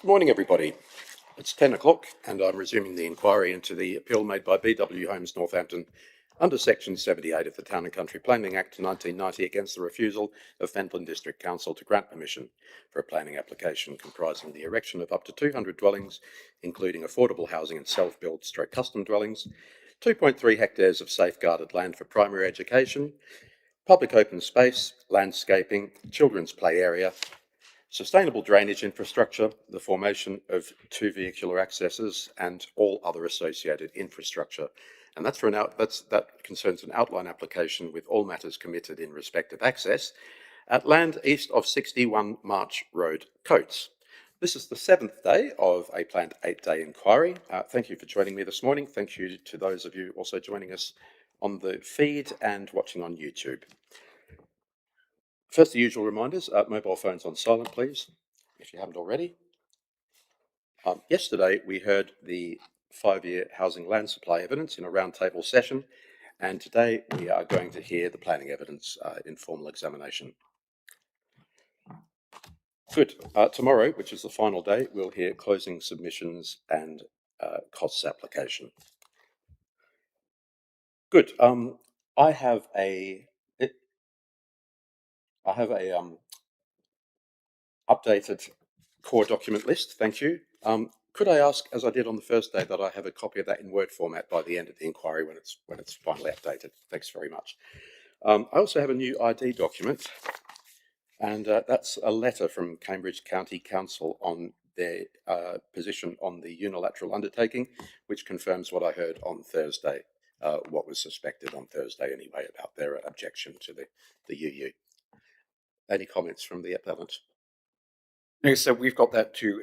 Good morning, everybody. It's 10 o'clock, and I'm resuming the inquiry into the appeal made by BW Homes Northampton under Section 78 of the Town and Country Planning Act 1990 against the refusal of Fenland District Council to grant permission for a planning application comprising the erection of up to 200 dwellings, including affordable housing and self-built stroke custom dwellings, 2.3 hectares of safeguarded land for primary education, public open space, landscaping, children's play area, sustainable drainage infrastructure, the formation of two vehicular accesses, and all other associated infrastructure. And that concerns an outline application with all matters committed in respect of access at land east of 61 March Road, Coates. This is the 7th day of a planned 8-day inquiry. Thank you for joining me this morning. Thank you to those of you also joining us on the feed and watching on YouTube. First, the usual reminders, mobile phones on silent, please, if you haven't already. Yesterday, we heard the 5-year housing land supply evidence in a roundtable session, and today we are going to hear the planning evidence in formal examination. Good. Tomorrow, which is the final day, we'll hear closing submissions and costs application. Good. I have a updated core document list. Thank you. Could I ask, as I did on the first day, that I have a copy of that in Word format by the end of the inquiry when it's finally updated? Thanks very much. I also have a new ID document, and that's a letter from Cambridge County Council on their position on the unilateral undertaking, which confirms what I heard on Thursday, what was suspected on Thursday anyway, about their objection to the UU. Any comments from the appellant? No, so we've got that too.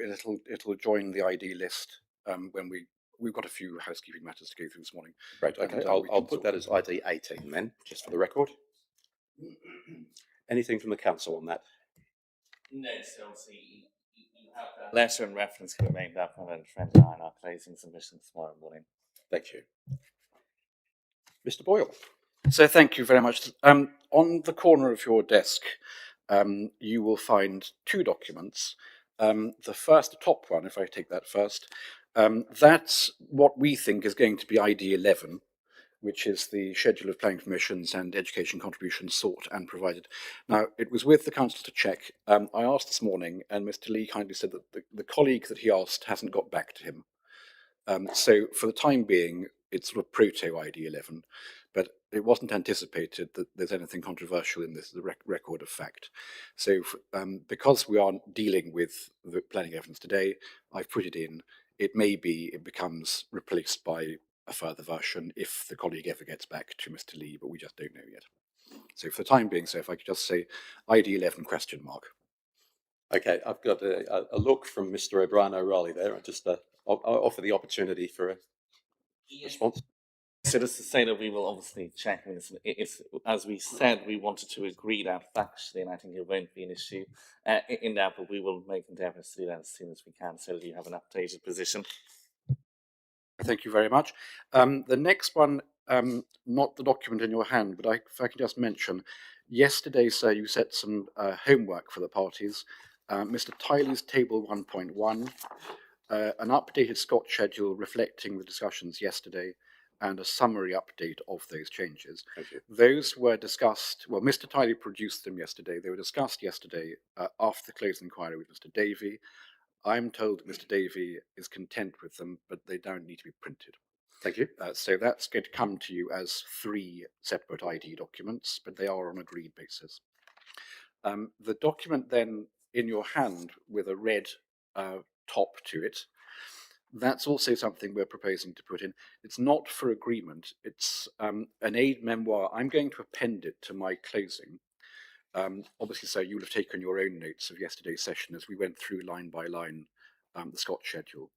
It'll join the ID list when we've got a few housekeeping matters to go through this morning. Right. Okay. I'll put that as ID 18 then, just for the record. Anything from the council on that? No, so obviously you have that letter and reference can be made up on 29 our closing submissions tomorrow morning. Thank you. Mr. Boyle. So thank you very much. On the corner of your desk, you will find two documents. The top one, if I take that first, that's what we think is going to be ID 11, which is the schedule of planning permissions and education contributions sought and provided. Now, it was with the council to check. I asked this morning, and Mr. Lee kindly said that the colleague that he asked hasn't got back to him. So for the time being, it's sort of proto-ID 11, but it wasn't anticipated that there's anything controversial in this, the record of fact. So because we aren't dealing with the planning evidence today, I've put it in. It may be it becomes replaced by a further version if the colleague ever gets back to Mr. Lee, but we just don't know yet. So for the time being, so if I could just say ID 11 question mark. Okay, I've got a look from Mr. O'Brien O'Reilly there. I'll offer the opportunity for a response. So just to say that we will obviously check this. If, as we said, we wanted to agree that factually, and I think it won't be an issue in that, but we will make endeavours to do that as soon as we can so that you have an updated position. Thank you very much. The next one, not the document in your hand, but if I can just mention, yesterday, sir, you set some homework for the parties. Mr. Tiley's table 1.1, an updated Scott schedule reflecting the discussions yesterday, and a summary update of those changes. Those were discussed, well, Mr. Tiley produced them yesterday. They were discussed yesterday after the closed inquiry with Mr. Davey. I'm told that Mr. Davey is content with them, but they don't need to be printed. Thank you. So that's going to come to you as 3 separate ID documents, but they are on agreed basis. The document then in your hand with a red top to it, that's also something we're proposing to put in. It's not for agreement. It's an aid memoir. I'm going to append it to my closing. Obviously, so you'll have taken your own notes of yesterday's session as we went through line by line the Scott schedule.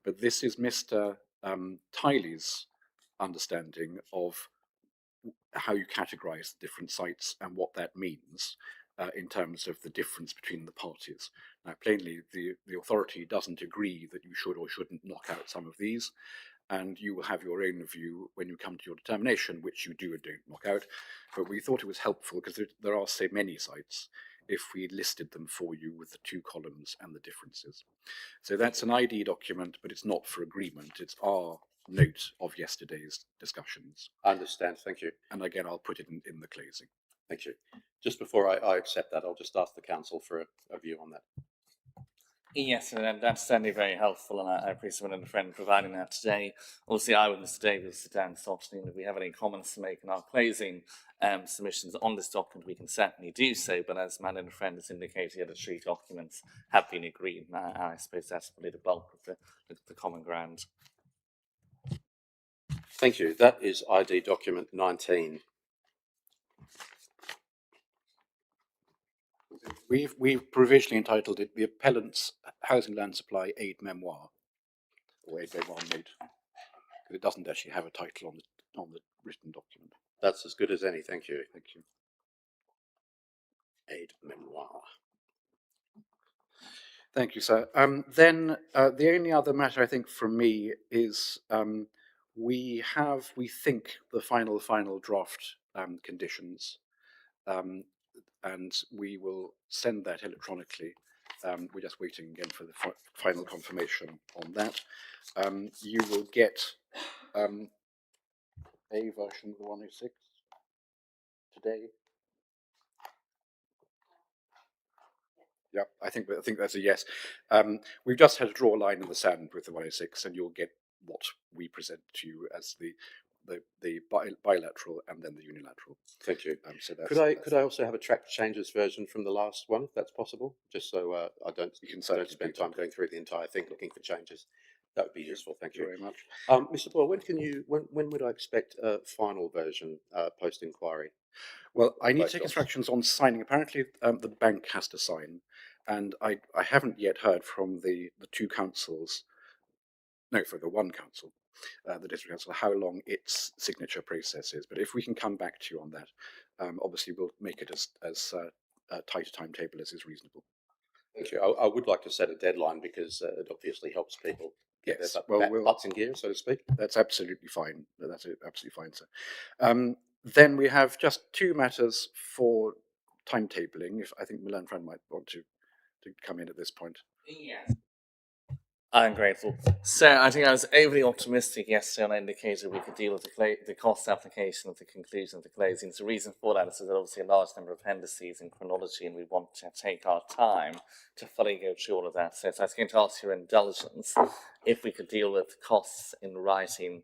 But this is Mr. Tiley's understanding of how you categorise the different sites and what that means in terms of the difference between the parties. Now, plainly, the authority doesn't agree that you should or shouldn't knock out some of these, and you will have your own view when you come to your determination, which you do and don't knock out. But we thought it was helpful because there are so many sites. if we listed them for you with the 2 columns and the differences. So that's an ID document, but it's not for agreement. It's our note of yesterday's discussions. I understand. Thank you. And again, I'll put it in the closing. Thank you. Just before I accept that, I'll just ask the council for a view on that. Yes, and that's certainly very helpful, and I appreciate my friend providing that today. Obviously, I and Mr. Day will sit down this afternoon. If we have any comments to make in our closing submissions on this document, we can certainly do so. But as my friend has indicated, the 3 documents have been agreed, and I suppose that's probably the bulk of the common ground. Thank you. That is ID document 19. We've provisionally entitled it the Appellant's Housing Land Supply Aid Memoir, or Aid Memoir Note, because it doesn't actually have a title on the written document. That's as good as any. Thank you. Thank you. Aid memoir. Thank you, sir. Then the only other matter I think from me is we think, the final draft conditions, and we will send that electronically. We're just waiting again for the final confirmation on that. You will get a version of the 106 today. Yeah, I think that's a yes. We've just had to draw a line in the sand with the 106, and you'll get what we present to you as the bilateral and then the unilateral. Thank you. So could I also have a track changes version from the last one, if that's possible, just so I don't spend time going through the entire thing looking for changes. That would be useful. Thank you very much. Mr. Boyle, when would I expect a final version post inquiry? Well, I need to take instructions on signing. Apparently, the bank has to sign, and I haven't yet heard from the 2 councils. No, for the 1 council, the district council, how long its signature process is. But if we can come back to you on that, obviously we'll make it as tight a timetable as is reasonable. Thank you. I would like to set a deadline because it obviously helps people get their butts in gear, so to speak. That's absolutely fine. That's absolutely fine, sir. Then we have just 2 matters for timetabling. If I think Milan Friend might want to come in at this point. Yes. I'm grateful. So I think I was overly optimistic yesterday when I indicated we could deal with the cost application at the conclusion of the closing. The reason for that is that obviously a large number of appendices in chronology, and we want to take our time to fully go through all of that. So I was going to ask your indulgence if we could deal with costs in writing,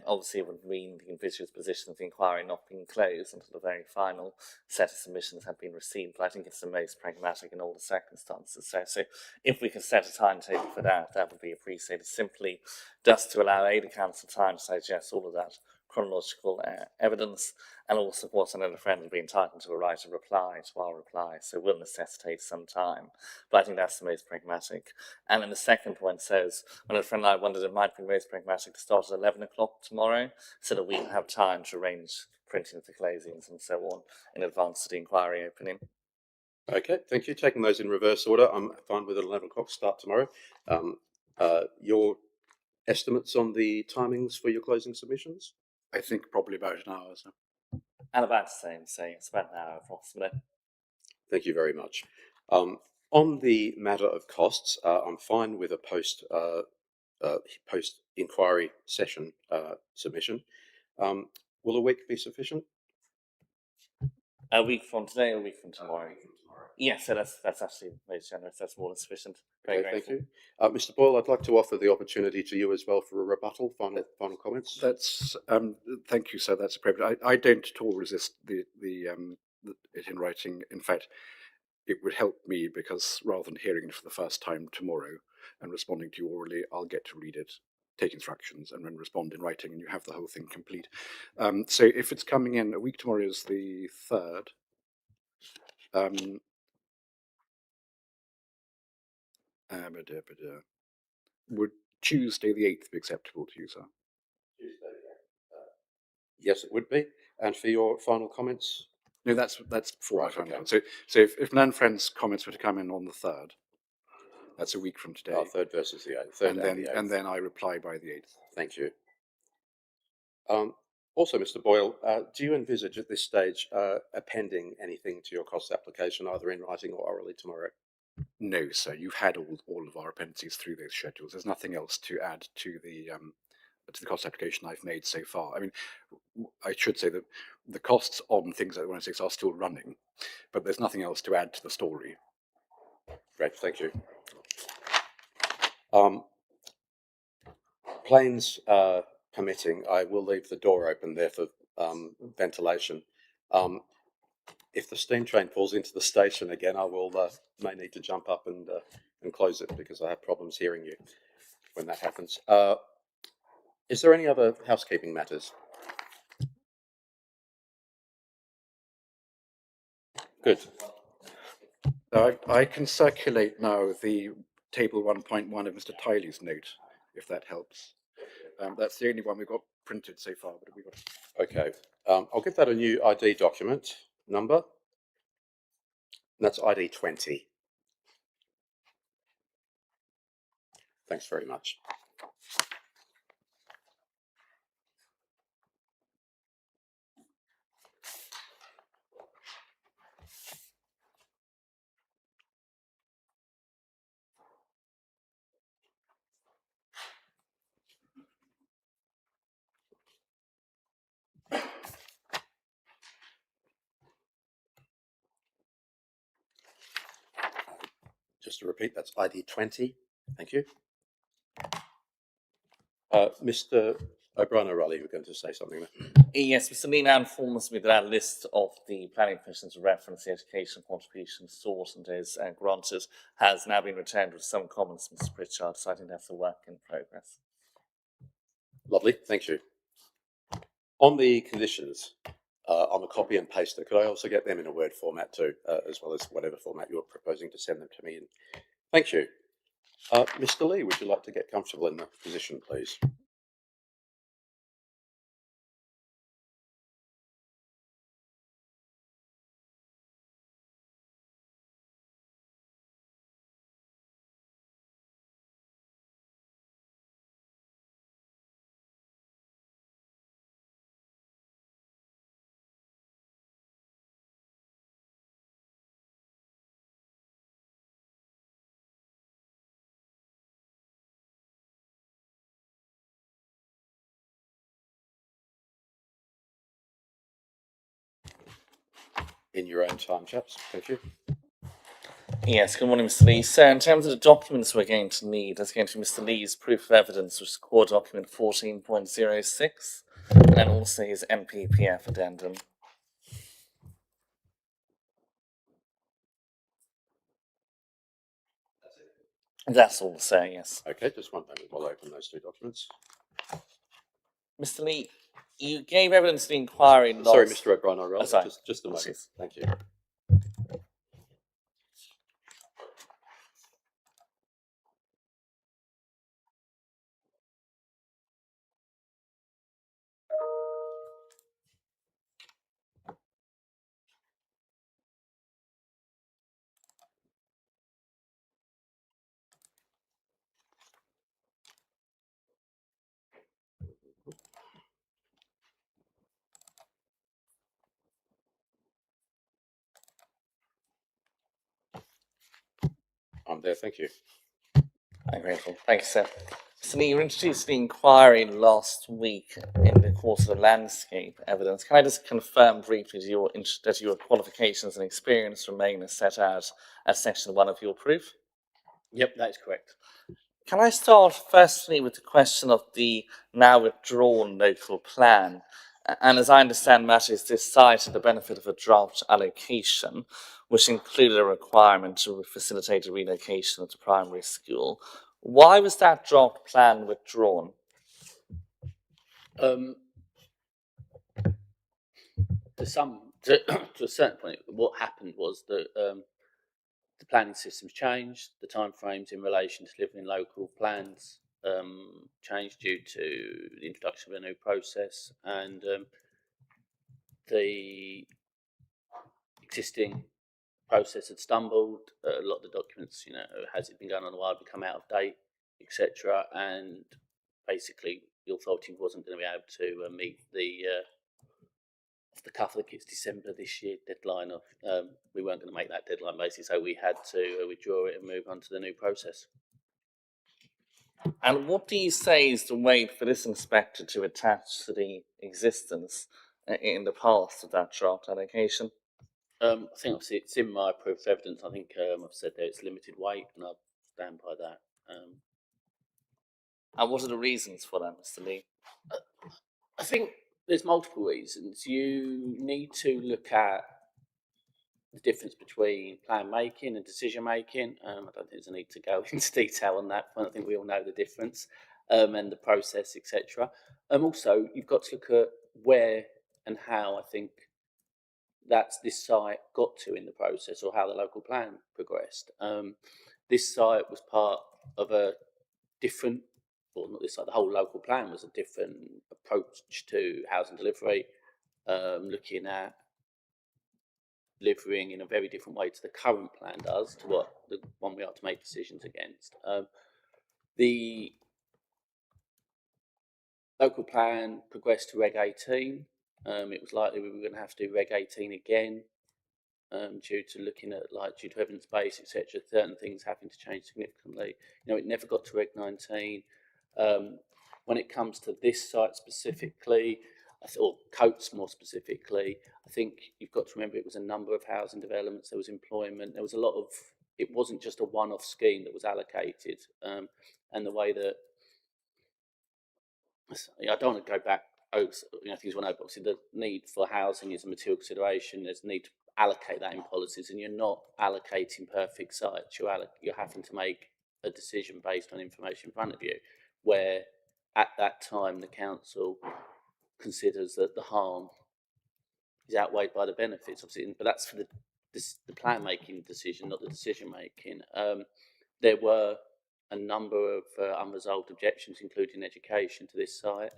obviously it would mean the individual's position of the inquiry not being closed until the very final set of submissions have been received. But I think it's the most pragmatic in all the circumstances. So if we can set a timetable for that, that would be appreciated, simply just to allow the council time to digest all of that chronological evidence, and also, of course, another friend will be entitled to a right of reply to our reply, so it will necessitate some time. But I think that's the most pragmatic. And then the second point says, another friend and I wondered it might be most pragmatic to start at 11 o'clock tomorrow, so that we have time to arrange printing of the closings and so on in advance of the inquiry opening. Okay, thank you. Taking those in reverse order, I'm fine with an 11 o'clock start tomorrow. Your estimates on the timings for your closing submissions? I think probably about an hour. So. And about the same, so it's about an hour approximately. Thank you very much. On the matter of costs, I'm fine with a post inquiry session submission. Will a week be sufficient? A week from today or a week from tomorrow? Yes, so that's actually most generous. That's more than sufficient. Very thank you. Mr. Boyle, I'd like to offer the opportunity to you as well for a rebuttal. Final comments. That's thank you, sir. That's appropriate. I don't at all resist it in writing. In fact, it would help me because rather than hearing it for the first time tomorrow and responding to you orally, I'll get to read it, take instructions, and then respond in writing, and you have the whole thing complete. So if it's coming in, a week tomorrow is the 3rd. Would Tuesday the 8th be acceptable to you, sir? Tuesday, yes, it would be. And for your final comments? No, that's before right, my final okay. comments. So if Nan Friend's comments were to come in on the 3rd, that's a week from today. 3rd versus the 8th. And then I reply by the 8th. Thank you. Also, Mr. Boyle, do you envisage at this stage appending anything to your cost application, either in writing or orally tomorrow? No, sir. You've had all of our appendices through those schedules. There's nothing else to add to the cost application I've made so far. I mean, I should say that the costs on things like the 106 are still running, but there's nothing else to add to the story. Great, thank you. Planes permitting, I will leave the door open there for ventilation. If the steam train pulls into the station again, I will may need to jump up and close it because I have problems hearing you when that happens. Is there any other housekeeping matters? Good. I can circulate now the table 1.1 of Mr. Tiley's note, if that helps. That's the only one we've got printed so far. But we got. Okay. I'll give that a new ID document number. And that's ID 20. Thanks very much. Just to repeat, that's ID 20. Thank you. Mr. O'Brien-O'Reilly, you were going to say something there. Yes, Mr. Lee now informs me that our list of the planning commission's reference the education contribution sought and is granted has now been returned with some comments, Mr. Pritchard, so I think that's a work in progress. Lovely, thank you. On the conditions, on the copy and paster, could I also get them in a Word format too, as well as whatever format you're proposing to send them to me in? Thank you. Mr. Lee, would you like to get comfortable in the position, please? In your own time, chaps. Thank you. Yes, good morning, Mr. Lee. So, in terms of the documents we're going to need, there's going to be Mr. Lee's proof of evidence, which is core document 14.06, and also his MPPF addendum. That's all, sir, yes. Okay, just one moment while I open those two documents. Mr. Lee, you gave evidence to the inquiry last... Sorry, Mr. O'Brien-O'Reilly, sorry. just a moment. Yes. Thank you. I'm there, thank you. I'm grateful. Thank you, sir. Mr. Lee, you introduced the inquiry last week in the course of the landscape evidence. Can I just confirm briefly that your qualifications and experience remain as set out as section 1 of your proof? Yep, that is correct. Can I start firstly with the question of the now withdrawn local plan? And as I understand matters, this site had the benefit of a draft allocation, which included a requirement to facilitate a relocation of the primary school. Why was that draft plan withdrawn? To a certain point, what happened was that the planning systems changed, the timeframes in relation to delivering local plans changed due to the introduction of a new process, and the existing process had stumbled. A lot of the documents, has it been going on a while, become out of date, etc. And basically, the authority wasn't going to be able to meet the off the cuff, I think it's December this year deadline of we weren't going to make that deadline basically, so we had to withdraw it and move on to the new process. And what do you say is the weight for this inspector to attach to the existence in the past of that draft allocation? I think obviously it's in my proof of evidence. I think I've said there it's limited weight, and I stand by that. And what are the reasons for that, Mr. Lee? I think there's multiple reasons. You need to look at the difference between plan making and decision making. I don't think there's a need to go into detail on that point. I think we all know the difference and the process, etc. Also, you've got to look at where and how I think this site got to in the process, or how the local plan progressed. This site was part of a different, or not this site, the whole local plan was a different approach to housing delivery, looking at delivering in a very different way to the current plan does, to what the one we are to make decisions against. The local plan progressed to Reg 18. It was likely we were going to have to do Reg 18 again, due to looking at, like, due to evidence base, etc. Certain things having to change significantly. It never got to Reg 19. When it comes to this site specifically, or Coates more specifically, I think you've got to remember it was a number of housing developments. There was employment. There was a lot of. It wasn't just a one-off scheme that was allocated, and the way that I don't want to go back. Things went over. Obviously, the need for housing is a material consideration. There's a need to allocate that in policies, and you're not allocating perfect sites. You're having to make a decision based on information in front of you, where at that time the council considers that the harm is outweighed by the benefits, obviously, but that's for the plan making decision, not the decision making. There were a number of unresolved objections, including education, to this site.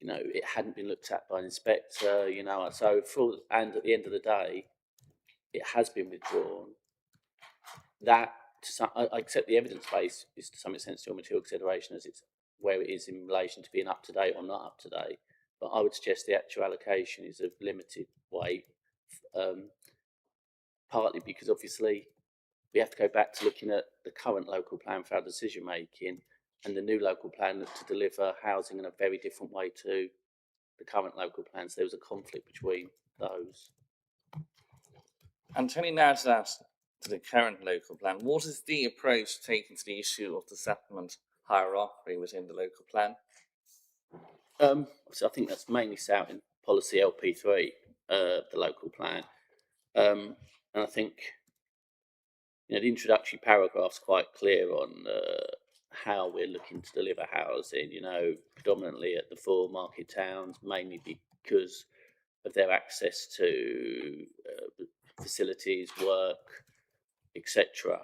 It hadn't been looked at by an inspector, and at the end of the day, it has been withdrawn. That, I accept the evidence base is to some extent still material consideration, as it's where it is in relation to being up to date or not up to date. But I would suggest the actual allocation is of limited weight, partly because obviously we have to go back to looking at the current local plan for our decision making, and the new local plan to deliver housing in a very different way to the current local plans. There was a conflict between those. And turning now to the current local plan, what is the approach taken to the issue of the settlement hierarchy within the local plan? So I think that's mainly set out in policy LP3, the local plan. And I think the introductory paragraph's quite clear on how we're looking to deliver housing, predominantly at the 4 market towns, mainly because of their access to facilities, work, etc.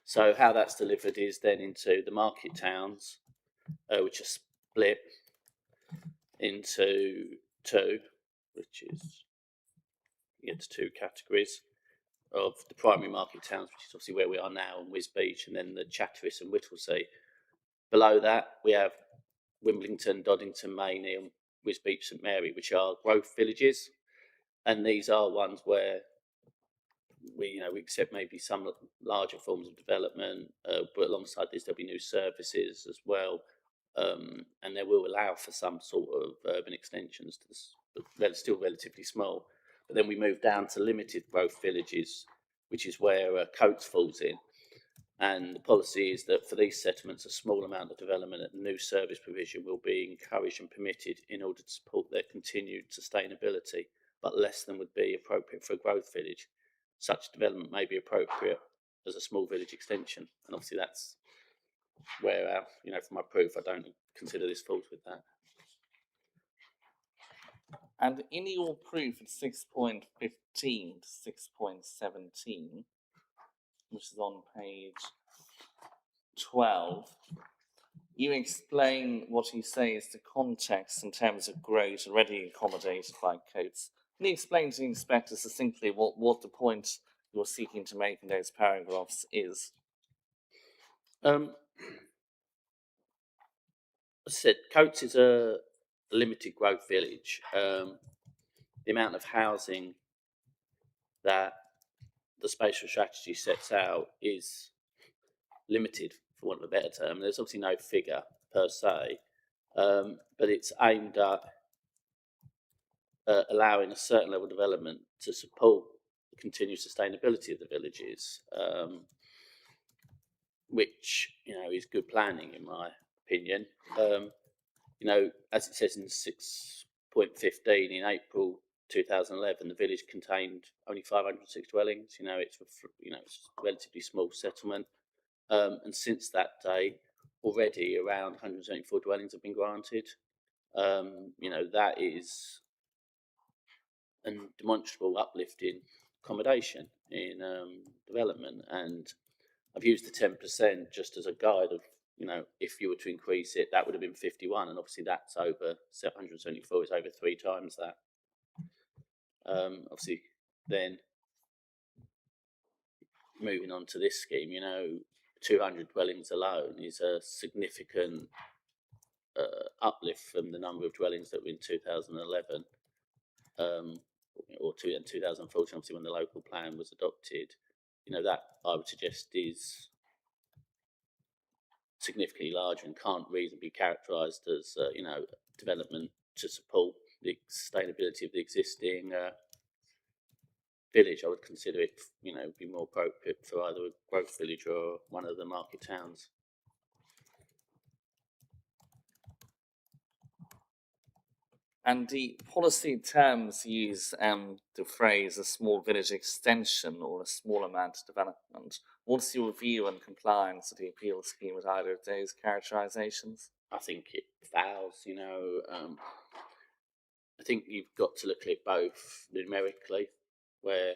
So how that's delivered is then into the market towns, which are split into 2, which is, you get to 2 categories of the primary market towns, which is obviously where we are now, and Wisbech, and then the Chatteris and Whittlesea. Below that, we have Wimbledon, Doddington, Mayney, and Wisbech St Mary, which are growth villages, and these are ones where we accept maybe some larger forms of development, but alongside this there'll be new services as well, and they will allow for some sort of urban extensions to this, but they're still relatively small. But then we move down to limited growth villages, which is where Coates falls in. And the policy is that for these settlements, a small amount of development and new service provision will be encouraged and permitted in order to support their continued sustainability, but less than would be appropriate for a growth village. Such development may be appropriate as a small village extension. And obviously that's where, for my proof, I don't consider this falls with that. And in your proof at 6.15 to 6.17, which is on page 12, you explain what you say is the context in terms of growth already accommodated by Coates. Can you explain to the inspector succinctly what the point you're seeking to make in those paragraphs is? I said, Coates is a limited growth village. The amount of housing that the spatial strategy sets out is limited, for want of a better term. There's obviously no figure per se, but it's aimed at allowing a certain level of development to support the continued sustainability of the villages, which is good planning in my opinion. As it says in 6.15 in April 2011, the village contained only 506 dwellings. It's a relatively small settlement, and since that day, already around 174 dwellings have been granted. That is a demonstrable uplift in accommodation in development, and I've used the 10% just as a guide of, if you were to increase it, that would have been 51, and obviously that's over 774 is over 3 times that. Obviously, then moving on to this scheme, 200 dwellings alone is a significant uplift from the number of dwellings that were in 2011, or 2014, obviously when the local plan was adopted. That I would suggest is significantly larger and can't reasonably be characterised as development to support the sustainability of the existing village. I would consider it be more appropriate for either a growth village or one of the market towns. And the policy terms use the phrase a small village extension or a small amount of development. What's your view and compliance with the appeal scheme with either of those characterisations? I think it fails. I think you've got to look at it both numerically, where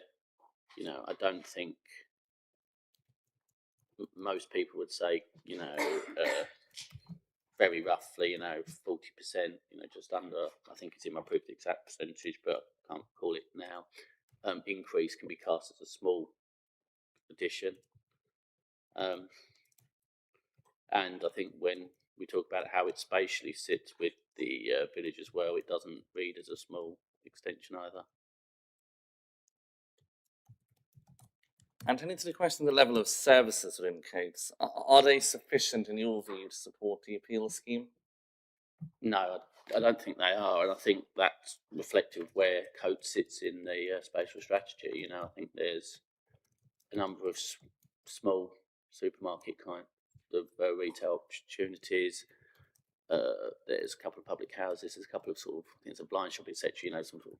I don't think most people would say very roughly 40%, just under. I think it's in my proof the exact percentage, but I can't call it now. Increase can be cast as a small addition, and I think when we talk about how it spatially sits with the village as well, it doesn't read as a small extension either. And turning to the question of the level of services within Coates, are they sufficient in your view to support the appeal scheme? No, I don't think they are, and I think that's reflective of where Coates sits in the spatial strategy. I think there's a number of small supermarket kind of retail opportunities. There's a couple of public houses. There's a couple of sort of things, a blind shop, etc. Some sort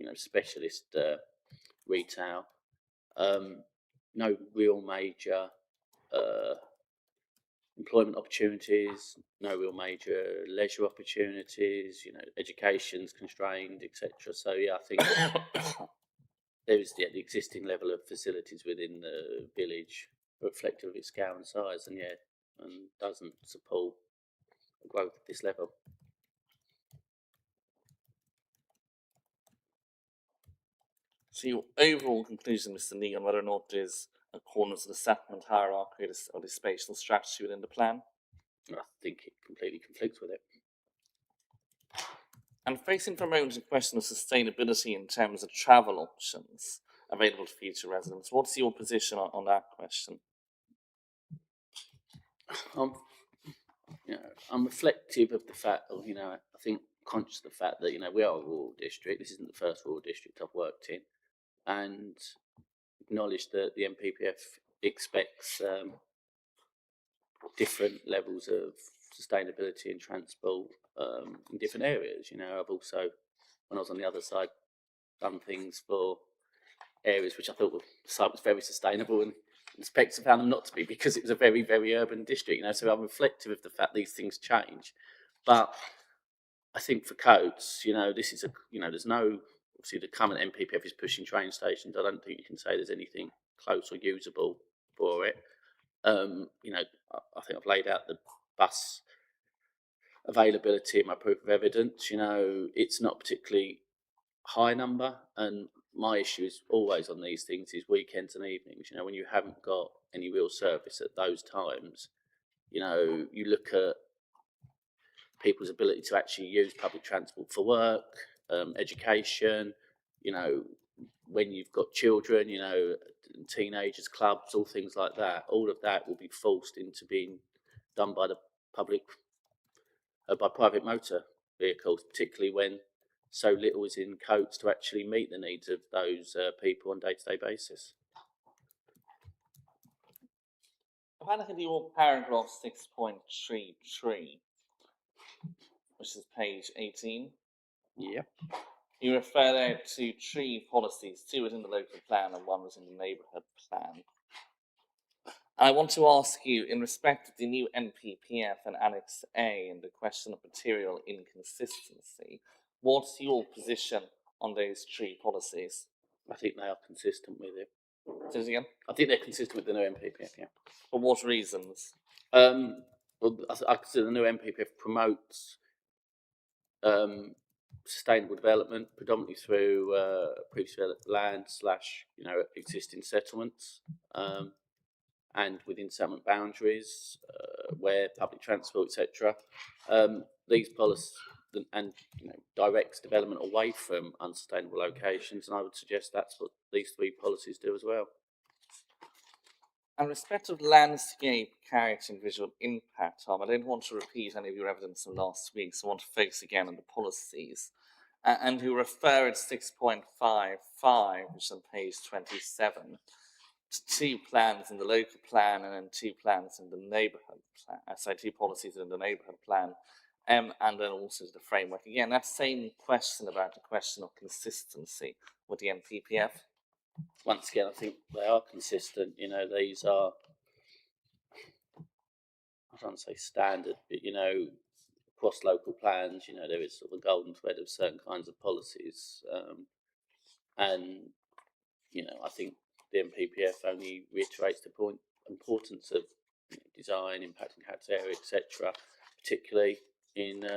of specialist retail. No real major employment opportunities. No real major leisure opportunities. Education's constrained, etc. So yeah, I think there is the existing level of facilities within the village reflective of its scale and size, and doesn't support growth at this level. So your overall conclusion, Mr. Neal, on whether or not there's accordance to the settlement hierarchy or the spatial strategy within the plan? I think it completely conflicts with it. And facing for a moment the question of sustainability in terms of travel options available to future residents, what's your position on that question? I'm reflective of the fact of, I think conscious of the fact that, we are a rural district. This isn't the first rural district I've worked in, and acknowledge that the MPPF expects different levels of sustainability and transport in different areas. I've also, when I was on the other side, done things for areas which I thought the site was very sustainable, and inspectors found them not to be because it was a very, very urban district. So I'm reflective of the fact these things change. But I think for Coates, this is there's no, obviously the current MPPF is pushing train stations. I don't think you can say there's anything close or usable for it. I think I've laid out the bus availability in my proof of evidence. It's not particularly high number, and my issue is always on these things is weekends and evenings. When you haven't got any real service at those times, you look at people's ability to actually use public transport for work, education, when you've got children, teenagers, clubs, all things like that, all of that will be forced into being done by the public, by private motor vehicles, particularly when so little is in codes to actually meet the needs of those people on a day-to-day basis. If I look at your paragraph 6.33, which is page 18, Yeah. you refer there to 3 policies, 2 within the local plan and 1 within the neighbourhood plan. I want to ask you, in respect of the new NPPF and Annex A and the question of material inconsistency, what's your position on those 3 policies? I think they are consistent with it. Say it again? I think they're consistent with the new MPPF, yeah. For what reasons? Well, I consider the new MPPF promotes sustainable development, predominantly through previously developed land / existing settlements, and within settlement boundaries, where public transport, etc. These policies and directs development away from unsustainable locations, and I would suggest that's what these 3 policies do as well. In respect of landscape, character and visual impact, Tom, I don't want to repeat any of your evidence from last week, so I want to focus again on the policies. And you refer at 6.55, which is on page 27, to 2 plans in the local plan and then 2 plans in the neighbourhood plan. 2 policies in the neighbourhood plan, and then also the framework. Again, that same question about the question of consistency with the NPPF. Once again, I think they are consistent. These are, I don't want to say standard, but across local plans, there is sort of a golden thread of certain kinds of policies, and I think the NPPF only reiterates the importance of design, impacting character area, etc., particularly in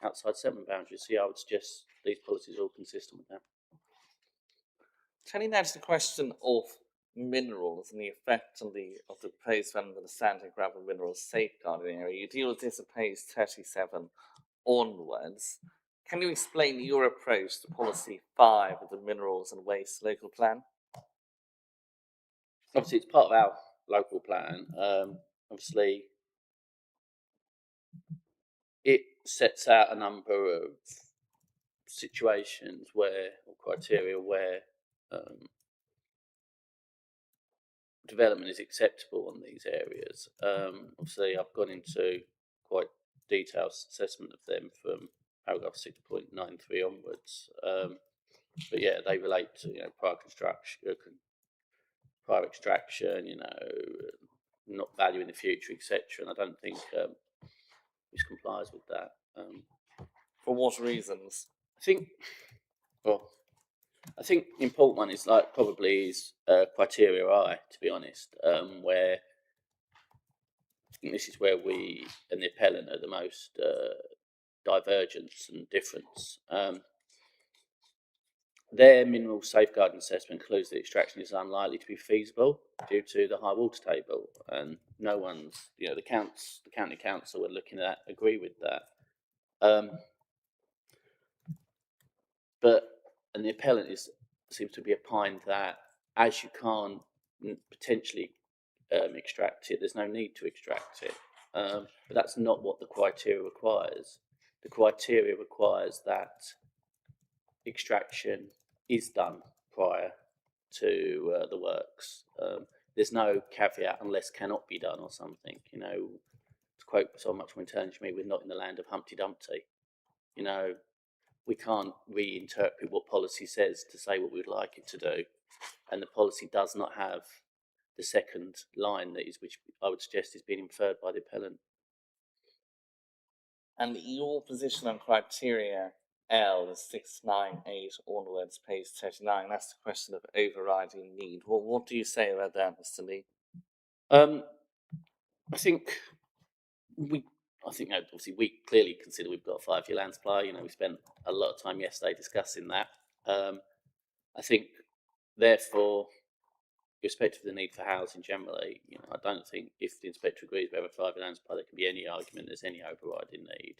outside settlement boundaries. So yeah, I would suggest these policies are all consistent with that. Turning now to the question of minerals and the effect on the proposed development of the sand and gravel minerals safeguarding area, you deal with this at page 37 onwards. Can you explain your approach to policy 5 of the minerals and waste local plan? Obviously, it's part of our local plan. Obviously, it sets out a number of situations or criteria where development is acceptable on these areas. Obviously, I've gone into quite detailed assessment of them from paragraph 6.93 onwards. But yeah, they relate to prior construction, prior extraction, not value in the future, etc. And I don't think this complies with that. For what reasons? I think the important one is probably criteria I, to be honest, where I think this is where we and the appellant are the most divergence and difference. Their mineral safeguarding assessment concludes that extraction is unlikely to be feasible due to the high water table, and no one's, the county council are looking at agree with that. And the appellant seems to be opined that as you can't potentially extract it, there's no need to extract it. But that's not what the criteria requires. The criteria requires that extraction is done prior to the works. There's no caveat unless cannot be done or something. To quote so much more intelligently, we're not in the land of Humpty Dumpty. We can't reinterpret what policy says to say what we'd like it to do, and the policy does not have the second line which I would suggest is being inferred by the appellant. And your position on criteria L is 698 onwards, page 39. That's the question of overriding need. Well, what do you say about that, Mr. Lee? I think obviously we clearly consider we've got a 5-year land supply. We spent a lot of time yesterday discussing that. I think, therefore, irrespective of the need for housing generally, I don't think if the inspector agrees we have a private land supply, there can be any argument there's any overriding need.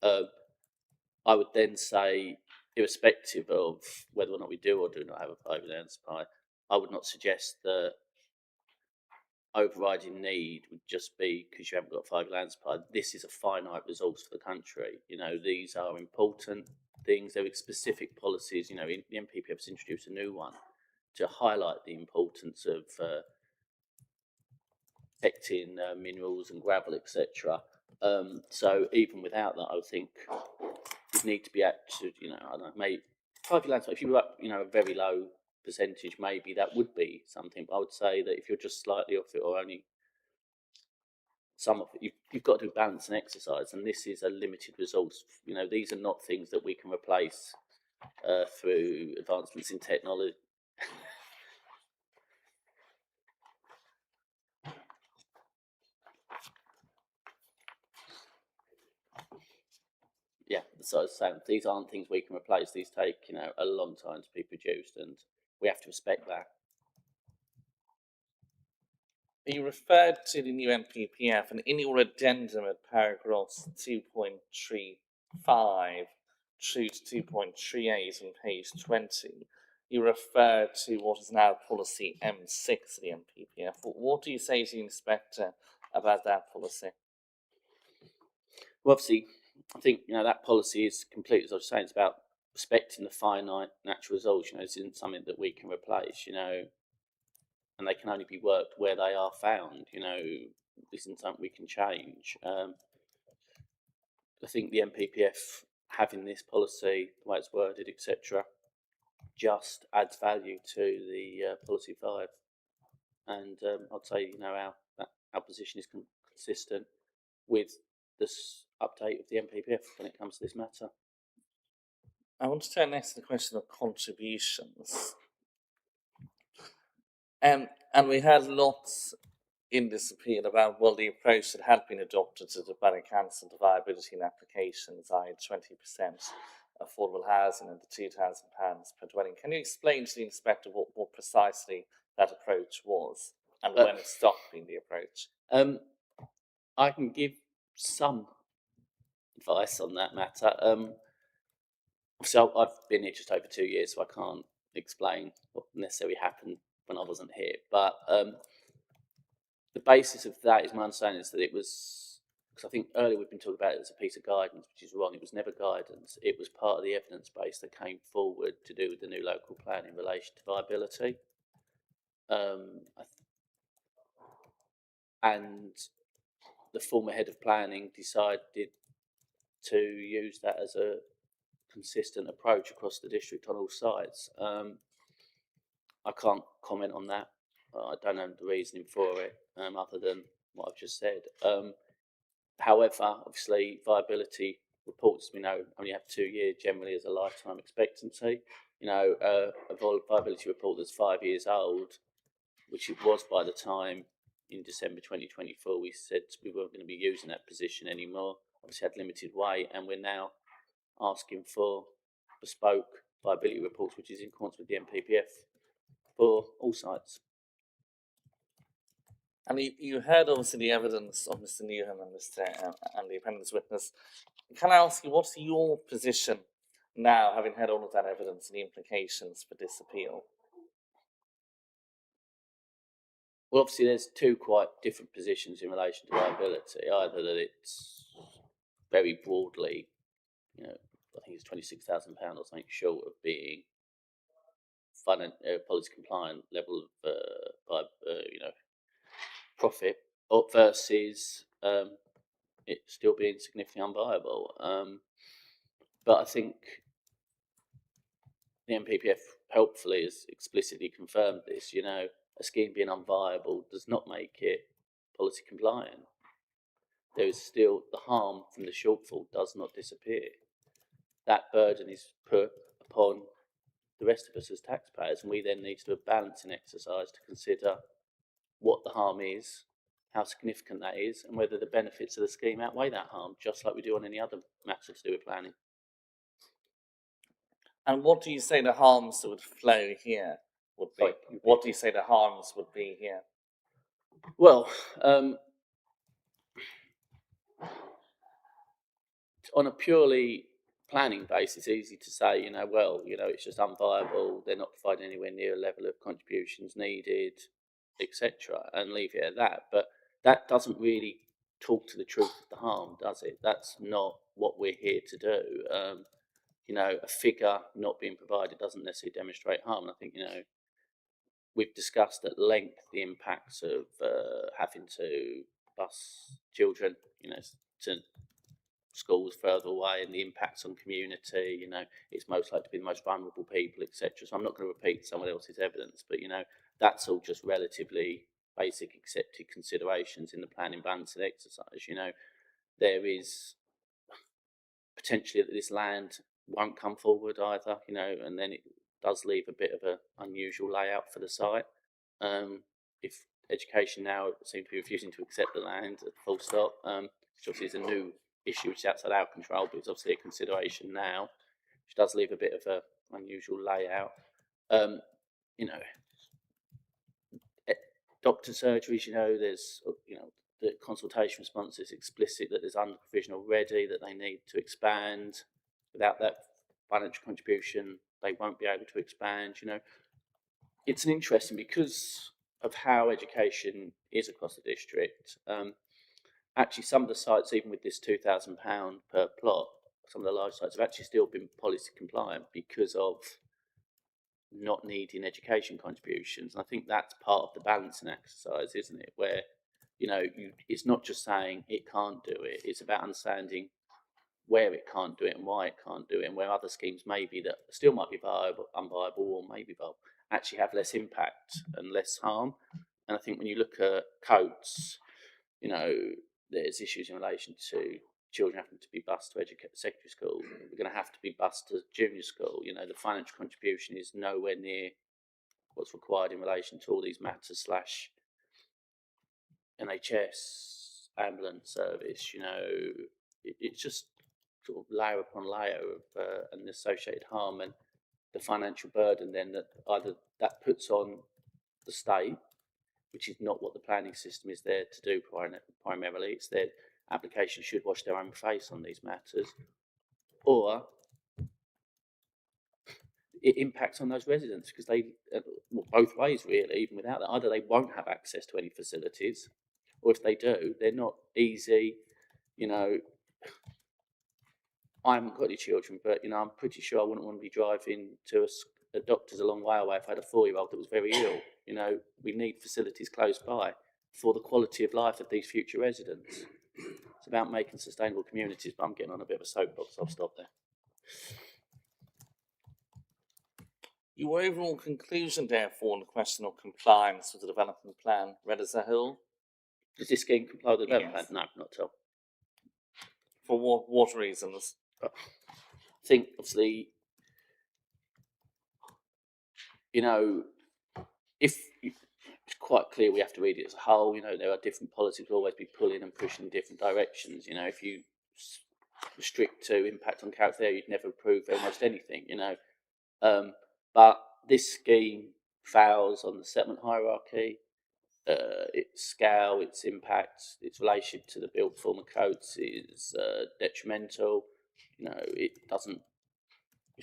I would then say, irrespective of whether or not we do or do not have a private land supply, I would not suggest that overriding need would just be because you haven't got a private land supply. This is a finite resource for the country. These are important things. There are specific policies. The NPPF has introduced a new one to highlight the importance of protecting minerals and gravel, etc. So even without that, I would think you'd need to be actually, I don't know, maybe private land supply. If you were up, a very low percentage, maybe that would be something. But I would say that if you're just slightly off it or only some of it, you've got to do balance and exercise, and this is a limited resource. These are not things that we can replace through advancements in technology. Yeah, so I was saying, these aren't things we can replace. These take, a long time to be produced, and we have to respect that. You referred to the new NPPF, and in your addendum at paragraphs 2.35 through to 2.38 on page 20, you refer to what is now policy M6 of the NPPF. What do you say to the inspector about that policy? Well, obviously, I think that policy is complete. As I was saying, it's about respecting the finite natural resource. This isn't something that we can replace. And they can only be worked where they are found. This isn't something we can change. I think the NPPF having this policy, the way it's worded, etc., just adds value to the policy 5. And I'd say our position is consistent with this update of the NPPF when it comes to this matter. I want to turn next to the question of contributions. And we heard lots in this appeal about, the approach that had been adopted to develop cancer and viability in applications, i.e. 20% affordable housing and the £2,000 per dwelling. Can you explain to the inspector what precisely that approach was and when it stopped being the approach? I can give some advice on that matter. So I've been here just over 2 years, so I can't explain what necessarily happened when I wasn't here. But the basis of that is my understanding is that it was, because I think earlier we've been talking about it as a piece of guidance, which is wrong. It was never guidance. It was part of the evidence base that came forward to do with the new local plan in relation to viability. And the former head of planning decided to use that as a consistent approach across the district on all sides. I can't comment on that. I don't know the reasoning for it, other than what I've just said. However, obviously, viability reports, we know, only have 2 years generally as a lifetime expectancy. A viability report that's 5 years old, which it was by the time in December 2024 we said we weren't going to be using that position anymore. Obviously had limited weight, and we're now asking for bespoke viability reports, which is in accordance with the NPPF for all sites. And you heard obviously the evidence of Mr. Newham and the appendix witness. Can I ask you, what's your position now, having heard all of that evidence and the implications for this appeal? Well, obviously, there's two quite different positions in relation to viability. Either that it's very broadly, I think it's £26,000 or something short of being policy compliant level of, profit, versus it still being significantly unviable. But I think the NPPF helpfully has explicitly confirmed this. A scheme being unviable does not make it policy compliant. There is still the harm from the shortfall does not disappear. That burden is put upon the rest of us as taxpayers, and we then need to do a balancing exercise to consider what the harm is, how significant that is, and whether the benefits of the scheme outweigh that harm, just like we do on any other matter to do with planning. And what do you say the harms that would flow here? would be? Sorry. What do you say the harms would be here? Well, on a purely planning basis, it's easy to say, well, it's just unviable. They're not providing anywhere near a level of contributions needed, etc., and leave it at that. But that doesn't really talk to the truth of the harm, does it? That's not what we're here to do. A figure not being provided doesn't necessarily demonstrate harm. And I think, we've discussed at length the impacts of having to bus children, to schools further away, and the impacts on community. It's most likely to be the most vulnerable people, etc. So I'm not going to repeat someone else's evidence, but that's all just relatively basic accepted considerations in the planning balancing exercise. There is potentially that this land won't come forward either, and then it does leave a bit of an unusual layout for the site. If education now seems to be refusing to accept the land, full stop, which obviously is a new issue which is outside our control, but it's obviously a consideration now, which does leave a bit of an unusual layout. Doctor surgeries, there's, the consultation response is explicit that there's under provision already, that they need to expand. Without that financial contribution, they won't be able to expand. It's an interesting, because of how education is across the district. Actually, some of the sites, even with this £2,000 per plot, some of the large sites have actually still been policy compliant because of not needing education contributions. And I think that's part of the balancing exercise, isn't it? Where, it's not just saying it can't do it, it's about understanding where it can't do it and why it can't do it, and where other schemes maybe that still might be viable, unviable, or maybe viable, actually have less impact and less harm. And I think when you look at Coates, there's issues in relation to children having to be bused to secondary school. We're going to have to be bused to junior school. The financial contribution is nowhere near what's required in relation to all these matters / NHS, ambulance service. It's just sort of layer upon layer of and associated harm, and the financial burden then that either that puts on the state, which is not what the planning system is there to do primarily. It's their application should wash their own face on these matters, or it impacts on those residents, because they, both ways really, even without that, either they won't have access to any facilities, or if they do, they're not easy. I haven't got any children, but I'm pretty sure I wouldn't want to be driving to a doctor's a long way away if I had a 4-year-old that was very ill. We need facilities close by for the quality of life of these future residents. It's about making sustainable communities, but I'm getting on a bit of a soapbox, so I'll stop there. Your overall conclusion, therefore, on the question of compliance with the development plan, read as a whole? Does this scheme comply with the development plan? No, not at all. For what reasons? I think, obviously, if it's quite clear we have to read it as a whole. There are different policies will always be pulling and pushing in different directions. If you restrict to impact on character there, you'd never approve almost anything. But this scheme fails on the settlement hierarchy, its scale, its impact, its relationship to the built form of Coates is detrimental. It's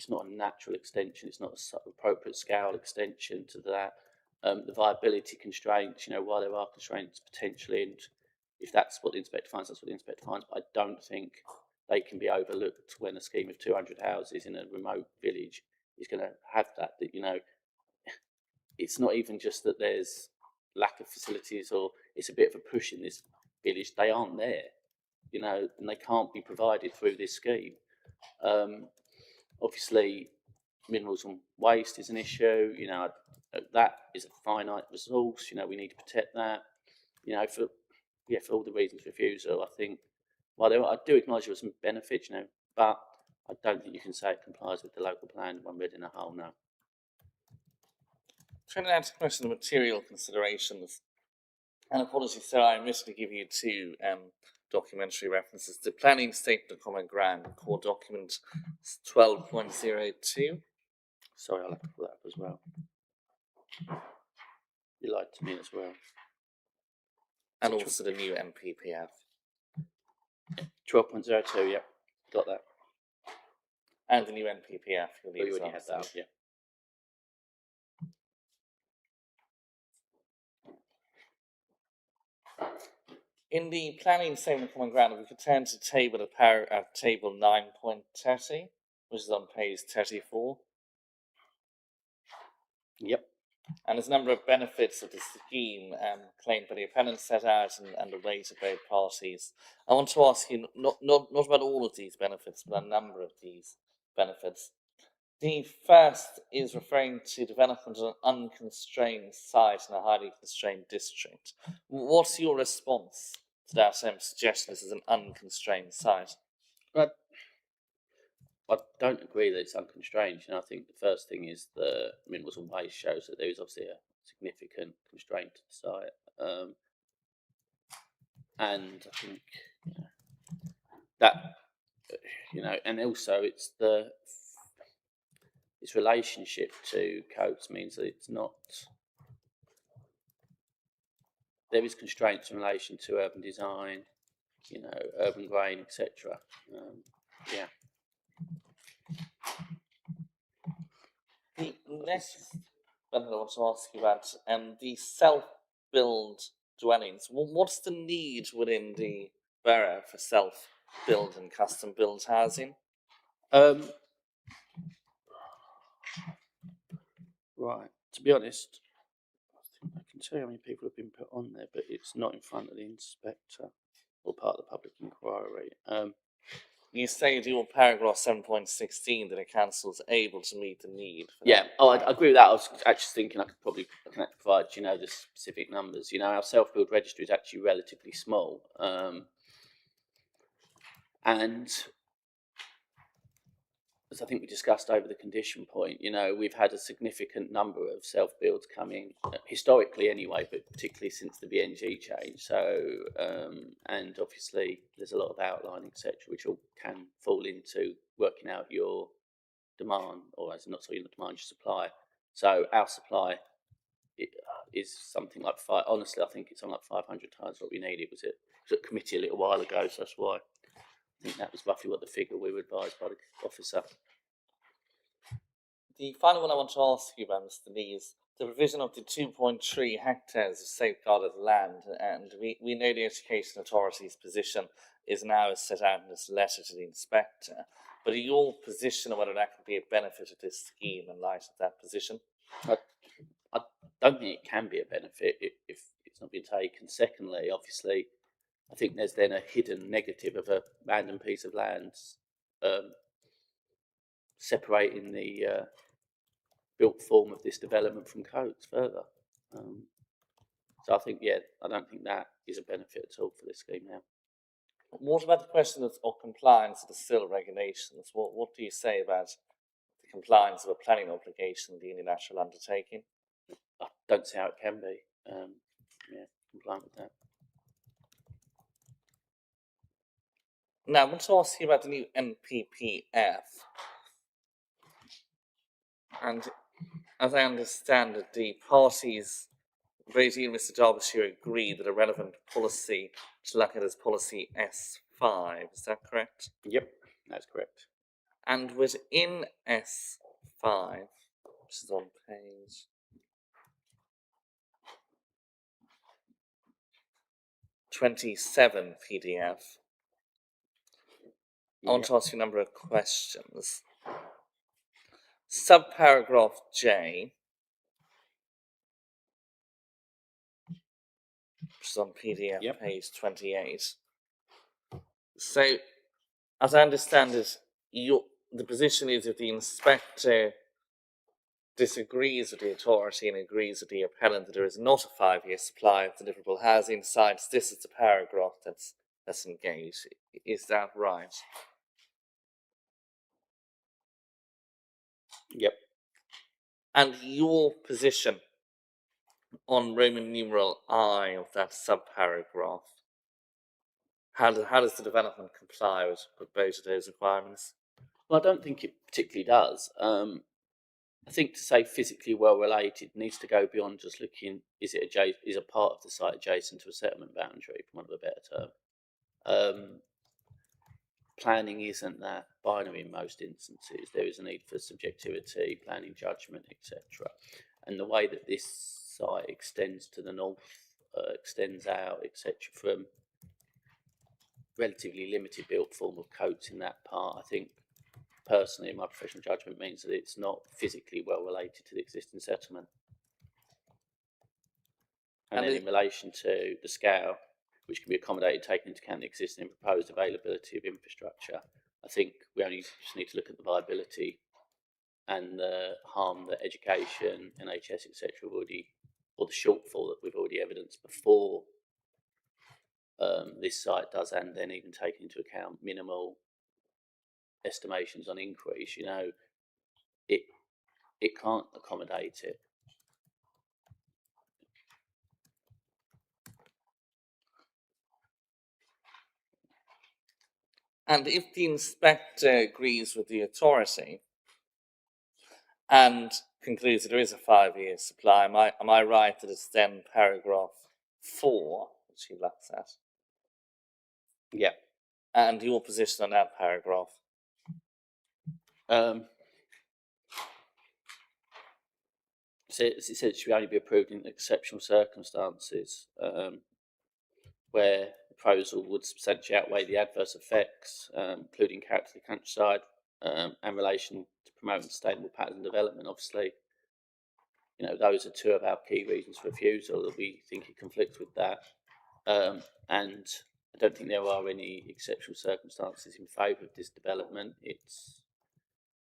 not a natural extension. It's not an appropriate scale extension to that. The viability constraints, while there are constraints potentially, and if that's what the inspector finds, that's what the inspector finds. But I don't think they can be overlooked when a scheme of 200 houses in a remote village is going to have that. It's not even just that there's lack of facilities, or it's a bit of a push in this village. They aren't there, and they can't be provided through this scheme. Obviously, minerals and waste is an issue. That is a finite resource. We need to protect that. For all the reasons for refusal, I think. Well, I do acknowledge there are some benefits, but I don't think you can say it complies with the local plan when read in a whole. No. Turning now to the question of material considerations, and apologies, sir, I missed to give you 2 documentary references. The Planning Statement of Common Ground, core document 12.02. Sorry, I'll have to pull that up as well. You lied to me as well. And also the new NPPF. 12.02, yep, got that. And the new NPPF. Oh, you already had that, yeah. In the planning statement of common ground, we could turn to table table 9.30, which is on page 34. Yep. And there's a number of benefits of the scheme claimed by the appellants set out and the weight of both parties. I want to ask you not about all of these benefits, but a number of these benefits. The first is referring to development of an unconstrained site in a highly constrained district. What's your response to that suggestion this is an unconstrained site? But I don't agree that it's unconstrained. I think the first thing is the minerals and waste shows that there is obviously a significant constraint to the site. And I think that, and also its relationship to codes means that it's not, there is constraints in relation to urban design, urban grain, etc. Yeah. The next benefit I want to ask you about the self-build dwellings. What's the need within the borough for self-build and custom-built housing? Right. To be honest, I can tell you how many people have been put on there, but it's not in front of the inspector or part of the public inquiry. You say in your paragraph 7.16 that the council is able to meet the need. Yeah, I agree with that. I was actually thinking I can provide, the specific numbers. Our self-build registry is actually relatively small. And as I think we discussed over the condition point, we've had a significant number of self-builds coming, historically anyway, but particularly since the BNG change. So, and obviously there's a lot of outlining, etc., which all can fall into working out your demand, or as not sorry, your demand, your supply. So our supply is something like honestly, I think it's something like 500 times what we need. It was at committee a little while ago, so that's why I think that was roughly what the figure we were advised by the officer. The final one I want to ask you about, Mr. Lee, is the provision of the 2.3 hectares of safeguarded land, and we know the Education Authority's position is now as set out in this letter to the inspector, but your position on whether that could be a benefit of this scheme in light of that position? I don't think it can be a benefit if it's not been taken. Secondly, obviously, I think there's then a hidden negative of a random piece of land separating the built form of this development from codes further. So I think, I don't think that is a benefit at all for this scheme now. What about the question of compliance with the SIL regulations? What do you say about the compliance of a planning obligation, the unilateral undertaking? I don't see how it can be compliant with that. Now, I want to ask you about the new NPPF. And as I understand it, the parties, Brady and Mr. Derbyshire, agree that a relevant policy to look at is policy S5. Is that correct? Yep, that's correct. And within S5, which is on page 27 PDF, I want to ask you a number of questions. Subparagraph J, which is on PDF page 28. So, as I understand it, the position is if the inspector disagrees with the authority and agrees with the appellant that there is not a 5-year supply of deliverable housing, decides this is the paragraph that's engaged. Is that right? Yep. And your position on Roman numeral I of that subparagraph, how does the development comply with both of those requirements? Well, I don't think it particularly does. I think to say physically well related needs to go beyond just looking, is a part of the site adjacent to a settlement boundary, for want of a better term. Planning isn't that binary in most instances. There is a need for subjectivity, planning judgment, etc. And the way that this site extends to the north, extends out, etc., from relatively limited built form of coats in that part, I think personally, my professional judgment means that it's not physically well related to the existing settlement. And then in relation to the scale, which can be accommodated, taking into account the existing and proposed availability of infrastructure, I think we only just need to look at the viability and the harm that education, NHS, etc., or the shortfall that we've already evidenced before this site does, and then even taking into account minimal estimations on increase. It can't accommodate it. And if the inspector agrees with the authority and concludes that there is a 5-year supply, am I right that it's then paragraph 4, which he looks at? Yeah. And your position on that paragraph? So it says it should only be approved in exceptional circumstances, where the proposal would substantially outweigh the adverse effects, including character of the countryside, and relation to promoting sustainable patterns of development. Obviously, those are two of our key reasons for refusal, that we think it conflicts with that. And I don't think there are any exceptional circumstances in favour of this development.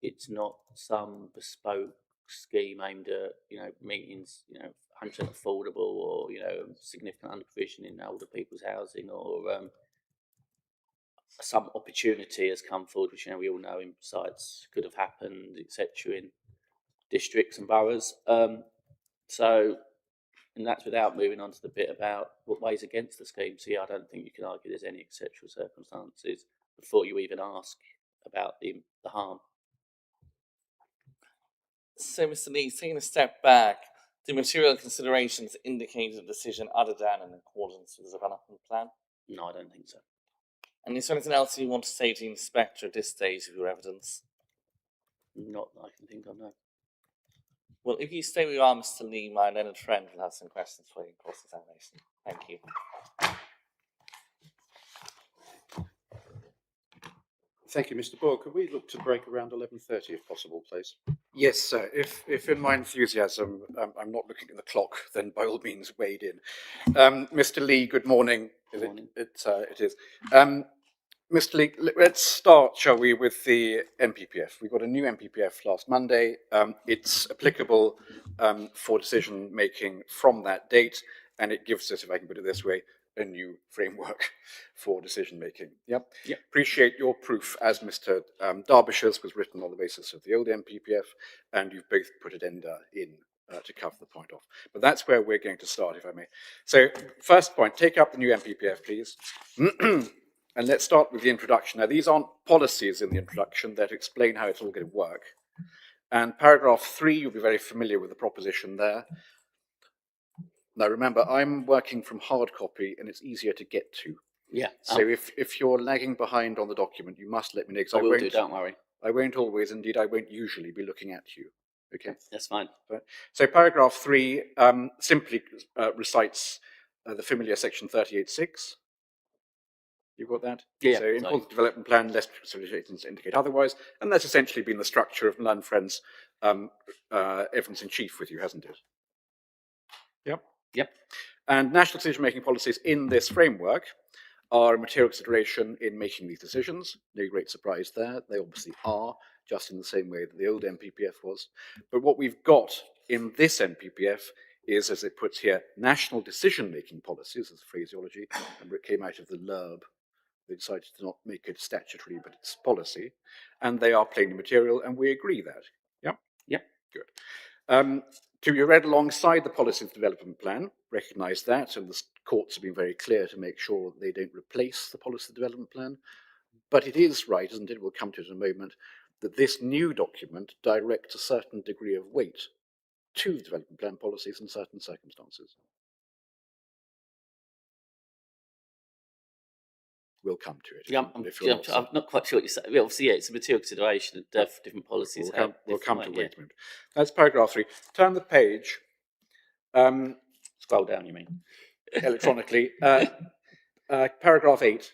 It's not some bespoke scheme aimed at meetings 100% affordable, or significant under-provision in older people's housing, or some opportunity has come forward, which we all know in sites could have happened, etc., in districts and boroughs. And that's without moving on to the bit about what weighs against the scheme. So I don't think you can argue there's any exceptional circumstances before you even ask about the harm. So, Mr. Lee, taking a step back, do material considerations indicate a decision other than in accordance with the development plan? No, I don't think so. And is there anything else you want to say to the inspector at this stage of your evidence? Not that I can think of, no. Well, if you stay where you are, Mr. Lee, my learned friend will have some questions for you in cross-examination. Thank you. Thank you, Mr. Boyle. Could we look to break around 11:30 if possible, please? Yes, sir. If in my enthusiasm I'm not looking at the clock, then by all means wade in. Mr. Lee, good morning. Good morning. It is. Mr. Lee, let's start, shall we, with the NPPF. We got a new NPPF last Monday. It's applicable for decision making from that date, and it gives us, if I can put it this way, a new framework for decision making. Yep. Appreciate your proof, as Mr. Derbyshire's was written on the basis of the old NPPF, and you've both put addenda in to cover the point off. But that's where we're going to start, if I may. So, first point, take up the new NPPF, please. And let's start with the introduction. Now, these aren't policies in the introduction that explain how it's all going to work. And paragraph 3, you'll be very familiar with the proposition there. Now, remember, I'm working from hard copy, and it's easier to get to. Yeah. So if you're lagging behind on the document, you must let me know. Because I will do, don't worry. I won't always, indeed, I won't usually be looking at you. Okay? That's fine. So paragraph 3 simply recites the familiar section 38.6. You've got that? Yeah. So important development plan, less solicitations indicate otherwise, and that's essentially been the structure of Land Friend's evidence in chief with you, hasn't it? Yep. And national decision-making policies in this framework are a material consideration in making these decisions. No great surprise there. They obviously are, just in the same way that the old NPPF was. But what we've got in this NPPF is, as it puts here, national decision-making policies, as a phraseology, and it came out of the LERB. They decided to not make it statutory, but it's policy, and they are plainly material, and we agree that. Yep. Good. To be read alongside the policy development plan, recognise that, and the courts have been very clear to make sure they don't replace the policy development plan. But it is right, isn't it? We'll come to it in a moment, that this new document directs a certain degree of weight to the development plan policies in certain circumstances. We'll come to it. I'm not quite sure what you're saying. Obviously, yeah, it's a material consideration of different policies. We'll come to weight. Yeah. That's paragraph 3. Turn the page. Scroll down, you mean? Electronically. Paragraph 8.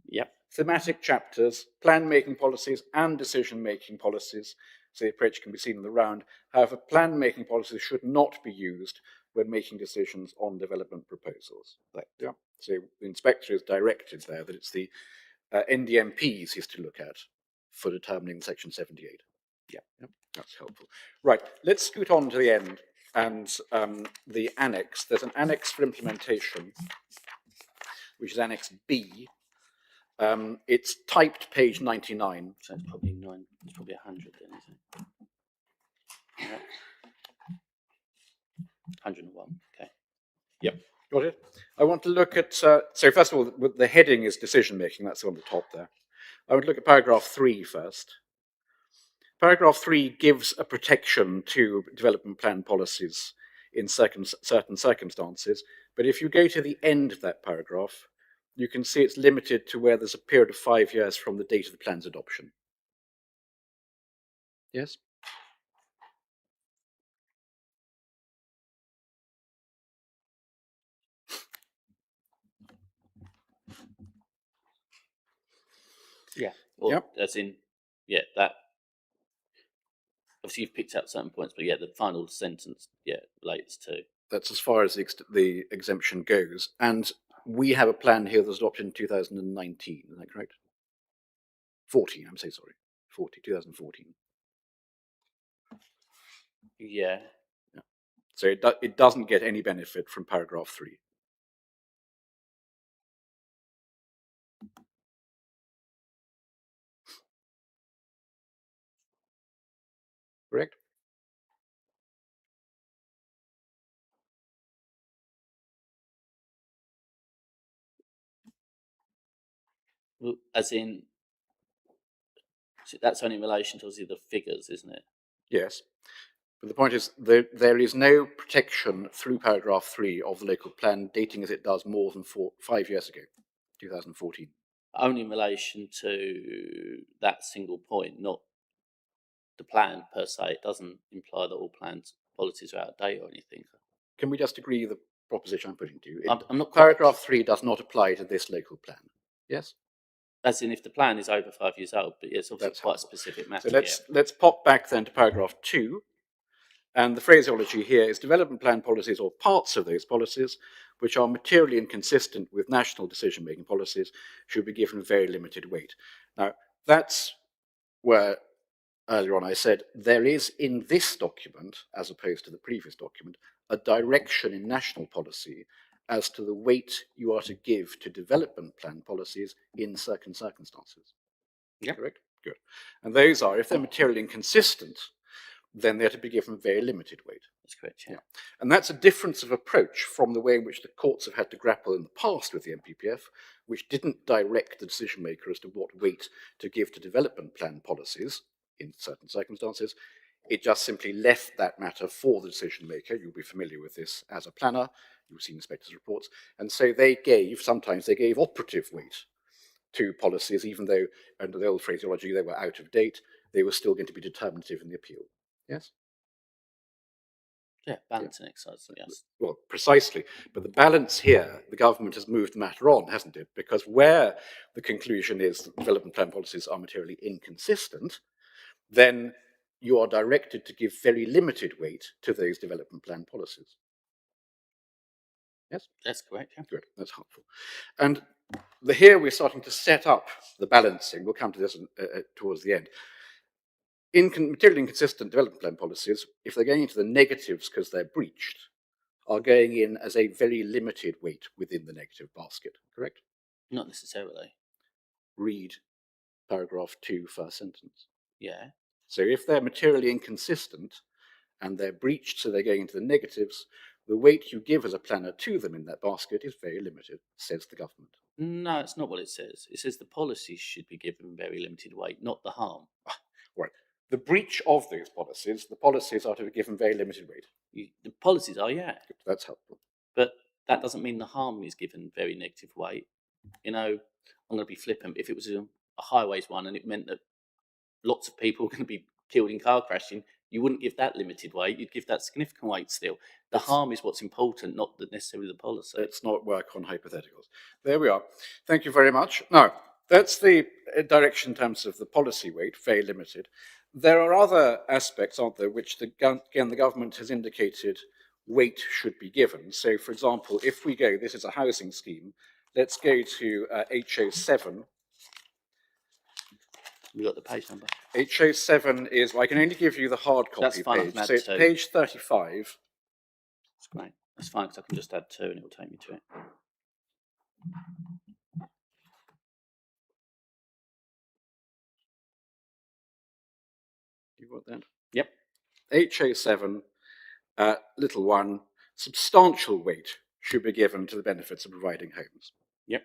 Yep. Thematic chapters, plan-making policies and decision-making policies. So the approach can be seen in the round. However, plan-making policies should not be used when making decisions on development proposals. Yeah. So the inspector is directed there that it's the NDMPs he's to look at for determining Section 78. Yeah, that's helpful. Right, let's scoot on to the end and the annex. There's an annex for implementation, which is Annex B. It's typed page 99. So it's probably 100 then, isn't it? Yeah. 101, okay. Yep, got it. I want to look at, so first of all, the heading is decision making, that's on the top there. I want to look at paragraph 3 first. Paragraph 3 gives a protection to development plan policies in certain circumstances, but if you go to the end of that paragraph, you can see it's limited to where there's a period of 5 years from the date of the plan's adoption. Yes? Yeah. Or, as in, yeah, that. Obviously, you've picked out certain points, but yeah, the final sentence, relates to. That's as far as the exemption goes. And we have a plan here that was adopted in 2019, is that correct? 14, I'm so sorry. 2014. Yeah. So it doesn't get any benefit from paragraph 3. Correct? Well, as in, that's only in relation to obviously the figures, isn't it? Yes. But the point is, there is no protection through paragraph 3 of the local plan dating as it does more than 5 years ago, 2014. Only in relation to that single point, not the plan per se. It doesn't imply that all plans policies are out of date or anything. Can we just agree the proposition I'm putting to you? I'm not paragraph 3 does not apply to this local plan. Yes? As in, if the plan is over 5 years old, but it's obviously quite a specific matter. So let's pop back then to paragraph 2. And the phraseology here is development plan policies or parts of those policies which are materially inconsistent with national decision-making policies should be given very limited weight. Now, that's where earlier on I said there is in this document, as opposed to the previous document, a direction in national policy as to the weight you are to give to development plan policies in certain circumstances. Yeah. Correct? Good. And those are, if they're materially inconsistent, then they're to be given very limited weight. That's correct, yeah. And that's a difference of approach from the way in which the courts have had to grapple in the past with the NPPF, which didn't direct the decision maker as to what weight to give to development plan policies in certain circumstances. It just simply left that matter for the decision maker. You'll be familiar with this as a planner. You've seen inspectors' reports. And so sometimes they gave operative weight to policies, even though, under the old phraseology, they were out of date, they were still going to be determinative in the appeal. Yes? Yeah, balancing exercise, yes. Well, precisely. But the balance here, the government has moved the matter on, hasn't it? Because where the conclusion is that development plan policies are materially inconsistent, then you are directed to give very limited weight to those development plan policies. Yes? That's correct, yeah. Good, that's helpful. And here we're starting to set up the balancing. We'll come to this towards the end. Materially inconsistent development plan policies, if they're going into the negatives because they're breached, are going in as a very limited weight within the negative basket, correct? Not necessarily. Read paragraph 2, first sentence. Yeah. So if they're materially inconsistent and they're breached, so they're going into the negatives, the weight you give as a planner to them in that basket is very limited, says the government. No, it's not what it says. It says the policies should be given very limited weight, not the harm. Right. The breach of those policies, the policies are to be given very limited weight. The policies are, yeah, Good, that's helpful. but that doesn't mean the harm is given very negative weight. You know, I'm going to be flippant. If it was a highways one and it meant that lots of people were going to be killed in car crashing, you wouldn't give that limited weight. You'd give that significant weight still. The harm is what's important, not necessarily the policy. Let's not work on hypotheticals. There we are. Thank you very much. Now, that's the direction in terms of the policy weight, very limited. There are other aspects, aren't there, which, again, the government has indicated weight should be given. So, for example, if we go, this is a housing scheme, let's go to HO7. You got the page number? HO7 is, well, I can only give you the hard copy That's fine, I page. can add So it's two. page 35. That's great. That's fine, because I can just add 2 and it will take me to it. You got that? Yep. HO7, little one, substantial weight should be given to the benefits of providing homes. Yep.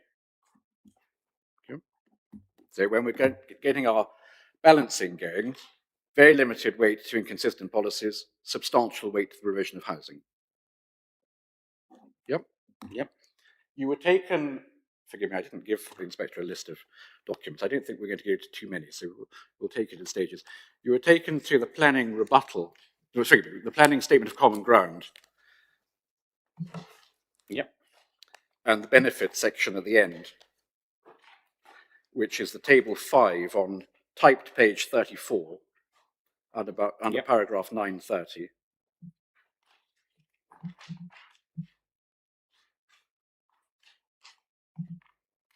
Okay. So when we're getting our balancing going, very limited weight to inconsistent policies, substantial weight to the provision of housing. Yep. Yep. You were taken, forgive me, I didn't give the inspector a list of documents. I don't think we're going to go to too many, so we'll take it in stages. You were taken to the planning rebuttal, the planning statement of common ground. Yep. And the benefits section at the end, which is the table 5 on typed page 34, under Yep. paragraph 930.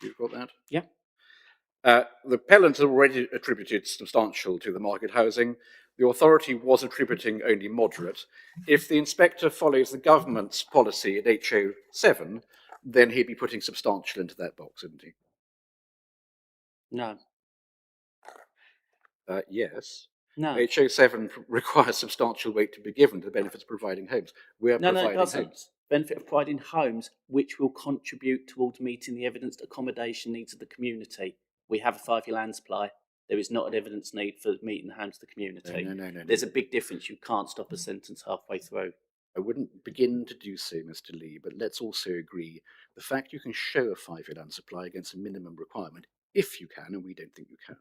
You've got that? Yeah. The appellant had already attributed substantial to the market housing. The authority was attributing only moderate. If the inspector follows the government's policy at HO7, then he'd be putting substantial into that box, isn't he? No. Yes. No. HO7 requires substantial weight to be given to the benefits of providing homes. We're No, providing it doesn't. homes. Benefit of providing homes which will contribute towards meeting the evidenced accommodation needs of the community. We have a 5-year land supply. There is not an evidence need for meeting the homes of the community. No. There's a big difference. You can't stop a sentence halfway through. I wouldn't begin to do so, Mr. Lee, but let's also agree the fact you can show a 5-year land supply against a minimum requirement, if you can, and we don't think you can,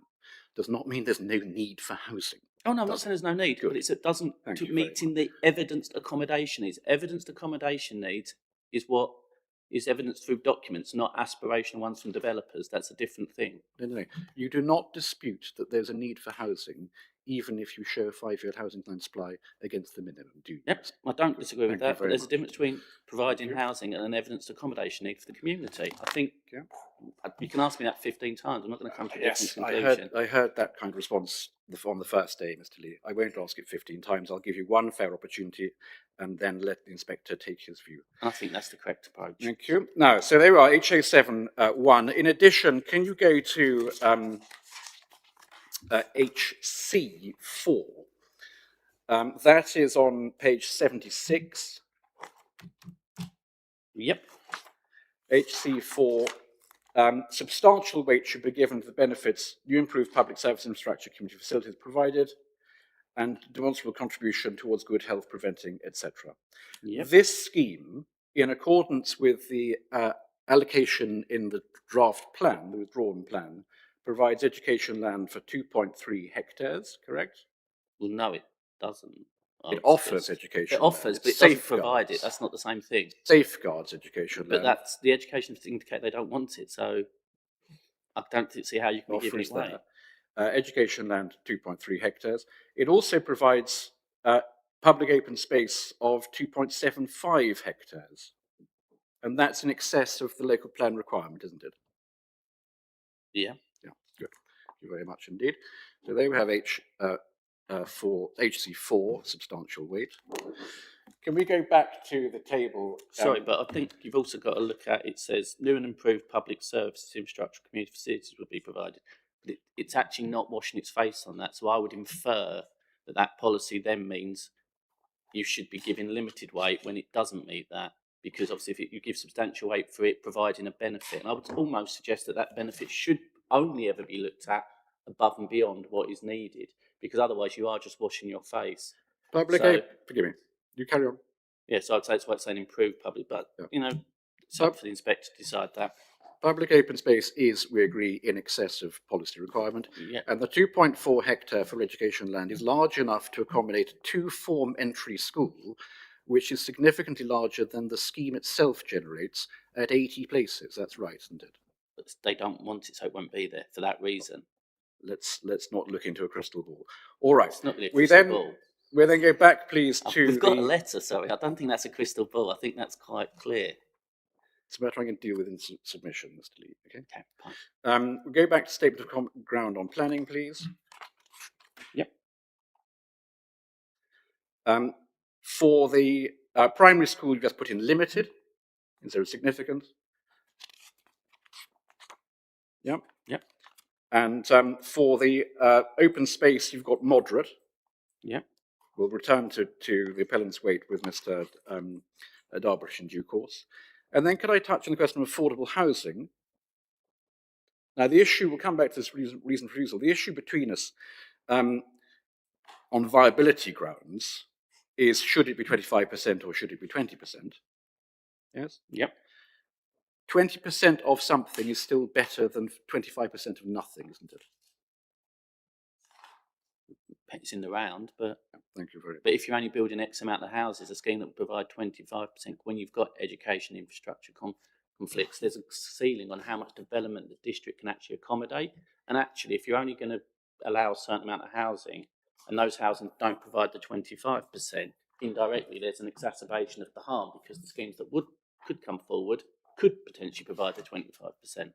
does not mean there's no need for housing. Oh, no, I'm not saying there's no need, Good. but it doesn't Thank to you very meeting the evidenced accommodation needs. Evidenced accommodation needs is what is evidenced through documents, not aspirational ones from developers. That's a different thing. No. You do not dispute that there's a need for housing, even if you show a 5-year housing land supply against the minimum, do you? Yep, I don't disagree Thank with you that, but very there's a much. difference between providing you. housing and an evidenced accommodation need for the community. I think Yeah. you can ask me that 15 times. I'm not going to come to a Yes, different I conclusion. heard that kind of response on the first day, Mr. Lee. I won't ask it 15 times. I'll give you one fair opportunity and then let the inspector take his view. And I think that's the correct approach. Thank you. Now, so there we are, HO7 1. In addition, can you go to HC4? That is on page 76. Yep. HC4, substantial weight should be given to the benefits new improved public service infrastructure, community facilities provided, and demonstrable contribution towards good health, preventing, etc. Yep. This scheme, in accordance with the allocation in the draft plan, the withdrawn plan, provides education land for 2.3 hectares, correct? Well, no, it doesn't. It offers education It offers, land. but it doesn't provide it. That's not the same thing. Safeguards education But land. that's the education indicate they don't want it. So I don't see how you can be giving Offers it away. that. Education land, 2.3 hectares. It also provides public open space of 2.75 hectares. And that's in excess of the local plan requirement, isn't it? Yeah. Yeah, good. Thank you very much indeed. So there we have HC4, substantial weight. Can we go back to the table? Sorry, but I think you've also got to look at, it says new and improved public services, infrastructure, community facilities will be provided. But it's actually not washing its face on that. So I would infer that that policy then means you should be giving limited weight when it doesn't meet that. Because obviously if you give substantial weight for it providing a benefit, and I would almost suggest that that benefit should only ever be looked at above and beyond what is needed. because otherwise you are just washing your face. Public So- forgive me. You carry on. Yeah, so I'd say it's worth saying improved public, but Yeah. it's up for the inspector to decide that. Public open space is, we agree, in excess of policy requirement, Yeah. and the 2.4 hectare for education land is large enough to accommodate a two-form entry school, which is significantly larger than the scheme itself generates at 80 places. That's right, isn't it? But they don't want it, so it won't be there for that reason. Let's not look into a crystal ball. All right. It's not really a We crystal then ball. we then go back, please, to We've got a letter, sorry. I don't think that's a crystal ball. I think that's quite clear. It's a matter I can deal with in submission, Mr. Lee. Okay. Okay, fine. We go back to statement of common ground on planning, please. Yep. For the primary school, you've just put in limited instead of significant. Yep. Yep. And for the open space, you've got moderate. Yep. We'll return to the appellant's weight with Mr. Darbush in due course. And then could I touch on the question of affordable housing? Now, the issue, we'll come back to this reason for refusal. The issue between us on viability grounds is, should it be 25% or should it be 20%? Yes? Yep. 20% of something is still better than 25% of nothing, isn't it? It's in the round, but Thank you very much. but if you're only building X amount of houses, a scheme that would provide 25%, when you've got education infrastructure conflicts, there's a ceiling on how much development the district can actually accommodate. And actually, if you're only going to allow a certain amount of housing, and those housing don't provide the 25%, indirectly there's an exacerbation of the harm, because the schemes that could come forward could potentially provide the 25%.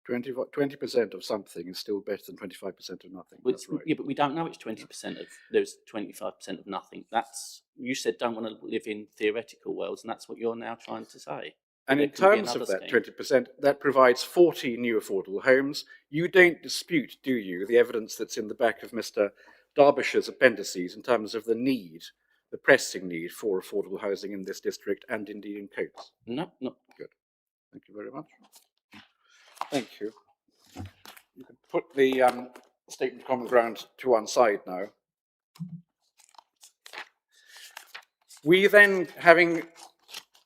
20% of something is still better than 25% of nothing. That's right. Yeah, but we don't know it's 20% of there's 25% of nothing. That's, you said don't want to live in theoretical worlds, and that's what you're now trying to say. And in terms of that 20%, that provides 40 new affordable homes. You don't dispute, do you, the evidence that's in the back of Mr. Darbish's appendices in terms of the need, the pressing need for affordable housing in this district and indeed in Coates? No, not good. Thank you very much. Thank you. You can put the statement of common ground to one side now. We then, having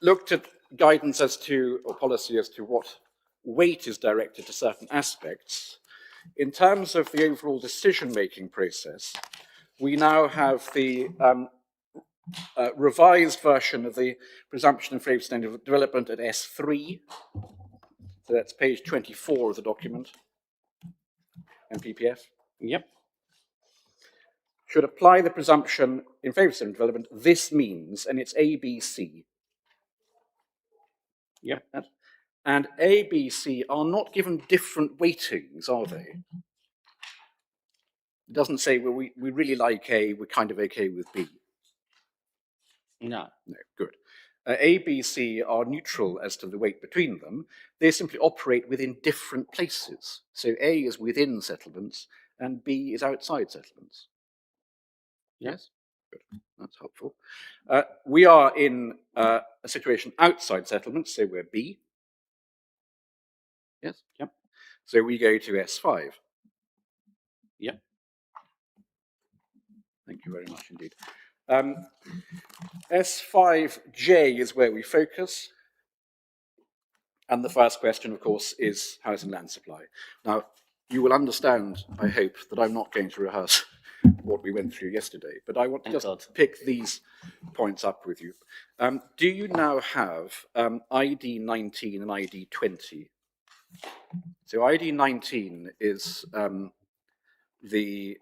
looked at guidance as to, or policy as to what weight is directed to certain aspects, in terms of the overall decision-making process, we now have the revised version of the presumption in favour of sustainable development at S3. So that's page 24 of the document, MPPF. Yep. Should apply the presumption in favour of sustainable development. This means, and it's A, B, C. Yep. And A, B, C are not given different weightings, are they? It doesn't say, well, we really like A, we're kind of okay with B. No. No, good. A, B, C are neutral as to the weight between them. They simply operate within different places. So A is within settlements and B is outside settlements. Yes? Good. That's helpful. We are in a situation outside settlements, so we're B. Yes? Yep. So we go to S5. Yep. Thank you very much indeed. S5J is where we focus. And the first question, of course, is housing land supply. Now, you will understand, I hope, that I'm not going to rehearse what we went through yesterday, but I want to just pick these points up with you. Do you now have ID 19 and ID 20? So ID 19 is the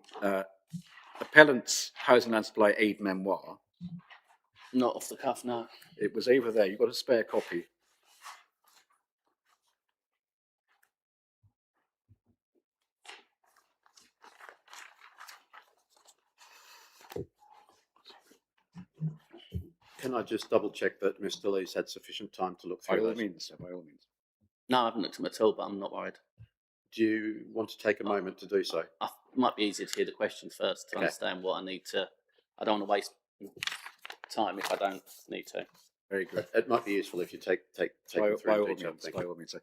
appellant's housing land supply aid memoir. Not off the cuff, no. It was over there. You've got a spare copy. Can I just double check that Mr. Lee's had sufficient time to look through By all those? means, sir, by all means. No, I haven't looked at them at all, but I'm not worried. Do you want to take a moment to do so? It might be easier to hear the questions first to understand what I need to. I don't want to waste time if I don't need to. Very good. It might be useful if you take them By through all detail. means, Thank by you. all means.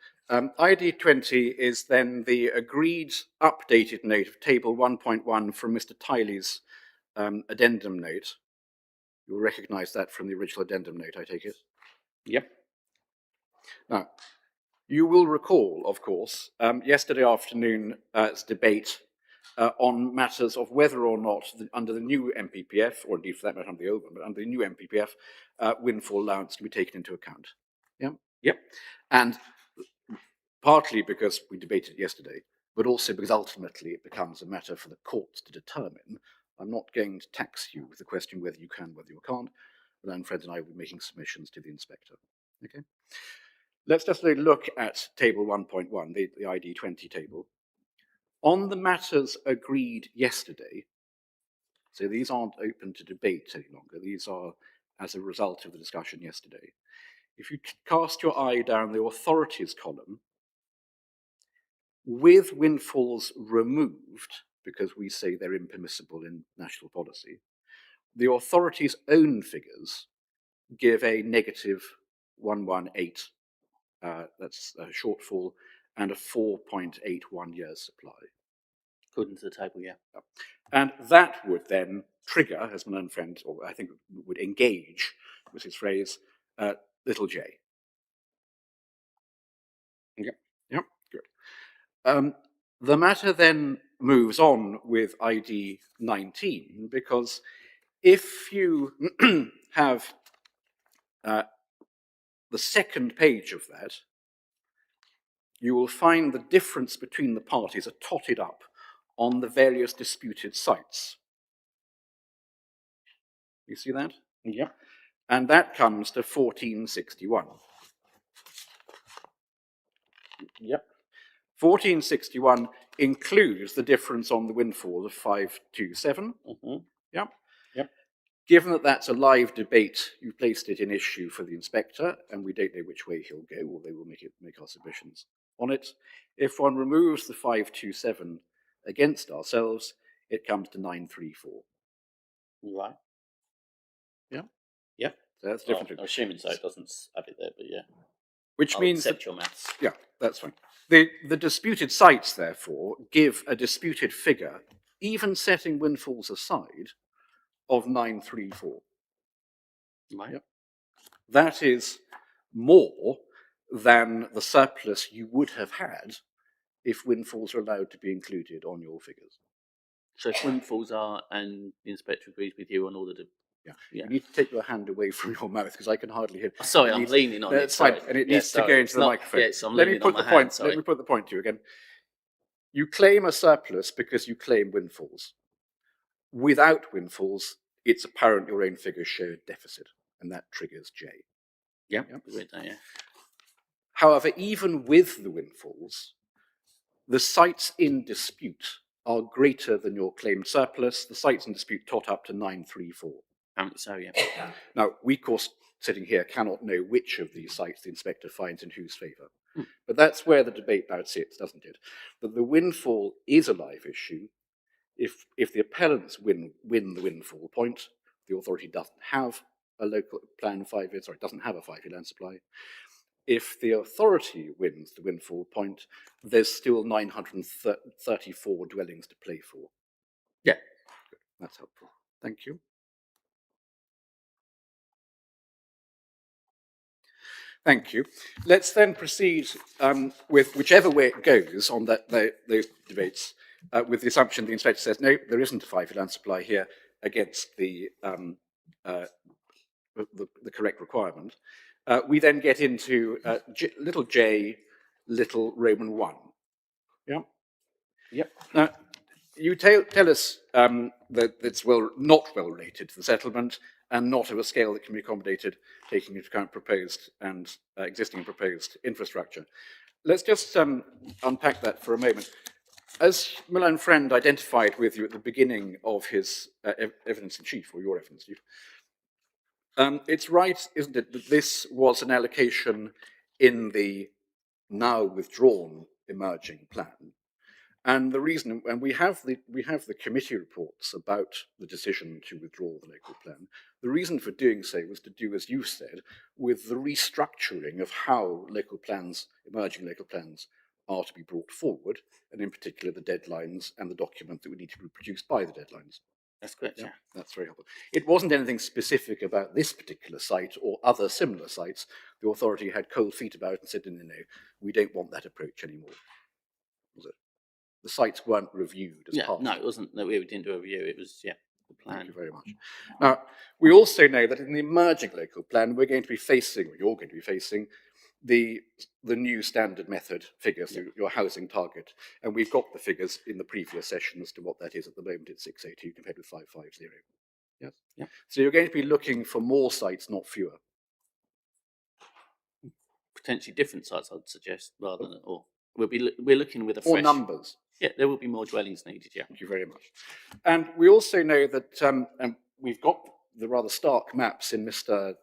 ID 20 is then the agreed updated note of table 1.1 from Mr. Tiley's addendum note. You'll recognise that from the original addendum note, I take it. Yep. Now, you will recall, of course, yesterday afternoon's debate on matters of whether or not, under the new MPPF, or indeed for that matter under the old one, but under the new MPPF, windfall allowance can be taken into account. Yeah? Yep. And partly because we debated it yesterday, but also because ultimately it becomes a matter for the courts to determine. I'm not going to tax you with the question whether you can, whether you can't. But Fred and I will be making submissions to the inspector. Okay. Let's just look at table 1.1, the ID 20 table. On the matters agreed yesterday, so these aren't open to debate any longer, these are as a result of the discussion yesterday. If you cast your eye down the authorities column, with windfalls removed, because we say they're impermissible in national policy, the authorities' own figures give a negative 118, that's a shortfall, and a 4.81 years supply. According to the table, yeah. And that would then trigger, as my own friend, or I think would engage, was his phrase, little j. Yep, yep, good. The matter then moves on with ID 19, because if you have the second page of that, you will find the difference between the parties are totted up on the various disputed sites. You see that? Yep. And that comes to 1461. Yep. 1461 includes the difference on the windfall of 527. Mm-hmm. Yep. Yep. Given that that's a live debate, you placed it in issue for the inspector, and we don't know which way he'll go, or they will make our submissions on it. If one removes the 527 against ourselves, it comes to 934. Right. Yeah. Yep. So that's Well, different. I'm assuming so. It doesn't have it there, but yeah. Which I'll means accept that, your maths. yeah, that's fine. The disputed sites, therefore, give a disputed figure, even setting windfalls aside, of 934. Right. Yep. That is more than the surplus you would have had if windfalls are allowed to be included on your figures. So if windfalls are, and the inspector agrees with you on all of the... Yeah. Yeah. You need to take your hand away from your mouth because I can hardly hear. Sorry, I'm leaning on it. That's fine, Sorry. and it Yeah, needs to sorry. go into It's the not- microphone. Yes, I'm Let me leaning put on the my point. hand, sorry. Let me put the point to you again. You claim a surplus because you claim windfalls. Without windfalls, it's apparent your own figures show a deficit, and that triggers J. Yeah. Yep. Agreed there, yeah. However, even with the windfalls, the sites in dispute are greater than your claimed surplus. The sites in dispute tot up to 934. Apparently so, yeah. Now, we, of course, sitting here, cannot know which of these sites the inspector finds in whose favour. But that's where the debate now sits, doesn't it? That the windfall is a live issue. If the appellants win the windfall point, the authority doesn't have a local plan 5 years, sorry, doesn't have a 5-year land supply. If the authority wins the windfall point, there's still 934 dwellings to play for. Yeah. Good. That's helpful. Thank you. Thank you. Let's then proceed with whichever way it goes on those debates, with the assumption the inspector says, no, there isn't a 5-year land supply here against the correct requirement. We then get into little j, little Roman 1. Yeah? Yep. Now, you tell us that it's not well related to the settlement and not of a scale that can be accommodated, taking into account proposed and existing and proposed infrastructure. Let's just unpack that for a moment. As Milan Friend identified with you at the beginning of his evidence in chief, or your evidence in chief, it's right, isn't it, that this was an allocation in the now withdrawn emerging plan, And the reason, and we have the committee reports about the decision to withdraw the local plan. The reason for doing so was to do, as you said, with the restructuring of how local plans, emerging local plans, are to be brought forward, and in particular the deadlines and the document that would need to be produced by the deadlines. That's correct, yeah. That's very helpful. It wasn't anything specific about this particular site or other similar sites. The authority had cold feet about it and said, no, we don't want that approach anymore. Was it? The sites weren't reviewed as part No, of it wasn't that we didn't do a review, it was, the plan. Thank you very much. Now, we also know that in the emerging local plan, we're going to be facing, or you're going to be facing, the new standard method figures, your housing target. And we've got the figures in the previous session as to what that is. At the moment, it's 682 compared with 550. Yes? Yeah. So you're going to be looking for more sites, not fewer. Potentially different sites, I'd suggest, rather than, or we're looking with a fresh... Or numbers. Yeah, there will be more dwellings needed, yeah. Thank you very much. And we also know that, and we've got the rather stark maps in Mr.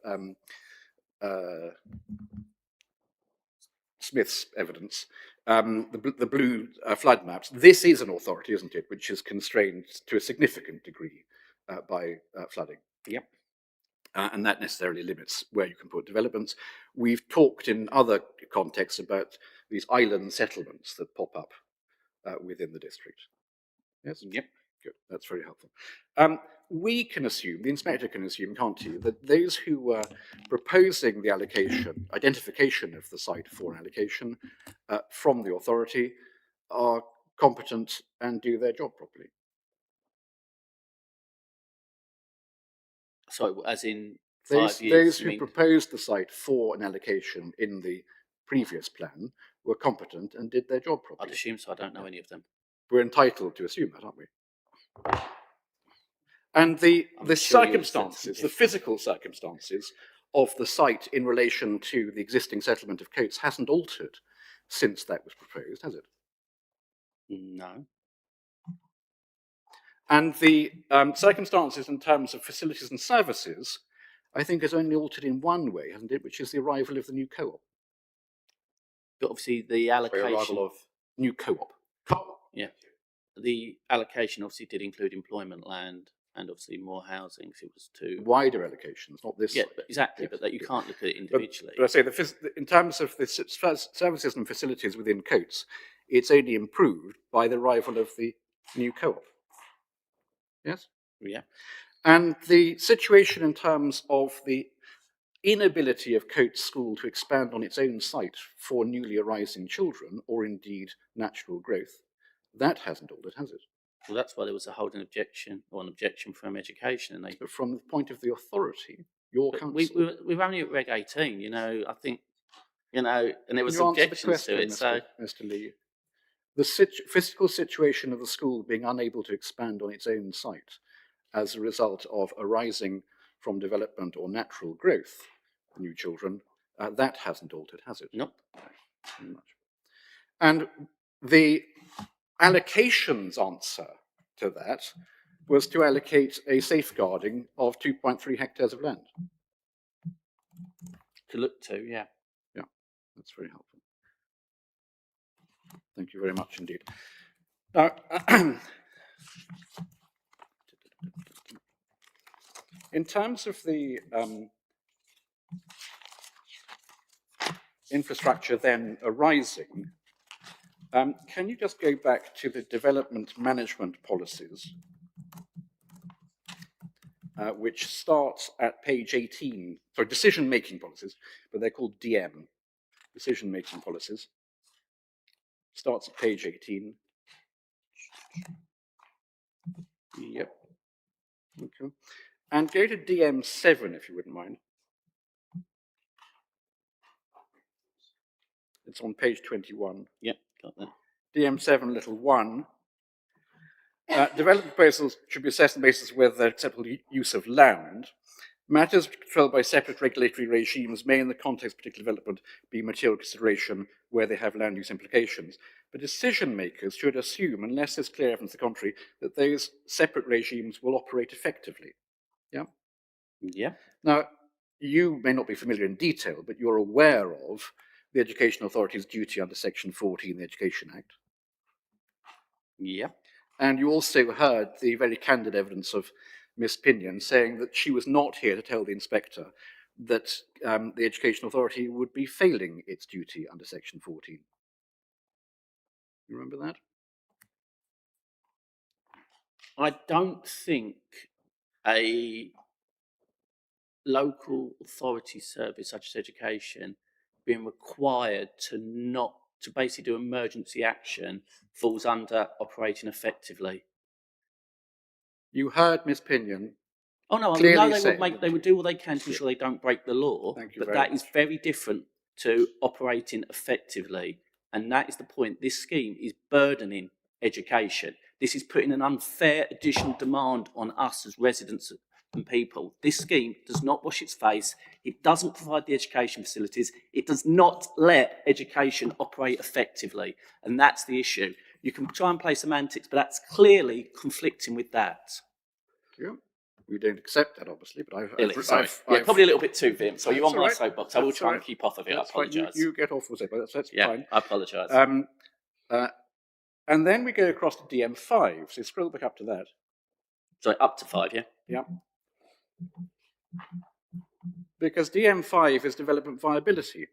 Smith's evidence, the blue flood maps. This is an authority, isn't it, which is constrained to a significant degree by flooding. Yep. And that necessarily limits where you can put developments. We've talked in other contexts about these island settlements that pop up within the district. Yes? Yep. Good, that's very helpful. We can assume, the inspector can assume, can't he, that those who were proposing the allocation, identification of the site for an allocation from the authority are competent and do their job properly. So, as in Those 5 years? who proposed the site for an allocation in the previous plan were competent and did their job properly. I'd assume so, I don't know any of them. We're entitled to assume that, aren't we? And the circumstances, the physical circumstances of the site in relation to the existing settlement of Coates hasn't altered since that was proposed, has it? No. And the circumstances in terms of facilities and services, I think, has only altered in one way, hasn't it, which is the arrival of the new co-op. But obviously the allocation... The arrival of new co-op. Yeah. The allocation obviously did include employment land and obviously more housing, because it was two... Wider allocations, not this. Yeah, site. but exactly, Yes. but that you can't look at it individually. But I say, in terms of the services and facilities within Coates, it's only improved by the arrival of the new co-op. Yes? Yeah. And the situation in terms of the inability of Coates School to expand on its own site for newly arising children, or indeed natural growth, that hasn't altered, has it? Well, that's why there was a holding objection, or an objection from education. And they... But from the point of the authority, your council... We're only at Reg 18, I think, and there was objections to it. So, Mr. Lee, the physical situation of the school being unable to expand on its own site as a result of arising from development or natural growth, new children, that hasn't altered, has it? Nope. Very much. And the allocations answer to that was to allocate a safeguarding of 2.3 hectares of land. To look to, yeah. Yeah, that's very helpful. Thank you very much indeed. Now, in terms of the infrastructure then arising, can you just go back to the development management policies, which starts at page 18, sorry, decision-making policies, but they're called DM, decision-making policies. Starts at page 18. Yep. Okay. And go to DM7, if you wouldn't mind. It's on page 21. Yep, got that. DM7, little 1. Development proposals should be assessed on the basis of whether they're acceptable use of land. Matters controlled by separate regulatory regimes may, in the context of particular development, be material consideration where they have land use implications. But decision makers should assume, unless there's clear evidence to the contrary, that those separate regimes will operate effectively. Yeah? Yeah. Now, you may not be familiar in detail, but you're aware of the Education Authority's duty under Section 14 of the Education Act. Yeah. And you also heard the very candid evidence of Miss Pinion saying that she was not here to tell the inspector that the Education Authority would be failing its duty under Section 14. You remember that? I don't think a local authority service such as education being required to basically do emergency action falls under operating effectively. You heard Miss Pinion. Oh no, I Clearly know say they would do all they can to ensure they don't break the law, Thank you but very that is much. very different to operating effectively. And that is the point. This scheme is burdening education. This is putting an unfair additional demand on us as residents and people. This scheme does not wash its face. It doesn't provide the education facilities. It does not let education operate effectively. And that's the issue. You can try and play semantics, but that's clearly conflicting with that. Yeah. We don't accept that, obviously, but I've probably a little bit too vim. So you're on my soapbox. I will That's try all and right. keep off of it. That's I fine. apologise. You get off with it, but that's Yeah, fine. I apologise. And then we go across to DM5. So scroll back up to that. So up to 5, yeah? Yeah. Because DM5 is development viability.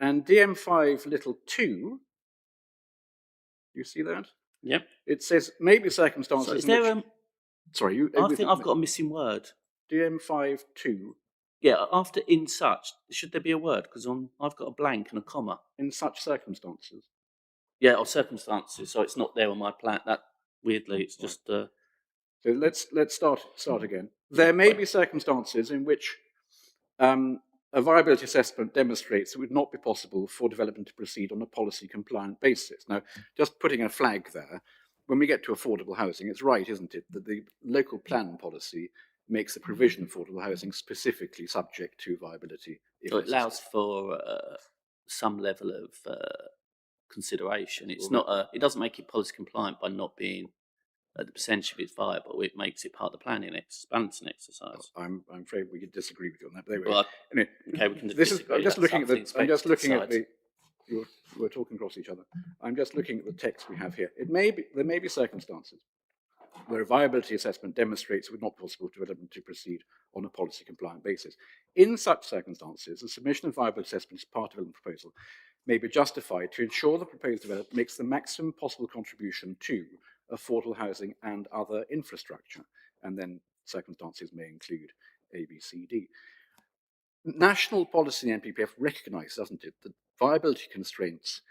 And DM5 little 2, you see that? Yep. It says maybe circumstances. So is there Sorry, you. I think I've got a missing word. DM5 2. Yeah, after in such, should there be a word? Because I've got a blank and a comma. In such circumstances. Yeah, or circumstances. So it's not there on my plan. That weirdly, it's just. So let's start again. There may be circumstances in which a viability assessment demonstrates it would not be possible for development to proceed on a policy compliant basis. Now, just putting a flag there, when we get to affordable housing, it's right, isn't it, that the local plan policy makes a provision for affordable housing specifically subject to viability. So it allows for some level of consideration. It's not. It doesn't make it policy compliant by not being the percentage of it's viable. It makes it part of the balancing exercise. I'm afraid we could disagree with you on that. But anyway, Well, anyway, okay, we can this is. disagree. I'm just That's looking up at to the. I'm just looking at decide. the. We're talking across each other. I'm just looking at the text we have here. There may be circumstances where a viability assessment demonstrates it would not be possible for development to proceed on a policy compliant basis. In such circumstances, the submission of viability assessment as part of a development proposal may be justified to ensure the proposed development makes the maximum possible contribution to affordable housing and other infrastructure. And then circumstances may include A, B, C, D. National policy in the NPPF recognises, doesn't it, that viability constraints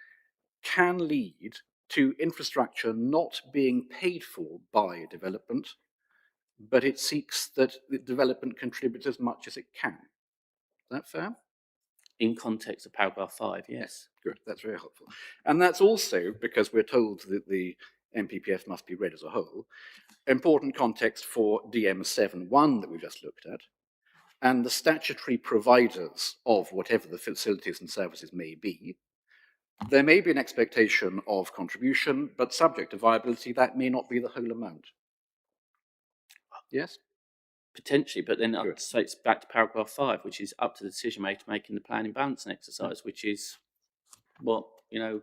can lead to infrastructure not being paid for by development, but it seeks that the development contributes as much as it can. Is that fair? In context of paragraph 5, yes. Good, that's very helpful. And that's also, because we're told that the NPPF must be read as a whole, important context for DM7.1 that we just looked at, and the statutory providers of whatever the facilities and services may be. There may be an expectation of contribution, but subject to viability, that may not be the whole amount. Yes? Potentially, but then I'd say it's back to paragraph 5, which is up to the decision maker making the planning balancing exercise, which is what, the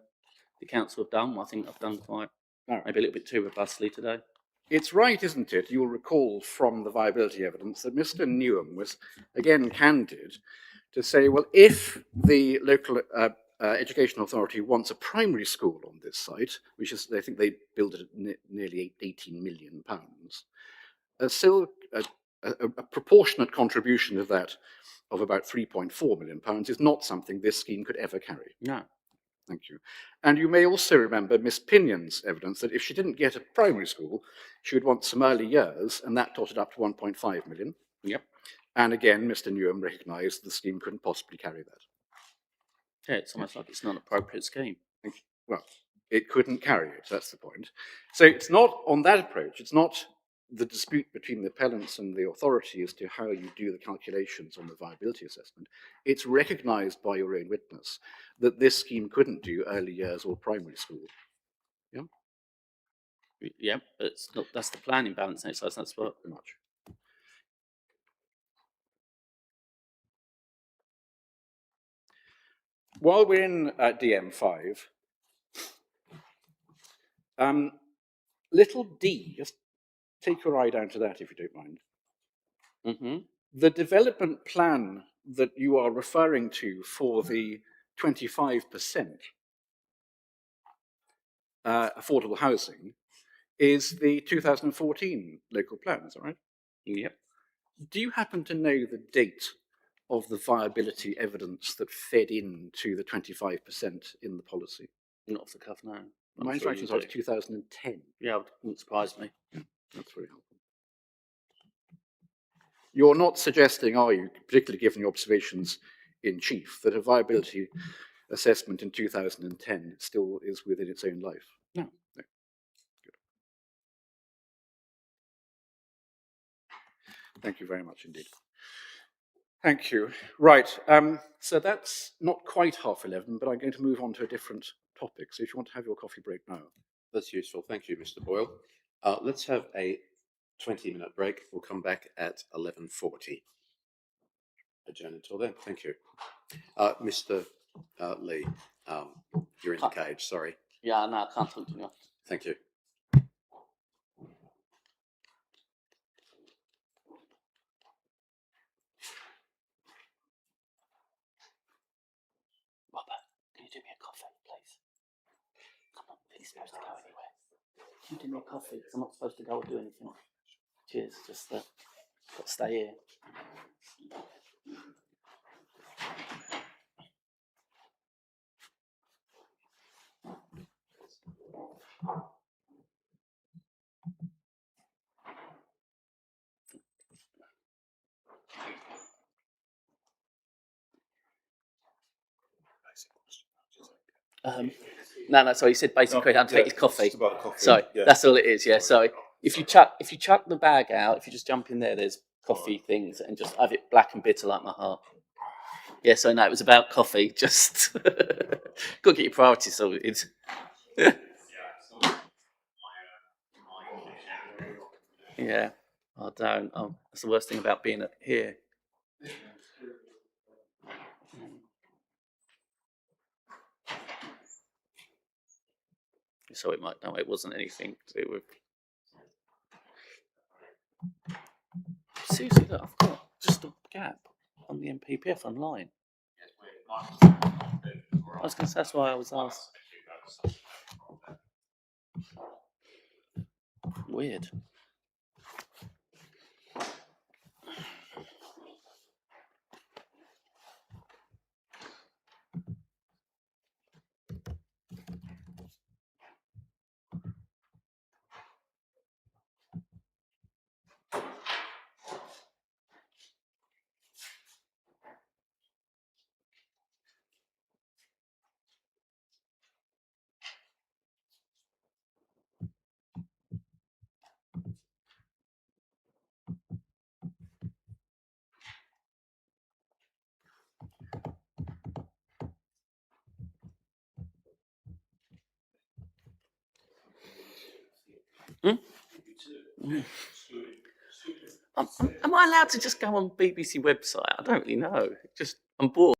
council have done. I think I've done quite, maybe a little bit too robustly today. It's right, isn't it? You'll recall from the viability evidence that Mr. Newham was, again, candid to say, well, if the local education authority wants a primary school on this site, which is, I think they built it at nearly £18 million, a proportionate contribution of that of about £3.4 million is not something this scheme could ever carry. No. Thank you. And you may also remember Miss Pinion's evidence that if she didn't get a primary school, she would want some early years, and that totted up to 1.5 million. Yep. And again, Mr. Newham recognised the scheme couldn't possibly carry that. Yeah, it's almost like it's not an appropriate scheme. Well, it couldn't carry it, that's the point. So it's not, on that approach, it's not the dispute between the appellants and the authority as to how you do the calculations on the viability assessment. It's recognised by your own witness that this scheme couldn't do early years or primary school. Yeah? Yeah, but it's not, that's the planning balance exercise, that's what. Very much. While we're in DM5, Little d, just take your eye down to that if you don't mind. Mm-hmm. The development plan that you are referring to for the 25% affordable housing is the 2014 local plan, is that right? Yep. Do you happen to know the date of the viability evidence that fed into the 25% in the policy? Not off the cuff, no. My instructions are it's 2010. Yeah, it wouldn't surprise me. That's very helpful. You're not suggesting, are you, particularly given your observations in chief, that a viability assessment in 2010 still is within its own life? No. Good. Thank you very much indeed. Thank you. Right, so that's not quite 11:30, but I'm going to move on to a different topic. So if you want to have your coffee break now. That's useful. Thank you, Mr. Boyle. Let's have a 20-minute break. We'll come back at 11:40. Adjourn until then. Thank you. Mr. Lee, you're in the cage. Sorry. Yeah, no, I can't continue. Thank you. Robert, can you do me a coffee, please? Come on, are you supposed to go anywhere? Can you do me a coffee? Because I'm not supposed to go or do anything. Cheers, just got to stay here. No, sorry, you said basic question. I'll take your coffee. Sorry, that's all it is, yeah. Sorry. If you chuck the bag out, if you just jump in there, there's coffee things, and just have it black and bitter like my heart. Yeah, so no, it was about coffee, just got to get your priorities sorted. Yeah, I don't. Oh, that's the worst thing about being here. So it might. No, it wasn't anything to do with. Seriously, look, I've got just a gap on the MPPF online. I was going to say that's why I was asked. Weird. Am I allowed to just go on BBC website? I don't really know. I'm bored.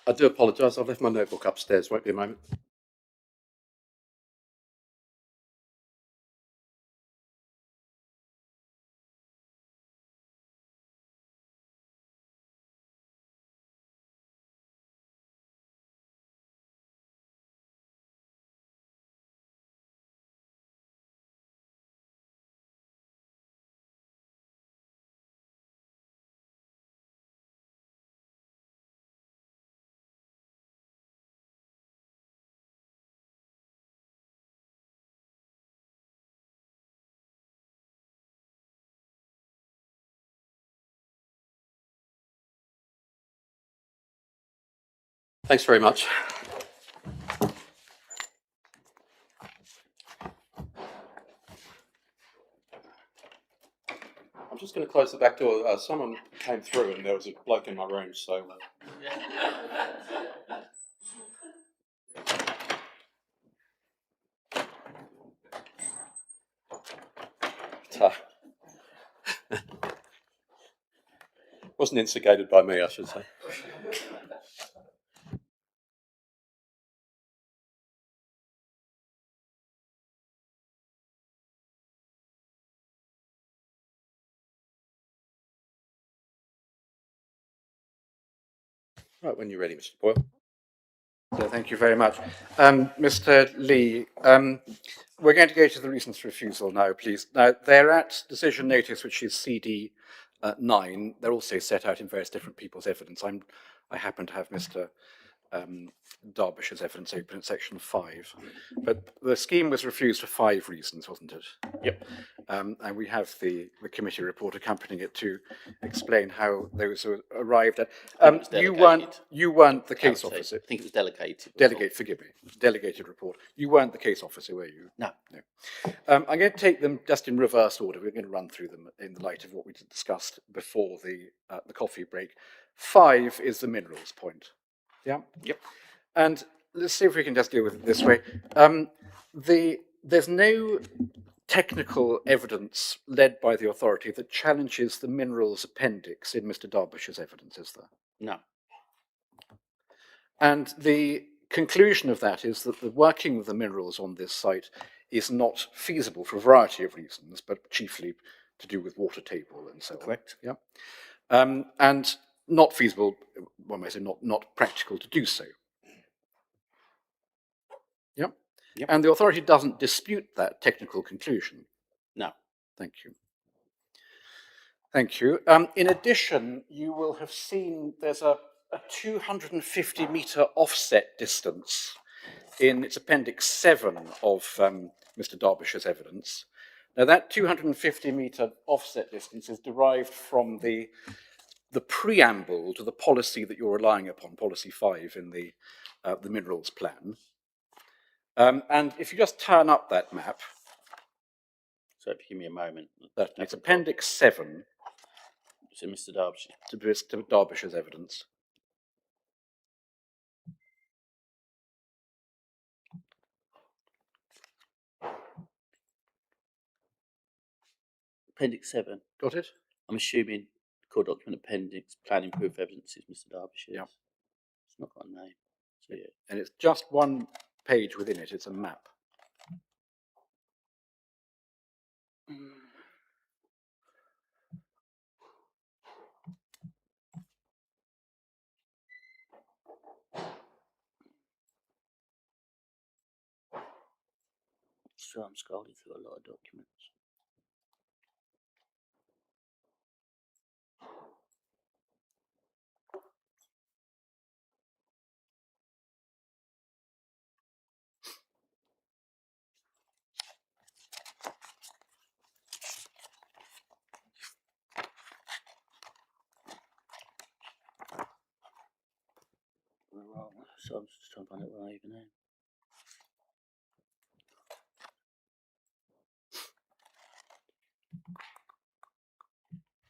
I do apologise. I've left my notebook upstairs. Won't be a moment. Thanks very much. I'm just going to close the back door. Someone came through and there was a bloke in my room, so... wasn't instigated by me, I should say. Right, when you're ready, Mr. Boyle. So thank you very much. Mr. Lee, we're going to go to the reasons for refusal now, please. Now, they're at decision notice, which is CD 9. They're also set out in various different people's evidence. I happen to have Mr. Derbyshire's evidence open at section 5. But the scheme was refused for 5 reasons, wasn't it? Yep. And we have the committee report accompanying it to explain how those were arrived at. You weren't the case officer. I think it was delegated. Forgive me. Delegated report. You weren't the case officer, were you? No. I'm going to take them just in reverse order. We're going to run through them in the light of what we discussed before the coffee break. 5 is the minerals point. Yeah? Yep. And let's see if we can just deal with it this way. There's no technical evidence led by the authority that challenges the minerals appendix in Mr. Derbyshire's evidence, is there? No. And the conclusion of that is that the working of the minerals on this site is not feasible for a variety of reasons, but chiefly to do with water table and so on. Correct. Yeah. And not feasible, one may say not practical to do so. Yep. Yep. And the authority doesn't dispute that technical conclusion. No. Thank you. Thank you. In addition, you will have seen there's a 250-metre offset distance in its Appendix 7 of Mr. Derbyshire's evidence. Now, that 250-metre offset distance is derived from the preamble to the policy that you're relying upon, Policy 5 in the Minerals Plan. And if you just turn up that map, So if you give me a moment. it's Appendix 7 So Mr. Derbyshire. to Mr. Derbyshire's evidence. Appendix 7. Got it? I'm assuming core document appendix planning proof evidence is Mr. Derbyshire. Yeah. It's not got a name. So yeah. And it's just one page within it. It's a map. So I'm scrolling through a lot of documents. So I'm just trying to find out where I even am.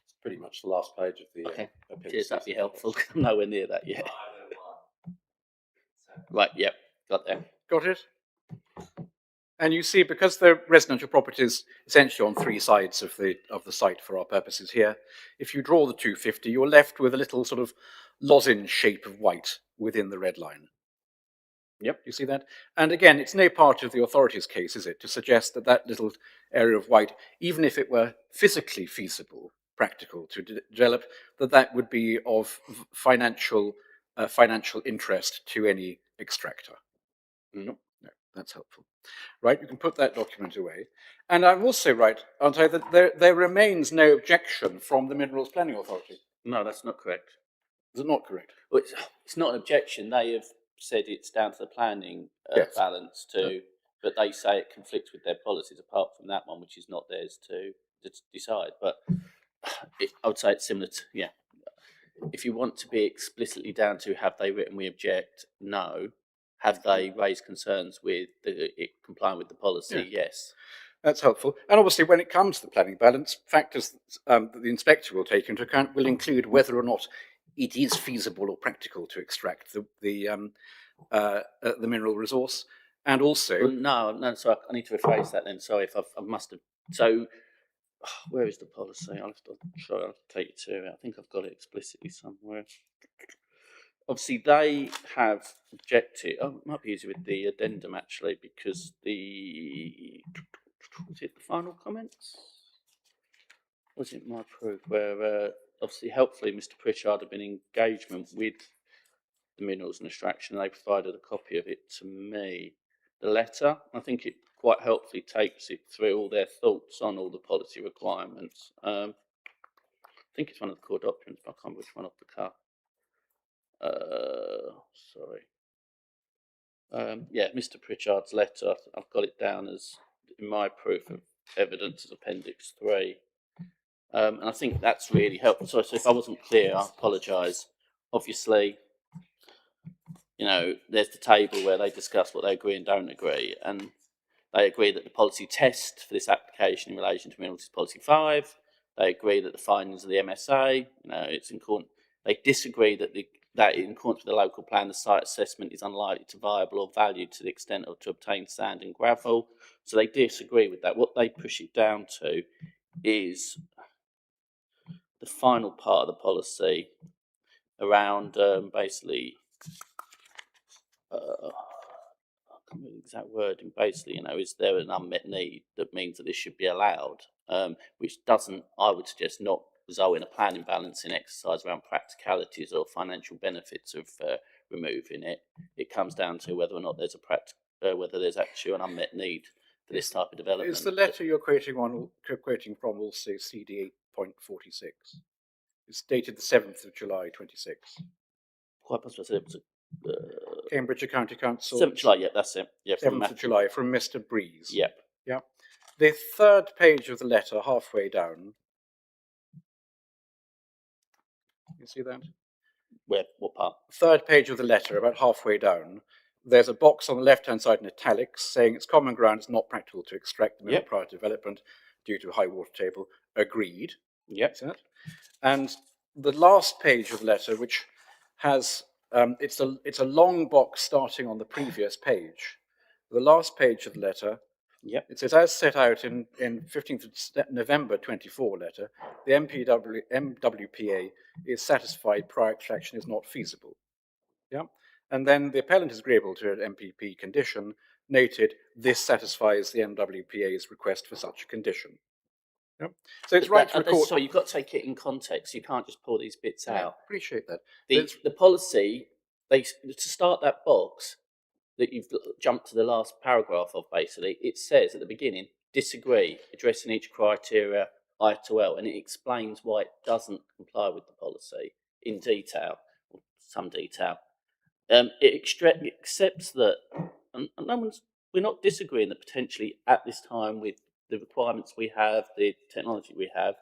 It's pretty much the last page of the Okay. appendix. Cheers, that'd be helpful. I'm nowhere near that yet. Right, yep, got there. Got it? And you see, because they're residential properties essentially on 3 sides of the site for our purposes here, if you draw the 250, you're left with a little sort of lozenge shape of white within the red line. Yep. You see that? And again, it's no part of the authority's case, is it, to suggest that that little area of white, even if it were physically feasible, practical to develop, that would be of financial interest to any extractor. No, that's helpful. Right, you can put that document away. And I'm also right, aren't I, that there remains no objection from the Minerals Planning Authority. No, that's not correct. Is it not correct? Well, it's not an objection. They have said it's down to the planning Yes. balance to, but they say it conflicts with their policies apart from that one, which is not theirs to decide. But I would say it's similar to, yeah. If you want to be explicitly down to have they written we object, no. Have they raised concerns with it complying with the policy? Yeah. Yes. That's helpful. And obviously, when it comes to the planning balance, factors that the inspector will take into account will include whether or not it is feasible or practical to extract the mineral resource, and also. Well, no. So I need to rephrase that then. Sorry if I must have. So where is the policy? I'll have to take you to it. I think I've got it explicitly somewhere. Obviously, they have objected. Oh, it might be easier with the addendum actually, because was it the final comments? Was it my proof where obviously, helpfully, Mr. Pritchard had been in engagement with the minerals and extraction, and they provided a copy of it to me. The letter, I think it quite helpfully takes it through all their thoughts on all the policy requirements. I think it's one of the core documents, but I can't remember which one off the cuff. Yeah, Mr. Pritchard's letter, I've got it down as in my proof of evidence as Appendix 3. And I think that's really helpful. So if I wasn't clear, I apologise. Obviously, there's the table where they discuss what they agree and don't agree. And they agree that the policy test for this application in relation to minerals is policy 5. They agree that the findings of the MSA, it's important. They disagree that in accordance with the local plan, the site assessment is unlikely to viable or valued to the extent of to obtain sand and gravel. So they disagree with that. What they push it down to is the final part of the policy around basically, I can't remember the exact wording, basically, is there an unmet need that means that this should be allowed, which doesn't, I would suggest, not result in a planning balancing exercise around practicalities or financial benefits of removing it. It comes down to whether or not there's whether there's actually an unmet need for this type of development. Is the letter you're quoting from also CD 8.46? It's dated the 7th of July 26. Quite possible. So it was Cambridgeshire County Council. 7th of July, yeah, that's it. Yeah, 7th of July from Mr. Breeze. Yep. Yeah. The third page of the letter, halfway down. You see that? Where? What part? Third page of the letter, about halfway down. There's a box on the left-hand side in italics saying it's common ground, it's not practical to extract the mineral prior to development due to a high water table. Agreed. Yep. See that? And the last page of the letter, which has it's a long box starting on the previous page. The last page of the letter, it says, as set out in 15th of November 24 letter, the MWPA is satisfied prior extraction is not feasible. Yeah, and then the appellant is agreeable to an MPP condition, noted this satisfies the MWPA's request for such a condition. Yep. So it's right to record. So you've got to take it in context. You can't just pull these bits out. Appreciate that. The policy, to start that box that you've jumped to the last paragraph of, basically, it says at the beginning, disagree, addressing each criteria I to L, and it explains why it doesn't comply with the policy in detail, or some detail. It accepts that, and we're not disagreeing that potentially at this time with the requirements we have, the technology we have,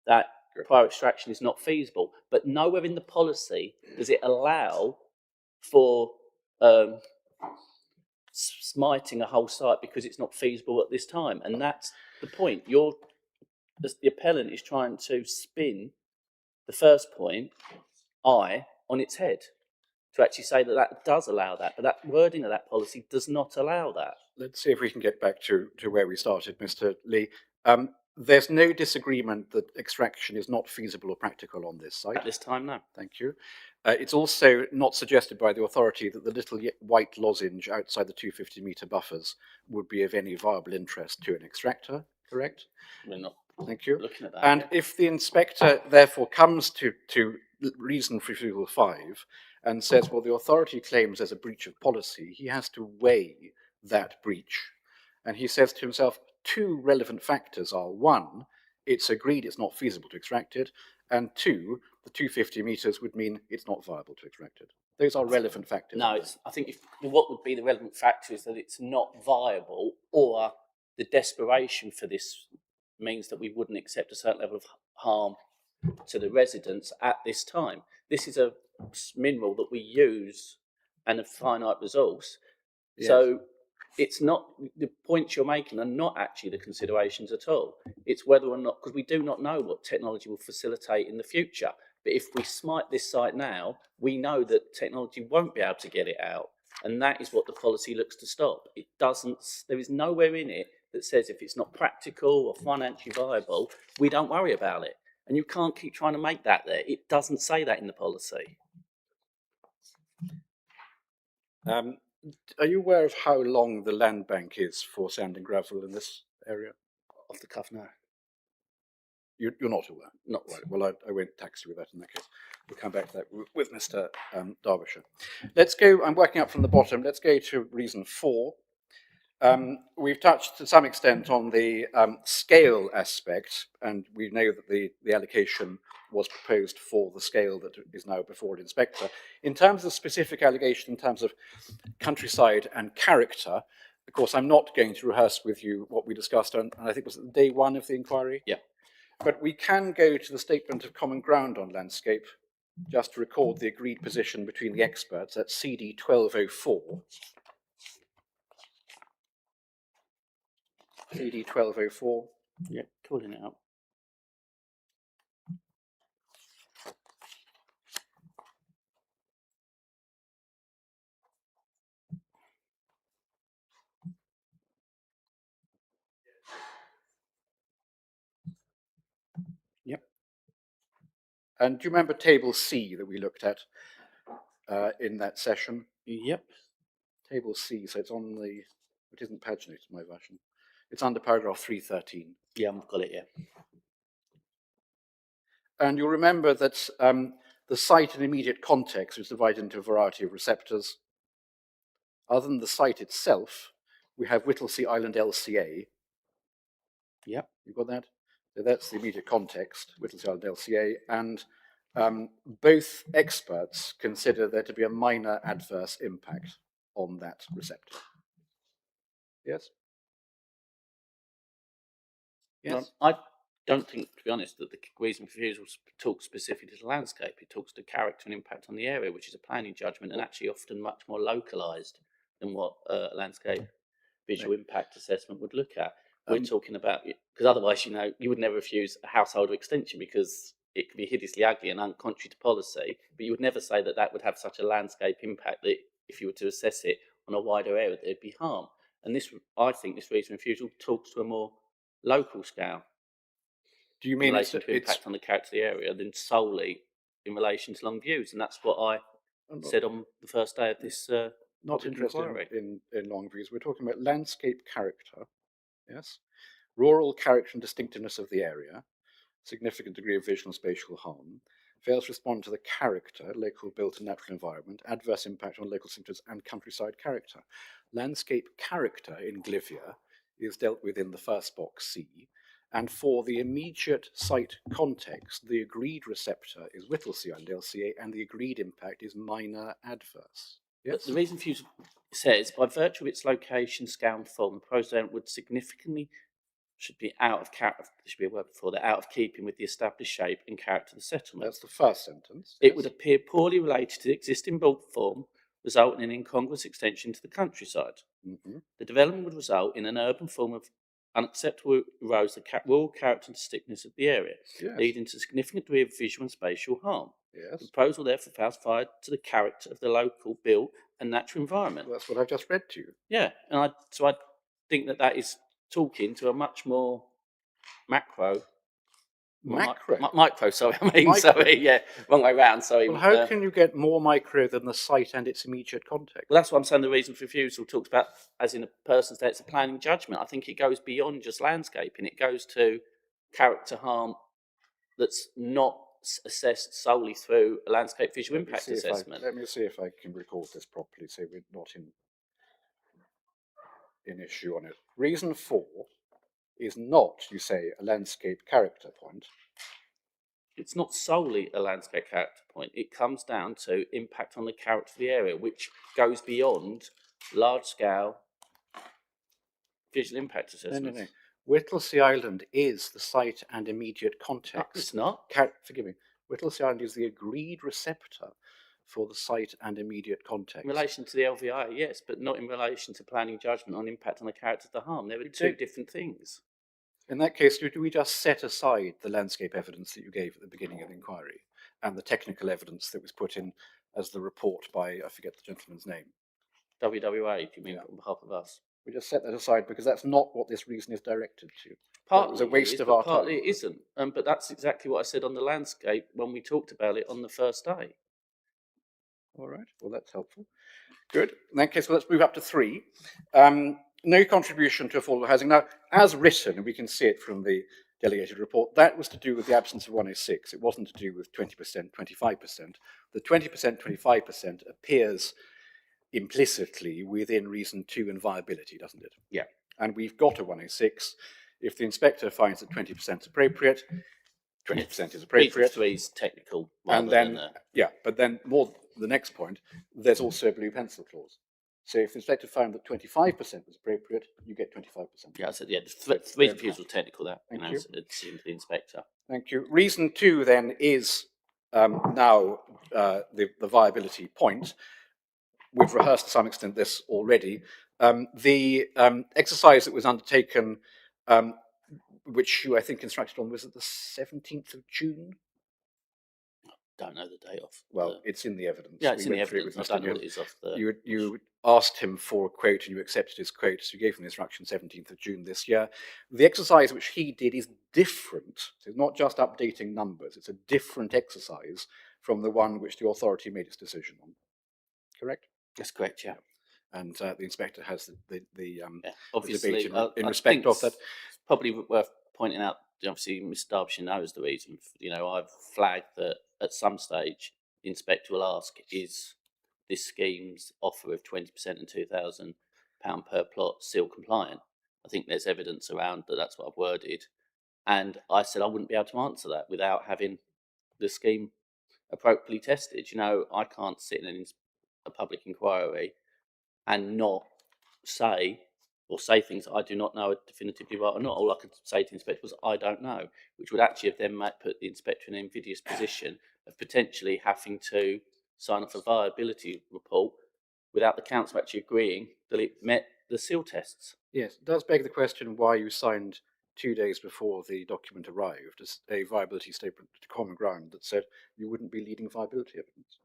that prior extraction is not feasible. But nowhere in the policy does it allow for smiting a whole site because it's not feasible at this time. And that's the point. The appellant is trying to spin the first point, on its head, to actually say that does allow that. But that wording of that policy does not allow that. Let's see if we can get back to where we started, Mr. Lee. There's no disagreement that extraction is not feasible or practical on this site. At this time, no. Thank you. It's also not suggested by the authority that the little white lozenge outside the 250-metre buffers would be of any viable interest to an extractor, correct? We're not Thank you. looking at that. And if the inspector therefore comes to reason for refusal 5 and says, well, the authority claims there's a breach of policy, he has to weigh that breach. And he says to himself, two relevant factors are, one, it's agreed it's not feasible to extract it, and two, the 250 metres would mean it's not viable to extract it. Those are relevant factors. No, I think what would be the relevant factor is that it's not viable, or the desperation for this means that we wouldn't accept a certain level of harm to the residents at this time. This is a mineral that we use and a finite resource. Yes. So it's not, the points you're making are not actually the considerations at all. It's whether or not, because we do not know what technology will facilitate in the future. But if we smite this site now, we know that technology won't be able to get it out. And that is what the policy looks to stop. It doesn't, there is nowhere in it that says if it's not practical or financially viable, we don't worry about it. And you can't keep trying to make that there. It doesn't say that in the policy. Are you aware of how long the land bank is for sand and gravel in this area? Off the cuff, no. You're not aware? Not Right. Well, I won't tax you with that in that case. We'll come back to that with Mr. Derbyshire. Let's go, I'm working up from the bottom. Let's go to reason 4. We've touched to some extent on the scale aspect, and we know that the allocation was proposed for the scale that is now before the inspector. In terms of specific allegation, in terms of countryside and character, of course, I'm not going to rehearse with you what we discussed on, and I think it was day 1 of the inquiry. Yeah. But we can go to the statement of common ground on landscape, just to record the agreed position between the experts at CD 1204. CD 1204. Yeah, calling it out. Yep. And do you remember table C that we looked at in that session? Yep. Table C, so it's on the, it isn't paginated in my version. It's under paragraph 313. Yeah, I've got it, yeah. And you'll remember that the site and immediate context is divided into a variety of receptors. Other than the site itself, we have Whittlesea Island LCA. Yep. You've got that? So that's the immediate context, Whittlesea Island LCA, and both experts consider there to be a minor adverse impact on that receptor. Yes? Yes? I don't think, to be honest, that the reason for refusal talks specifically to the landscape. It talks to character and impact on the area, which is a planning judgment and actually often much more localised than what a landscape visual impact assessment would look at. We're talking about, because otherwise, you would never refuse a household extension because it could be hideously ugly and uncontrary to policy, but you would never say that that would have such a landscape impact that if you were to assess it on a wider area, there'd be harm. And this, I think, this reason for refusal talks to a more local scale. Do you mean in relation to impact on the character of the area than solely in relation to long views? And that's what I said on the first day of this not interested inquiry. in long views. We're talking about landscape character, yes, rural character and distinctiveness of the area, significant degree of visual and spatial harm, fails to respond to the character, local built and natural environment, adverse impact on local symptoms and countryside character. Landscape character in Glivia is dealt with in the first box C, and for the immediate site context, the agreed receptor is Whittlesea and LCA, and the agreed impact is minor adverse. Yes? But the reason for you says, by virtue of its location, scale and form, the proposed zone would significantly should be out of character. There should be a word before that. Out of keeping with the established shape and character of the settlement. That's the first sentence. It would appear poorly related to the existing built form, resulting in incongruous extension to the countryside. Mm-hmm. The development would result in an urban form of unacceptable erodes the rural character and distinctness of the area, Yes. leading to a significant degree of visual and spatial harm. Yes. The proposal therefore fails fire to the character of the local built and natural environment. That's what I've just read to you. Yeah, and I think that is talking to a much more macro. Macro? Micro, sorry, I mean, Micro. sorry, yeah, wrong way round, sorry. Well, how can you get more micro than the site and its immediate context? Well, that's what I'm saying. The reason for refusal talks about, as in a person's day, it's a planning judgment. I think it goes beyond just landscaping. It goes to character harm that's not assessed solely through a landscape visual impact assessment. Let me see if I can record this properly, so we're not in issue on it. Reason 4 is not, you say, a landscape character point. It's not solely a landscape character point. It comes down to impact on the character of the area, which goes beyond large-scale visual impact assessments. No. Whittlesea Island is the site and immediate context. No, it's not. Forgive me. Whittlesea Island is the agreed receptor for the site and immediate context. In relation to the LVI, yes, but not in relation to planning judgment on impact on the character of the harm. There are two different things. In that case, do we just set aside the landscape evidence that you gave at the beginning of the inquiry and the technical evidence that was put in as the report by, I forget the gentleman's name? WWA, do you mean, on behalf of us? We just set that aside because that's not what this reason is directed to. Partly it was a waste is, of but our partly time. it isn't. But that's exactly what I said on the landscape when we talked about it on the first day. All right, well, that's helpful. Good. In that case, let's move up to 3. No contribution to affordable housing. Now, as written, and we can see it from the delegated report, that was to do with the absence of 106. It wasn't to do with 20%, 25%. The 20%, 25% appears implicitly within reason 2 and viability, doesn't it? Yeah. And we've got a 106. If the inspector finds that 20% is appropriate, 20% is appropriate. 3 is technical. And then, but then the next point, there's also a blue pencil clause. So if the inspector found that 25% was appropriate, you get 25%. Yeah, I said, yeah, 3 refusal technical that. Thank you. It's in the inspector. Thank you. Reason 2 then is now the viability point. We've rehearsed to some extent this already. The exercise that was undertaken, which you, I think, instructed on, was it the 17th of June? Don't know the date off. Well, it's in the evidence. Yeah, it's in the evidence. I don't know what it is off the... You asked him for a quote and you accepted his quote, so you gave him the instruction 17th of June this year. The exercise which he did is different. So it's not just updating numbers. It's a different exercise from the one which the authority made its decision on. Correct? That's correct, yeah. And the inspector has the obviously, debate in respect of that. It's probably worth pointing out, obviously, Mr. Derbyshire knows the reason. I've flagged that at some stage, the inspector will ask, is this scheme's offer of 20% and £2,000 per plot still compliant? I think there's evidence around that that's what I've worded. And I said I wouldn't be able to answer that without having the scheme appropriately tested. I can't sit in a public inquiry and not say things that I do not know are definitively right or not. All I could say to the inspector was, I don't know, which would actually have then put the inspector in an invidious position of potentially having to sign off a viability report without the council actually agreeing that it met the seal tests. Yes, it does beg the question why you signed 2 days before the document arrived as a viability statement to common ground that said you wouldn't be leading viability evidence.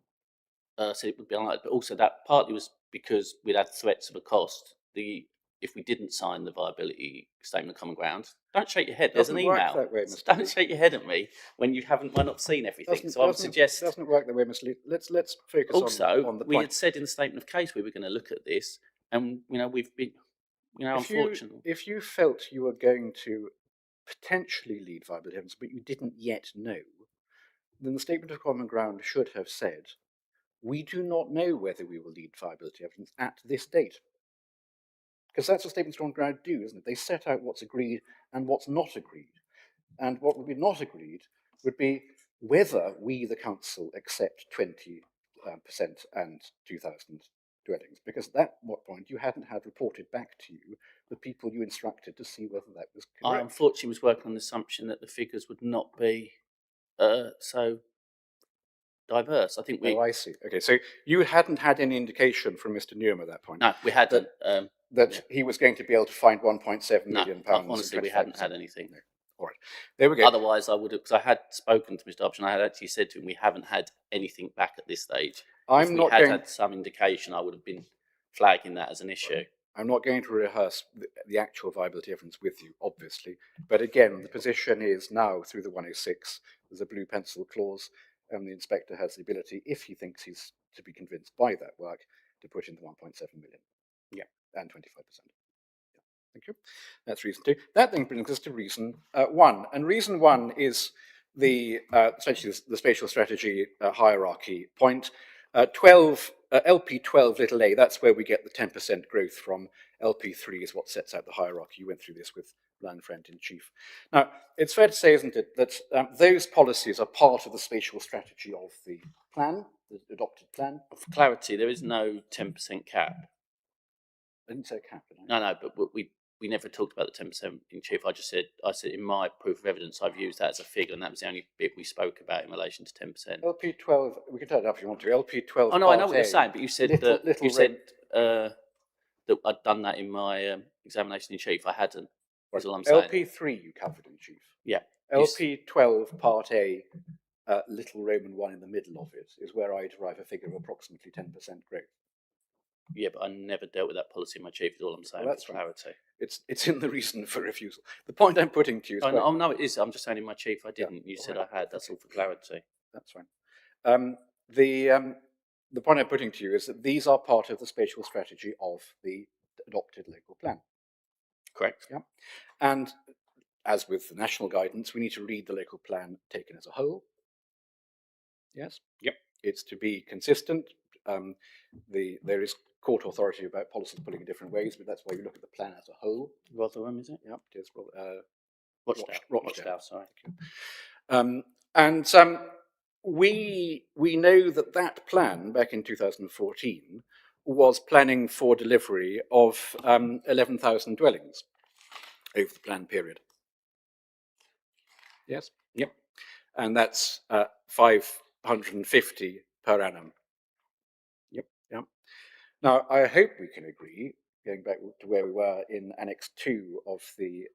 So it would be unlikely, but also that partly was because we'd had threats of a cost. If we didn't sign the viability statement of common ground, don't shake your head. There's an email. That way, Mr. Don't shake your head at me when you haven't not seen everything. So I would suggest it doesn't work that way, Mr. Lee. Let's focus also, on the point. We had said in the statement of case we were going to look at this, and we've been, unfortunately. If you felt you were going to potentially lead viability evidence, but you didn't yet know, then the statement of common ground should have said, we do not know whether we will lead viability evidence at this date. Because that's what statements of common ground do, isn't it? They set out what's agreed and what's not agreed. And what would be not agreed would be whether we, the council, accept 20% and 2,000 dwellings. Because at that point, you hadn't had reported back to you the people you instructed to see whether that was correct. I unfortunately was working on the assumption that the figures would not be so diverse. I think we... Oh, I see. Okay, so you hadn't had any indication from Mr. Newham at that point? No, we hadn't. That he was going to be able to find £1.7 million? Honestly, we hadn't had anything. No. All right, there we go. Otherwise, I would have, because I had spoken to Mr. Dobson, I had actually said to him, we haven't had anything back at this stage. If we had had some indication, I would have been flagging that as an issue. I'm not going to rehearse the actual viability evidence with you, obviously, but again, the position is now through the 106, there's a blue pencil clause, and the inspector has the ability, if he thinks he's to be convinced by that work, to put in the 1.7 million. Yeah, and 25%. Yeah, thank you. That's reason 2. That then brings us to reason 1, and reason 1 is the essentially the spatial strategy hierarchy point. 12 LP12 little a, that's where we get the 10% growth from. LP3 is what sets out the hierarchy. You went through this with Land Friend in Chief. Now, it's fair to say, isn't it, that those policies are part of the spatial strategy of the plan, the adopted plan. For clarity, there is no 10% cap. I didn't say cap, did I? No, but we never talked about the 10% in Chief. I said in my proof of evidence, I've used that as a figure, and that was the only bit we spoke about in relation to 10%. LP12, we can turn it up if you want to. LP12. Oh no, I know what you're saying, but you said little that I'd done that in my examination in Chief. I hadn't. That's all I'm saying. LP3 you covered in Chief. Yeah. LP12 Part A, little Roman 1 in the middle of it, is where I derive a figure of approximately 10% growth. Yeah, but I never dealt with that policy in my Chief, is all I'm saying. Well, that's for clarity. It's in the reason for refusal. The point I'm putting to you is... Oh, no, it is. I'm just saying in my Chief I didn't. You said I had. That's all for clarity. That's fine. The point I'm putting to you is that these are part of the spatial strategy of the adopted local plan. Correct. Yeah. And as with the national guidance, we need to read the local plan taken as a whole. Yes? Yep. It's to be consistent. There is court authority about policies pulling in different ways, but that's why you look at the plan as a whole. Rotherham, is it? Yeah, it is. Rochdale, sorry. We know that plan back in 2014 was planning for delivery of 11,000 dwellings over the plan period. Yes? Yep. And that's 550 per annum. Yep. Yep. Now, I hope we can agree, going back to where we were in Annex 2 of the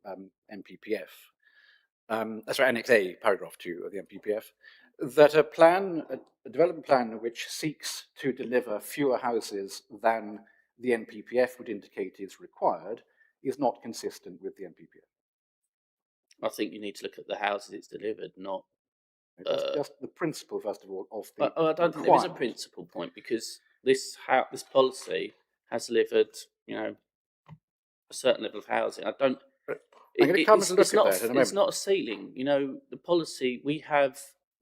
MPPF, Annex A, Paragraph 2 of the MPPF, that a development plan which seeks to deliver fewer houses than the NPPF would indicate is required is not consistent with the NPPF. I think you need to look at the houses it's delivered, not... Just the principle, first of all, of the... I don't think there is a principle point, because this policy has delivered, a certain level of housing. I don't... I'm going to come and look at that in a moment. It's not a ceiling. The policy, we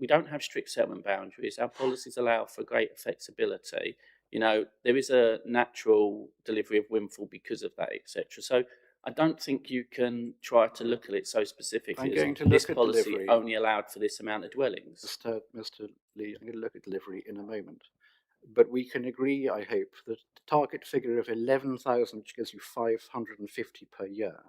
don't have strict settlement boundaries. Our policies allow for greater flexibility. There is a natural delivery of windfall because of that, etc. So I don't think you can try to look at it so specifically. I'm going to look at policy delivery. Only allowed for this amount of dwellings. Mr. Lee, I'm going to look at delivery in a moment. But we can agree, I hope, that the target figure of 11,000, which gives you 550 per year,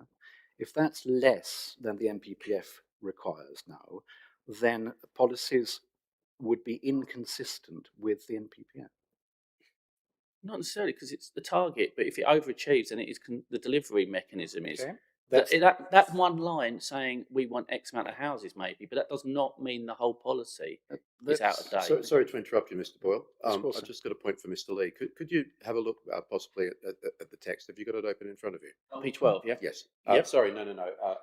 if that's less than the MPPF requires now, then policies would be inconsistent with the MPPF. Not necessarily, because it's the target, but if it overachieves, then it is the delivery mechanism is. Okay. That one line saying we want X amount of houses, maybe, but that does not mean the whole policy is out of date. Sorry to interrupt you, Mr. Boyle. I've just got a point for Mr. Lee. Could you have a look possibly at the text? Have you got it open in front of you? P12, yeah? Yes. Yep. Sorry, no.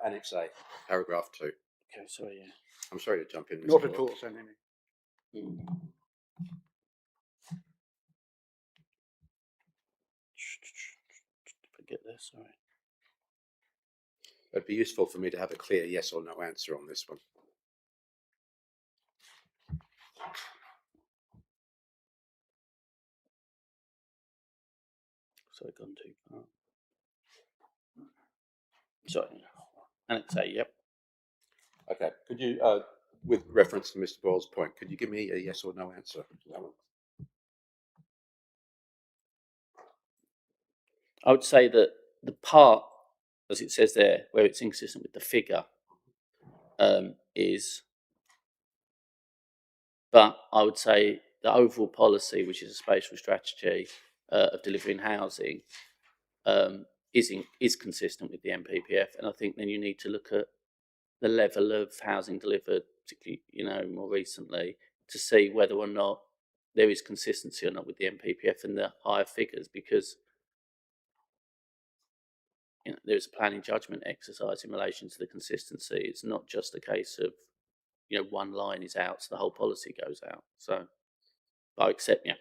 Annex A, Paragraph 2. Okay, sorry, yeah. I'm sorry to jump in, Mr. Not Boyle. at all, Sir Nini. Forget this, sorry. It'd be useful for me to have a clear yes or no answer on this one. Sorry, gone too far. Sorry. Annex A, yep. Okay. Could you, with reference to Mr. Boyle's point, could you give me a yes or no answer to that one? I would say that the part, as it says there, where it's inconsistent with the figure, is. But I would say the overall policy, which is a spatial strategy of delivering housing, is consistent with the MPPF, and I think then you need to look at the level of housing delivered, particularly more recently, to see whether or not there is consistency or not with the MPPF and the higher figures, because there's a planning judgment exercise in relation to the consistency. It's not just a case of, one line is out, so the whole policy goes out. So, but I accept, yeah.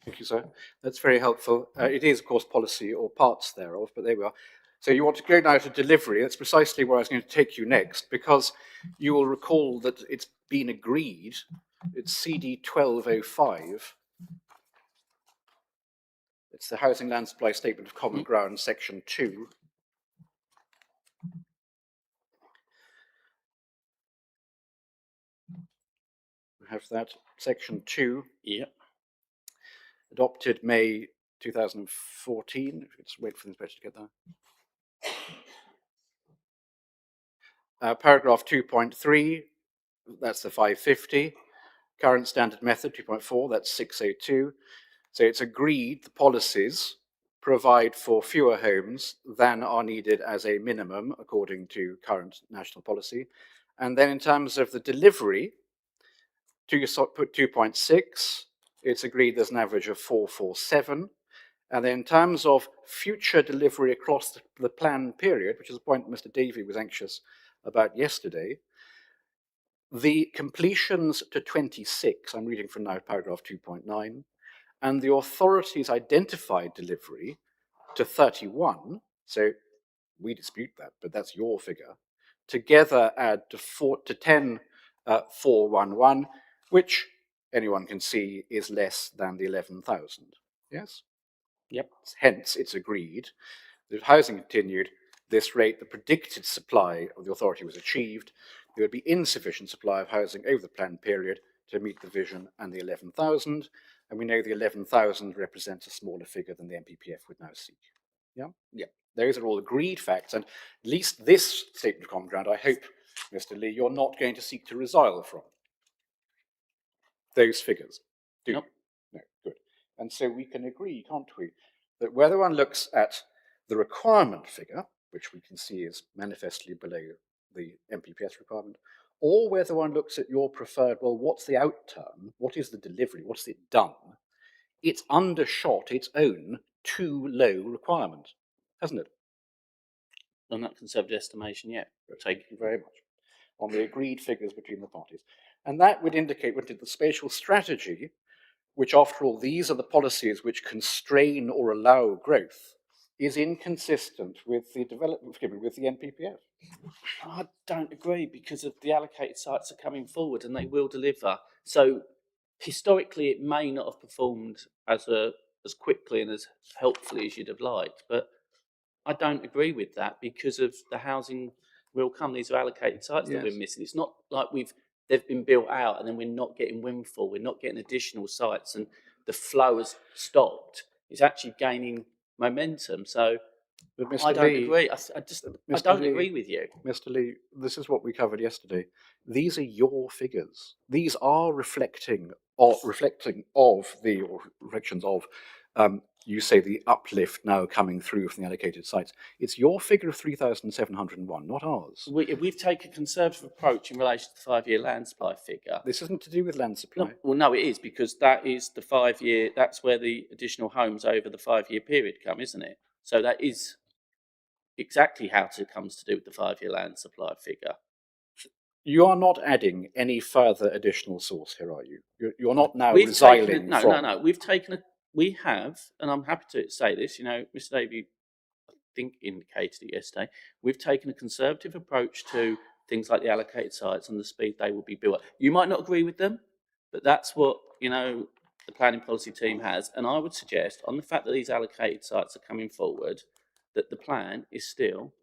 Thank you, sir. That's very helpful. It is, of course, policy or parts thereof, but there we are. So you want to go now to delivery. That's precisely where I was going to take you next, because you will recall that it's been agreed, it's CD 1205. It's the Housing Land Supply Statement of Common Ground, Section 2. We have that, Section 2. Yep. Adopted May 2014. If we just wait for the inspector to get that. Paragraph 2.3, that's the 550. Current standard method 2.4, that's 602. So it's agreed the policies provide for fewer homes than are needed as a minimum according to current national policy. And then in terms of the delivery, put 2.6, it's agreed there's an average of 447. And then in terms of future delivery across the plan period, which is a point Mr. Davey was anxious about yesterday, the completions to 26, I'm reading from now paragraph 2.9, and the authorities identified delivery to 31, so we dispute that, but that's your figure, together add to 10, 411, which anyone can see is less than the 11,000. Yes? Yep. Hence, it's agreed that if housing continued, this rate, the predicted supply of the authority was achieved, there would be insufficient supply of housing over the planned period to meet the vision and the 11,000. And we know the 11,000 represents a smaller figure than the MPPF would now seek. Yeah? Yeah. Those are all agreed facts. And at least this statement of common ground, I hope, Mr. Lee, you're not going to seek to resile from those figures. Do Nope. you? No, good. And so we can agree, can't we, that whether one looks at the requirement figure, which we can see is manifestly below the MPPS requirement, or whether one looks at your preferred, well, what's the outturn? What is the delivery? What's it done? It's undershot its own too low requirement, hasn't it? On that conservative estimation, yeah. Thank you very much. On the agreed figures between the parties. And that would indicate what did the spatial strategy, which after all, these are the policies which constrain or allow growth, is inconsistent with the development, forgive me, with the NPPF. I don't agree, because of the allocated sites are coming forward and they will deliver. So historically, it may not have performed as quickly and as helpfully as you'd have liked, but I don't agree with that because of the housing will come. These are allocated sites that we're missing. It's not like they've been built out and then we're not getting windfall, we're not getting additional sites and the flow has stopped. It's actually gaining momentum. So I don't agree. I don't agree with you. Mr. Lee, this is what we covered yesterday. These are your figures. These are reflections of, you say, the uplift now coming through from the allocated sites. It's your figure of 3,701, not ours. We've taken a conservative approach in relation to the 5-year land supply figure. This isn't to do with land supply. No, it is, because that is the 5-year, that's where the additional homes over the 5-year period come, isn't it? So that is exactly how it comes to do with the 5-year land supply figure. You are not adding any further additional source here, are you? You're not now resiling from... No. We have, and I'm happy to say this, Mr. Davey, I think, indicated it yesterday, we've taken a conservative approach to things like the allocated sites and the speed they will be built up. You might not agree with them, but that's what, the planning policy team has. And I would suggest, on the fact that these allocated sites are coming forward, that the plan is still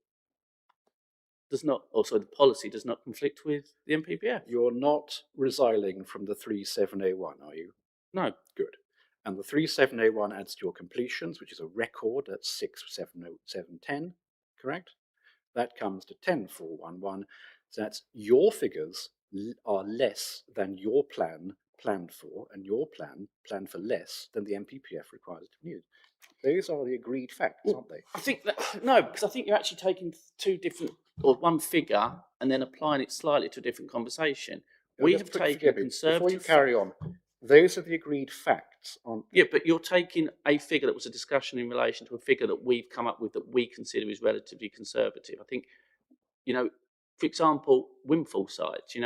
the policy does not conflict with the MPPF. You're not resiling from the 3701, are you? No. Good. And the 3701 adds to your completions, which is a record, that's 6,710, correct? That comes to 10,411. So that's your figures are less than your plan planned for, and your plan planned for less than the MPPF requires to be used. Those are the agreed facts, aren't they? I think no, because I think you're actually taking two different, or one figure, and then applying it slightly to a different conversation. We have taken a conservative... Before you carry on, Those are the agreed facts, aren't they? Yeah, but you're taking a figure that was a discussion in relation to a figure that we've come up with that we consider is relatively conservative. I think, for example, windfall sites,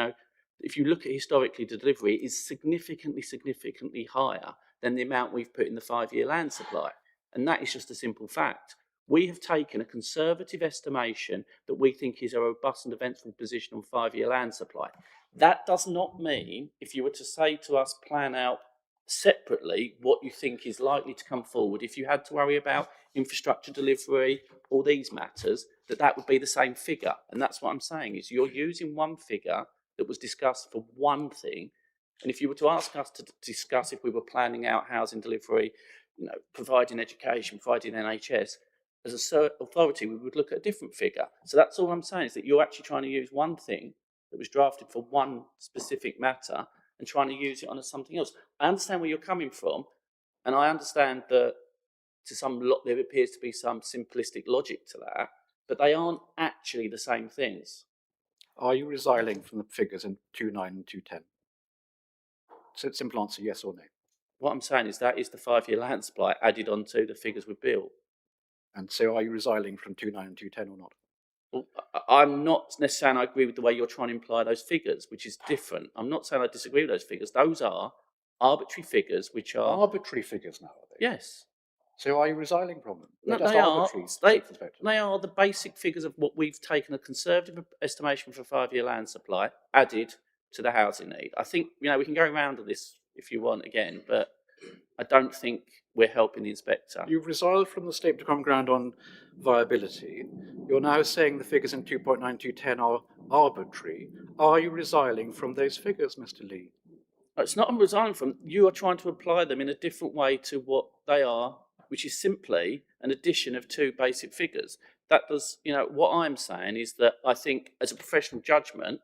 if you look at historically, the delivery is significantly higher than the amount we've put in the 5-year land supply. And that is just a simple fact. We have taken a conservative estimation that we think is a robust and eventful position on 5-year land supply. That does not mean, if you were to say to us, plan out separately what you think is likely to come forward, if you had to worry about infrastructure delivery, all these matters, that would be the same figure. And that's what I'm saying, is you're using one figure that was discussed for one thing. And if you were to ask us to discuss if we were planning out housing delivery, providing education, providing NHS, as a authority, we would look at a different figure. So that's all I'm saying, is that you're actually trying to use one thing that was drafted for one specific matter and trying to use it on something else. I understand where you're coming from, and I understand that there appears to be some simplistic logic to that, but they aren't actually the same things. Are you resiling from the figures in 2.9 and 2.10? So simple answer, yes or no. What I'm saying is that is the 5-year land supply added onto the figures we built. And so are you resiling from 2.9 and 2.10 or not? Well, I'm not necessarily I agree with the way you're trying to imply those figures, which is different. I'm not saying I disagree with those figures. Those are arbitrary figures, which are... Arbitrary figures now, are they? Yes. So are you resiling from them? No, just they arbitrary, are. They are the basic figures of what we've taken a conservative estimation for 5-year land supply, added to the housing need. I think, we can go around to this if you want again, but I don't think we're helping the inspector. You've resiled from the statement of common ground on viability. You're now saying the figures in 2.9, 2.10 are arbitrary. Are you resiling from those figures, Mr. Lee? It's not I'm resigning from. You are trying to apply them in a different way to what they are, which is simply an addition of two basic figures. That does, what I'm saying is that I think as a professional judgment,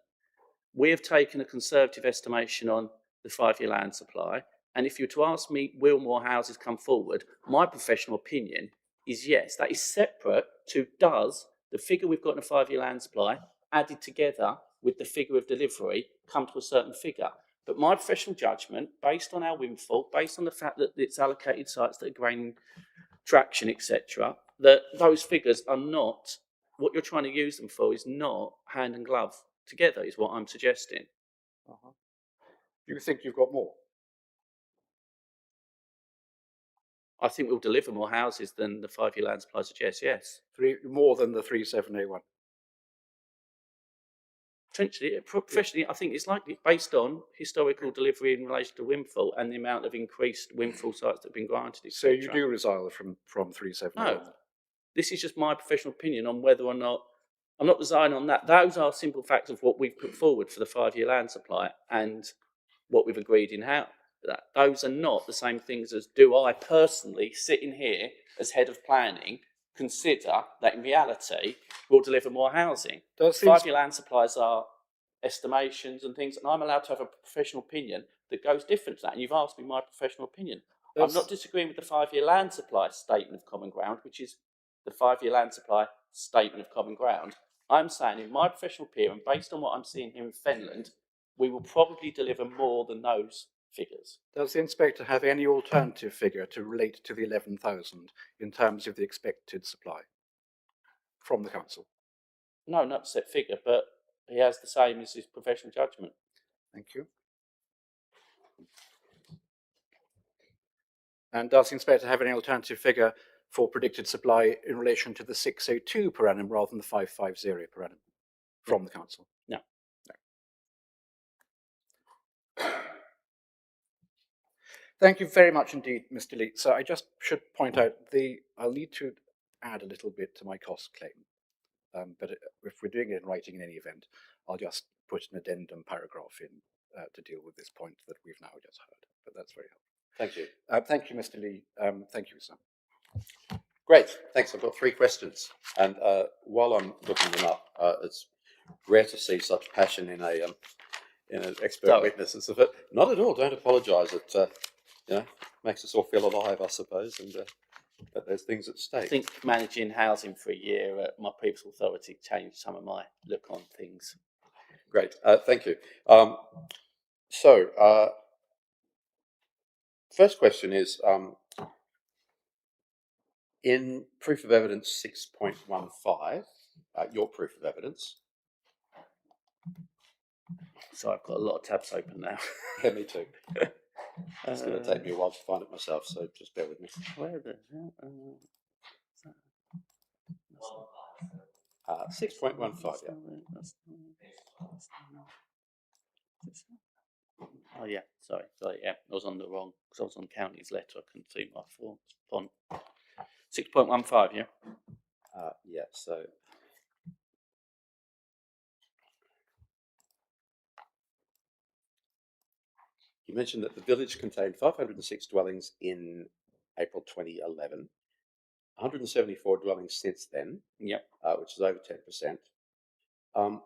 we have taken a conservative estimation on the 5-year land supply. And if you were to ask me, will more houses come forward? My professional opinion is yes. That is separate to does the figure we've got in a 5-year land supply added together with the figure of delivery come to a certain figure. But my professional judgment, based on our windfall, based on the fact that it's allocated sites that are gaining traction, etc., that those figures are not, what you're trying to use them for is not hand and glove together, is what I'm suggesting. You think you've got more? I think we'll deliver more houses than the 5-year land supply suggests, yes. More than the 37A1? Potentially, professionally, I think it's likely based on historical delivery in relation to windfall and the amount of increased windfall sites that have been granted. So you do resile from 37A1? No. This is just my professional opinion on whether or not, I'm not resigning on that. Those are simple facts of what we've put forward for the 5-year land supply and what we've agreed in how. Those are not the same things as do I personally, sitting here as head of planning, consider that in reality we'll deliver more housing. 5-year land supplies are estimations and things, and I'm allowed to have a professional opinion that goes different to that. And you've asked me my professional opinion. I'm not disagreeing with the 5-year land supply statement of common ground, which is the 5-year land supply statement of common ground. I'm saying, in my professional opinion, based on what I'm seeing here in Fenland, we will probably deliver more than those figures. Does the inspector have any alternative figure to relate to the 11,000 in terms of the expected supply from the council? No, not a set figure, but he has the same as his professional judgment. Thank you. And does the inspector have any alternative figure for predicted supply in relation to the 602 per annum rather than the 550 per annum from the council? No. Thank you very much indeed, Mr. Lee. So I just should point out I'll need to add a little bit to my cost claim. But if we're doing it in writing in any event, I'll just put an addendum paragraph in to deal with this point that we've now just heard. But that's very helpful. Thank you. Thank you, Mr. Lee. Thank you, Sam. Great, thanks. I've got 3 questions. And while I'm looking them up, it's rare to see such passion in an expert witness. It's not at all. Don't apologise. It makes us all feel alive, I suppose, and that there's things at stake. I think managing housing for a year at my previous authority changed some of my look on things. Great, thank you. First question is, in proof of evidence 6.15, your proof of evidence. So I've got a lot of tabs open now. Yeah, me too. It's going to take me a while to find it myself, so just bear with me. Where the 6.15, yeah. Oh yeah, sorry, yeah, I was on the wrong, because I was on County's letter, I couldn't see my font. 6.15, yeah? Yeah, so you mentioned that the village contained 506 dwellings in April 2011, 174 dwellings since then, Yep. Which is over 10%.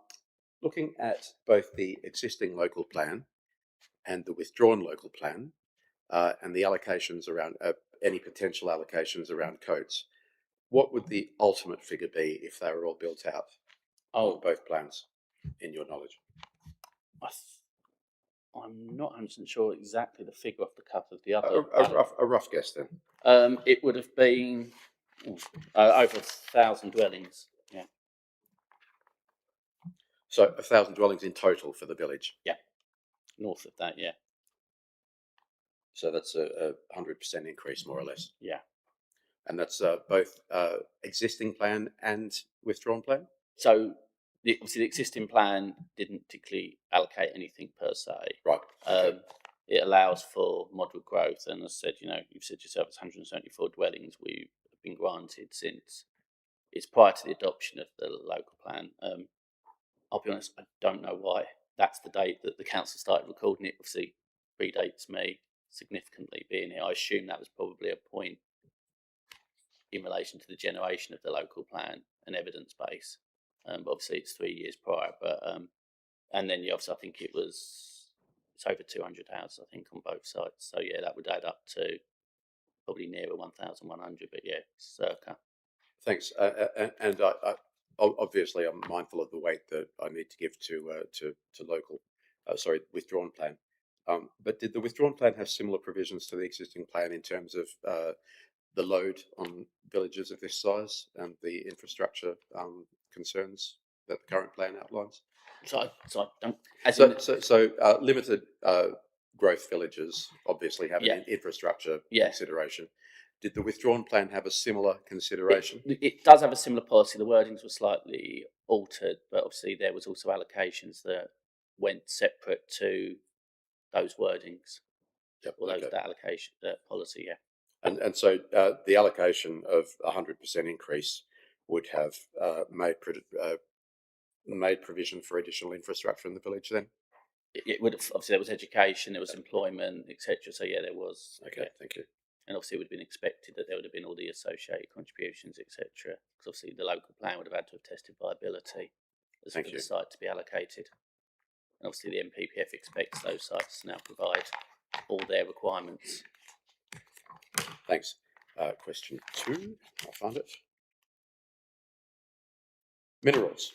Looking at both the existing local plan and the withdrawn local plan, and the allocations around any potential allocations around codes, what would the ultimate figure be if they were all built out on both plans, in your knowledge? I'm not 100% sure exactly the figure off the cuff of the other. A rough guess then. It would have been over 1,000 dwellings. Yeah. So 1,000 dwellings in total for the village. Yeah. North of that, yeah. So that's a 100% increase, more or less. Yeah. And that's both existing plan and withdrawn plan? So obviously the existing plan didn't particularly allocate anything per se. Right. Okay. It allows for moderate growth, and as I said, you've said yourself, it's 174 dwellings we've been granted since it's prior to the adoption of the local plan. I'll be honest, I don't know why that's the date that the council started recording it. Obviously, predates me significantly being here. I assume that was probably a point in relation to the generation of the local plan and evidence base. But obviously, it's 3 years prior. But and then obviously, I think it's over 200 houses, I think, on both sides. So yeah, that would add up to probably nearer 1,100. But yeah, circa. Thanks. And I obviously I'm mindful of the weight that I need to give to local, withdrawn plan. But did the withdrawn plan have similar provisions to the existing plan in terms of the load on villages of this size and the infrastructure concerns that the current plan outlines? So I don't. So limited growth villages obviously have an infrastructure consideration. Did the withdrawn plan have a similar consideration? It does have a similar policy. The wordings were slightly altered, but obviously there was also allocations that went separate to those wordings. Yep, or that allocation, that policy, yeah. And so the allocation of 100% increase would have made provision for additional infrastructure in the village then? It would have, obviously there was education, there was employment, etc. So yeah, there was. Okay, yeah. Thank you. And obviously it would have been expected that there would have been all the associated contributions, etc. Because obviously the local plan would have had to have tested viability as for the site to be allocated. And obviously the MPPF expects those sites to now provide all their requirements. Thanks. Question 2, I'll find it. Minerals.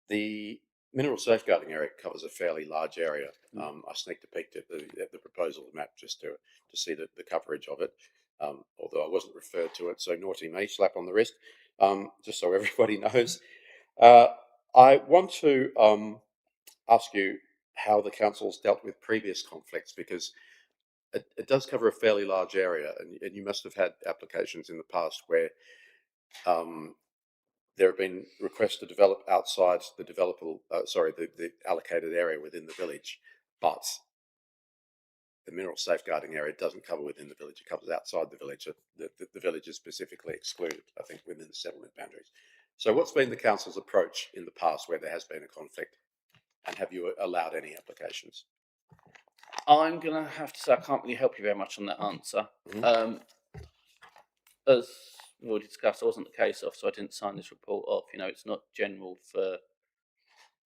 The mineral safeguarding area covers a fairly large area. I sneaked a peek at the proposal map just to see the coverage of it, although I wasn't referred to it, so naughty me, slap on the wrist, just so everybody knows. I want to ask you how the council's dealt with previous conflicts, because it does cover a fairly large area, and you must have had applications in the past where there have been requests to develop outside the the allocated area within the village, but the mineral safeguarding area doesn't cover within the village; it covers outside the village. The village is specifically excluded, I think, within the settlement boundaries. So, what's been the council's approach in the past where there has been a conflict, and have you allowed any applications? I'm going to have to say I can't really help you very much on that answer. Mm-hmm. As we've already discussed, I wasn't the case officer, so I didn't sign this report off. It's not general for.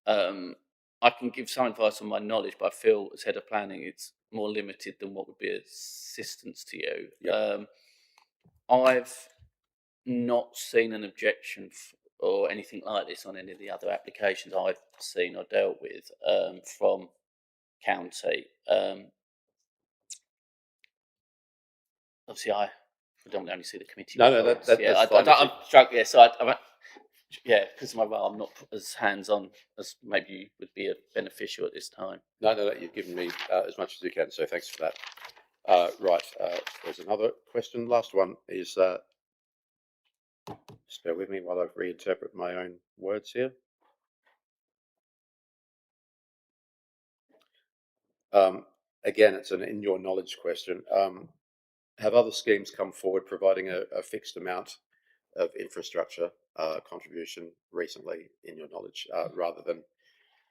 I can give some advice on my knowledge, but I feel as head of planning, it's more limited than what would be assistance to you. Yep. I've not seen an objection or anything like this on any of the other applications I've seen or dealt with from county. Obviously, I don't only see the committee No, reports. that's fine. I'm struck. Yeah, so because of my role, I'm not as hands-on as maybe would be beneficial at this time. No, you've given me as much as you can, so thanks for that. Right, there's another question. Last one is, just bear with me while I reinterpret my own words here. Again, it's an in your knowledge question. Have other schemes come forward providing a fixed amount of infrastructure contribution recently, in your knowledge, rather than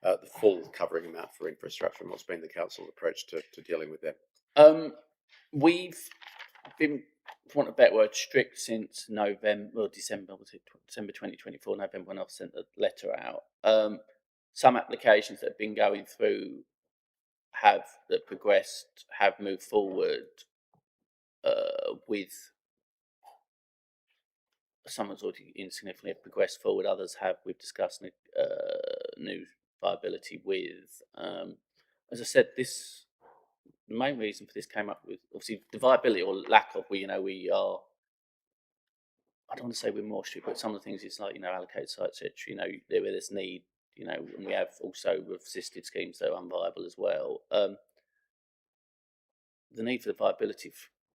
the full covering amount for infrastructure? And what's been the council's approach to dealing with that? We've been, for want of a better word, strict since November or December, was it December 2024, November, when I've sent the letter out. Some applications that have been going through that progressed have moved forward with someone's already insignificantly progressed forward. Others have. We've discussed new viability with. As I said, the main reason for this came up with obviously the viability or lack of. We are. I don't want to say we're more strict, but some of the things it's like allocate sites, etc. Where there's need. And we have also assisted schemes that are unviable as well. The need for the viability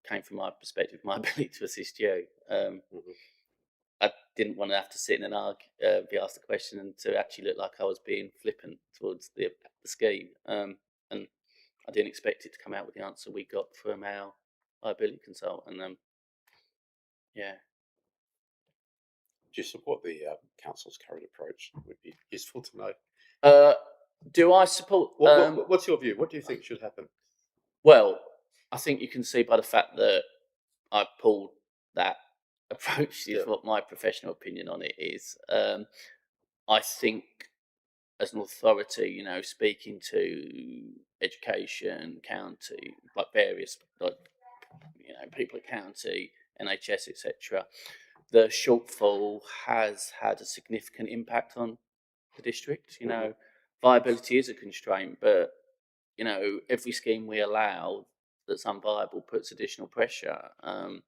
came from my perspective, my ability to assist you. I didn't want to have to sit in and be asked a question and to actually look like I was being flippant towards the scheme. And I didn't expect it to come out with the answer we got from our viability consultant. Yeah. Do you support the council's current approach? It would be useful to know. Do I support? What's your view? What do you think should happen? Well, I think you can see by the fact that I pulled that approach is what my professional opinion on it is. I think as an authority, speaking to education, county, like various, people at county, NHS, etc., the shortfall has had a significant impact on the district. Viability is a constraint, but every scheme we allow that's unviable puts additional pressure. I'm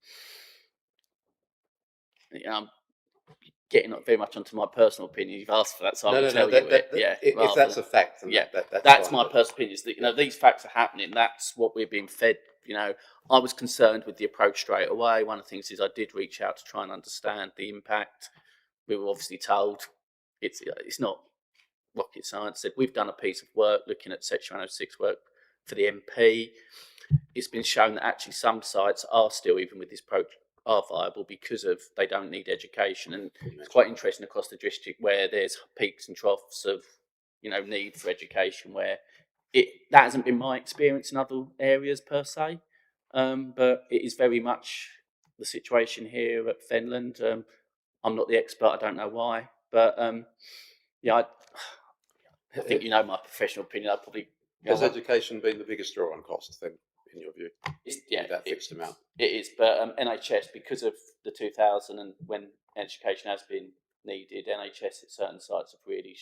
getting very much onto my personal opinion. You've asked for that, so I will tell you it. If that's a fact, then that's fine, my personal opinion. Is that these facts are happening. That's what we're being fed. I was concerned with the approach straight away. One of the things is I did reach out to try and understand the impact. We were obviously told it's not rocket science. Said we've done a piece of work looking at Section 106 work for the MP. It's been shown that actually some sites are still, even with this approach, are viable because of they don't need education. And it's quite interesting across the district where there's peaks and troughs of need for education where that hasn't been my experience in other areas per se, but it is very much the situation here at Fenland. I'm not the expert, I don't know why, but I think my professional opinion. I'd probably has education been the biggest draw on cost then, in your view? That fixed amount. It is, but NHS, because of the 2000 and when education has been needed, NHS at certain sites have really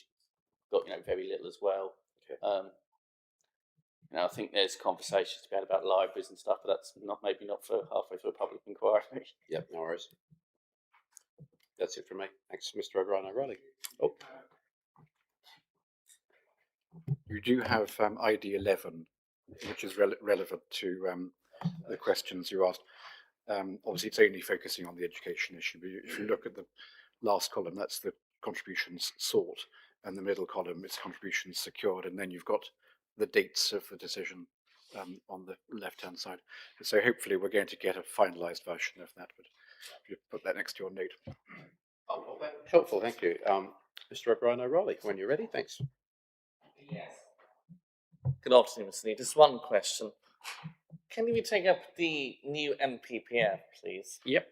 got very little as well. Okay. I think there's conversations to be had about libraries and stuff, but that's maybe not for halfway through a public inquiry. Yep, no worries. That's it from me. Thanks, Mr. O'Brien. Oh. You do have ID 11, which is relevant to the questions you asked. Obviously, it's only focusing on the education issue, but if you look at the last column, that's the contributions sought, and the middle column is contributions secured, and then you've got the dates of the decision on the left-hand side. So hopefully we're going to get a finalised version of that, but if you put that next to your note. Oh, helpful, thank you. Mr. O'Brien, when you're ready, thanks. Yes. Good afternoon, Mr. Lee. Just one question. Can we take up the new NPPF, please? Yep.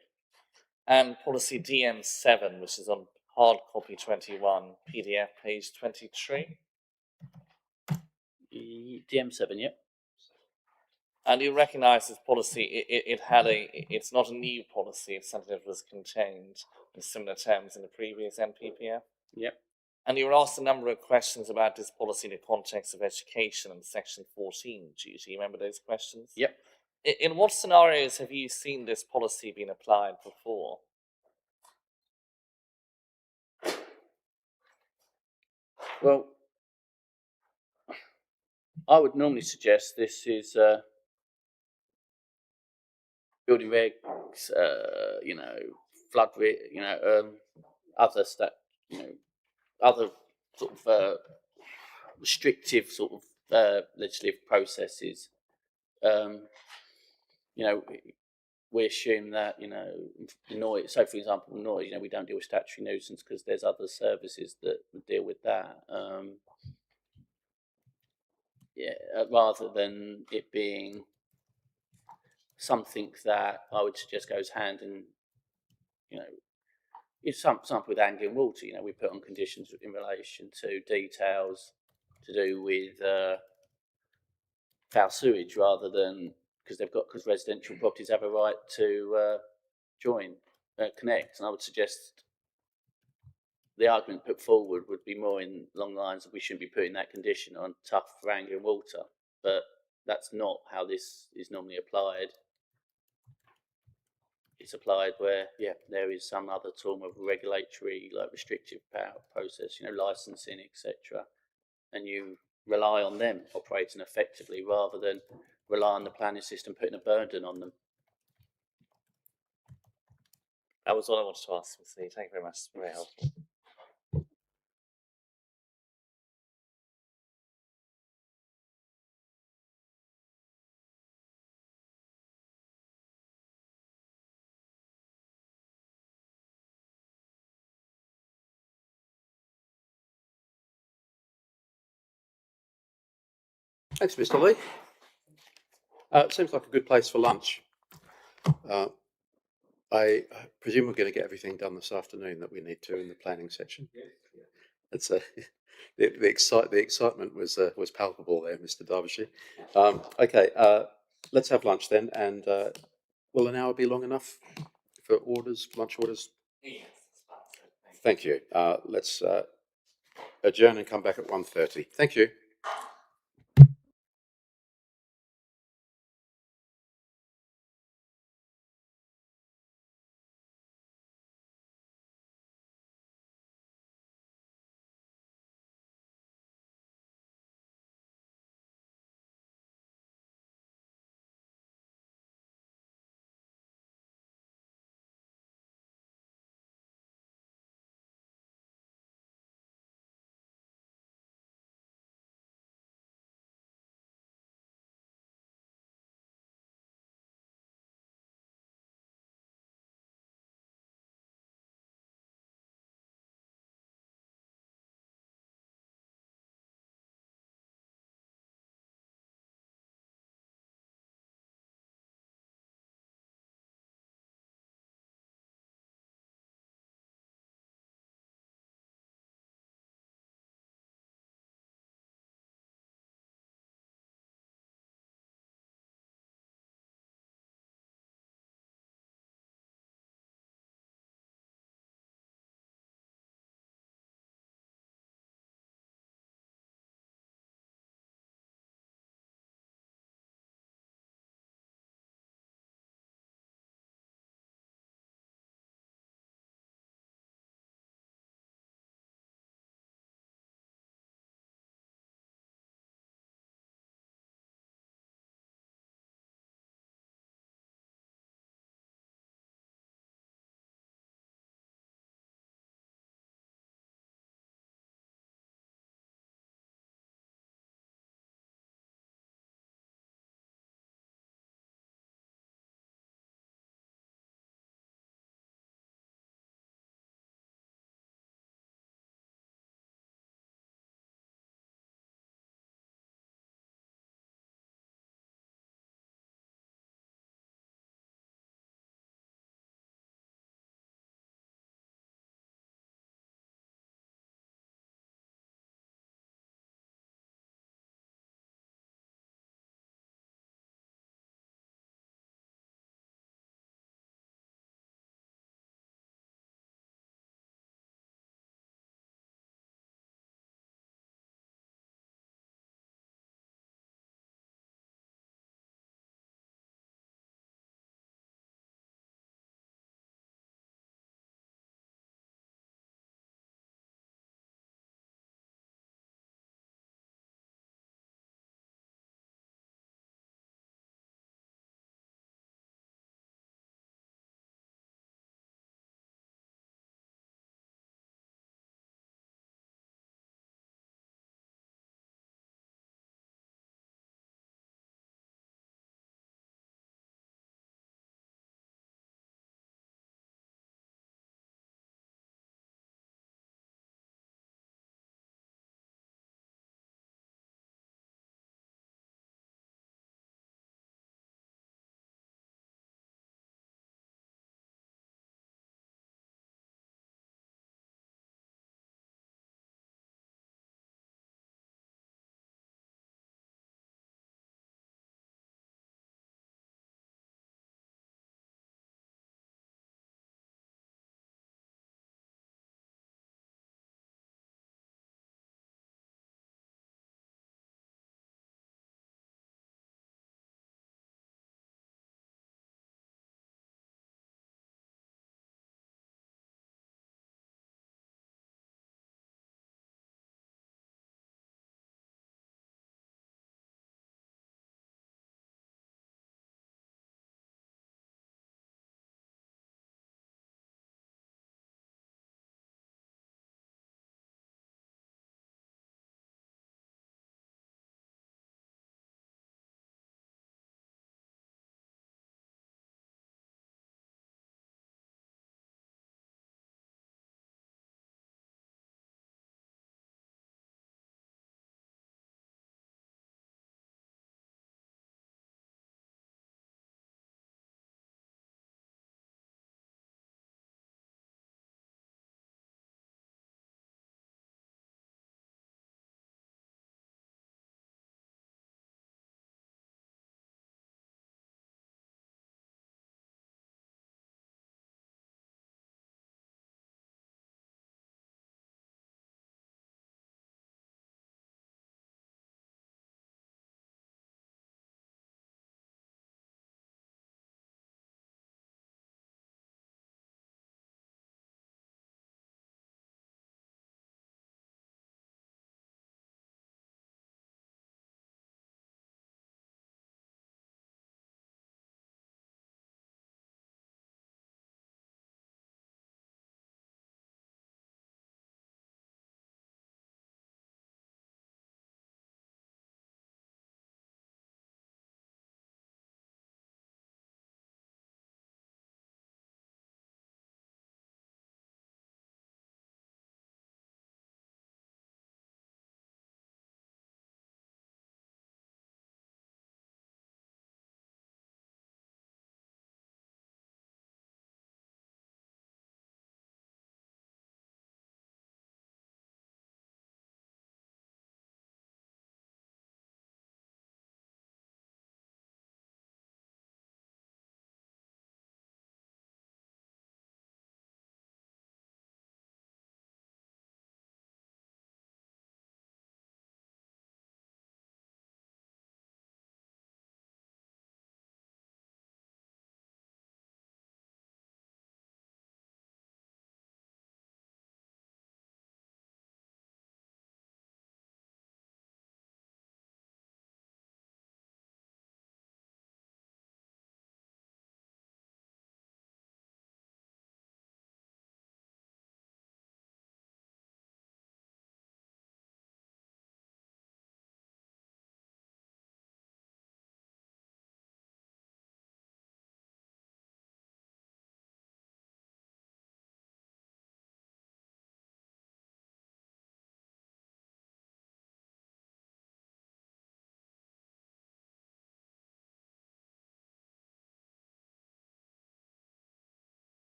And policy DM7, which is on hard copy 21, PDF page 23. DM7, yep. And you recognise this policy, it's not a new policy, it's something that was contained in similar terms in the previous NPPF. Yep. And you were asked a number of questions about this policy in the context of education and Section 14 duty. You remember those questions? Yep. In what scenarios have you seen this policy being applied before? Well, I would normally suggest this is building regs, flood, other other sort of restrictive sort of legislative processes. We assume that noise. So, for example, noise. We don't deal with statutory nuisance because there's other services that would deal with that. Rather than it being something that I would suggest goes hand in, it's something with angling water. We put on conditions in relation to details to do with foul sewage, rather than because residential properties have a right to connect, and I would suggest the argument put forward would be more along the lines of we shouldn't be putting that condition on tough for angling water, but that's not how this is normally applied. It's applied where, there is some other form of regulatory, like restrictive power process, licensing, etc., and you rely on them operating effectively rather than rely on the planning system putting a burden on them. That was all I wanted to ask, Mr. Lee. Thank you very much. It's very helpful. Thanks, Mr. Lee. It seems like a good place for lunch. I presume we're going to get everything done this afternoon that we need to in the planning section. It's the excitement was palpable there, Mr. Derbyshire. Okay, let's have lunch then, and will an hour be long enough for lunch orders? Yes. Thank you. Let's adjourn and come back at 1:30. Thank you.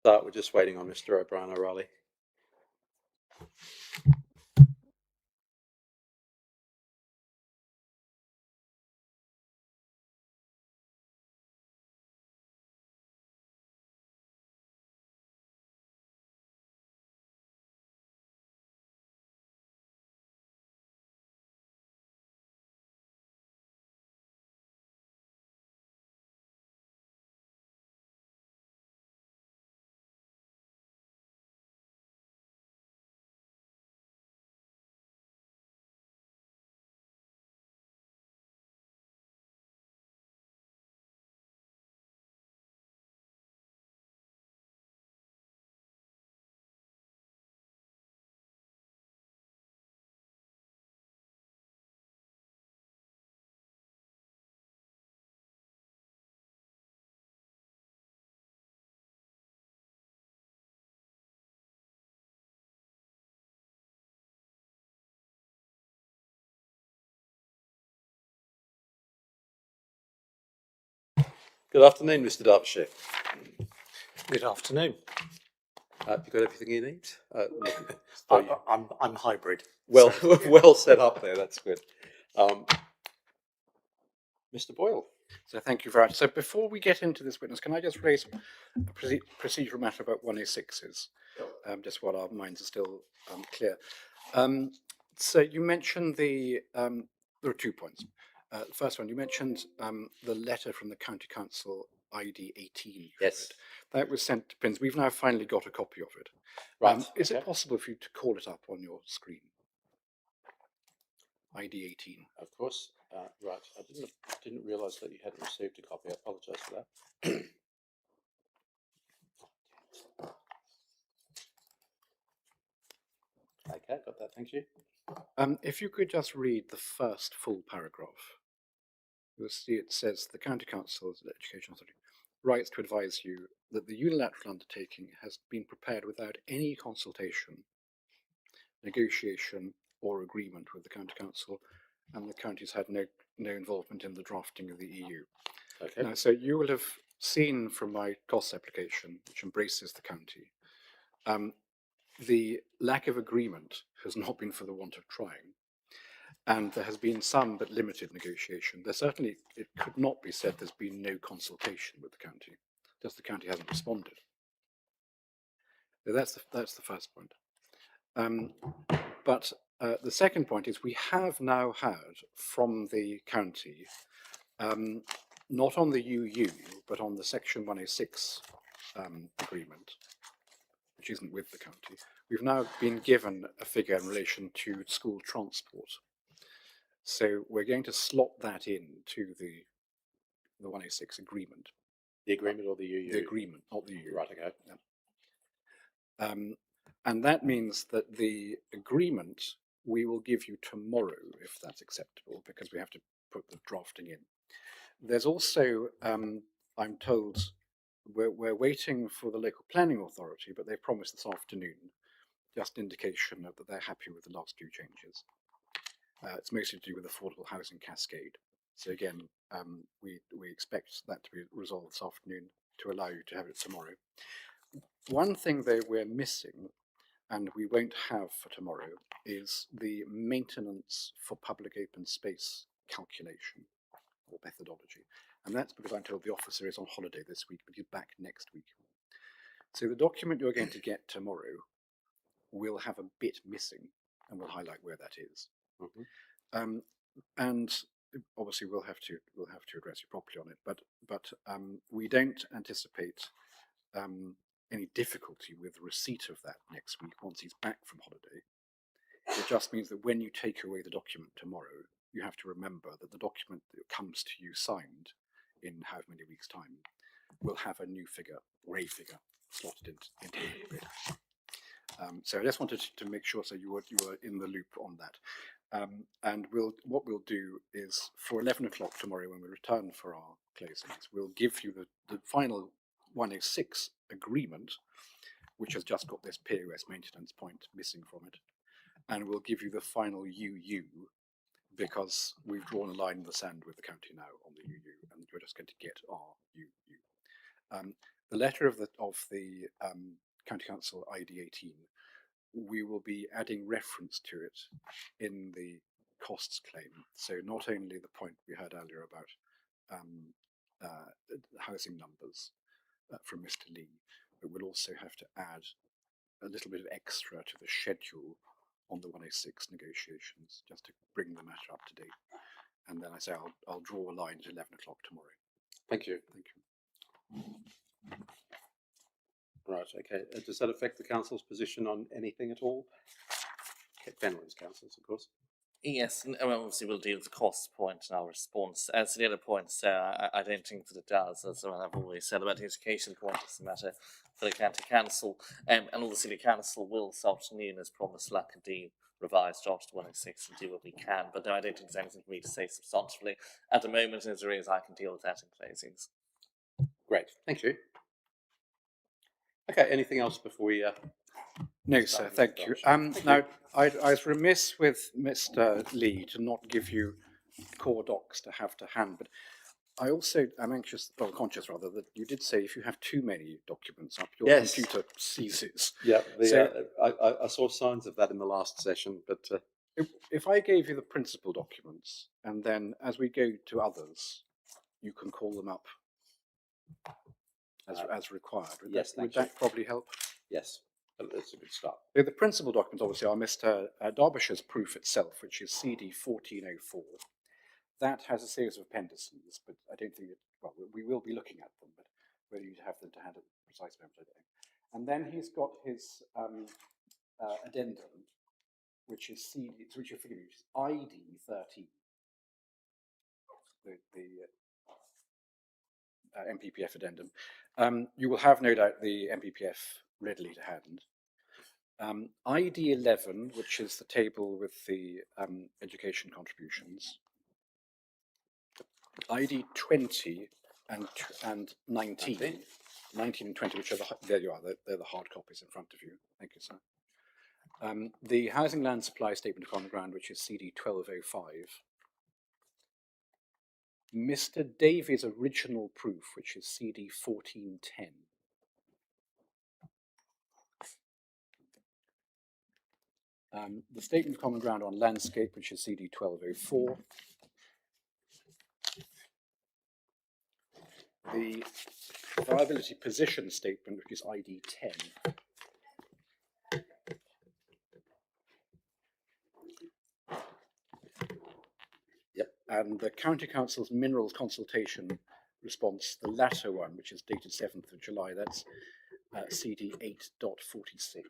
We're just waiting on Mr. O'Brien O'Reilly. Good afternoon, Mr. Derbyshire. Good afternoon. You got everything you need? I'm hybrid. Well, so- well set up there. That's good. Mr. Boyle. So thank you very much. So before we get into this witness, can I just raise a procedural matter about 106s, just while our minds are still clear. So you mentioned there are 2 points. The first one, you mentioned the letter from the County Council ID 18. Yes. That was sent to Prince. We've now finally got a copy of it. Right. Is okay. it possible for you to call it up on your screen? ID 18. Of course. Right. I didn't realise that you hadn't received a copy. I apologise for that. Okay, got that. Thank you. If you could just read the first full paragraph. You'll see it says the County Council's Education Authority writes to advise you that the unilateral undertaking has been prepared without any consultation, negotiation or agreement with the County Council, and the county's had no involvement in the drafting of the EU. Okay. Now, so you will have seen from my cost application, which embraces the county, the lack of agreement has not been for the want of trying. And there has been some but limited negotiation. There certainly, it could not be said there's been no consultation with the county, just the county hasn't responded. So that's the first point. But the second point is we have now had from the county, not on the UU, but on the Section 106 agreement, which isn't with the county, we've now been given a figure in relation to school transport. So we're going to slot that in to the 106 agreement. The agreement or the UU? The agreement, not the UU. Right, okay. Yeah. And that means that the agreement we will give you tomorrow, if that's acceptable, because we have to put the drafting in. There's also, I'm told, we're waiting for the local planning authority, but they've promised this afternoon, just indication that they're happy with the last few changes. It's mostly to do with affordable housing cascade. So again, we expect that to be resolved this afternoon to allow you to have it tomorrow. One thing that we're missing, and we won't have for tomorrow, is the maintenance for public open space calculation or methodology. And that's because I'm told the officer is on holiday this week, but he's back next week. So the document you're going to get tomorrow will have a bit missing, and we'll highlight where that is. Mm-hmm. And obviously we'll have to address you properly on it, but we don't anticipate any difficulty with receipt of that next week once he's back from holiday. It just means that when you take away the document tomorrow, you have to remember that the document that comes to you signed in how many weeks' time will have a new figure or a figure slotted into the bit. So I just wanted to make sure so you were in the loop on that. And what we'll do is for 11 o'clock tomorrow when we return for our closings, we'll give you the final 106 agreement, which has just got this POS maintenance point missing from it. And we'll give you the final UU because we've drawn a line in the sand with the county now on the UU, and we're just going to get our UU. the letter of the County Council ID 18, we will be adding reference to it in the costs claim. So not only the point we heard earlier about housing numbers from Mr. Lee, but we'll also have to add a little bit of extra to the schedule on the 106 negotiations, just to bring the matter up to date. And then I say I'll draw a line at 11 o'clock tomorrow. Thank you. Thank you. Right, okay. Does that affect the council's position on anything at all? Fenland's councils, of course. Yes, and obviously we'll deal with the cost point in our response. As to the other points, I don't think that it does. As I've always said about the education point, it's a matter for the county council. And obviously the council will this afternoon, as promised, look at the revised draft 106 and do what we can. But no, I don't think there's anything for me to say substantively at the moment. As there is, I can deal with that in closings. Great, thank you. Okay, anything else before we... No, sir, thank you. Now, I was remiss with Mr. Lee to not give you core docs to have to hand, but I also am conscious rather, that you did say if you have too many documents up, your computer seizes. Yeah, So, I saw signs of that in the last session, but... if I gave you the principal documents, and then as we go to others, you can call them up as required. Would that probably help? Yes, that's a good start. The principal documents, obviously, are Mr. Derbyshire's proof itself, which is CD 1404. That has a series of appendices, but I don't think we will be looking at them, but whether you have them to hand at the precise moment, I don't know. And then he's got his addendum, which is which is ID 13. The MPPF addendum. You will have, no doubt, the MPPF readily to hand. ID 11, which is the table with the education contributions. ID 20 and 19. 19 and 20, which are there you are, they're the hard copies in front of you. Thank you, sir. The Housing Land Supply Statement of Common Ground, which is CD 1205. Mr. Davies' original proof, which is CD 1410. The Statement of Common Ground on Landscape, which is CD 1204. The Viability Position Statement, which is ID 10. Yep. And the County Council's Minerals Consultation Response, the latter one, which is dated 7th of July, that's CD 8.46.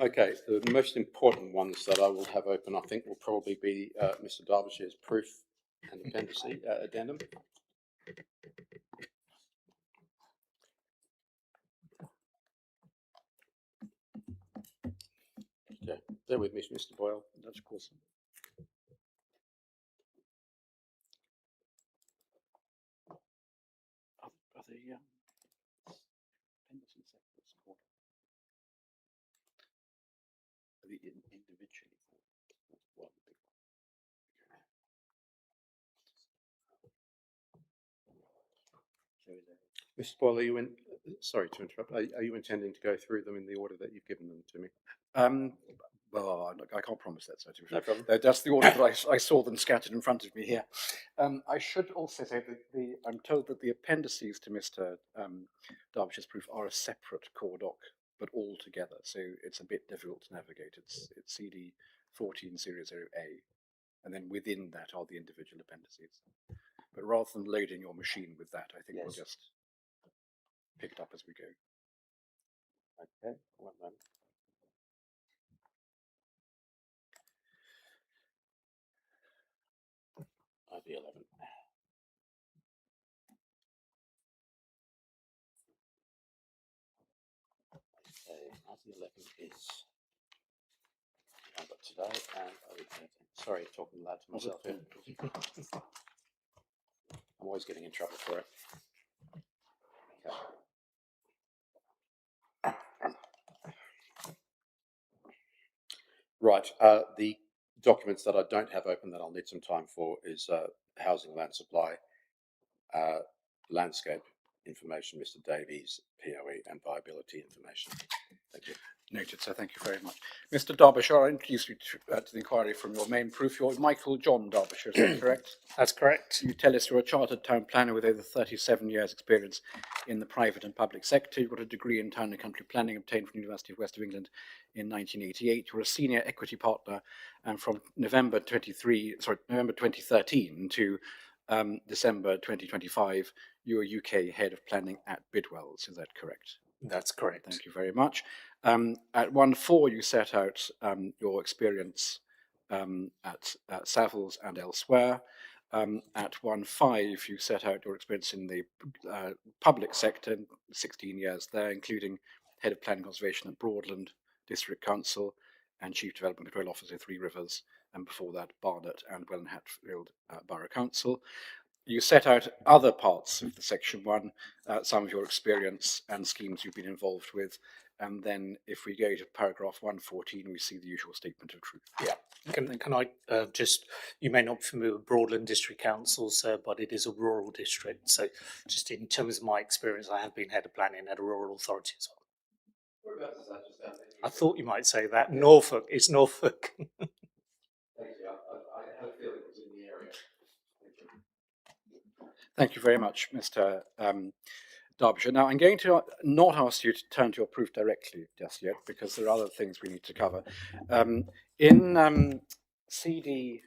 Okay, the most important ones that I will have open, I think, will probably be Mr. Derbyshire's proof and addendum. Okay, bear with me, Mr. Boyle. That's of course. Are the appendices separate? Are they individually? One big one. Mr. Boyle, are you sorry to interrupt, are you intending to go through them in the order that you've given them to me? Well, I can't promise that, sir. No problem. That's the order that I saw them scattered in front of me here. I should also say that I'm told that the appendices to Mr. Derbyshire's proof are a separate core doc, but all together, so it's a bit difficult to navigate. It's CD 1400A, and then within that are the individual appendices. But rather than loading your machine with that, I think we'll just pick it up as we go. Okay, one moment. ID 11. Okay, ID 11 is number today, and ID 13. Sorry, talking loud to myself here. I'm always getting in trouble for it. Okay. Right, the documents that I don't have open that I'll need some time for is housing land supply, landscape, information, Mr Davies, POE and viability information. Thank you. Noted, sir. Thank you very much. Mr. Derbyshire, I introduce you to the inquiry from your main proof. You're Michael John Derbyshire, is that correct? That's correct. You tell us you're a chartered town planner with over 37 years' experience in the private and public sector. You've got a degree in town and country planning obtained from the University of West of England in 1988. You're a senior equity partner, and from November 2013 to December 2025, you're UK head of planning at Bidwell's. Is that correct? That's correct. Thank you very much. At 1.4, you set out your experience at Savills and elsewhere. At 1.5, you set out your experience in the public sector, 16 years there, including head of planning conservation at Broadland District Council and chief development control officer at Three Rivers, and before that, Barnet and Welland Hatfield Borough Council. You set out other parts of the section 1, some of your experience and schemes you've been involved with, and then if we go to paragraph 114, we see the usual statement of truth. Yeah. Can I just, you may not be familiar with Broadland District Council, sir, but it is a rural district. So just in terms of my experience, I have been head of planning at a rural authority as well. I thought you might say that. Norfolk, it's Norfolk. Thank you. I had a feeling it was in the area. Thank you very much, Mr. Derbyshire. Now, I'm going to not ask you to turn to your proof directly just yet, because there are other things we need to cover. In CD,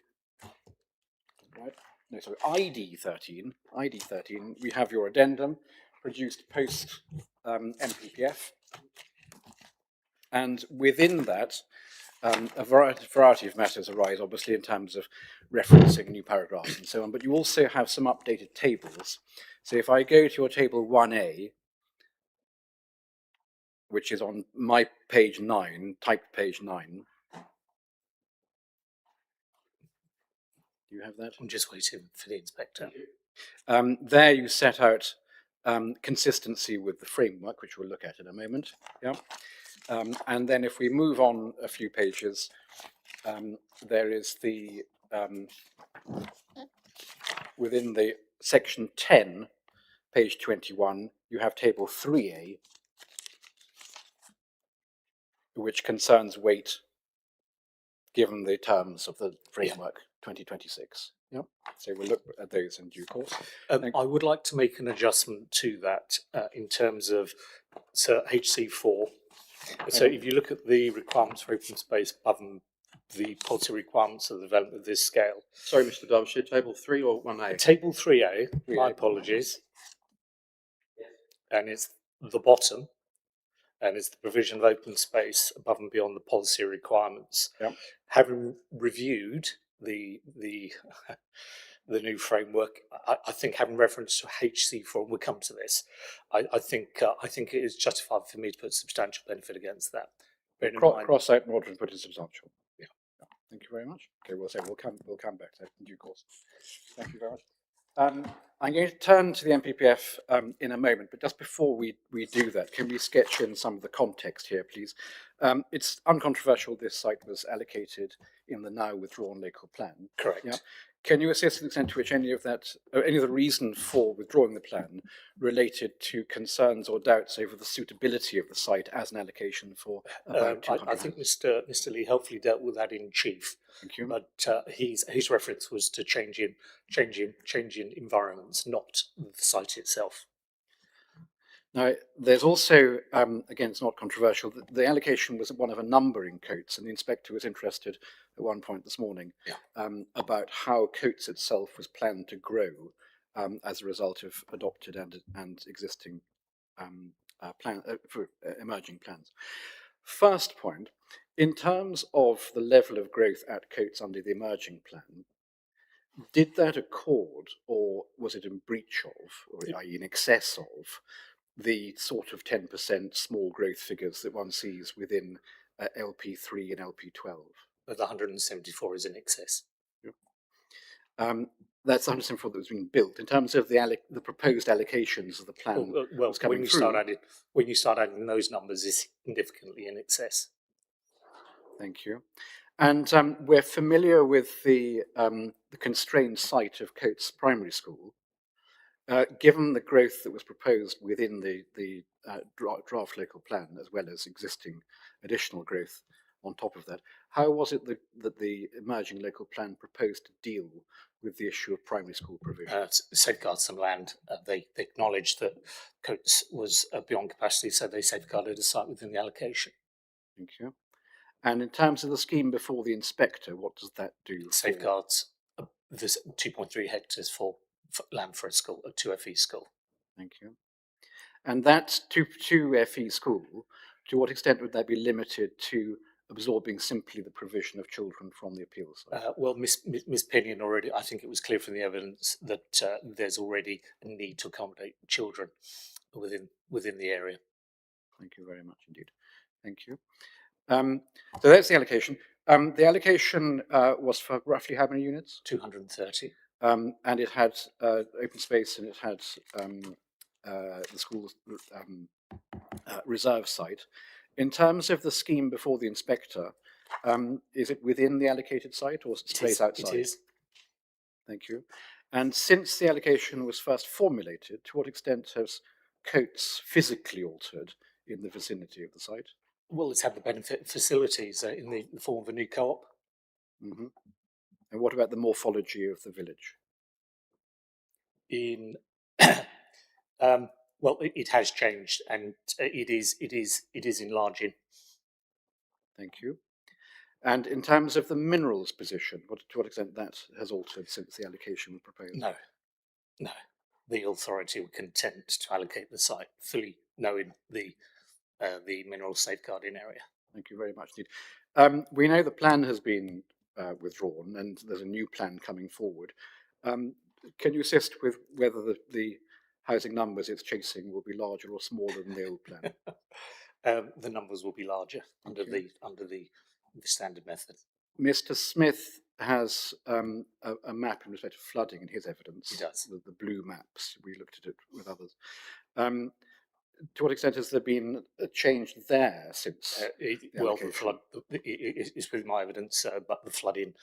right? No, sorry, ID 13, we have your addendum produced post MPPF, and within that, a variety of matters arise, obviously, in terms of referencing new paragraphs and so on, but you also have some updated tables. So if I go to your table 1A, which is on my page 9, typed page 9. Do you have that? I'm just waiting for the inspector. There you set out consistency with the framework, which we'll look at in a moment. Yeah. And then if we move on a few pages, there is the, within the section 10, page 21, you have table 3A, which concerns weight given the terms of the framework 2026. Yep. So we'll look at those in due course. I would like to make an adjustment to that in terms of HC4. So if you look at the requirements for open space above the policy requirements of the development of this scale. Sorry, Mr Derbyshire, table 3 or 1A? Table 3A, my apologies. And it's the bottom, and it's the provision of open space above and beyond the policy requirements. Yep. Having reviewed the new framework, I think having reference to HC4, and we'll come to this, I think it is justified for me to put substantial benefit against that. Cross out moderate and put in substantial. Yeah. Thank you very much. Okay, we'll come back to that in due course. Thank you very much. I'm going to turn to the MPPF in a moment, but just before we do that, can we sketch in some of the context here, please? It's uncontroversial this site was allocated in the now withdrawn local plan. Correct. Yeah. Can you assess the extent to which any of the reason for withdrawing the plan related to concerns or doubts over the suitability of the site as an allocation for about 200 I think Mr. Lee helpfully dealt with that in chief. Thank you. But his reference was to changing environments, not the site itself. Now, there's also, again, it's not controversial, the allocation was one of a number in Coates, and the inspector was interested at one point this morning about how Coates itself was planned to grow as a result of adopted and existing emerging plans. First point, in terms of the level of growth at Coates under the emerging plan, did that accord, or was it in breach of, or i.e. in excess of, the sort of 10% small growth figures that one sees within LP3 and LP12? But the 174 is in excess. Yep. That's 174 that was being built. In terms of the proposed allocations of the plan, well, when you start adding those numbers, is significantly in excess. Thank you. And we're familiar with the constrained site of Coates Primary School. Given the growth that was proposed within the draft local plan, as well as existing additional growth on top of that, how was it that the emerging local plan proposed to deal with the issue of primary school provision? Safeguard some land. They acknowledged that Coates was beyond capacity, so they safeguarded a site within the allocation. Thank you. And in terms of the scheme before the inspector, what does that do? Safeguards this 2.3 hectares for land for a school, a 2 FE school. Thank you. And that 2 FE school, to what extent would that be limited to absorbing simply the provision of children from the appeals side? Well, Ms. Pinion already, I think it was clear from the evidence that there's already a need to accommodate children within the area. Thank you very much indeed. Thank you. So that's the allocation. The allocation was for roughly how many units? 230. And it had open space, and it had the school's reserve site. In terms of the scheme before the inspector, is it within the allocated site or straight outside? It is. Thank you. And since the allocation was first formulated, to what extent has Coates physically altered in the vicinity of the site? Well, it's had the benefit of facilities in the form of a new co-op. Mm-hmm. And what about the morphology of the village? Well, it has changed, and it is enlarging. Thank you. And in terms of the minerals position, to what extent that has altered since the allocation was proposed? No. The authority were content to allocate the site, fully knowing the mineral safeguarding area. Thank you very much indeed. We know the plan has been withdrawn, and there's a new plan coming forward. Can you assist with whether the housing numbers it's chasing will be larger or smaller than the old plan? The numbers will be larger under the standard method. Mr. Smith has a map in respect of flooding in his evidence. He does. The blue maps. We looked at it with others. To what extent has there been a change there since? The flood is with my evidence, but the flooding,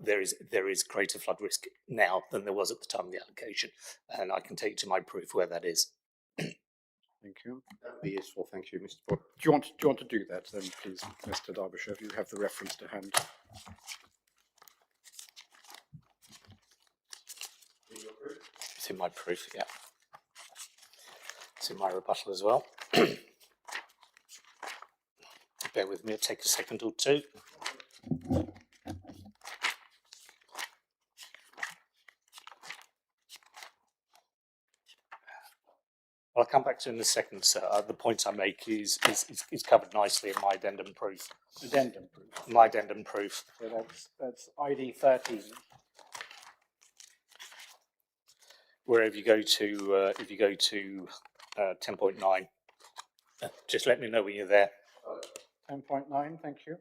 there is greater flood risk now than there was at the time of the allocation, and I can take you to my proof where that is. Thank you. That would be useful. Thank you, Mr. Port. Do you want to do that then, please, Mr. Derbyshire? If you have the reference to hand. It's in my proof, yeah. It's in my rebuttal as well. Bear with me, it'll take a second or two. I'll come back to it in a second, sir. The point I make is covered nicely in my addendum proof. Addendum proof. My addendum proof. So that's ID 13. Where if you go to 10.9, just let me know when you're there. 10.9, thank you.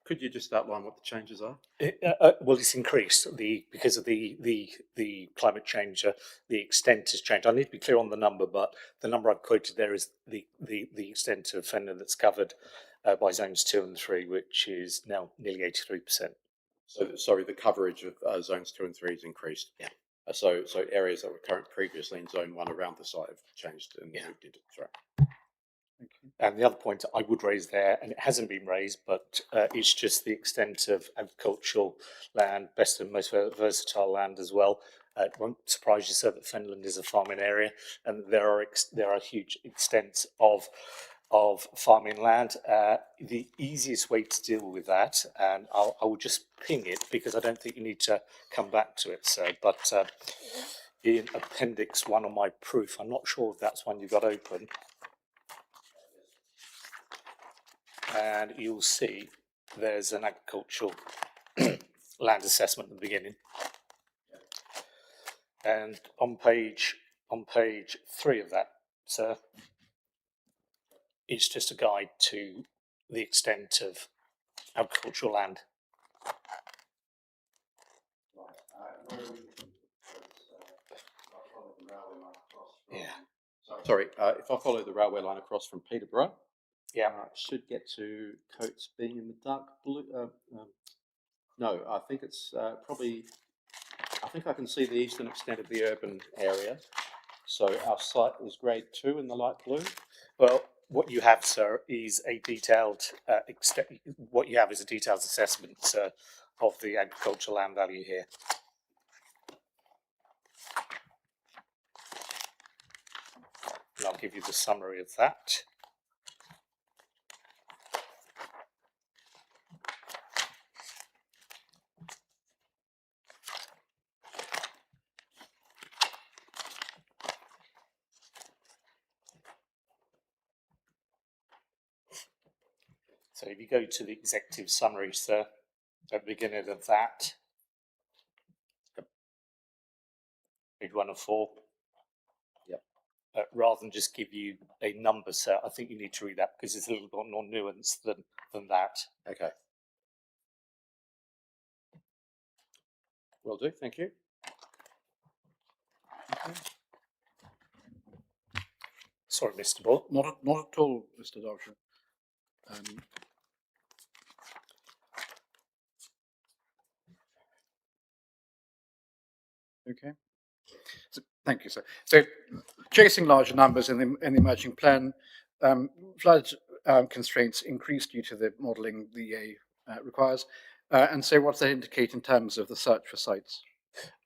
Could you just outline what the changes are? Well, it's increased because of the climate change. The extent has changed. I need to be clear on the number, but the number I've quoted there is the extent of Fenland that's covered by zones 2 and 3, which is now nearly 83%. So, sorry, the coverage of zones 2 and 3 is increased. Yeah. So areas that were previously in zone 1 around the site have changed and moved into the track. Thank you. And the other point I would raise there, and it hasn't been raised, but it's just the extent of agricultural land, best and most versatile land as well. It won't surprise you, sir, that Fenland is a farming area, and there are huge extents of farming land. The easiest way to deal with that, and I will just ping it because I don't think you need to come back to it, sir, but in Appendix 1 on my proof, I'm not sure if that's one you've got open, and you'll see there's an agricultural land assessment at the beginning. And on page 3 of that, sir, it's just a guide to the extent of agricultural land. Yeah. Sorry, if I follow the railway line across from Peterborough, Yeah. should get to Coates Being in the dark blue. No, I think it's probably. I think I can see the eastern extent of the urban area. So our site is grade 2 in the light blue. Well, what you have, sir, is a detailed what you have is a detailed assessment, sir, of the agricultural land value here. And I'll give you the summary of that. So if you go to the executive summary, sir, at the beginning of that, page 1 of 4. Yep. Rather than just give you a number, sir, I think you need to read that because it's a little bit more nuanced than that. Okay. Will do, thank you. Sorry, Mr. Ball. Not at all, Mr. Derbyshire. Okay. So, thank you, sir. So, chasing larger numbers in the emerging plan, flood constraints increase due to the modelling the EA requires. And so, what's that indicate in terms of the search for sites?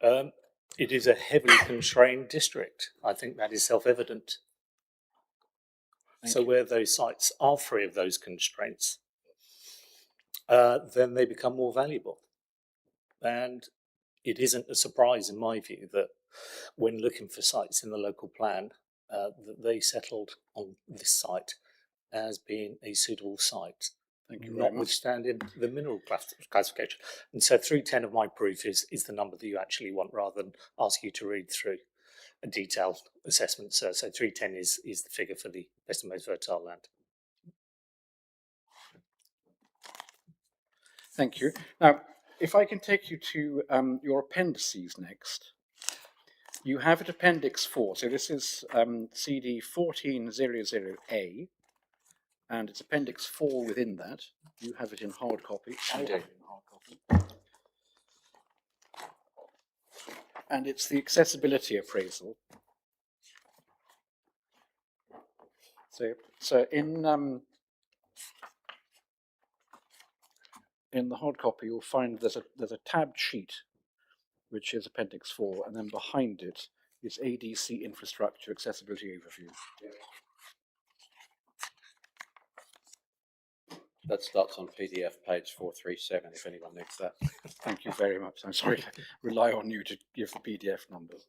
It is a heavily constrained district. I think that is self-evident. So where those sites are free of those constraints, then they become more valuable. And it isn't a surprise, in my view, that when looking for sites in the local plan, that they settled on this site as being a suitable site. Thank you very much. Notwithstanding the mineral classification. And so 310 of my proof is the number that you actually want, rather than ask you to read through a detailed assessment. So 310 is the figure for the best and most fertile land. Thank you. Now, if I can take you to your appendices next. You have at Appendix 4, so this is CD 1400A, and it's Appendix 4 within that. You have it in hard copy. I do. And it's the accessibility appraisal. So in the hard copy, you'll find there's a tabbed sheet, which is Appendix 4, and then behind it is ADC Infrastructure Accessibility Overview. That starts on PDF page 437, if anyone needs that. Thank you very much. I'm sorry to rely on you to give the PDF numbers.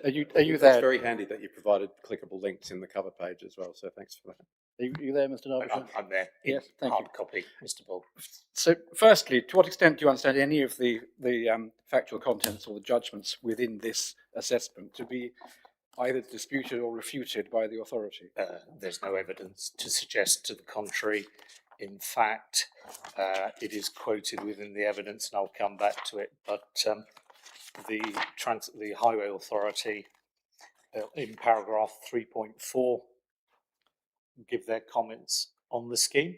Are you there? It's very handy that you provided clickable links in the cover page as well, so thanks for that. Are you there, Mr. Derbyshire? I'm there. Yes, thank hard you. copy, Mr. Ball. So, firstly, to what extent do you understand any of the factual contents or the judgments within this assessment to be either disputed or refuted by the authority? There's no evidence to suggest to the contrary. In fact, it is quoted within the evidence, and I'll come back to it. But the Highway Authority, in paragraph 3.4, give their comments on the scheme.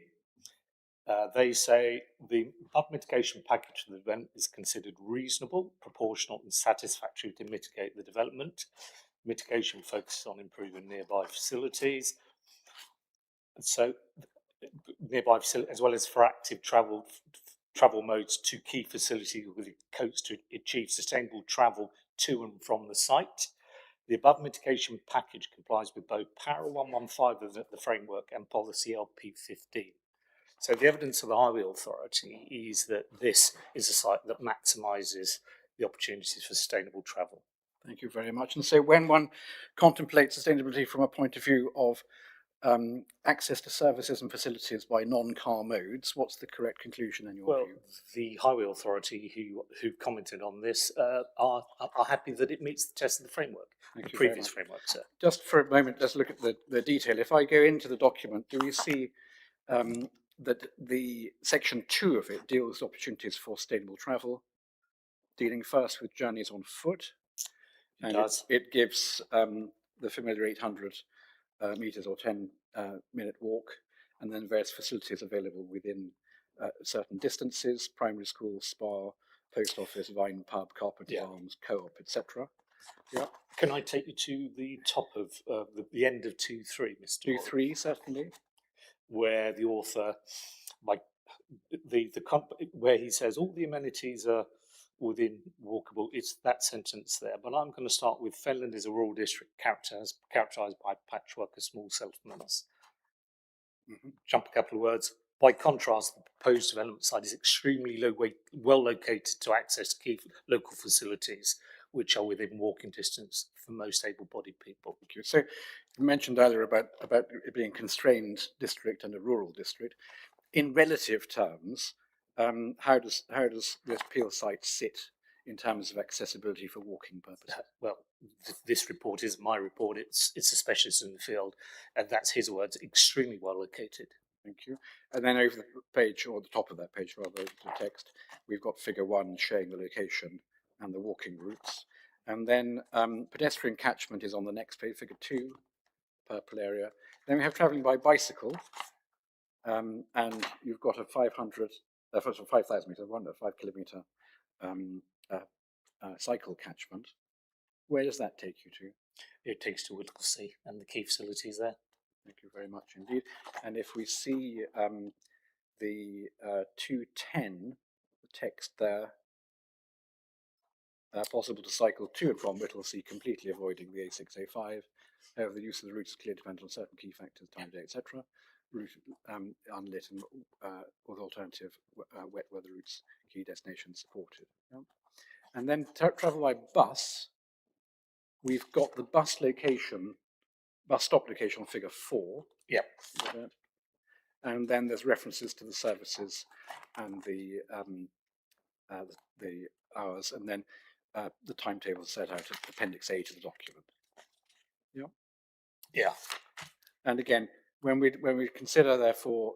They say the above mitigation package of the event is considered reasonable, proportional, and satisfactory to mitigate the development. Mitigation focuses on improving nearby facilities. So, nearby facilities, as well as for active travel modes to key facilities with the coast to achieve sustainable travel to and from the site. The above mitigation package complies with both Para 115 of the framework and Policy LP15. So the evidence of the Highway Authority is that this is a site that maximises the opportunities for sustainable travel. Thank you very much. And so when one contemplates sustainability from a point of view of access to services and facilities by non-car modes, what's the correct conclusion in your view? The Highway Authority who commented on this are happy that it meets the test of the framework, the previous framework, sir. Just for a moment, let's look at the detail. If I go into the document, do we see that the section 2 of it deals with opportunities for sustainable travel, dealing first with journeys on foot. And it gives the familiar 800 meters or 10-minute walk, and then various facilities available within certain distances: primary school, spa, post office, wine pub, carpenter arms, co-op, etc. Yeah. Can I take you to the top of the end of 2.3, Mr. 2.3, certainly. Where the author, where he says all the amenities are within walkable, it's that sentence there. But I'm going to start with Fenland is a rural district characterised by a patchwork of small settlements. Jump a couple of words. By contrast, the proposed development site is extremely well located to access key local facilities, which are within walking distance for most able-bodied people. Thank you. So you mentioned earlier about it being a constrained district and a rural district. In relative terms, how does this Peel site sit in terms of accessibility for walking purposes? Well, this report is my report. It's a specialist in the field, and that's his words. Extremely well located. Thank you. And then over the page, or the top of that page rather, the text, we've got figure 1 showing the location and the walking routes. And then pedestrian catchment is on the next page, figure 2, purple area. Then we have travelling by bicycle, and you've got a 5,000 metre, 5 kilometre cycle catchment. Where does that take you to? It takes to Whittlesea and the key facilities there. Thank you very much indeed. And if we see the 210, the text there, possible to cycle to and from Whittlesea, completely avoiding the A6A5. However, the use of the route is clearly dependent on certain key factors, time of day, etc. Route unlit and with alternative wet weather routes, key destinations supported. Yeah. And then travel by bus, we've got the bus stop location on figure 4. Yep. And then there's references to the services and the hours, and then the timetable set out at Appendix A to the document. Yeah. Yeah. And again, when we consider, therefore,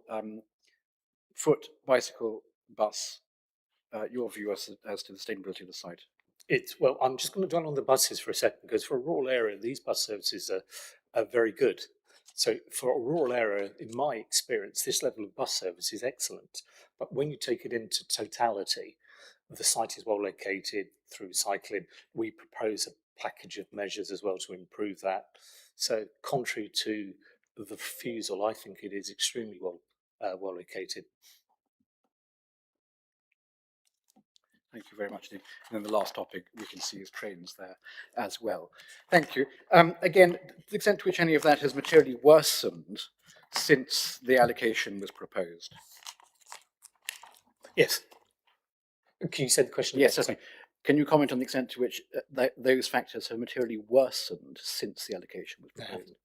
foot, bicycle, bus, your view as to the sustainability of the site. Well, I'm just going to dwell on the buses for a second, because for a rural area, these bus services are very good. So for a rural area, in my experience, this level of bus service is excellent. But when you take it into totality, the site is well located through cycling. We propose a package of measures as well to improve that. So contrary to the refusal, I think it is extremely well located. Thank you very much, Dean. And then the last topic we can see is trains there as well. Thank you. Again, to the extent to which any of that has materially worsened since the allocation was proposed. Yes. Can you say the question? Yes, certainly. Can you comment on the extent to which those factors have materially worsened since the allocation was proposed?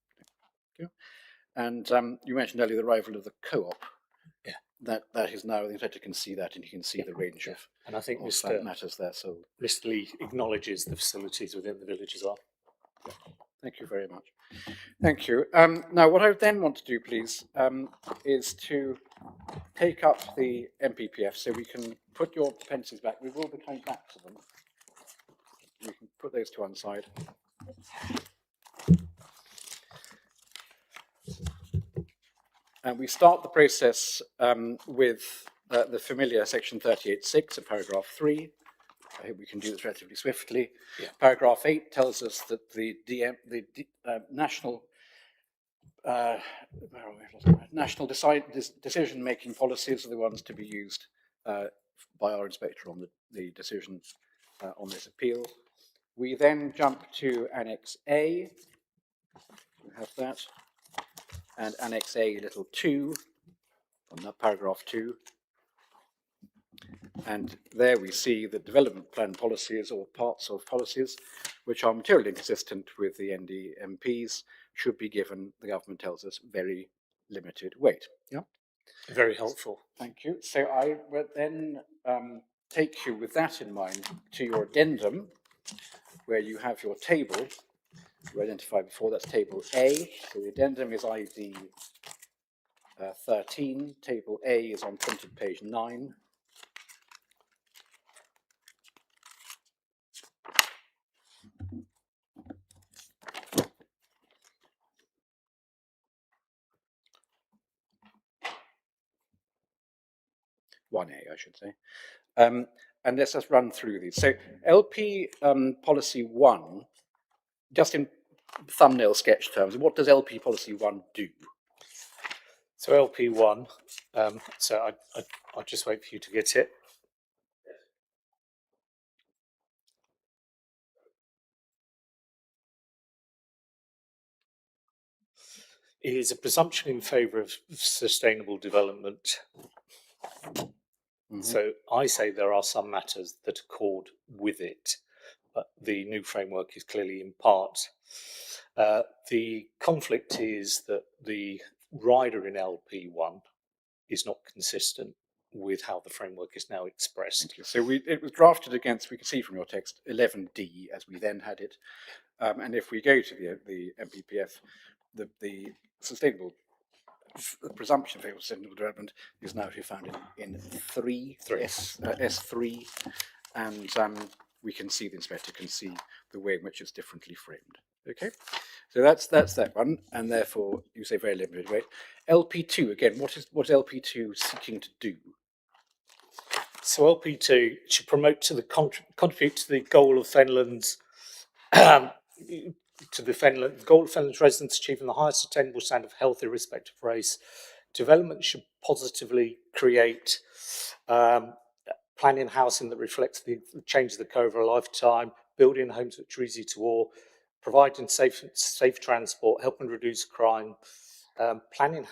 Yeah. And you mentioned earlier the arrival of the co-op. Yeah. That is now, the inspector can see that, and you can see the range of, and I think matters there. So Mr. Lee acknowledges the facilities within the village as well. Yeah. Thank you very much. Thank you. Now, what I then want to do, please, is to take up the MPPF, so we can put your appendices back. We will be coming back to them. You can put those to one side. And we start the process with the familiar section 38.6 of paragraph 3. I hope we can do this relatively swiftly. Yeah. Paragraph 8 tells us that the national decision-making policies are the ones to be used by our inspector on the decisions on this appeal. We then jump to Annex A. We have that. And Annex A, little 2, on paragraph 2. And there we see the development plan policies, or parts of policies, which are materially inconsistent with the NDMPs, should be given, the government tells us, very limited weight. Yeah. Very helpful. Thank you. So I will then take you, with that in mind, to your addendum, where you have your table. You identified before, that's table A. So the addendum is ID 13, table A is on printed page 9. One A, I should say. And let's just run through these. So LP policy 1, just in thumbnail sketch terms, what does LP policy 1 do? So LP1, so I'll just wait for you to get it. It is a presumption in favour of sustainable development. So I say there are some matters that accord with it, but the new framework is clearly in part. The conflict is that the rider in LP1 is not consistent with how the framework is now expressed. So it was drafted against, we can see from your text, 11D as we then had it. And if we go to the MPPF, the sustainable the presumption of favourable sustainable development is now to be found in 3, S3, and we can see, the inspector can see the way in which it's differently framed. Okay, so that's that one, and therefore you say very limited weight. LP2 again. What is LP2 seeking to do? So LP2 should contribute to the goal of Fenland's goal of Fenland's residents achieving the highest attainable standard of health irrespective of race. Development should positively create planning housing that reflects the change of the curve over a lifetime, building homes which are easy to all, providing safe transport, helping reduce crime, planning,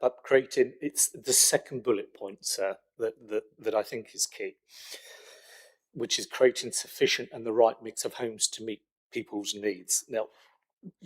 but creating, it's the second bullet point, sir, that I think is key, which is creating sufficient and the right mix of homes to meet people's needs. Now,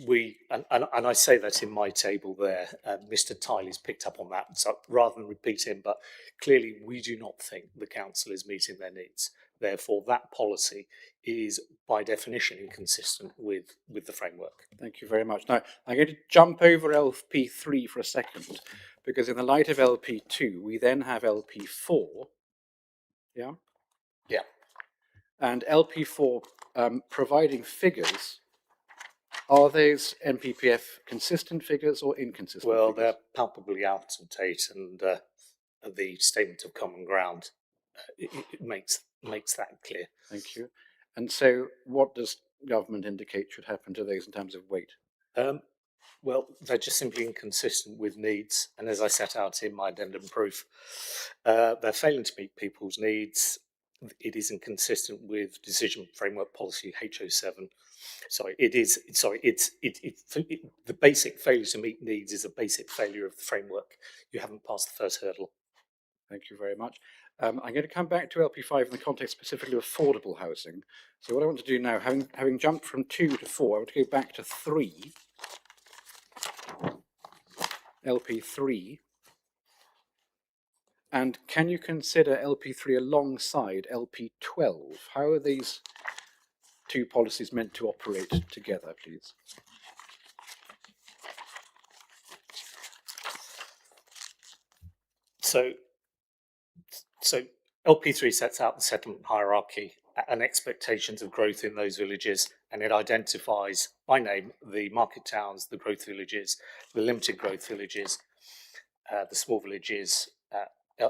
and I say that in my table there, Mr. Tiley's picked up on that, so rather than repeat him, but clearly we do not think the council is meeting their needs. Therefore, that policy is by definition inconsistent with the framework. Thank you very much. Now, I'm going to jump over LP3 for a second, because in the light of LP2, we then have LP4, yeah? Yeah. And LP4 providing figures. Are those MPPF consistent figures or inconsistent Well, figures? they're palpably out of date, and the statement of common ground it makes that clear. Thank you. And so what does government indicate should happen to those in terms of weight? Well, they're just simply inconsistent with needs, and as I set out in my addendum proof, they're failing to meet people's needs. It is inconsistent with Decision Framework Policy HO7. The basic failure to meet needs is a basic failure of the framework. You haven't passed the first hurdle. Thank you very much. I'm going to come back to LP5 in the context specifically of affordable housing. So what I want to do now, having jumped from 2 to 4, I want to go back to 3. LP3. And can you consider LP3 alongside LP12? How are these two policies meant to operate together, please? So LP3 sets out the settlement hierarchy and expectations of growth in those villages, and it identifies by name the market towns, the growth villages, the limited growth villages, the small villages,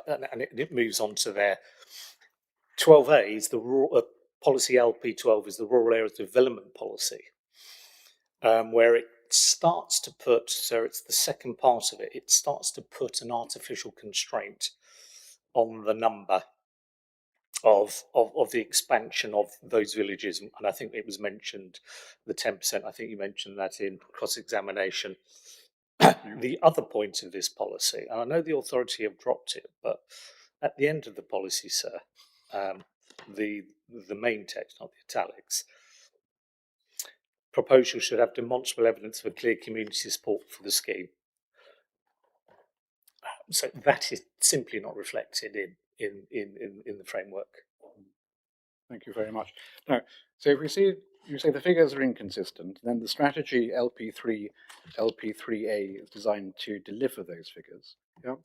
and it moves on to their 12A is the rural policy. LP12 is the rural area development policy, where it starts to put, so it's the second part of it, it starts to put an artificial constraint on the number of the expansion of those villages. And I think it was mentioned, the 10%, I think you mentioned that in cross-examination. The other point of this policy, and I know the authority have dropped it, but at the end of the policy, sir, the main text, not the italics, proposal should have demonstrable evidence of a clear community support for the scheme. So that is simply not reflected in the framework. Thank you very much. Now, so if we see, you say the figures are inconsistent, then the strategy LP3A is designed to deliver those figures. Yeah.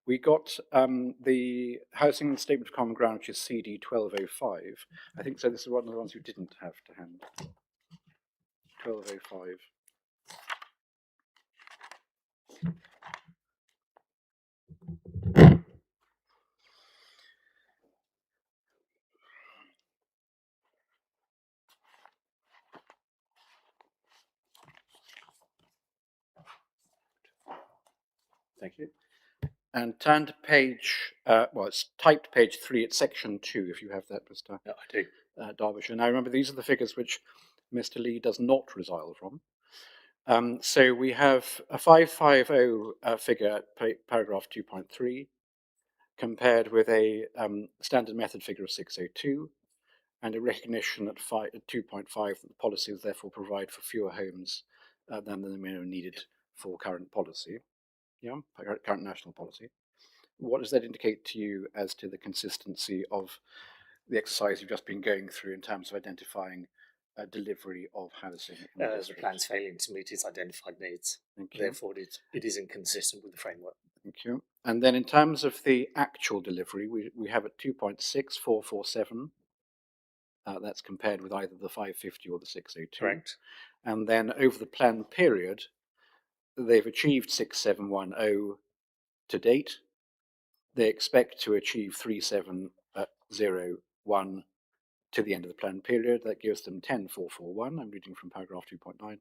We got the Housing Statement of Common Ground, which is CD 1205. I think so. This is one of the ones you didn't have to hand. 1205. Thank you. And turn to page, well, it's typed page 3, it's section 2, if you have that, Mr. Yeah, I do. Derbyshire. Now, remember, these are the figures which Mr. Lee does not resile from. So we have a 550 figure, paragraph 2.3, compared with a standard method figure of 602, and a recognition at 2.5 that the policies therefore provide for fewer homes than the minimum needed for current policy, current national policy. What does that indicate to you as to the consistency of the exercise you've just been going through in terms of identifying delivery of housing? The plan's failing to meet its identified needs. Thank you. Therefore, it is inconsistent with the framework. Thank you. And then in terms of the actual delivery, we have at 2.6447. That's compared with either the 550 or the 602. Correct. And then over the plan period, they've achieved 6710 to date. They expect to achieve 3701 to the end of the plan period. That gives them 10441. I'm reading from paragraph 2.9,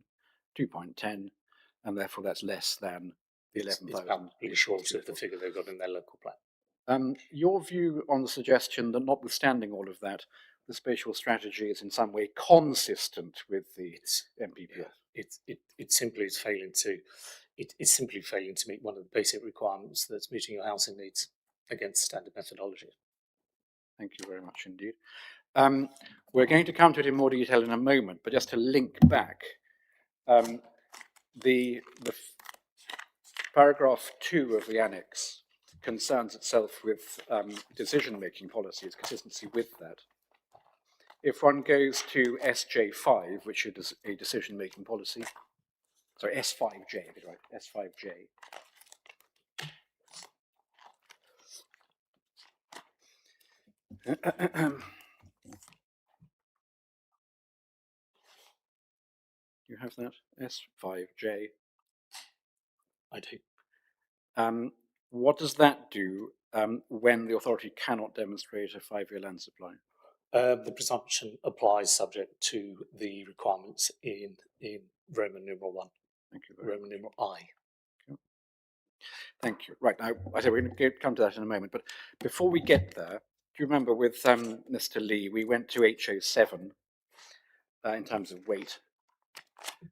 2.10, and therefore that's less than the 11,000. It's probably short of the figure they've got in their local plan. Your view on the suggestion that notwithstanding all of that, the spatial strategy is in some way consistent with the MPPF? It simply is failing to. It's simply failing to meet one of the basic requirements that's meeting your housing needs against standard methodology. Thank you very much indeed. We're going to come to it in more detail in a moment, but just to link back, the paragraph 2 of the annex concerns itself with decision-making policies, consistency with that. If one goes to SJ5, which is a decision-making policy, sorry, S5J, right, S5J. You have that? S5J. I do. What does that do when the authority cannot demonstrate a 5-year land supply? The presumption applies subject to the requirements in Roman numeral 1. Thank you very Roman numeral I. Okay. Thank you. Right, now, I said we're going to come to that in a moment, but before we get there, do you remember with Mr. Lee, we went to HO7 in terms of weight.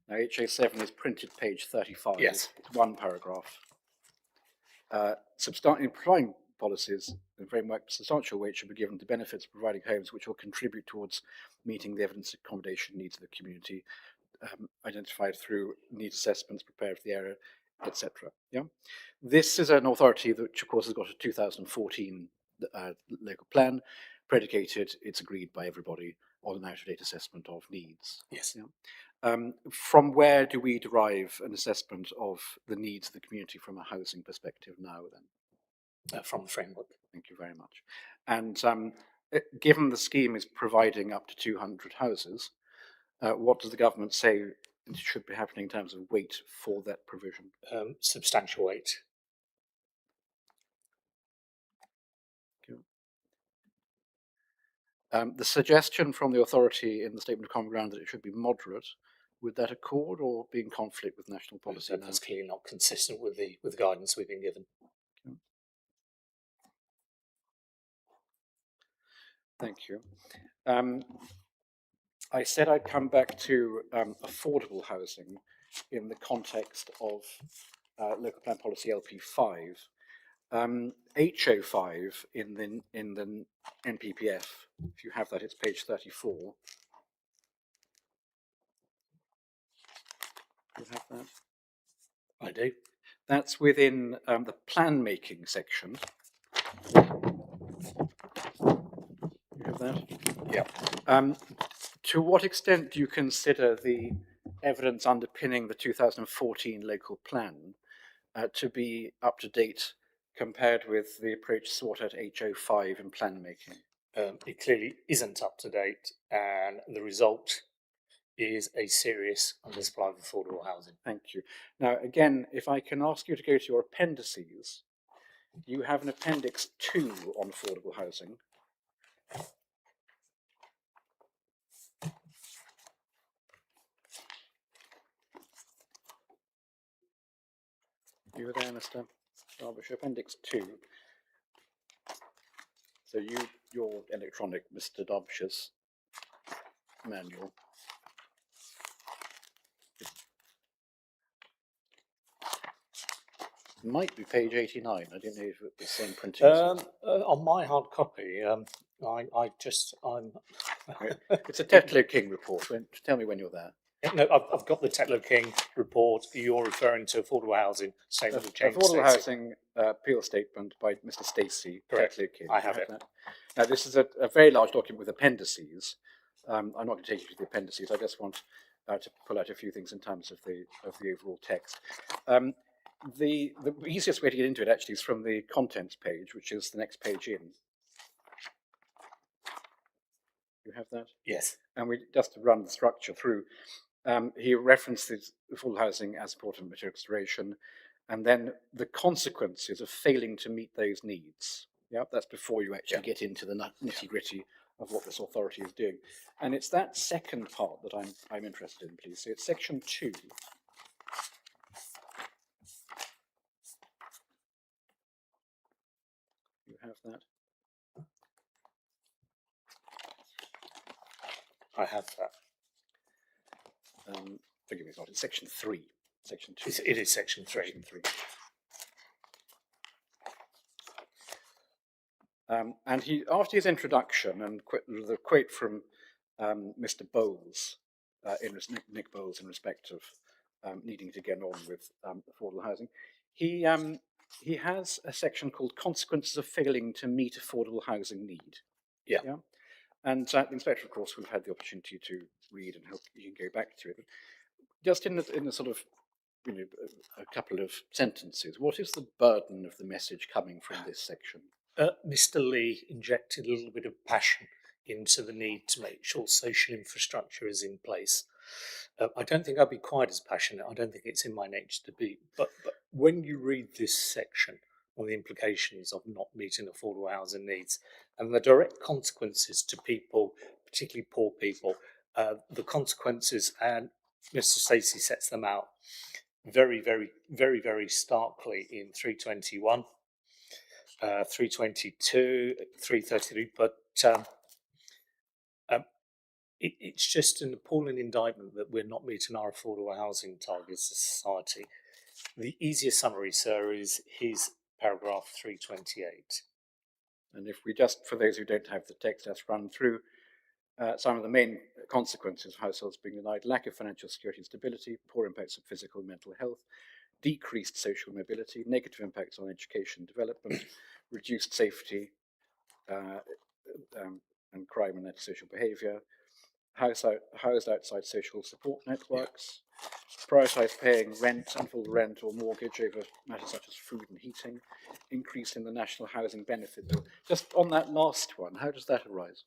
Now, HO7 is printed page 35. Yes. It's one paragraph. Implying policies and framework, substantial weight should be given to benefits of providing homes which will contribute towards meeting the evidence accommodation needs of the community, identified through needs assessments prepared for the area, etc. Yeah, this is an authority that, which of course has got a 2014 local plan, predicated, it's agreed by everybody, on an out-of-date assessment of needs. Yes. Yeah. From where do we derive an assessment of the needs of the community from a housing perspective now then? From the framework. Thank you very much. And given the scheme is providing up to 200 houses, what does the government say should be happening in terms of weight for that provision? Substantial weight. The suggestion from the authority in the Statement of Common Ground that it should be moderate, would that accord or be in conflict with national policy? That's clearly not consistent with the guidance we've been given. Okay. Thank you. I said I'd come back to affordable housing in the context of local plan policy LP5. HO5 in the NPPF, if you have that, it's page 34. You have that? I do. That's within the plan making section. You have that? Yeah. To what extent do you consider the evidence underpinning the 2014 local plan to be up to date compared with the approach sought at H05 in plan making? It clearly isn't up to date, and the result is a serious undersupply of affordable housing. Thank you. Now, again, if I can ask you to go to your appendices, you have an appendix 2 on affordable housing. You were there, Mr. Derbyshire, appendix 2. So your electronic, Mr. Derbyshire's manual. It might be page 89. I don't know if it's the same printing. On my hard copy, I'm. It's a Tetlow King report. Tell me when you're there. No, I've got the Tetlow King report. You're referring to affordable housing statement of change. Affordable housing appeal statement by Mr. Stacey. Correct. Tetlow King. I have it. That. Now, this is a very large document with appendices. I'm not going to take you to the appendices. I just want to pull out a few things in terms of the overall text. The easiest way to get into it actually is from the contents page, which is the next page in. You have that? Yes. And we just to run the structure through. He references affordable housing as important material consideration, and then the consequences of failing to meet those needs. Yeah, that's before you actually get into the nitty-gritty of what this authority is doing. And it's that second part that I'm interested in, please. So it's section 2. You have that? I have that. Forgive me, it's not. It's section 3. Section 2. It is section 3. Section 3. And he, after his introduction, and the quote from Mr. Bowles, Nick Bowles, in respect of needing to get on with affordable housing, he has a section called "Consequences of Failing to Meet Affordable Housing Need." Yeah. And the Inspectorate, of course, we've had the opportunity to read and hope you can go back to it. But just in a sort of, a couple of sentences, what is the burden of the message coming from this section? Mr. Lee injected a little bit of passion into the need to make sure social infrastructure is in place. I don't think I'd be quite as passionate. I don't think it's in my nature to be. But when you read this section on the implications of not meeting affordable housing needs and the direct consequences to people, particularly poor people, the consequences, and Mr. Stacey sets them out very, very, very, very starkly in 321. 322, 333, but it's just an appalling indictment that we're not meeting our affordable housing targets as a society. The easiest summary, sir, is his paragraph 328. And if we just, for those who don't have the text, let's run through some of the main consequences of households being denied: lack of financial security and stability, poor impacts on physical and mental health, decreased social mobility, negative impacts on education and development, reduced safety and crime and antisocial behaviour, housed outside social support networks, prioritise paying rent and full rent or mortgage over matters such as food and heating, increase in the National Housing Benefit Bill. Just on that last one, how does that arise?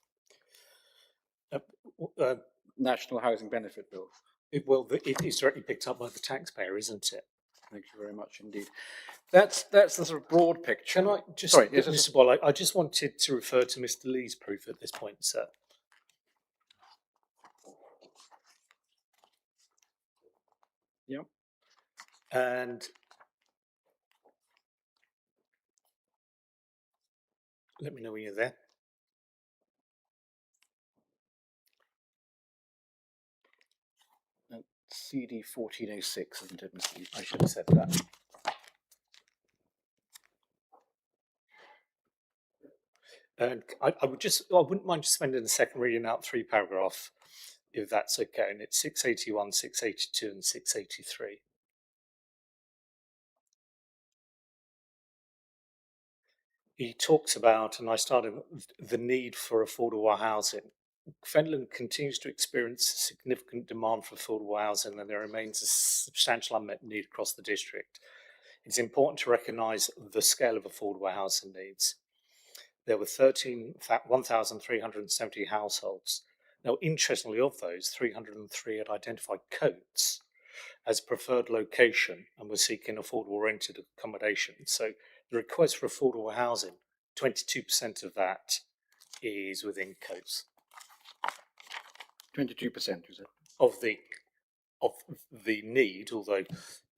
National Housing Benefit Bill. It is directly picked up by the taxpayer, isn't it? Thank you very much indeed. That's the sort of broad picture. Can I just, Sorry, Mr. Boll, I just wanted to refer to Mr. Lee's proof at this point, sir. Yeah. And let me know when you're there. CD 1406, isn't it, Mr. Lee? I should have said that. And I wouldn't mind just spending a second reading out 3 paragraphs, if that's okay. And it's 681, 682, and 683. He talks about, and I started with the need for affordable housing. Fenland continues to experience significant demand for affordable housing, and there remains a substantial unmet need across the district. It's important to recognise the scale of affordable housing needs. There were 1,370 households. Now, interestingly, of those, 303 had identified Coates as preferred location and were seeking affordable rented accommodation. So the request for affordable housing, 22% of that is within Coates. 22%, is it? Of the need, although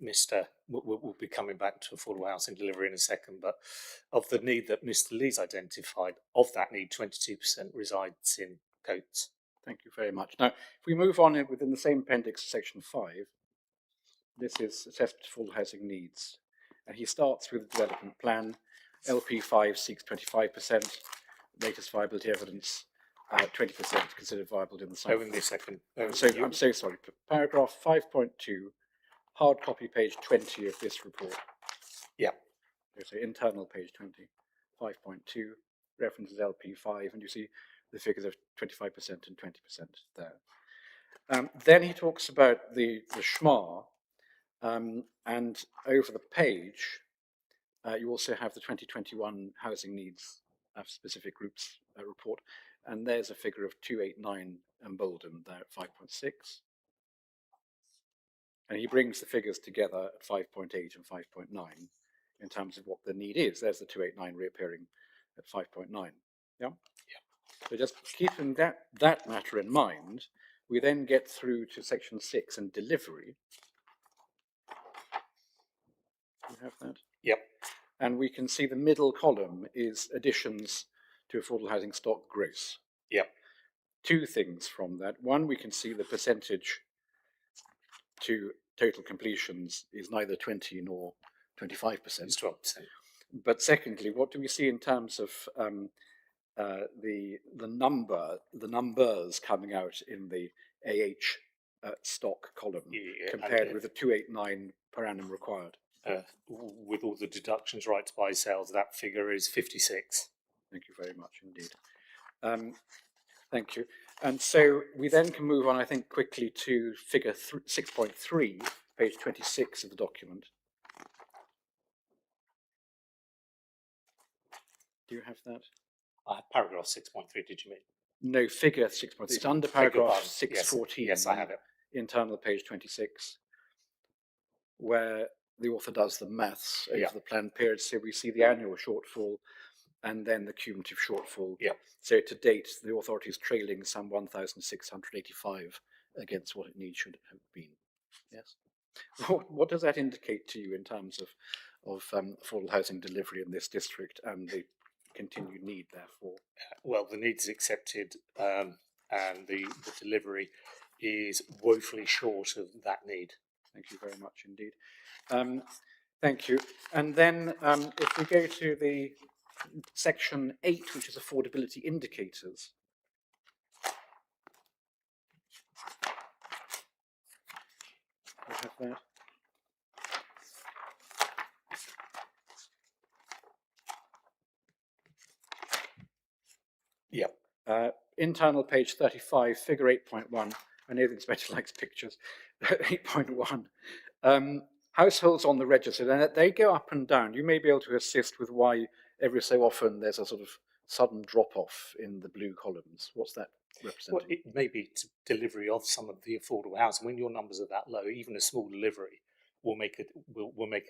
Mr. We'll be coming back to affordable housing delivery in a second, but of the need that Mr. Lee's identified, of that need, 22% resides in Coates. Thank you very much. Now, if we move on within the same appendix to section 5, this is assessment of affordable housing needs. And he starts with the development plan. LP5 seeks 25%, latest viability evidence, 20% considered viable in the site. In this second. I'm so sorry. Paragraph 5.2, hard copy page 20 of this report. Yeah. So internal page 20, 5.2, references LP5, and you see the figures of 25% and 20% there. Then he talks about the SHMA, and over the page, you also have the 2021 housing needs of specific groups report, and there's a figure of 289 emboldened there at 5.6. And he brings the figures together at 5.8 and 5.9 in terms of what the need is. There's the 289 reappearing at 5.9. Yeah? Yeah. So just keeping that matter in mind, we then get through to section 6 and delivery. You have that? Yep. And we can see the middle column is additions to affordable housing stock gross. Yep. Two things from that. One, we can see the percentage to total completions is neither 20 nor 25%. It's 12%. But secondly, what do we see in terms of the numbers coming out in the AH stock column compared with the 289 per annum required? With all the deductions, right to buy sales, that figure is 56. Thank you very much indeed. Thank you. And so we then can move on, I think, quickly to figure 6.3, page 26 of the document. Do you have that? Paragraph 6.3, did you mean? No, figure 6.3. It's under paragraph 614. Yes, I have it. Internal page 26, where the author does the maths over the planned period. So we see the annual shortfall and then the cumulative shortfall. Yeah. So to date, the authority is trailing some 1,685 against what it needs should have been. Yes. What does that indicate to you in terms of affordable housing delivery in this district and the continued need, therefore? Well, the need is accepted, and the delivery is woefully short of that need. Thank you very much indeed. Thank you. And then if we go to the section 8, which is affordability indicators. We have that. Yep. Internal page 35, figure 8.1. I know the inspector likes pictures. 8.1. Households on the register, and they go up and down. You may be able to assist with why every so often there's a sort of sudden drop-off in the blue columns. What's that representing? Well, it may be delivery of some of the affordable housing. When your numbers are that low, even a small delivery will make a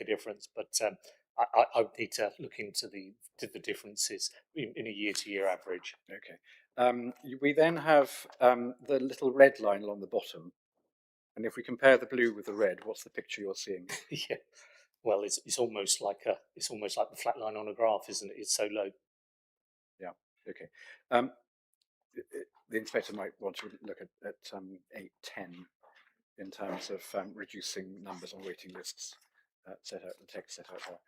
difference. But I would need to look into the differences in a year-to-year average. Okay. We then have the little red line along the bottom. And if we compare the blue with the red, what's the picture you're seeing? Yeah. Well, it's almost like the flat line on a graph, isn't it? It's so low. Yeah. Okay. The inspector might want to look at 8.10 in terms of reducing numbers on waiting lists. Set out the text set out there.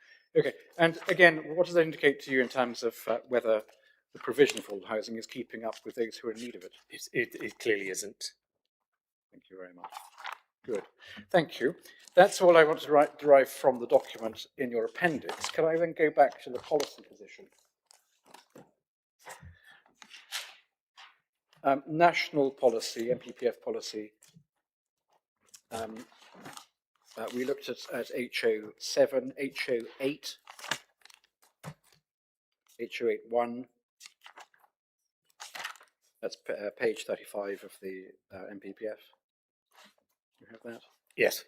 Okay. And again, what does that indicate to you in terms of whether the provision of affordable housing is keeping up with those who are in need of it? It clearly isn't. Thank you very much. Good. Thank you. That's all I want to derive from the document in your appendix. Can I then go back to the policy position? National policy, MPPF policy. We looked at HO7, HO8, HO81. That's page 35 of the MPPF. You have that? Yes.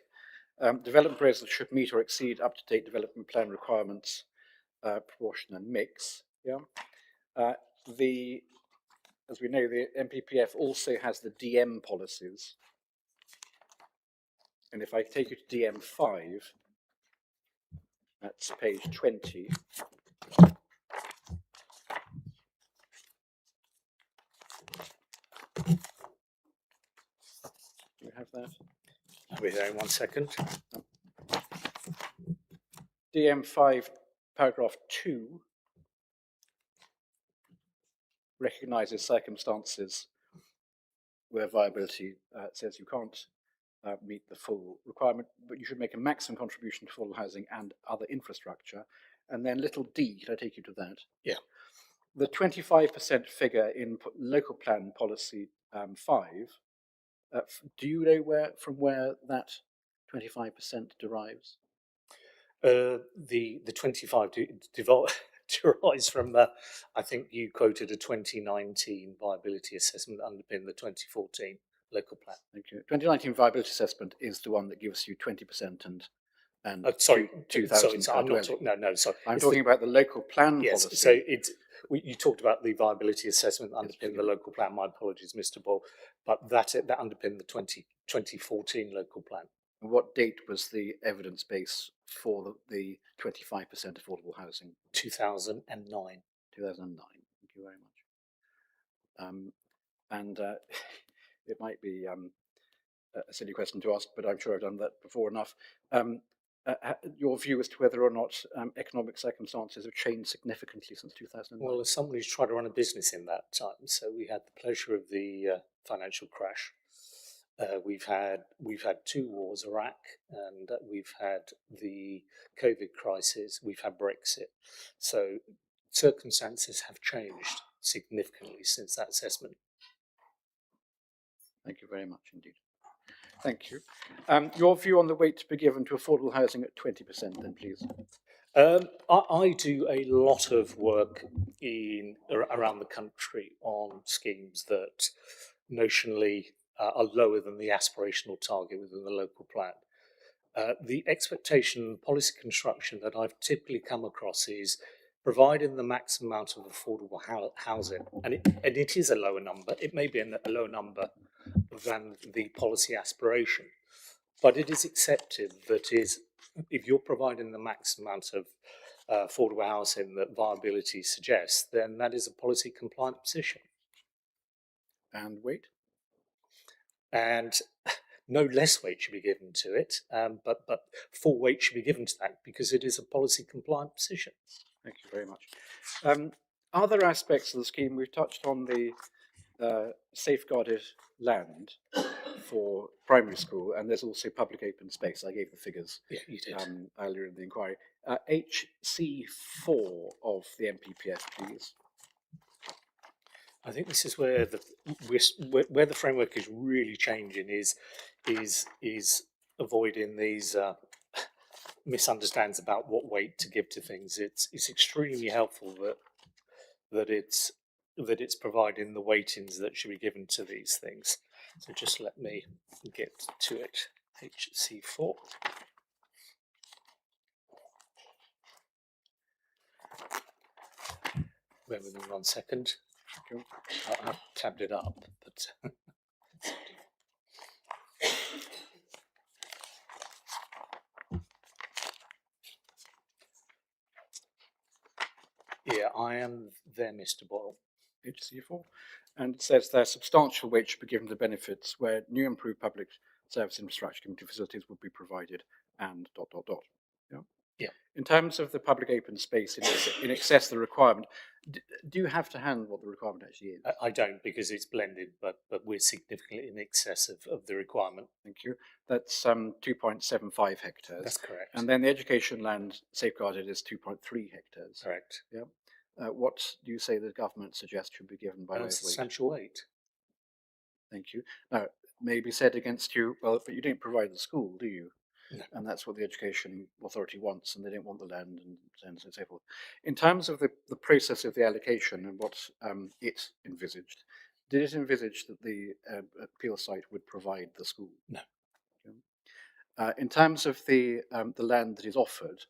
Development proposals should meet or exceed up-to-date development plan requirements, proportion and mix. Yeah. As we know, the MPPF also has the DM policies. And if I take you to DM5, that's page 20. Do you have that? I'll be there in 1 second. DM5, paragraph 2, recognises circumstances where viability says you can't meet the full requirement, but you should make a maximum contribution to affordable housing and other infrastructure. And then little d, can I take you to that? Yeah. The 25% figure in local plan policy 5, do you know from where that 25% derives? The 25 derives from, I think you quoted a 2019 viability assessment underpin the 2014 local plan. Thank you. 2019 viability assessment is the one that gives you 20% and sorry, 2,000 sorry, I'm per not dwelling. no, sorry. I'm talking about the local plan yes, policy. so you talked about the viability assessment that underpinned the forgive local plan. My apologies, Mr. Ball, but that underpinned the 2014 local plan. And what date was the evidence base for the 25% affordable housing? 2009. 2009. Thank you very much. It might be a silly question to ask, but I'm sure I've done that before enough. Your view as to whether or not economic circumstances have changed significantly since 2009? Well, as somebody who's tried to run a business in that time, so we had the pleasure of the financial crash. We've had 2 wars, Iraq, and we've had the COVID crisis. We've had Brexit. So circumstances have changed significantly since that assessment. Thank you very much indeed. Thank you. Your view on the weight to be given to affordable housing at 20% then, please. I do a lot of work around the country on schemes that notionally are lower than the aspirational target within the local plan. The expectation policy construction that I've typically come across is providing the maximum amount of affordable housing, and it is a lower number. It may be a lower number than the policy aspiration, but it is accepted that if you're providing the maximum amount of affordable housing that viability suggests, then that is a policy compliant position. And weight? And no less weight should be given to it, but full weight should be given to that because it is a policy compliant position. Thank you very much. Other aspects of the scheme, we've touched on the safeguarded land for primary school, and there's also public open space. I gave the figures you did. Earlier in the inquiry. HC4 of the MPPF, please. I think this is where the framework is really changing is avoiding these misunderstandings about what weight to give to things. It's extremely helpful that it's providing the weightings that should be given to these things. So just let me get to it. HC4. Bear with me 1 second. I've tabbed it up, but yeah, I am there, Mr. Boyle. HC4, and it says there substantial weight should be given to benefits where new improved public service infrastructure community facilities would be provided, and ... Yeah. Yeah. In terms of the public open space in excess of the requirement, do you have to hand what the requirement actually is? I don't, because it's blended, but we're significantly in excess of the requirement. Thank you. That's 2.75 hectares. That's correct. And then the education land safeguarded is 2.3 hectares. Correct. Yeah. What do you say the government suggests should be given by way of weight? Substantial weight. Thank you. Now, it may be said against you, well, but you don't provide the school, do you? No. and that's what the Education Authority wants, and they don't want the land and so on and so forth. In terms of the process of the allocation and what it envisaged, did it envisage that the appeal site would provide the school? No. In terms of the land that is offered,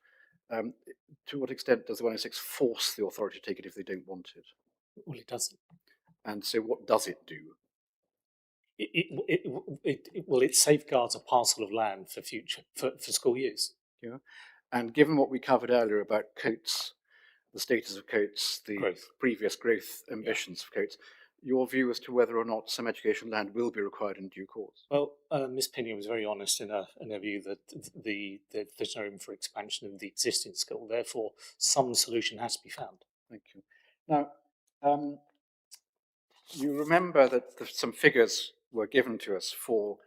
to what extent does the 106 force the authority to take it if they don't want it? Well, it doesn't. And so what does it do? It safeguards a parcel of land for future for school use. Yeah. And given what we covered earlier about Coates, the status of Coates, the Growth. previous growth ambitions of Coates, your view as to whether or not some education land will be required in due course? Well, Miss Pinion was very honest in her view that there's no room for expansion of the existing school. Therefore, some solution has to be found. Thank you. Now, you remember that some figures were given to us for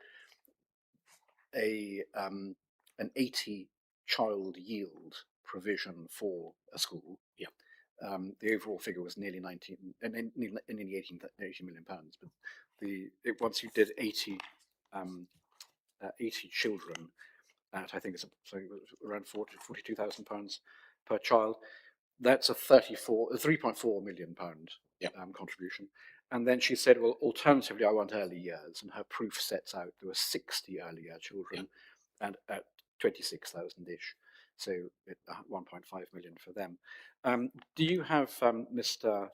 an 80 child yield provision for a school. Yeah. The overall figure was nearly 18 million pounds, but once you did 80 children at, I think it's around 42,000 pounds per child, that's a 3.4 million pound contribution. And then she said, well, alternatively, I want early years. And her proof sets out there were 60 early year children and at 26,000-ish. So 1.5 million for them. Do you have Mr.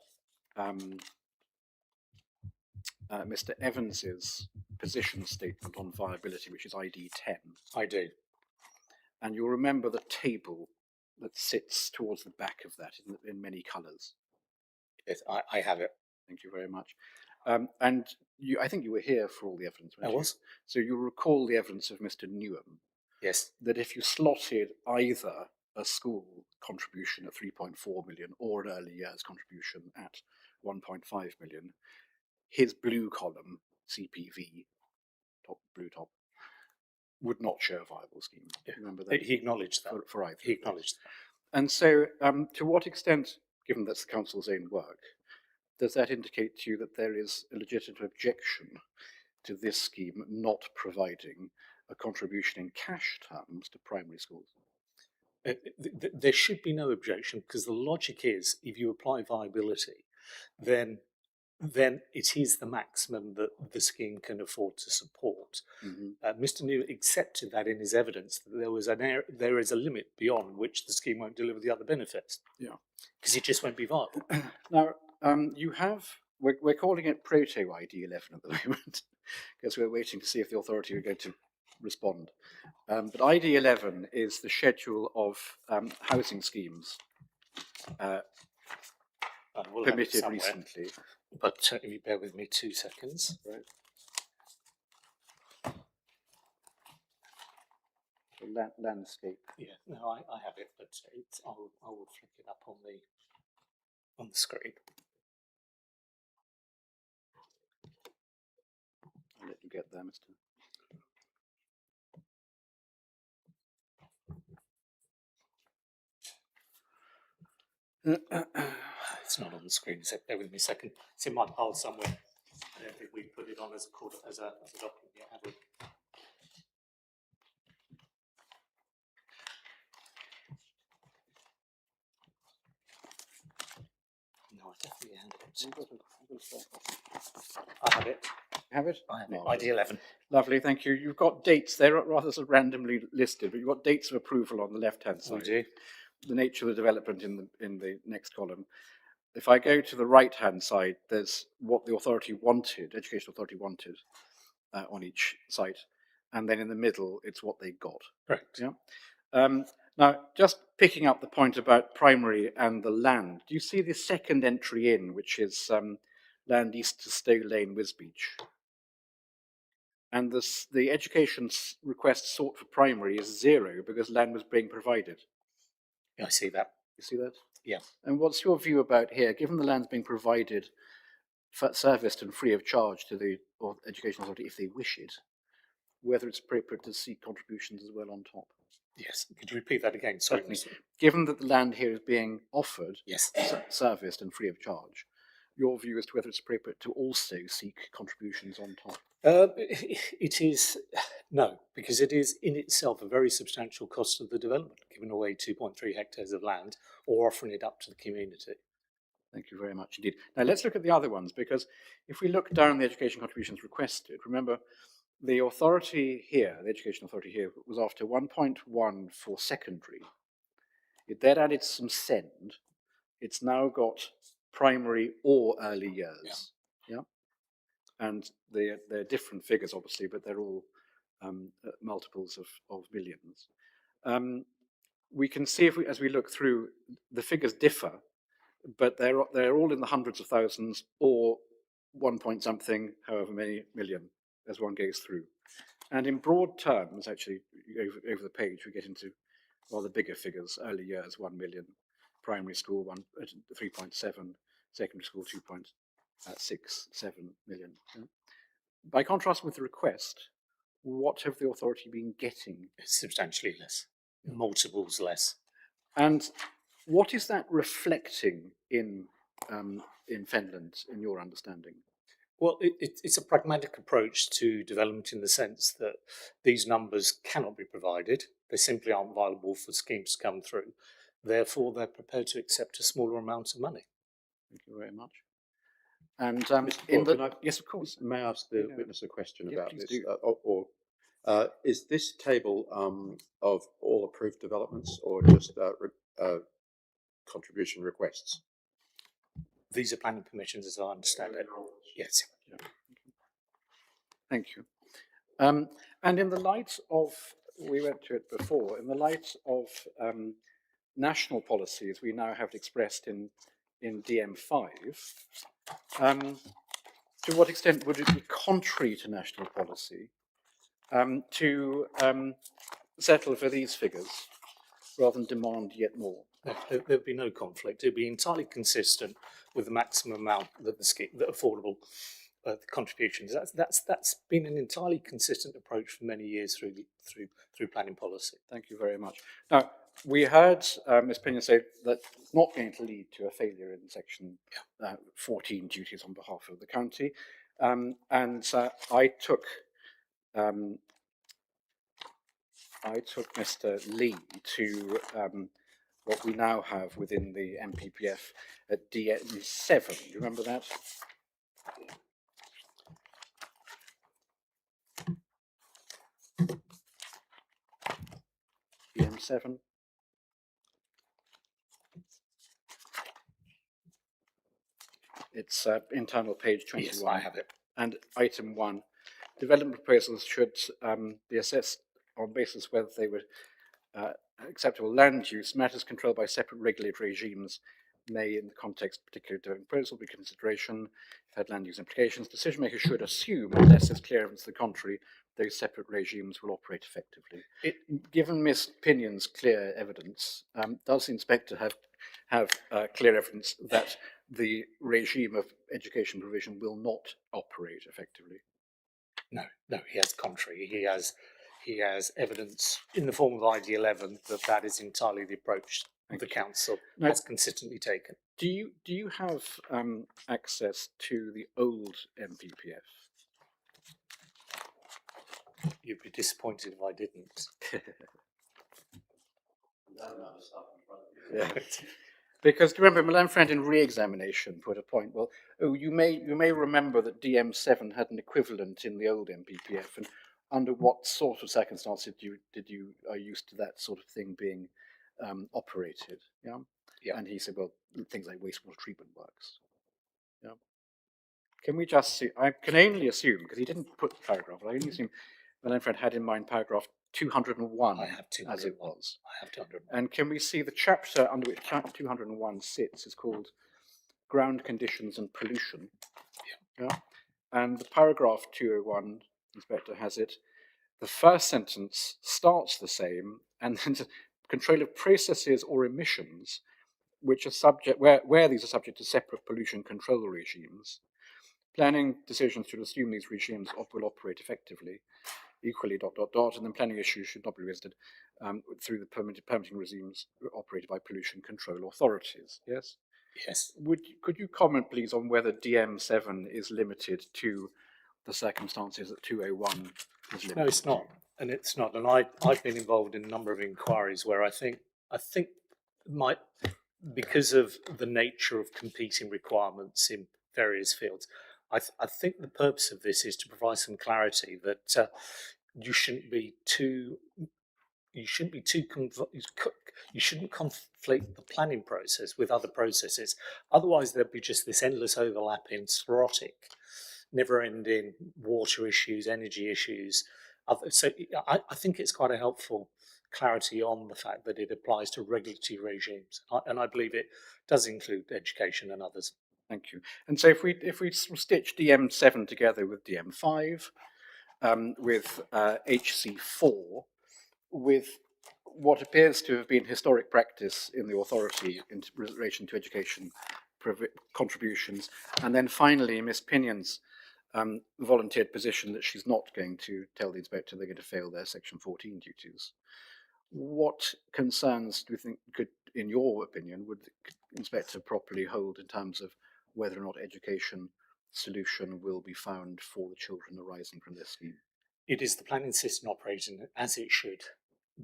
Evans's position statement on viability, which is ID 10? I do. And you'll remember the table that sits towards the back of that in many colours. Yes, I have it. Thank you very much. And I think you were here for all the evidence. I was. So you'll recall the evidence of Mr. Newham. Yes. That if you slotted either a school contribution at 3.4 million or an early years contribution at 1.5 million, his blue column, CPV, blue top, would not show a viable scheme. Yeah. Remember that? He acknowledged that. For either. He acknowledged that. And so, to what extent, given that's the council's own work, does that indicate to you that there is a legitimate objection to this scheme not providing a contribution in cash terms to primary schools? There should be no objection, because the logic is, if you apply viability, then it is the maximum that the scheme can afford to support. Mm-hmm. Mr. New accepted that in his evidence, that there is a limit beyond which the scheme won't deliver the other benefits. Yeah, because it just won't be viable. Now, we're calling it Proto ID 11 at the moment, because we're waiting to see if the authority are going to respond. But ID 11 is the schedule of housing schemes We'll permitted recently. But if you bear with me 2 seconds. Right. Landscape. Yeah, no, I have it, but I will flick it up on the screen. I'll let you get there, Mr. It's not on the screen. So bear with me a second. It's in my pile somewhere. I don't think we put it on as a document yet, have we? No, I definitely have it. I have it. Have it? I have it. No, ID 11. Lovely, thank you. You've got dates there, rather sort of randomly listed, but you've got dates of approval on the left-hand side. We do. The nature of the development in the next column. If I go to the right-hand side, there's what the authority wanted, Education Authority wanted, on each site, and then in the middle, it's what they got. Correct. Yeah. Now, just picking up the point about primary and the land, do you see the second entry in, which is land east to Stowe Lane, Wisbeach? And the education request sought for primary is 0 because land was being provided. Yeah, I see that. You see that? Yeah. And what's your view about here, given the land's being provided, serviced and free of charge to the Education Authority if they wish it, whether it's appropriate to seek contributions as well on top? Yes. Could you repeat that again? Sorry. Given that the land here is being offered, yes, serviced and free of charge, your view as to whether it's appropriate to also seek contributions on top? It is no, because it is in itself a very substantial cost of the development, giving away 2.3 hectares of land or offering it up to the community. Thank you very much indeed. Now let's look at the other ones, because if we look down the education contributions requested, remember the authority here, the education authority here, was after 1.1 for secondary. It then added some SEND. It's now got primary or early years. Yeah. And they're different figures, obviously, but they're all multiples of millions. We can see as we look through, the figures differ, but they're all in the hundreds of thousands or 1 point something, however many million, as one goes through. And in broad terms, actually, over the page, we get into rather bigger figures. Early years, 1 million. Primary school, 3.7. Secondary school, 2.67 million. Yeah. By contrast with the request, what have the authority been getting? Substantially less, multiples less. And what is that reflecting in Fenland, in your understanding? Well, it's a pragmatic approach to development in the sense that these numbers cannot be provided. They simply aren't viable for schemes to come through. Therefore, they're prepared to accept a smaller amount of money. Thank you very much. And yes, of course. May I ask the witness a question about please this? do. Is this table of all approved developments or just contribution requests? These are planning permissions, as I understand it. Yes. Thank you. And in the light of, we went to it before, in the light of national policies we now have expressed in DM5, to what extent would it be contrary to national policy to settle for these figures rather than demand yet more? There'd be no conflict. It'd be entirely consistent with the maximum amount that the scheme, that affordable contributions. That's been an entirely consistent approach for many years through planning policy. Thank you very much. Now, we heard Ms. Pinion say that it's not going to lead to a failure in section 14, duties on behalf of the county. I took Mr. Lee to what we now have within the MPPF at DM7. Do you remember that? DM7. It's internal page 21. Yes, I have it. And item 1, development proposals should be assessed on basis whether they were acceptable land use. Matters controlled by separate regulatory regimes may, in the context of particular development proposal, be consideration if had land use implications. Decision makers should assume, unless there's clear evidence to the contrary, those separate regimes will operate effectively. Given Ms. Pinion's clear evidence, does the inspector have clear evidence that the regime of education provision will not operate effectively? No, he has contrary. He has evidence in the form of ID 11 that is entirely the approach the council has consistently taken. Do you have access to the old MPPF? You'd be disappointed if I didn't. Yeah. Because do you remember Milan Friend in re-examination put a point? Well, you may remember that DM7 had an equivalent in the old MPPF, and under what sort of circumstances are you used to that sort of thing being operated? Yeah. Yeah. And he said, well, things like wastewater treatment works. Yeah. Can we just see? I can only assume, because he didn't put the paragraph, but I only assume Milan Friend had in mind paragraph 201. I have 201. As it was. I have 201. And can we see the chapter under which 201 sits is called Ground Conditions and Pollution? Yeah. And the paragraph 201, Inspector has it, the first sentence starts the same, and then control of processes or emissions which are subject, where these are subject to separate pollution control regimes. Planning decisions should assume these regimes will operate effectively. Equally, ... and then planning issues should not be visited through the permitting regimes operated by pollution control authorities. Yes? Yes. Could you comment, please, on whether DM7 is limited to the circumstances that 201 is limited. No, it's not, and it's not. And I've been involved in a number of inquiries where I think my because of the nature of competing requirements in various fields, I think the purpose of this is to provide some clarity that you shouldn't be too. You shouldn't be too. You shouldn't conflate the planning process with other processes. Otherwise, there'd be just this endless overlapping, sclerotic, never-ending water issues, energy issues. So I think it's quite a helpful clarity on the fact that it applies to regulatory regimes, and I believe it does include education and others. Thank you. And so if we stitch DM7 together with DM5, with HC4, with what appears to have been historic practice in the authority in relation to education contributions, and then finally Miss Pinion's volunteered position that she's not going to tell the inspector they're going to fail their Section 14 duties. What concerns do you think could, in your opinion, would the inspector properly hold in terms of whether or not education solution will be found for the children arising from this scheme? It is the planning system operating as it should,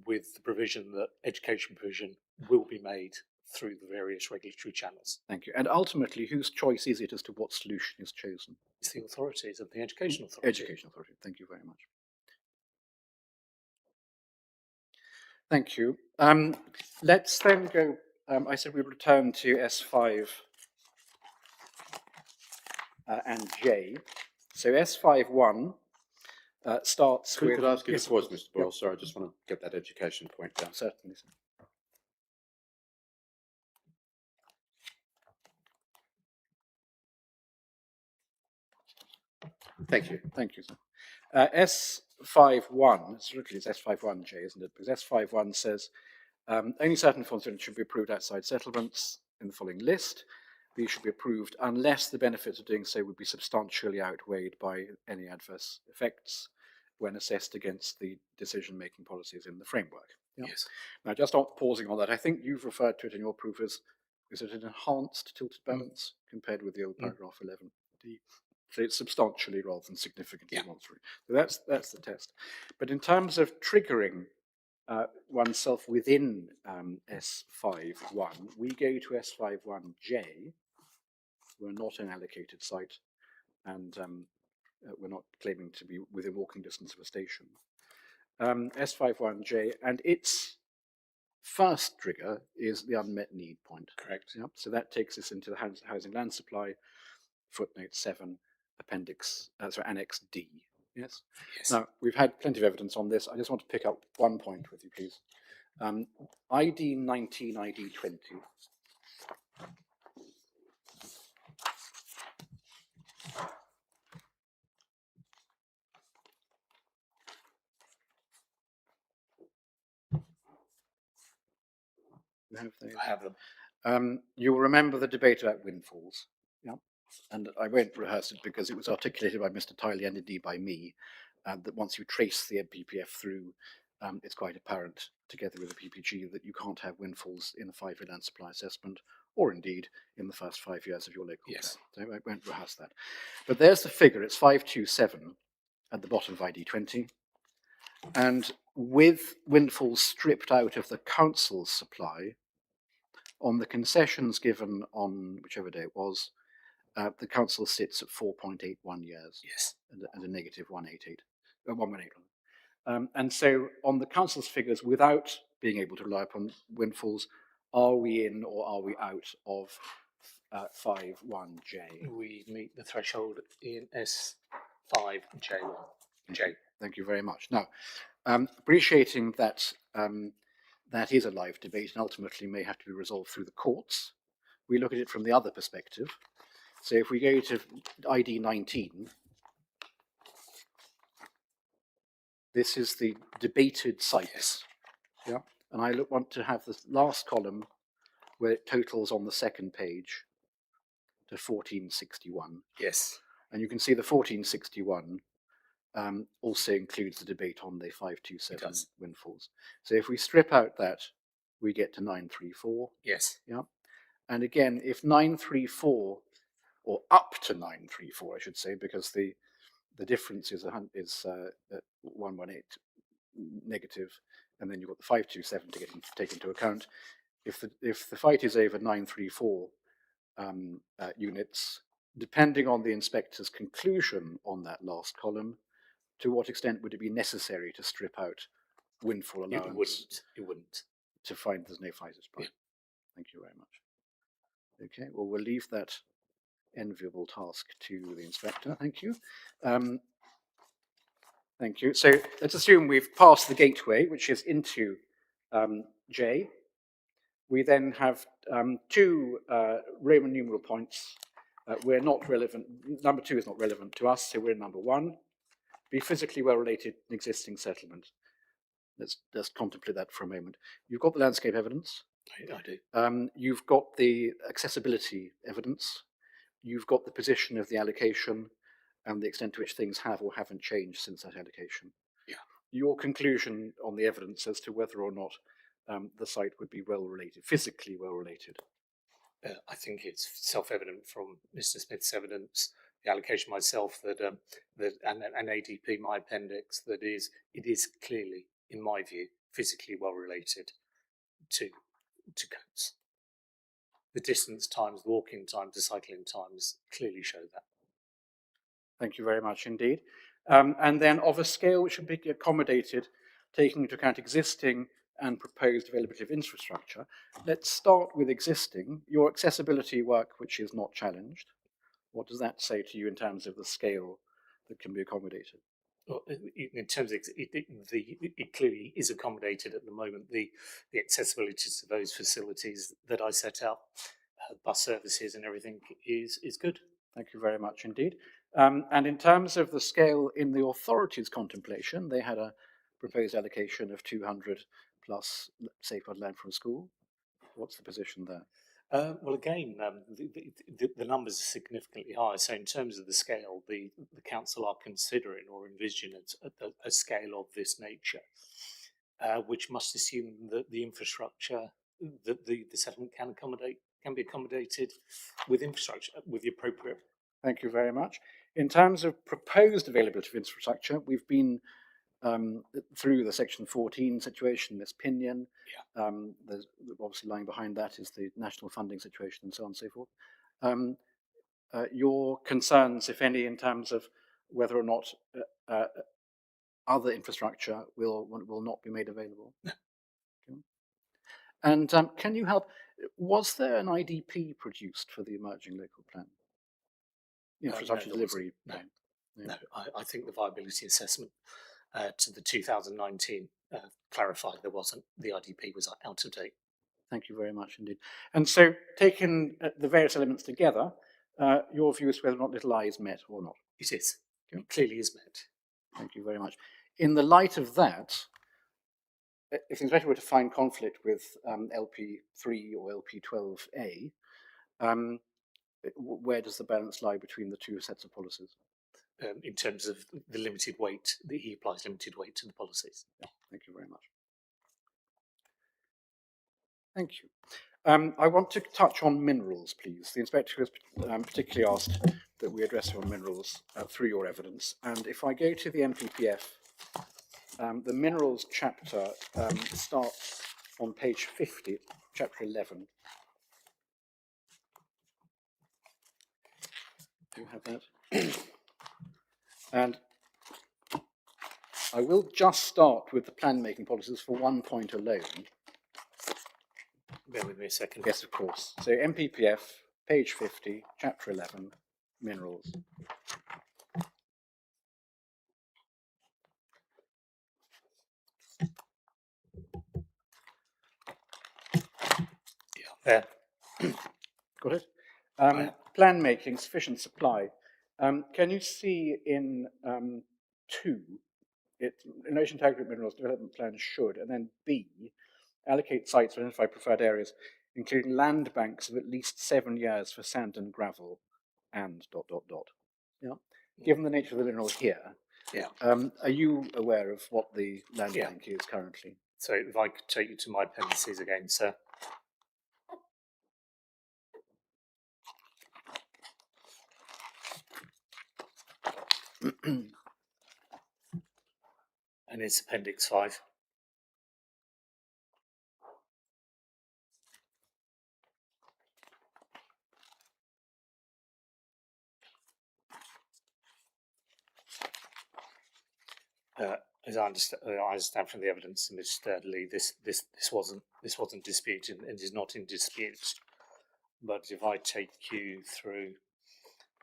with the provision that education provision will be made through the various regulatory channels. Thank you. And ultimately, whose choice is it as to what solution is chosen? It's the authorities of the Education Authority. Education Authority. Thank you very much. Thank you. Let's then go, I said we'd return to S5 and J. So S5.1 starts with... Could I ask you yes, to pause, Mr. Boyle? Yep. Sorry, I just want to get that education point down. Certainly. Thank you. Thank you, sir. S5.1, it's S5.1J, isn't it? Because S5.1 says only certain forms of should be approved outside settlements in the following list. These should be approved unless the benefits of doing so would be substantially outweighed by any adverse effects when assessed against the decision-making policies in the framework. Yeah? Yes. Now, just pausing on that, I think you've referred to it in your proof as, is it an enhanced tilted balance compared with the old paragraph 11D? So it's substantially rather than significantly monetary. So that's the test. But in terms of triggering oneself within S5.1, we go to S5.1J. We're not an allocated site, and we're not claiming to be within walking distance of a station. S5.1J, and its first trigger is the unmet need point. Correct. Yep. So that takes us into the housing land supply, footnote 7, Annex D. Yes. Yes. Now, we've had plenty of evidence on this. I just want to pick up one point with you, please. ID 19, ID 20. You have those? I have them. You will remember the debate about windfalls. Yeah. And I won't rehearse it because it was articulated by Mr. Tiley and indeed by me, that once you trace the MPPF through, it's quite apparent, together with the PPG, that you can't have windfalls in a 5-year land supply assessment, or indeed in the first 5 years of your local plan. So I won't rehearse that. But there's the figure, it's 527 at the bottom of ID 20. And with windfalls stripped out of the council's supply, on the concessions given on whichever day it was, the council sits at 4.81 years. Yes. And a negative 118. And so on the council's figures, without being able to rely upon windfalls, are we in or are we out of 5.1J? We meet the threshold in S5J1. J. Thank you very much. Now, appreciating that that is a live debate and ultimately may have to be resolved through the courts, we look at it from the other perspective. So if we go to ID 19, this is the debated sites. Yeah, and I want to have the last column where it totals on the second page to 1461. Yes. And you can see the 1461 also includes the debate on the 527 windfalls. So if we strip out that, we get to 934. Yes. Yeah. And again, if 934, or up to 934, I should say, because the the difference is 118 negative, and then you've got the 527 to take into account. If the fight is over 934 units, depending on the inspector's conclusion on that last column, to what extent would it be necessary to strip out windfall allowance? It wouldn't. To find there's no fighters price. Yeah. Thank you very much. Okay, well, we'll leave that enviable task to the inspector. Thank you. Thank you. So let's assume we've passed the gateway, which is into J. We then have two Roman numeral points. We're not relevant. Number 2 is not relevant to us, so we're in number 1. Be physically well related in existing settlement. Let's contemplate that for a moment. You've got the landscape evidence. I do. You've got the accessibility evidence. You've got the position of the allocation and the extent to which things have or haven't changed since that allocation. Yeah. Your conclusion on the evidence as to whether or not the site would be well related, physically well related. I think it's self-evident from Mr. Smith's evidence, the allocation myself, that an ADP, my appendix, that it is clearly, in my view, physically well related to coats. The distance times, the walking times, the cycling times clearly show that. Thank you very much indeed. And then of a scale which should be accommodated, taking into account existing and proposed availability of infrastructure. Let's start with existing. Your accessibility work, which is not challenged, what does that say to you in terms of the scale that can be accommodated? Well, in terms of it clearly is accommodated at the moment. The accessibility to those facilities that I set out, bus services and everything is good. Thank you very much indeed. And in terms of the scale in the authorities' contemplation, they had a proposed allocation of 200 plus safeguard land from school. What's the position there? Well, again, the numbers are significantly higher. So in terms of the scale, the council are considering or envisioning a scale of this nature, which must assume that the infrastructure that the settlement can be accommodated with infrastructure, with the appropriate. Thank you very much. In terms of proposed availability of infrastructure, we've been through the Section 14 situation, Miss Pinion. Yeah. There's obviously lying behind that is the national funding situation and so on and so forth. Your concerns, if any, in terms of whether or not other infrastructure will not be made available? No. Okay. And can you help? Was there an IDP produced for the emerging local plan? Infrastructure delivery plan? No, I think the viability assessment to the 2019 clarified there wasn't. The IDP was out of date. Thank you very much indeed. And so, taking the various elements together, your view as to whether or not Little I is met or not? It is. Okay. It clearly is met. Thank you very much. In the light of that, if the inspector were to find conflict with LP3 or LP12A, where does the balance lie between the two sets of policies? In terms of the limited weight, he applies limited weight to the policies. Yeah, thank you very much. Thank you. I want to touch on minerals, please. The inspector has particularly asked that we address on minerals through your evidence. And if I go to the MPPF, the minerals chapter starts on page 50, chapter 11. Do you have that? And I will just start with the plan-making policies for one point alone. Bear with me a second. Yes, of course. So MPPF, page 50, chapter 11, minerals. Yeah, Got it? Plan making, sufficient supply. Can you see in 2, in relation to aggregate minerals, development plan should, and then B, allocate sites to identify preferred areas, including land banks of at least 7 years for sand and gravel, and ... Yeah. Given the nature of the mineral here, yeah. Are you aware of what the land bank is currently? So if I could take you to my appendices again, sir. And it's Appendix 5. As I understand from the evidence, Mr. Lee, this wasn't disputed and is not in dispute. But if I take you through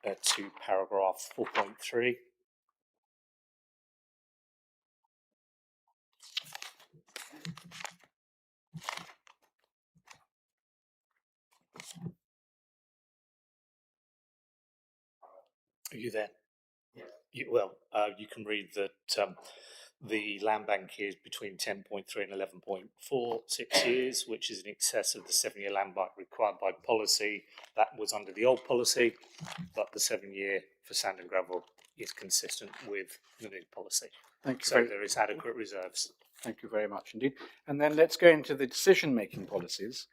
to paragraph 4.3. Are you there? Yeah. You can read that the land bank is between 10.3 and 11.46 years, which is in excess of the 7-year land bank required by policy. That was under the old policy, but the 7-year for sand and gravel is consistent with the new policy. Thank you. So there is adequate reserves. Thank you very much indeed. And then let's go into the decision-making policies.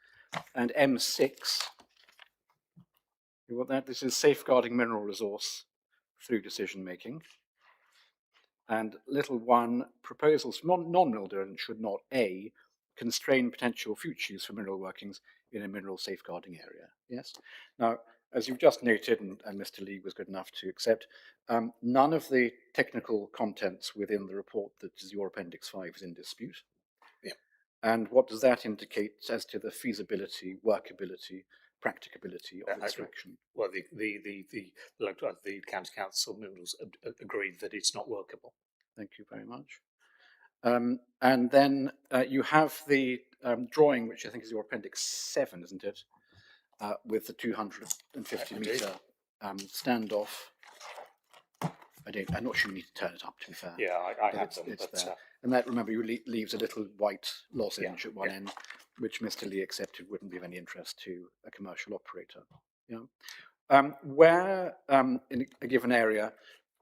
And M6, you want that? This is safeguarding mineral resource through decision-making. And little 1, proposals from non-mineral donors should not, A, constrain potential future use for mineral workings in a mineral safeguarding area. Yes? Now, as you've just noted, and Mr. Lee was good enough to accept, none of the technical contents within the report that is your Appendix 5 is in dispute. Yeah. And what does that indicate as to the feasibility, workability, practicability of extraction? Well, the County Council Minerals agreed that it's not workable. Thank you very much. And then you have the drawing, which I think is your Appendix 7, isn't it? With the 250 metre standoff. I'm not sure you need to turn it up, to be fair. Yeah, I have them. It's there. And that, remember, leaves a little white lozenge at one end, which Mr. Lee accepted wouldn't be of any interest to a commercial operator. Yeah. Where in a given area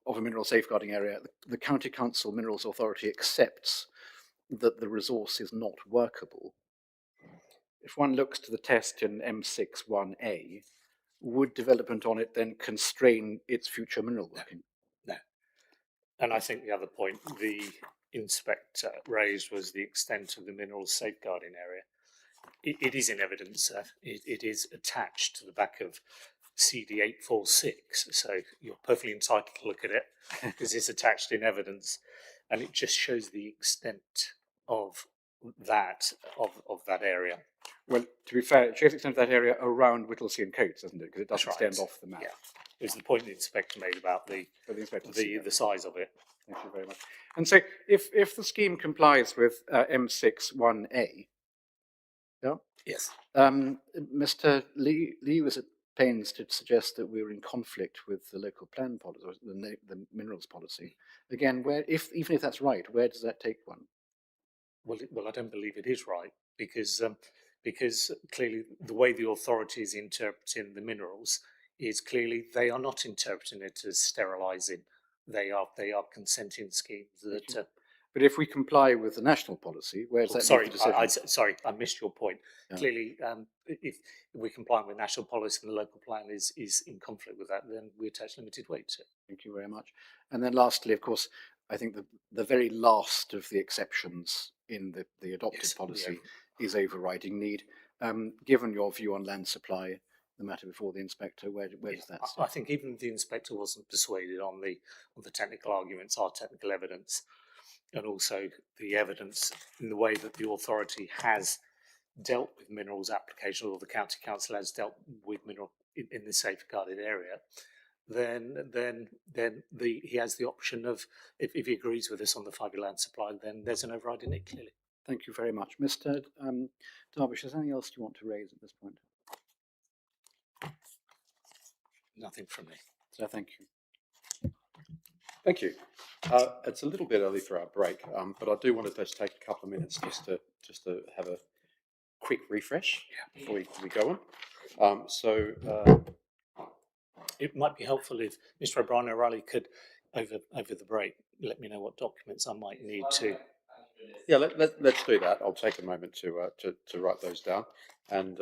of a mineral safeguarding area, the County Council Minerals Authority accepts that the resource is not workable, if one looks to the test in M6.1a, would development on it then constrain its future mineral working? No. And I think the other point the inspector raised was the extent of the mineral safeguarding area. It is in evidence. It is attached to the back of CD 846, so you're perfectly entitled to look at it because it's attached in evidence, and it just shows the extent of that area. Well, to be fair, it shows the extent of that area around Whittlesea and Coates, doesn't it? Because it doesn't stand off the map. Yeah. It was the point the inspector made about the size of it. Thank you very much. And so, if the scheme complies with M6.1a, yeah, yes, Mr. Lee was at pains to suggest that we were in conflict with the local plan policy, or the minerals policy. Again, even if that's right, where does that take one? Well, I don't believe it is right because clearly the way the authority is interpreting the minerals is clearly they are not interpreting it as sterilising. They are consenting schemes that. But if we comply with the national policy, where's that? Sorry, I missed your point. Yeah. Clearly, if we comply with national policy and the local plan is in conflict with that, then we attach limited weight to it. Thank you very much. And then lastly, of course, I think the very last of the exceptions in the adopted policy is overriding need. Given your view on land supply, the matter before the inspector, where does that sit? I think even if the inspector wasn't persuaded on the technical arguments, our technical evidence, and also the evidence in the way that the authority has dealt with minerals application, or the county council has dealt with mineral in the safeguarded area, then he has the option of, if he agrees with us on the 5-year land supply, then there's an override in it, clearly. Thank you very much. Mr. Derbyshire, is there anything else you want to raise at this point? Nothing from me. So thank you. Thank you. It's a little bit early for our break, but I do want to just take a couple of minutes just to have a quick refresh before we go on. It might be helpful if Mr. O'Brien could, over the break, let me know what documents I might need to. Yeah, let's do that. I'll take a moment to write those down and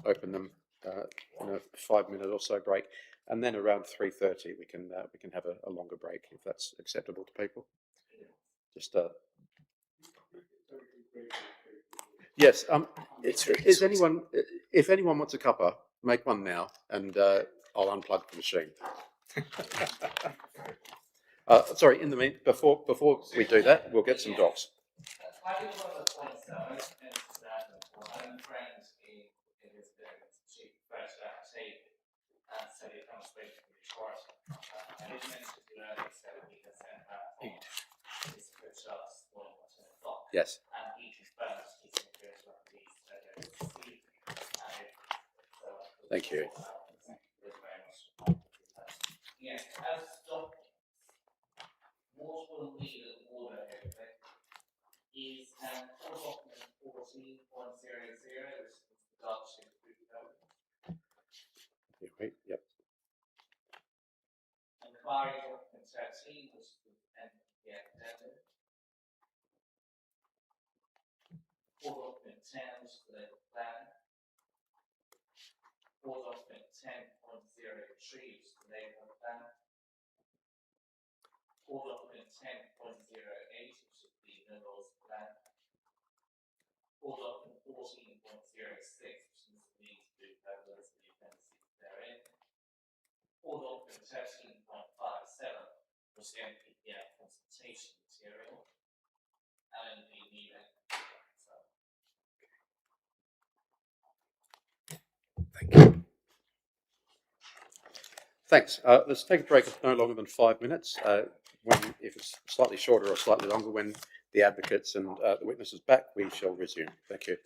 open them in a 5-minute or so break. and then around 3:30 we can have a longer break if that's acceptable to people. Just yes. Is anyone if anyone wants a cuppa, make one now, and I'll unplug the machine. Sorry. In the before we do that, we'll get some docs. I think one of the points that I mentioned that I'm a friend in his business, she fresh out tape and said it comes straight from Detroit. I did mention to you earlier, said he has sent that on his screenshots for 10 o'clock. Yes. And he confirmed his security of these received. Thank you. Yes, as documents, what will need an order here is core document 14.00, which is the Dutch included code. Yep. Inquiry document 13, which is the addendum. Core document 10, which is the legal plan. Core document 10.03, which is the neighborhood plan. Core document 10.08, which is the minerals plan. Core document 14.06, which is the need to do evidence of the appendices therein. Core document 13.57, which is the NPPF consultation material. And the meeting. Thanks. Let's take a break of no longer than 5 minutes. If it's slightly shorter or slightly longer, when the advocates and the witnesses back, we shall resume. Thank you.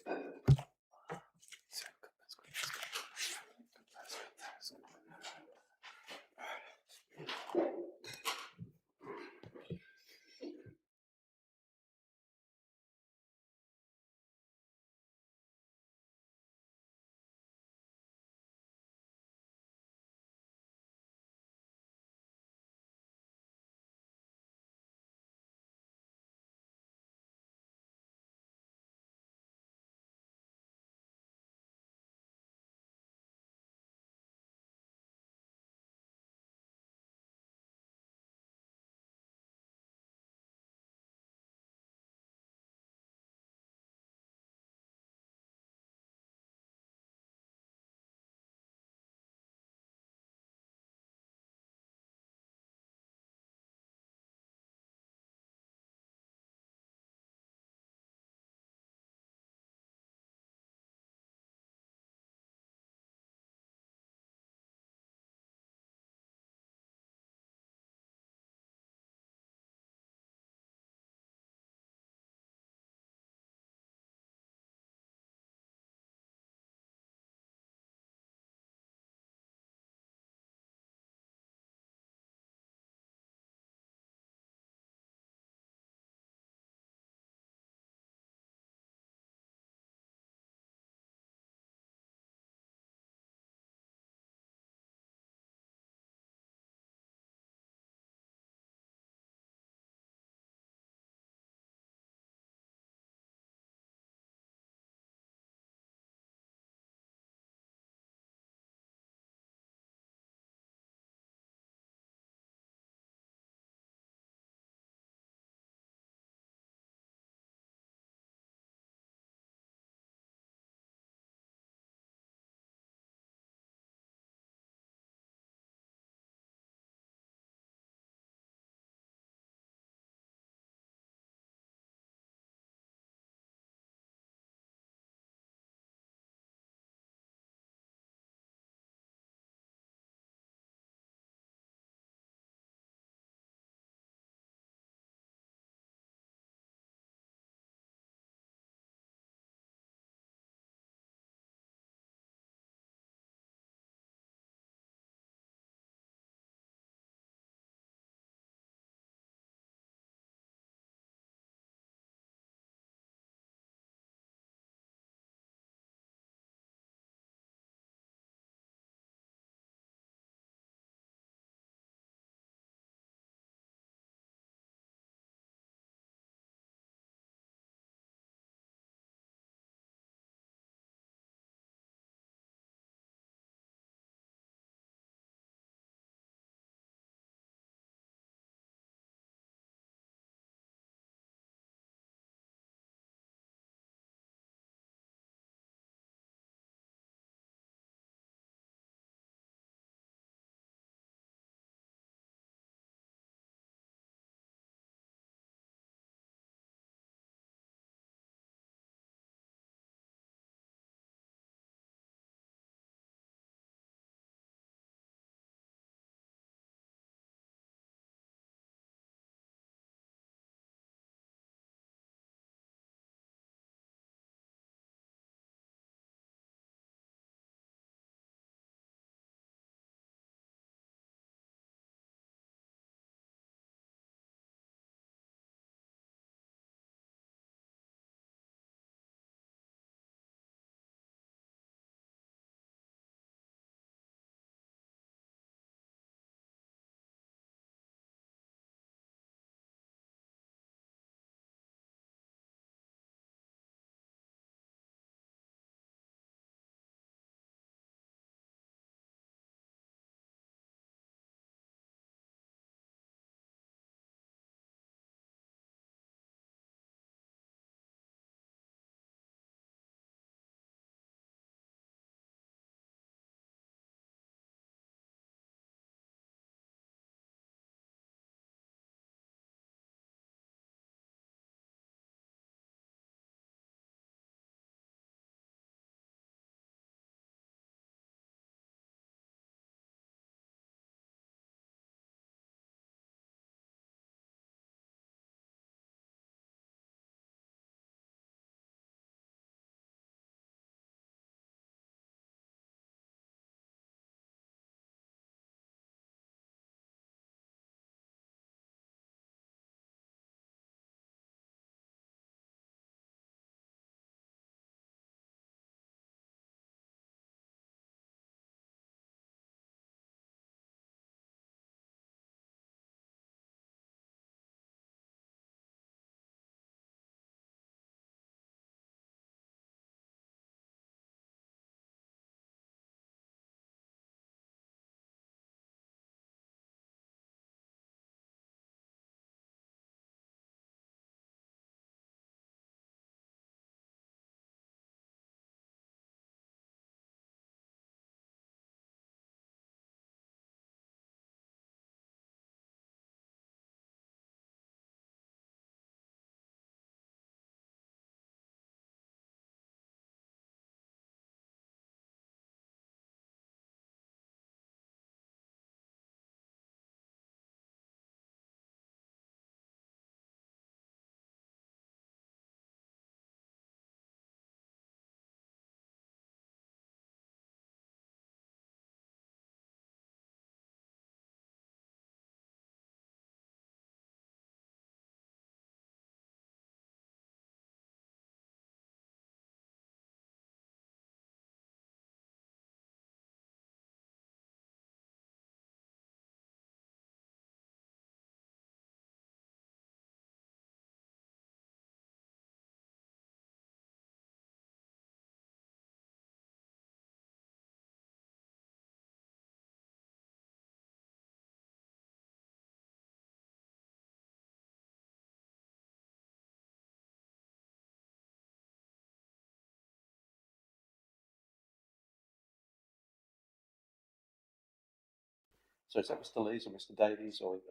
So is that Mr. Lees or Mr. Davies or? It's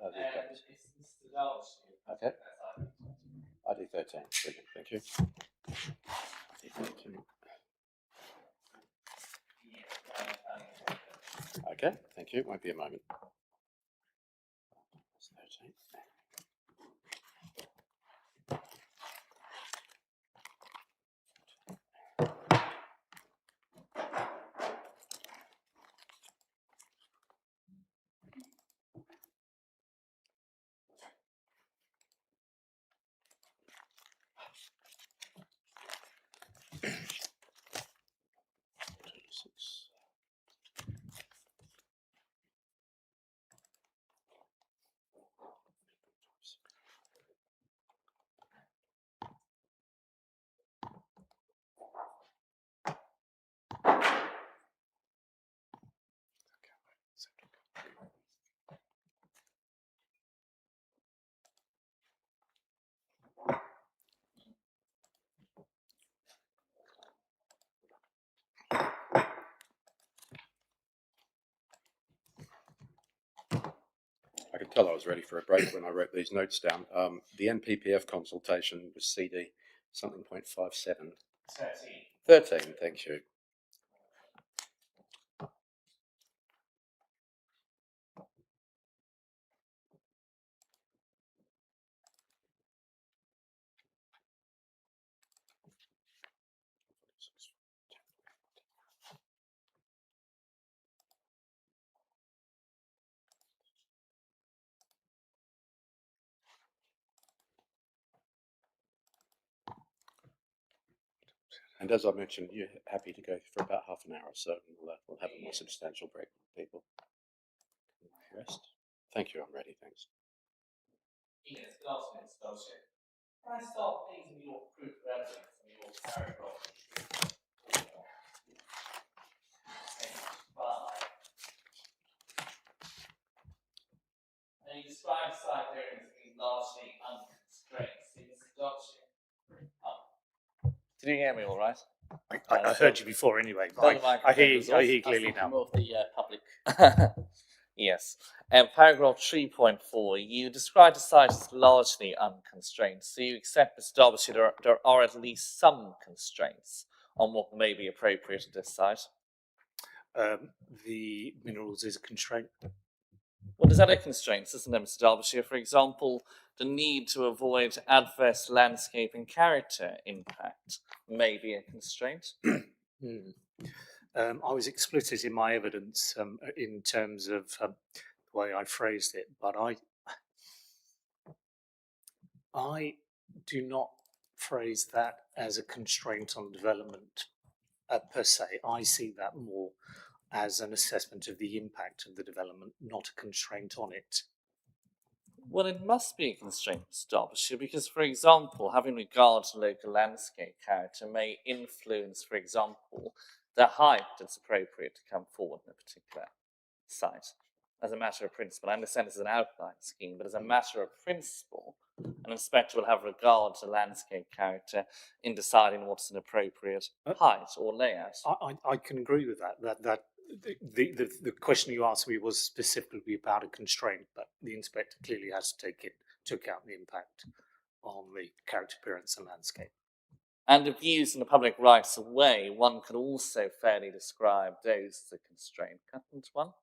Mr. Darcy. Okay. ID 13. Brilliant. Thank you. ID 13. Okay. Thank you. Won't be a moment. That's 13. I could tell I was ready for a break when I wrote these notes down. The NPPF consultation was CD something 0.57. 13, thank you. And as I mentioned, you're happy to go for about half an hour or so, and we'll have a more substantial break with people. Rest. Thank you, I'm ready, thanks. Yes, good afternoon, Scholarship. Can I start please with your proof of evidence and your paragraph 5. Now you describe site areas as being largely unconstrained. See, Mr. Scholarship. Did you hear me all right? I heard you before anyway. But I hear you clearly now. More of the public. Yes. Paragraph 3.4, you described the site as largely unconstrained. So you accept, Mr. Derbyshire, there are at least some constraints on what may be appropriate at this site. The minerals is a constraint. Well, there's other constraints, isn't there, Mr. Derbyshire? For example, the need to avoid adverse landscape and character impact may be a constraint. I was explicit in my evidence in terms of the way I phrased it, but I do not phrase that as a constraint on development per se. I see that more as an assessment of the impact of the development, not a constraint on it. Well, it must be a constraint, Mr. Derbyshire, because, for example, having regard to local landscape character may influence, for example, the height that's appropriate to come forward in a particular site. As a matter of principle, I understand this is an outline scheme, but as a matter of principle, an inspector will have regard to landscape character in deciding what's an appropriate height or layout. I can agree with that. The question you asked me was specifically about a constraint, but the inspector clearly has to take into account the impact on the character, appearance and landscape. And if used in the public rights of way, one could also fairly describe those as a constraint, can't one?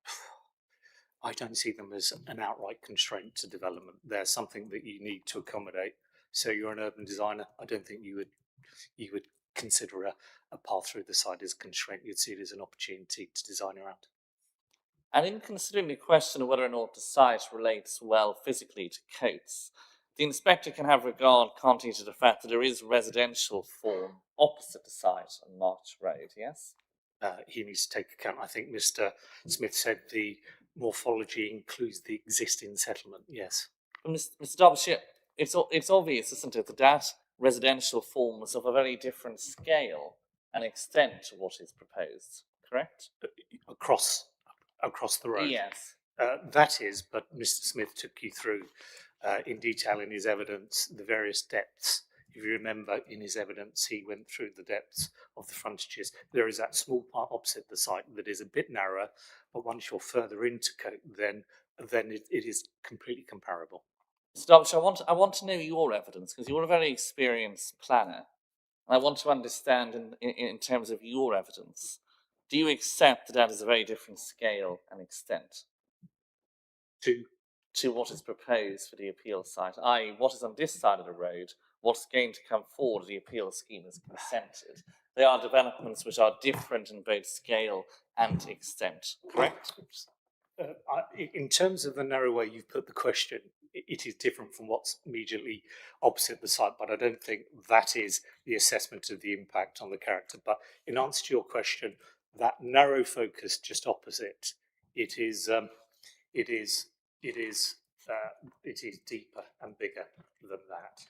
I don't see them as an outright constraint to development. They're something that you need to accommodate. So you're an urban designer. I don't think you would consider a path through the site as a constraint. You'd see it as an opportunity to design around. And in considering the question of whether or not the site relates well physically to Coates, the inspector can have regard, can't he, to the fact that there is residential form opposite the site on March Road, yes? He needs to take account, I think Mr. Smith said the morphology includes the existing settlement, yes. But Mr. Derbyshire, it's obvious, isn't it, that residential form is of a very different scale and extent to what is proposed, correct? Across the road. Yes. That is, but Mr. Smith took you through in detail in his evidence the various depths if you remember in his evidence, he went through the depths of the frontages. There is that small part opposite the site that is a bit narrower, but once you're further into Cote, then it is completely comparable. So I want to know your evidence, because you're a very experienced planner. And I want to understand in terms of your evidence, do you accept that that is a very different scale and extent to what is proposed for the appeal site, i.e. what is on this side of the road, what's going to come forward, the appeal scheme is consented. They are developments which are different in both scale and extent, correct? In terms of the narrow way you've put the question, it is different from what's immediately opposite the site, but I don't think that is the assessment of the impact on the character. But in answer to your question, that narrow focus just opposite, it is deeper and bigger than that.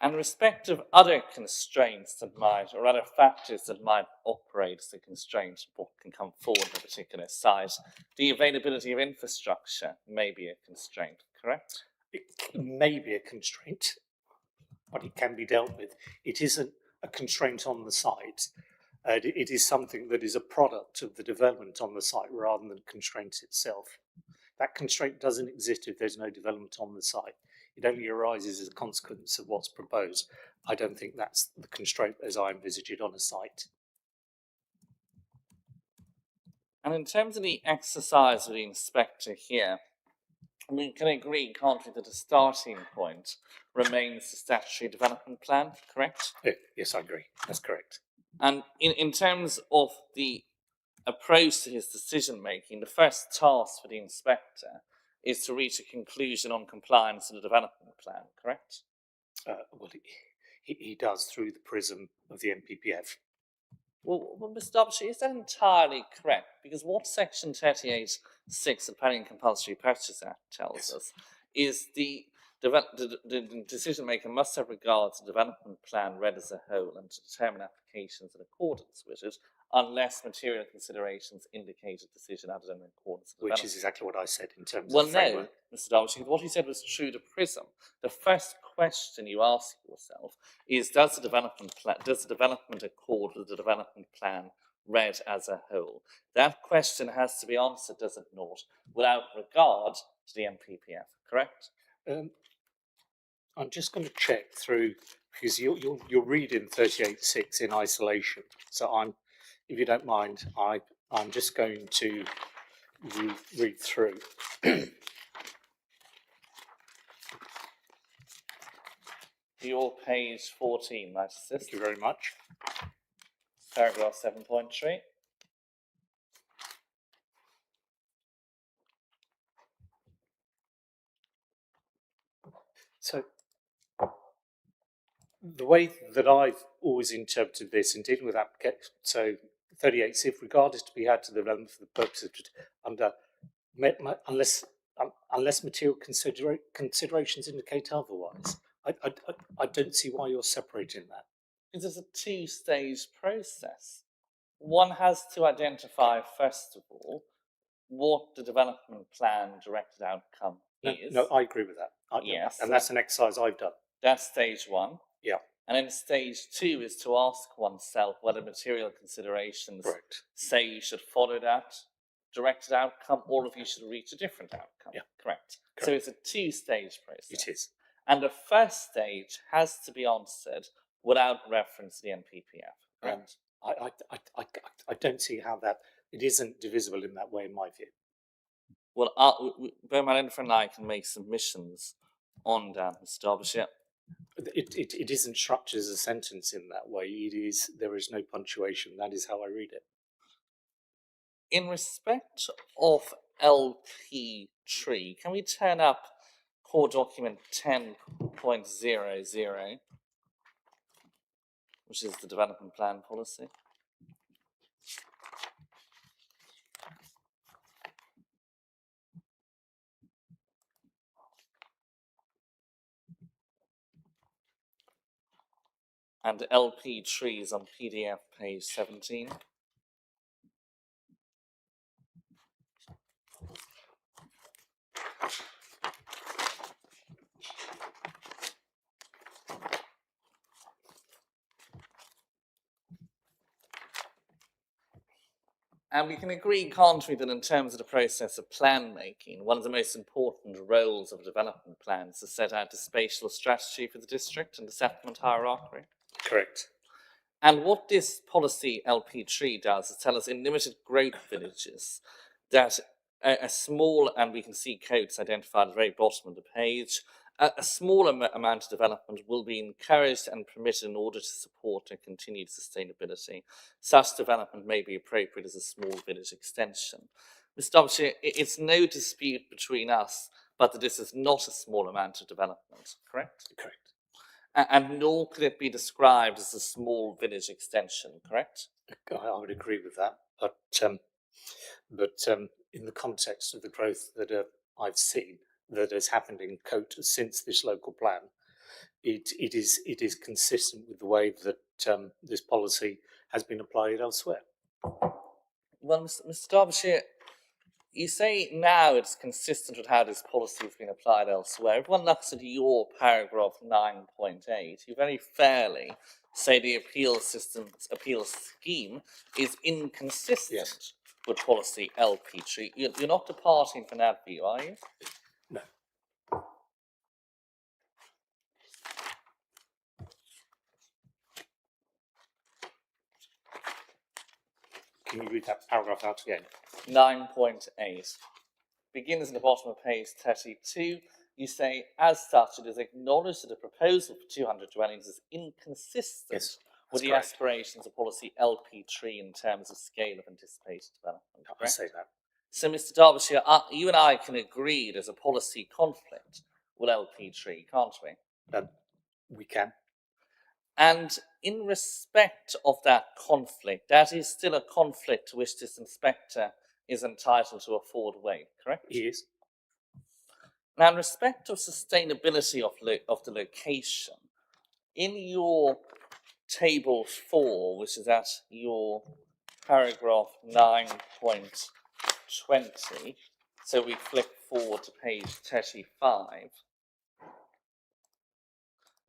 And in respect of other constraints that might, or other factors that might operate as a constraint of what can come forward in a particular site, the availability of infrastructure may be a constraint, correct? It may be a constraint, but it can be dealt with. It isn't a constraint on the site. It is something that is a product of the development on the site rather than the constraint itself. That constraint doesn't exist if there's no development on the site. It only arises as a consequence of what's proposed. I don't think that's the constraint as I envisage it on a site. And in terms of the exercise of the inspector here, we can agree, can't we, that the starting point remains the statutory development plan, correct? Yes, I agree. That's correct. And in terms of the approach to his decision making, the first task for the inspector is to reach a conclusion on compliance with the development plan, correct? Well, he does through the prism of the NPPF. Well, Mr. Dobson, is that entirely correct? Because what Section 38(6) of the Planning and Compulsory Purchase Act tells us is the decision maker must have regard to the development plan read as a whole and to determine applications in accordance with it, unless material considerations indicate a decision other than in accordance with Which is exactly what I said in terms well, of framework. no, Mr. Dobson, what he said was true to PRISM. The first question you ask yourself is, does the development accord with the development plan read as a whole? That question has to be answered, does it not, without regard to the NPPF, correct? I'm just going to check through, because you're reading 38.6 in isolation. So if you don't mind, I'm just going to read through. Your page 14, might assist. Thank you very much. Paragraph 7.3. So the way that I've always interpreted this in dealing with applications, so 38, if regard is to be had to the development for the purpose of under unless material considerations indicate otherwise. I don't see why you're separating that. Because it's a two-stage process. One has to identify, first of all, what the development plan directed outcome is. No, I agree with that. Yes. And that's an exercise I've done. That's stage one. Yeah. And then stage two is to ask oneself whether material considerations say you should follow that directed outcome or if you should reach a different outcome. Yeah. Correct. So it's a two-stage process. It is. And the first stage has to be answered without reference to the NPPF. Correct. I don't see how that, it isn't divisible in that way in my view. Well, Beaumont and I can make submissions on that, Mr. Derbyshire. It isn't structured as a sentence in that way. There is no punctuation. That is how I read it. In respect of LP tree, can we turn up core document 10.00, which is the development plan policy? And LP trees on PDF page 17. And we can agree, can't we, that in terms of the process of plan making, one of the most important roles of a development plan is to set out a spatial strategy for the district and the settlement hierarchy. Correct. And what this policy LP3 does is tell us in limited growth villages that a small, and we can see codes identified at the very bottom of the page, a small amount of development will be encouraged and permitted in order to support and continued sustainability. Such development may be appropriate as a small village extension. Mr. Dobson, it's no dispute between us, but that this is not a small amount of development, correct? Correct. And nor could it be described as a small village extension, correct? I would agree with that, but in the context of the growth that I've seen that has happened in Cote since this local plan, it is consistent with the way that this policy has been applied elsewhere. Well, Mr. Derbyshire, you say now it's consistent with how this policy has been applied elsewhere. If one looks at your paragraph 9.8, you very fairly say the appeal scheme is inconsistent with policy LP3. You're not departing from that view, are you? No. Can you read that paragraph out again? 9.8. Begins at the bottom of page 32. You say, as such, it is acknowledged that the proposal for 200 dwellings is inconsistent with the aspirations of policy LP3 in terms of scale of anticipated development. I say that. So, Mr. Derbyshire, you and I can agree there's a policy conflict with LP3, can't we? We can. And in respect of that conflict, that is still a conflict to which this inspector is entitled to afford weight, correct? He is. Now, in respect of sustainability of the location, in your table 4, which is at your paragraph 9.20, so we flick forward to page 35,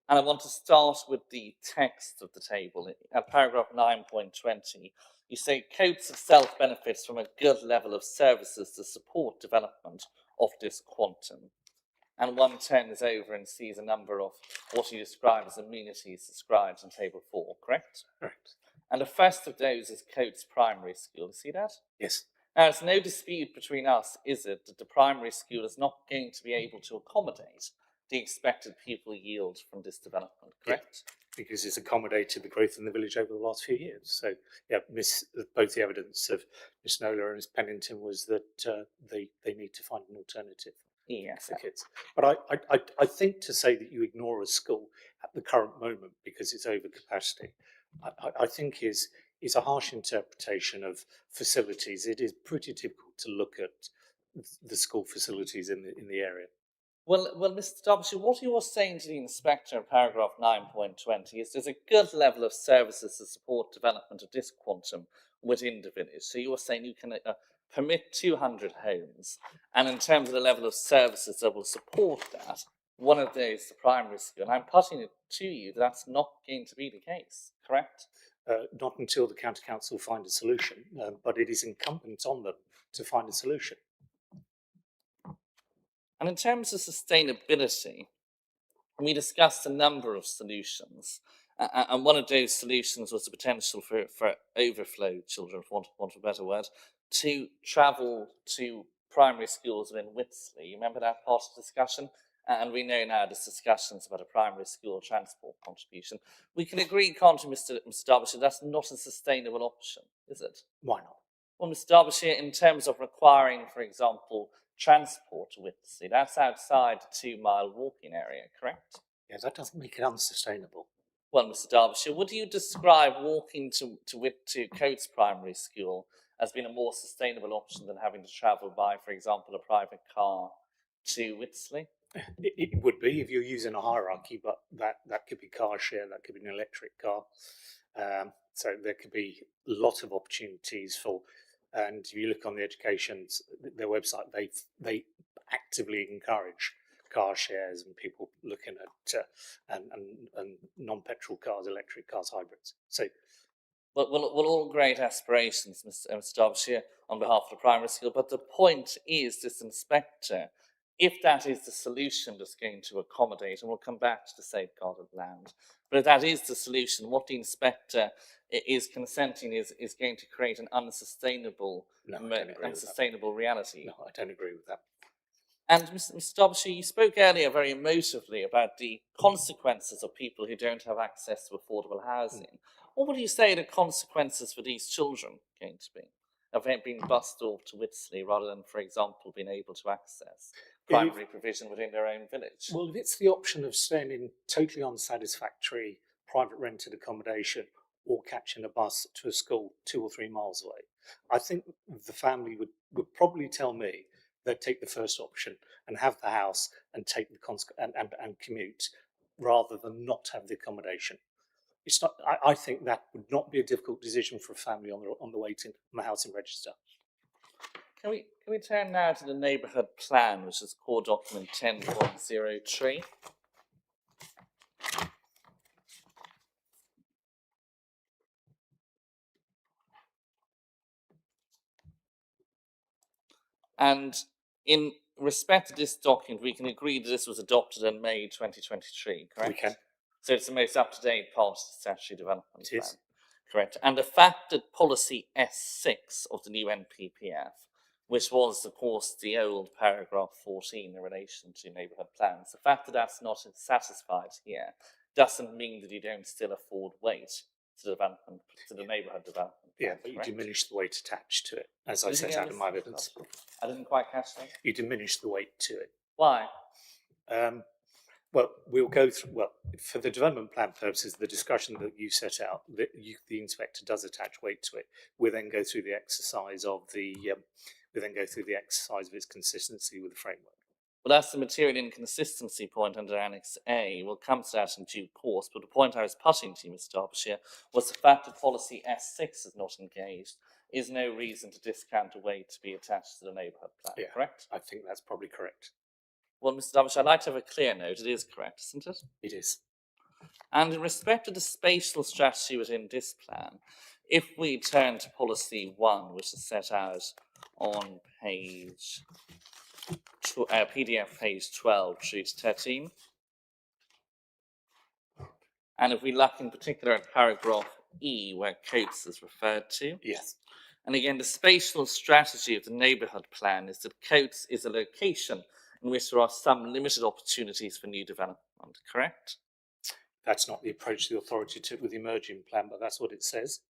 and I want to start with the text of the table. At paragraph 9.20, you say Coates itself benefits from a good level of services to support development of this quantum. And one turns over and sees a number of what you describe as amenities described in table 4, correct? Correct. And the first of those is Coates Primary School. You see that? Yes. Now, there's no dispute between us, is it, that the primary school is not going to be able to accommodate the expected pupil yield from this development, correct? Yeah, because it's accommodated the growth in the village over the last few years. So, yeah, both the evidence of Miss Nola and Miss Pennington was that they need to find an alternative for kids. But I think to say that you ignore a school at the current moment because it's over capacity, I think is a harsh interpretation of facilities. It is pretty difficult to look at the school facilities in the area. Well, Mr. Dobson, what you were saying to the inspector in paragraph 9.20 is there's a good level of services to support development of this quantum within the village. So you were saying you can permit 200 homes, and in terms of the level of services that will support that, one of those is the primary school. And I'm putting it to you that that's not going to be the case, correct? Not until the county council find a solution, but it is incumbent on them to find a solution. And in terms of sustainability, we discussed a number of solutions, and one of those solutions was the potential for overflow children, for want of a better word, to travel to primary schools within Whitsley. You remember that part of the discussion? And we know now there's discussions about a primary school transport contribution. We can agree, can't we, Mr. Derbyshire, that's not a sustainable option, is it? Why not? Well, Mr. Derbyshire, in terms of requiring, for example, transport to Whitsley, that's outside the 2-mile walking area, correct? Yeah, that doesn't make it unsustainable. Well, Mr. Derbyshire, would you describe walking to Coates Primary School as being a more sustainable option than having to travel by, for example, a private car to Whitsley? It would be if you're using a hierarchy, but that could be car share, that could be an electric car. So there could be a lot of opportunities for, and if you look on the education's, their website, they actively encourage car shares and people looking at and non-petrol cars, electric cars, hybrids. So Well, all great aspirations, Mr. Derbyshire, on behalf of the primary school, but the point is this inspector, if that is the solution that's going to accommodate, and we'll come back to the safeguarded land, but if that is the solution, what the inspector is consenting is going to create an unsustainable, No, I don't agree with that. unsustainable reality. No, I don't agree with that. And Mr. Derbyshire, you spoke earlier very emotively about the consequences of people who don't have access to affordable housing. What would you say the consequences for these children are going to be of being bused off to Whitsley rather than, for example, being able to access primary provision within their own village? Well, if it's the option of staying in totally unsatisfactory private rented accommodation or catching a bus to a school 2 or 3 miles away, I think the family would probably tell me they'd take the first option and have the house and take the and commute rather than not have the accommodation. It's not. I think that would not be a difficult decision for a family on the waiting on the housing register. Can we turn now to the neighbourhood plan, which is core document 10.03? And in respect to this document, we can agree that this was adopted in May 2023, correct? We can. So it's the most up-to-date part of the statutory development It is. plan. Correct. And the fact that policy S6 of the new NPPF, which was, of course, the old paragraph 14 in relation to neighbourhood plans, the fact that that's not satisfied here doesn't mean that you don't still afford weight to the development, to the neighbourhood development. Yeah, but you diminish the weight attached to it, as I set out in my evidence. I didn't quite catch that. You diminish the weight to it. Why? Well, we'll go through. Well, for the development plan purposes, the discussion that you set out, the inspector does attach weight to it. We then go through the exercise of its consistency with the framework. Well, that's the material inconsistency point under Annex A. We'll come to that in due course, but the point I was putting to you, Mr. Derbyshire, was the fact that policy S6 is not engaged is no reason to discount a weight to be attached to the neighbourhood plan, correct? I think that's probably correct. Well, Mr. Derbyshire, I'd like to have a clear note. It is correct, isn't it? It is. And in respect to the spatial strategy within this plan, if we turn to policy 1, which is set out on page PDF page 12 through to 13. And if we look in particular at paragraph E, where Coates is referred to. Yes. And again, the spatial strategy of the neighbourhood plan is that Coates is a location in which there are some limited opportunities for new development, correct? That's not the approach the authority took with the emerging plan, but that's what it says.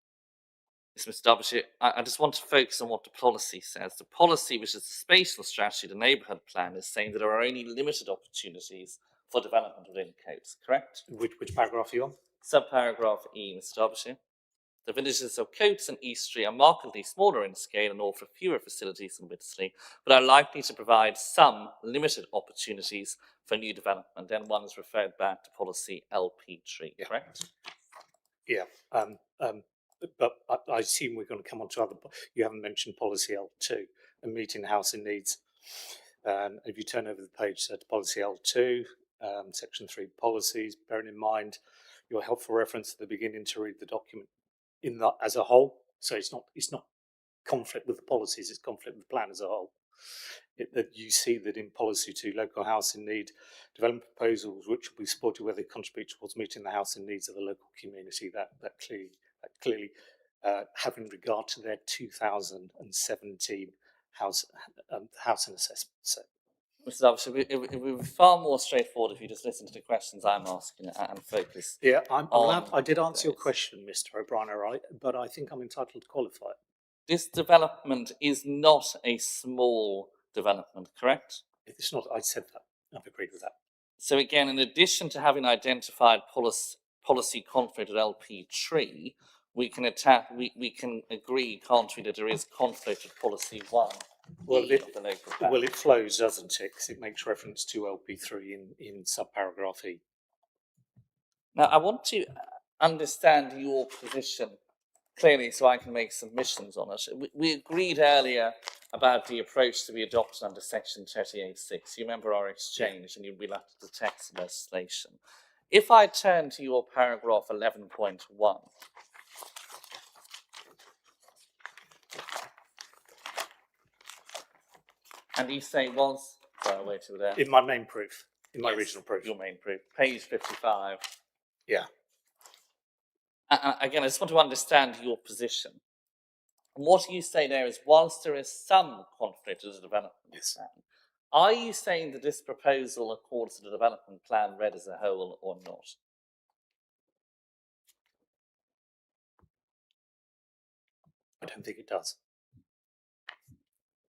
Yes, Mr. Derbyshire, I just want to focus on what the policy says. The policy, which is the spatial strategy, the neighbourhood plan, is saying that there are only limited opportunities for development within Coates, correct? Which paragraph are you on? Subparagraph E, Mr. Derbyshire. The villages of Coates and Eastry are markedly smaller in scale and offer fewer facilities than Whitsley, but are likely to provide some limited opportunities for new development. Then one is referred back to policy LP3, correct? Yeah. But I assume we're going to come on to other. You haven't mentioned policy L2 and meeting housing needs. If you turn over the page to policy L2, section 3 policies, bearing in mind your helpful reference at the beginning to read the document in that as a whole. So it's not conflict with the policies; it's conflict with the plan as a whole. That you see that in policy 2, local housing need development proposals which will be supported where they contribute towards meeting the housing needs of the local community. That clearly having regard to their 2017 housing assessment. So, Mr. Derbyshire, it would be far more straightforward if you just listen to the questions I'm asking and focus. Yeah, I did answer your question, Mr. O'Brien, right? But I think I'm entitled to qualify it. This development is not a small development, correct? It's not. I said that. I've agreed with that. So again, in addition to having identified policy conflict with LP3, we can agree, can't we, that there is conflict with policy 1. Well, of the local plan. Well, it flows, doesn't it? Because it makes reference to LP3 in subparagraph E. Now, I want to understand your position clearly so I can make submissions on it. We agreed earlier about the approach to be adopted under section 38.6. You remember our exchange and we left the text of legislation. If I turn to your paragraph 11.1, And you say was, sorry, wait till there. In my main proof, in my Yes, original proof. Your main proof, page 55. Yeah. Again, I just want to understand your position. And what you say there is, whilst there is some conflict with the development plan, are you saying that this proposal accords to the development plan read as a whole or not? I don't think it does.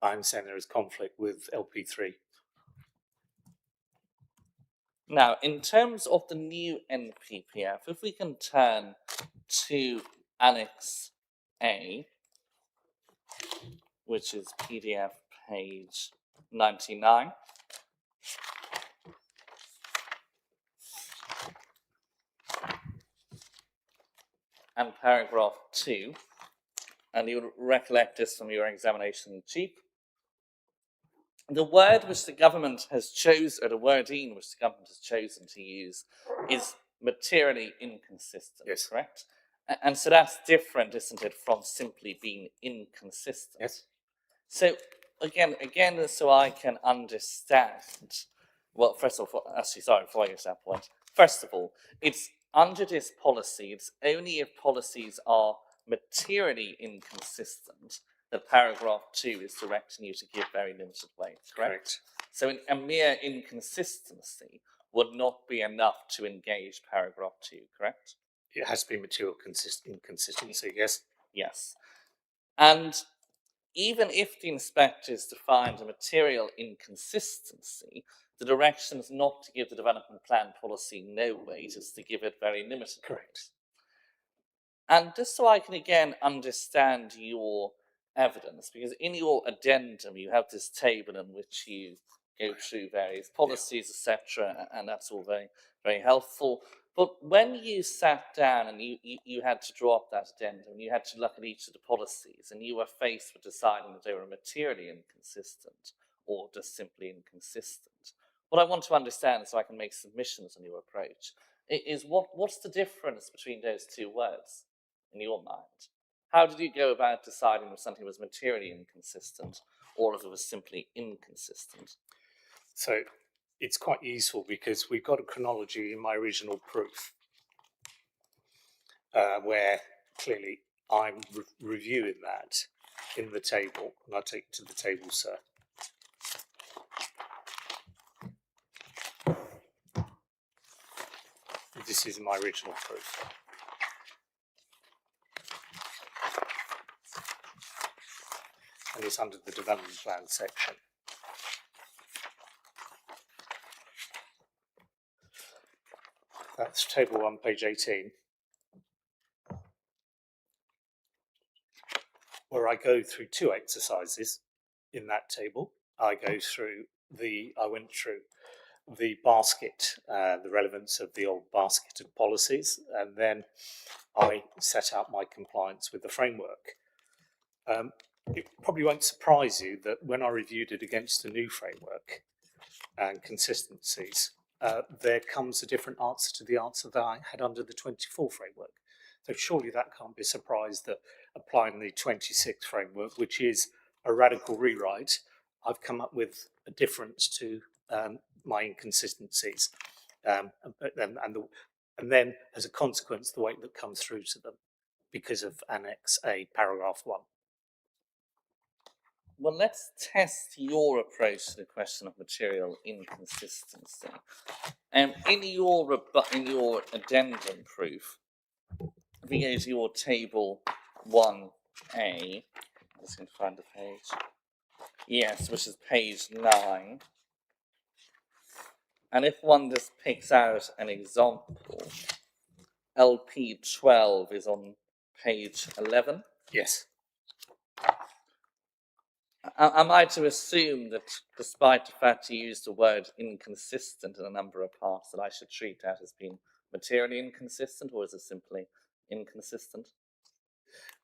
I'm saying there is conflict with LP3. Now, in terms of the new NPPF, if we can turn to Annex A, which is PDF page 99. And paragraph 2, and you'll recollect this from your examination in chief. The word which the government has chosen, or the wording which the government has chosen to use, is materially inconsistent, Yes. correct? And so that's different, isn't it, from simply being inconsistent? Yes. So again, so I can understand. Well, first of all, actually, sorry, before I get to that point. First of all, it's under this policy. It's only if policies are materially inconsistent that paragraph 2 is directing you to give very limited weight. Correct. So a mere inconsistency would not be enough to engage paragraph 2. Correct. It has to be material inconsistency. Yes. Yes, and even if the inspectors defined a material inconsistency, the direction is not to give the development plan policy no weight, it's to give it very limited. Correct. And just so I can again understand your evidence, because in your addendum you have this table in which you go through various policies, etc., and that's all very, very helpful. But when you sat down and you had to draw up that addendum, you had to look at each of the policies, and you were faced with deciding that they were materially inconsistent or just simply inconsistent. What I want to understand, so I can make submissions on your approach, is what's the difference between those two words in your mind? How did you go about deciding if something was materially inconsistent or if it was simply inconsistent? So it's quite useful because we've got a chronology in my original proof where clearly I'm reviewing that in the table, and I'll take you to the table, sir. This is my original proof. And it's under the development plan section. That's table 1, page 18, where I go through 2 exercises in that table. I went through the basket, the relevance of the old basket of policies, and then I set out my compliance with the framework. It probably won't surprise you that when I reviewed it against the new framework and consistencies, there comes a different answer to the answer that I had under the 24 framework. So surely that can't be a surprise that applying the 26 framework, which is a radical rewrite, I've come up with a difference to my inconsistencies. And then, as a consequence, the weight that comes through to them because of Annex A, paragraph 1. Well, let's test your approach to the question of material inconsistency. In your addendum proof, if we go to your table 1A, I'm just going to find the page. Yes, which is page 9. And if one just picks out an example, LP12 is on page 11. Yes. Am I to assume that despite the fact you used the word inconsistent in a number of parts, that I should treat that as being materially inconsistent, or is it simply inconsistent?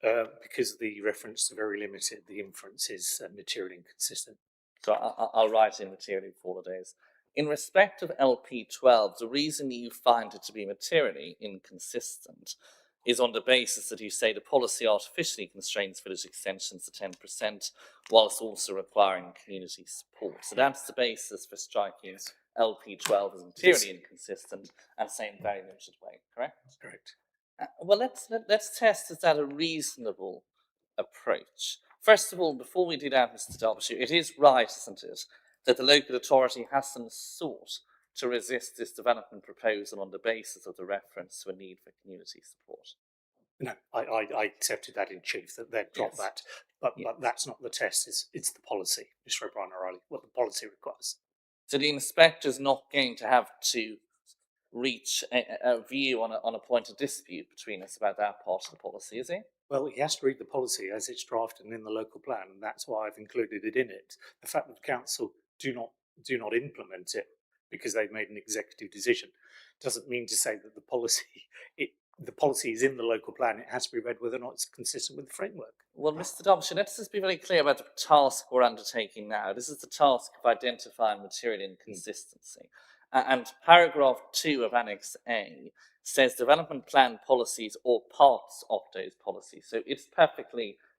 Because the reference is very limited, the inference is materially inconsistent. So I'll write in materially for all the days. In respect of LP12, the reason you find it to be materially inconsistent is on the basis that you say the policy artificially constrains village extensions to 10%, whilst also requiring community support. So that's the basis for striking LP12 as materially inconsistent and saying very limited way, correct? Correct. Well, let's test, is that a reasonable approach? First of all, before we do that, Mr. Derbyshire, it is right, isn't it, that the local authority hasn't sought to resist this development proposal on the basis of the reference to a need for community support. No, I accepted that in chief, that they'd drop Yes. that. But that's not the test, it's the policy, Mr. O'Brien O'Reilly, what the policy requires. So the inspector's not going to have to reach a view on a point of dispute between us about that part of the policy, is he? Well, he has to read the policy as it's drafted and in the local plan, and that's why I've included it in it. The fact that the council do not implement it because they've made an executive decision doesn't mean to say that the policy is in the local plan. It has to be read whether or not it's consistent with the framework. Well, Mr. Derbyshire, let's just be very clear about the task we're undertaking now. This is the task of identifying material inconsistency. And paragraph 2 of Annex A says development plan policies or parts of those policies. So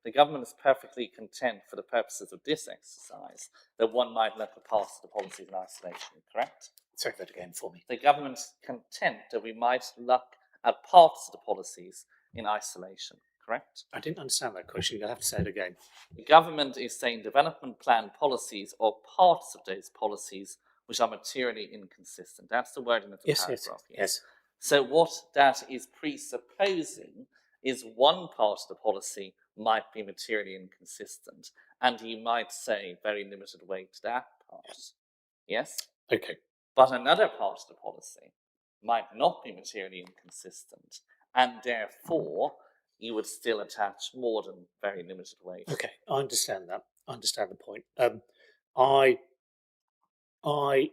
the government is perfectly content for the purposes of this exercise that one might look at parts of the policies in isolation, correct? Say that again for me. The government's content that we might look at parts of the policies in isolation, correct? I didn't understand that question. You'll have to say it again. The government is saying development plan policies or parts of those policies which are materially inconsistent. That's the wording of the paragraph. Yes. So what that is presupposing is one part of the policy might be materially inconsistent, and you might say very limited weight to that part. Yes? Okay. But another part of the policy might not be materially inconsistent, and therefore you would still attach more than very limited weight. Okay, I understand that. I understand the point. I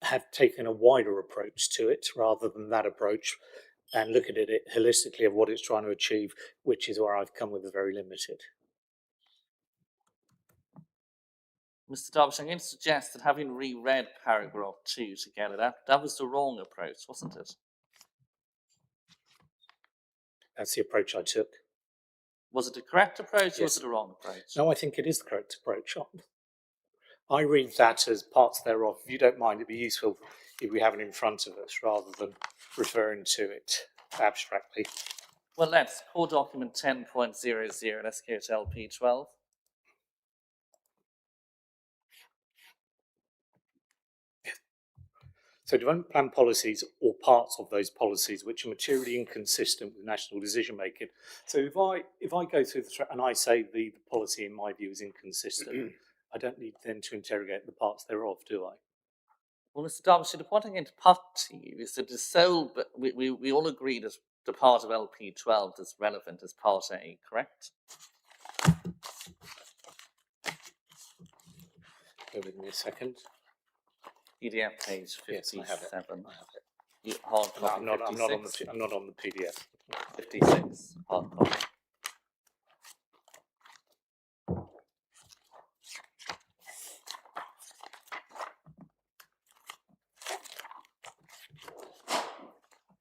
have taken a wider approach to it rather than that approach, and look at it holistically of what it's trying to achieve, which is where I've come with a very limited. Mr. Derbyshire, I'm going to suggest that having reread paragraph 2 together, that was the wrong approach, wasn't it? That's the approach I took. Was it the correct approach or Yes. was it the wrong approach? No, I think it is the correct approach. I read that as parts thereof. If you don't mind, it'd be useful if we have it in front of us rather than referring to it abstractly. Well, let's. Core document 10.00, let's go to LP12. So development plan policies or parts of those policies which are materially inconsistent with national decision making. So if I go through and I say the policy in my view is inconsistent, I don't need then to interrogate the parts thereof, do I? Well, Mr. Derbyshire, the point I'm going to put to you is that the sole, but we all agree that the part of LP12 that's relevant is part A, correct? Go with me a second. PDF page 57. Yes, I have it. I have it. You, hard No, copy I'm not on 56. I'm not on the PDF. 56, hard copy.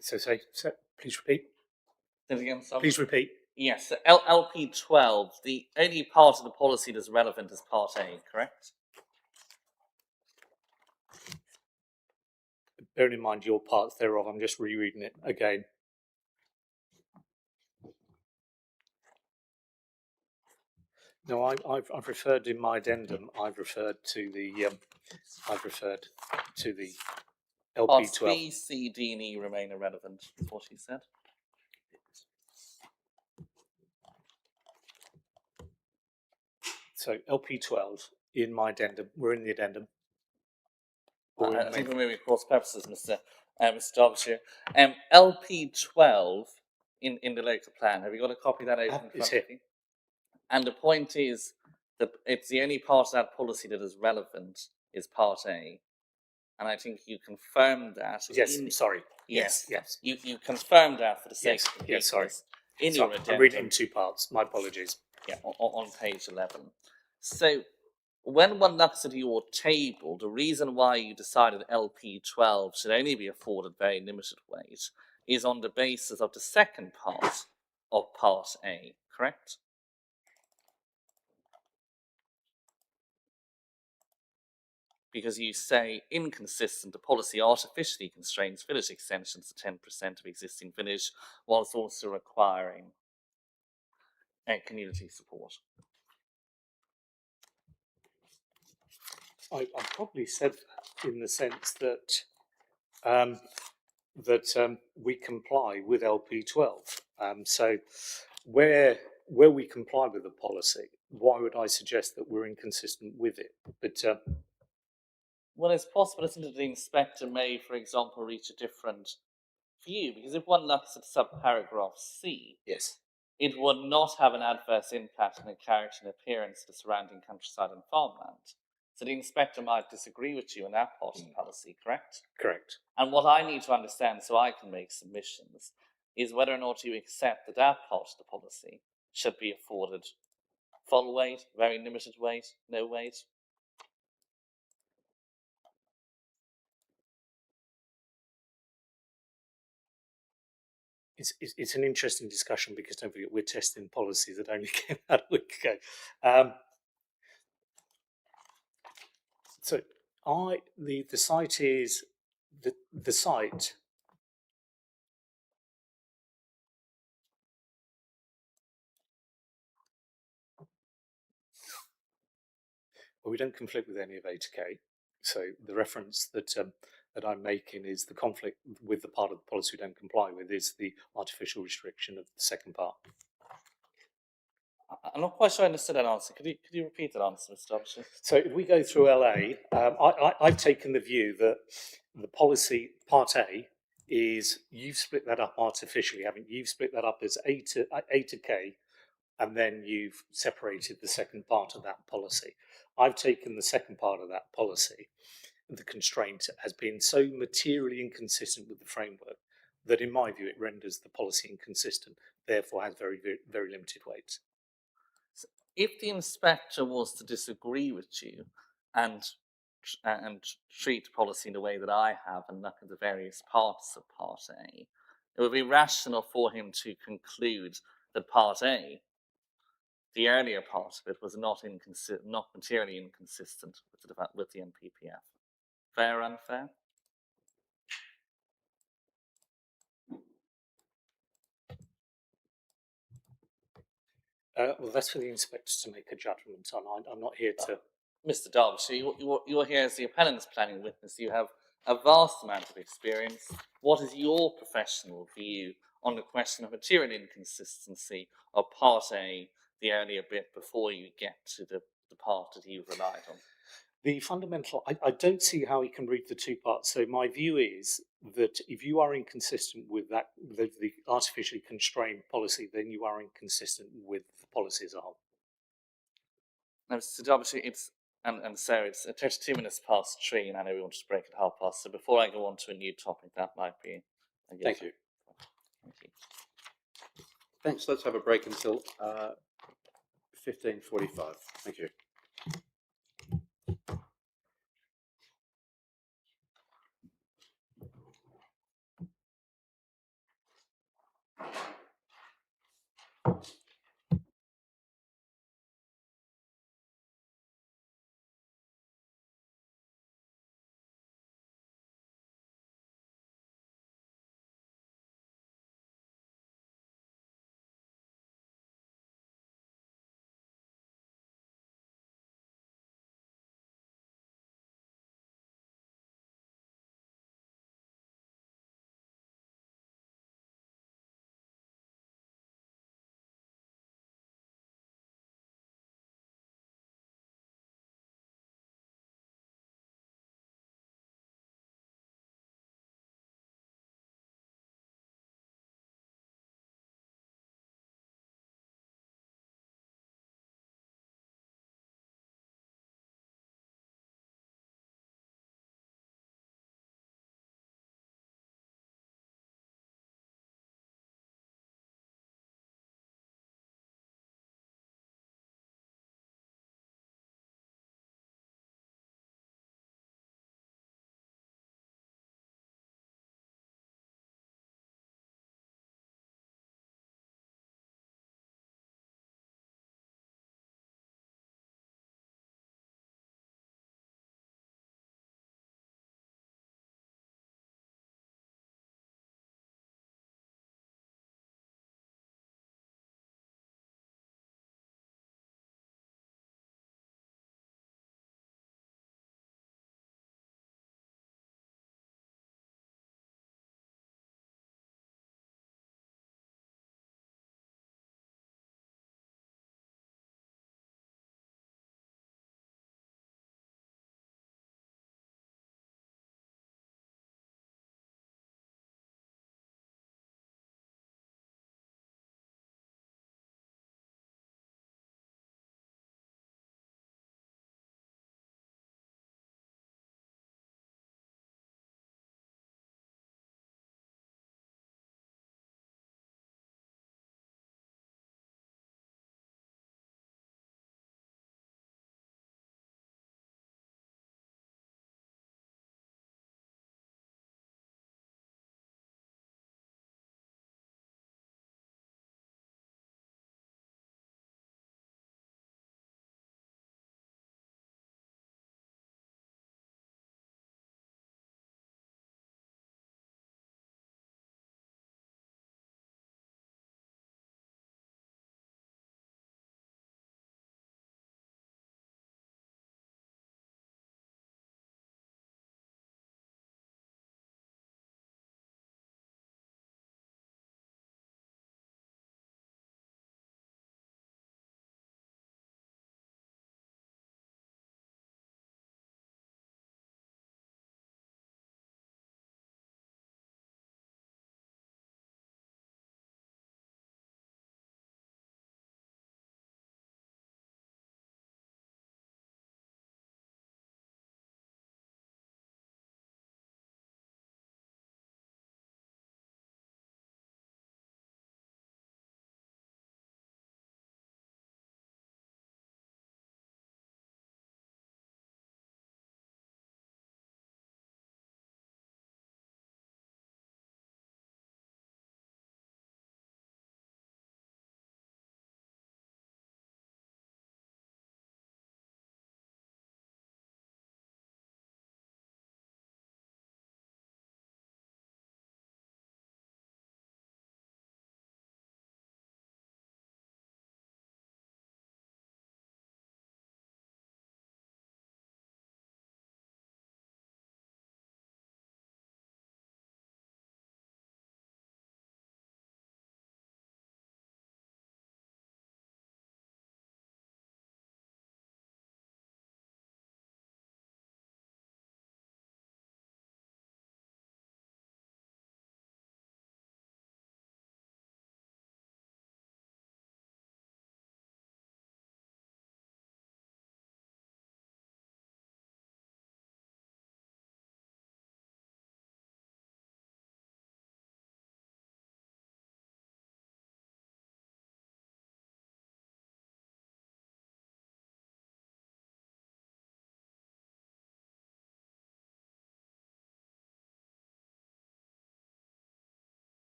So please repeat. Say it again, sorry. Please repeat. Yes, so LP12, the only part of the policy that's relevant is part A, correct? Bearing in mind your parts thereof, I'm just rereading it again. No, I've referred in my addendum. I've referred to the Parts LP12. B, C, D, and E remain irrelevant, is what he said. So LP12 in my addendum. We're in the addendum. I think we're moving across purposes, Mr. Derbyshire. LP12 in the local plan. Have you got a copy of that open in It's front of you? And the point is that it's the only part of that policy that is relevant is part A. And I think you confirmed that. Yes, sorry. Yes. Yes. You confirmed that for the sake Yes, of yes, sorry. In So your addendum. I'm reading in two parts. My apologies. Yeah, on page 11. So when one looks at your table, the reason why you decided LP12 should only be afforded very limited weight is on the basis of the second part of Part A, correct? Because you say inconsistent, the policy artificially constrains village extensions to 10% of existing village, whilst also requiring community support. I probably said that in the sense that we comply with LP12. So where we comply with the policy, why would I suggest that we're inconsistent with it? But Well, it's possible, isn't it, the inspector may, for example, reach a different view, because if one looks at subparagraph C, yes, it would not have an adverse impact on the character and appearance of the surrounding countryside and farmland. So the inspector might disagree with you on that part of the policy, correct? correct. And what I need to understand so I can make submissions is whether or not you accept that that part of the policy should be afforded full weight, very limited weight, no weight. It's an interesting discussion because don't forget we're testing policies that only came out a week ago. So the site is the site. Well, we don't conflict with any of A to K. So the reference that I'm making is the conflict with the part of the policy we don't comply with is the artificial restriction of the second part. I'm not quite sure I understood that answer. Could you repeat that answer, Mr. Dobson? So if we go through LA, I've taken the view that the policy part A is you've split that up artificially, haven't you? You've split that up as A to K, and then you've separated the second part of that policy. I've taken the second part of that policy, the constraint has been so materially inconsistent with the framework that, in my view, it renders the policy inconsistent, therefore has very, very, very limited weight. If the inspector was to disagree with you and treat policy in the way that I have and look at the various parts of Part A, it would be rational for him to conclude that Part A, the earlier part of it, was not materially inconsistent with the NPPF. Fair or unfair? Well, that's for the inspectors to make a judgment on. I'm not here to... Mr. Derbyshire, you're here as the appellant's planning witness. You have a vast amount of experience. What is your professional view on the question of material inconsistency of Part A, the earlier bit, before you get to the part that you've relied on? The fundamental, I don't see how he can read the two parts. So my view is that if you are inconsistent with that, the artificially constrained policy, then you are inconsistent with the policy as a whole. Now, Mr. Derbyshire, and Sarah, it's 32 minutes past 3, and I know we want to break at 1:30. So before I go on to a new topic, that might be a good Thank you. Thank you. Thanks. Let's have a break until 15:45. Thank you.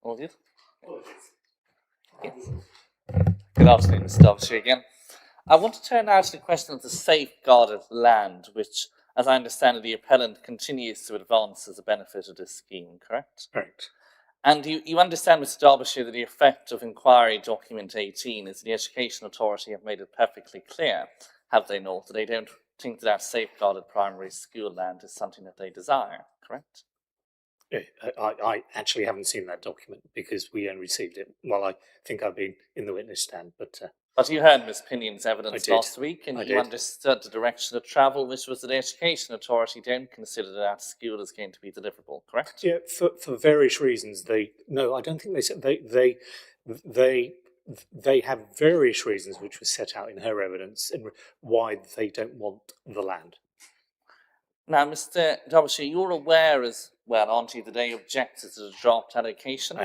All good? Yes. Good afternoon, Mr. Derbyshire again. I want to turn now to the question of the safeguarded land, which, as I understand it, the appellant continues to advance as a benefit of this scheme, correct? Correct. And you understand, Mr. Derbyshire, that the effect of inquiry document 18 is the Education Authority have made it perfectly clear, have they not, that they don't think that safeguarded primary school land is something that they desire, correct? I actually haven't seen that document because we only received it. Well, I think I've been in the witness stand, but you heard Ms. Pinion's evidence did. last week, and I you did. understood the direction of travel, which was that the Education Authority don't consider that school is going to be deliverable, correct? yeah, for various reasons, I don't think they said they have various reasons which were set out in her evidence and why they don't want the land. Now, Mr. Derbyshire, you're aware as well, aren't you, that they objected to the dropped allocation?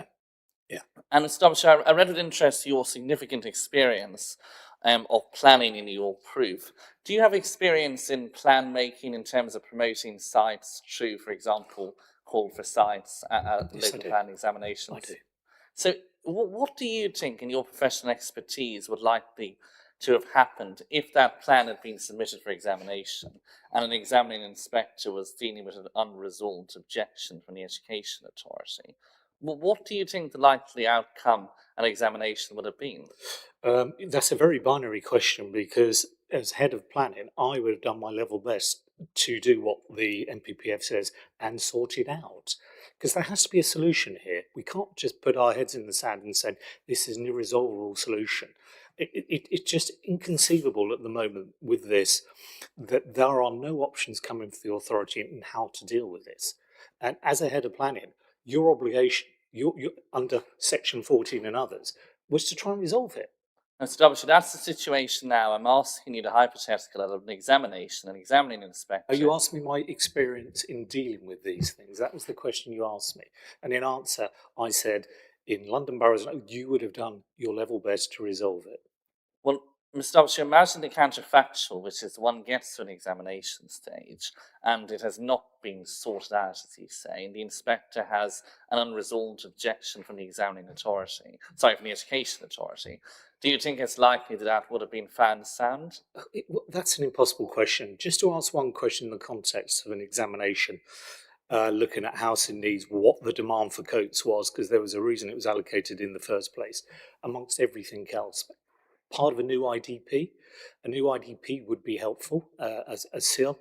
Yeah. And Mr. Derbyshire, I read with interest your significant experience of planning in your proof. Do you have experience in plan making in terms of promoting sites through, for example, call for sites at Yes, local plan examinations? I do. So what do you think, in your professional expertise, would likely to have happened if that plan had been submitted for examination and an examining inspector was dealing with an unresolved objection from the Education Authority? What do you think the likely outcome at examination would have been? That's a very binary question because as head of planning, I would have done my level best to do what the NPPF says and sort it out. Because there has to be a solution here. We can't just put our heads in the sand and say this is an irresolvable solution. It's just inconceivable at the moment with this that there are no options coming from the authority in how to deal with this. And as a head of planning, your obligation, you're under Section 14 and others, was to try and resolve it. Mr. Derbyshire, that's the situation now. I'm asking you the hypothetical of an examination, an examining inspector. Oh, you asked me my experience in dealing with these things. That was the question you asked me. And in answer, I said, in London boroughs, you would have done your level best to resolve it. Well, Mr. Derbyshire, imagine the counterfactual, which is one gets to an examination stage and it has not been sorted out, as you say, and the inspector has an unresolved objection from the examining authority, from the Education Authority. Do you think it's likely that that would have been found sound? That's an impossible question. Just to ask one question in the context of an examination, looking at housing needs, what the demand for coats was, because there was a reason it was allocated in the first place, amongst everything else. Part of a new IDP would be helpful. A SIL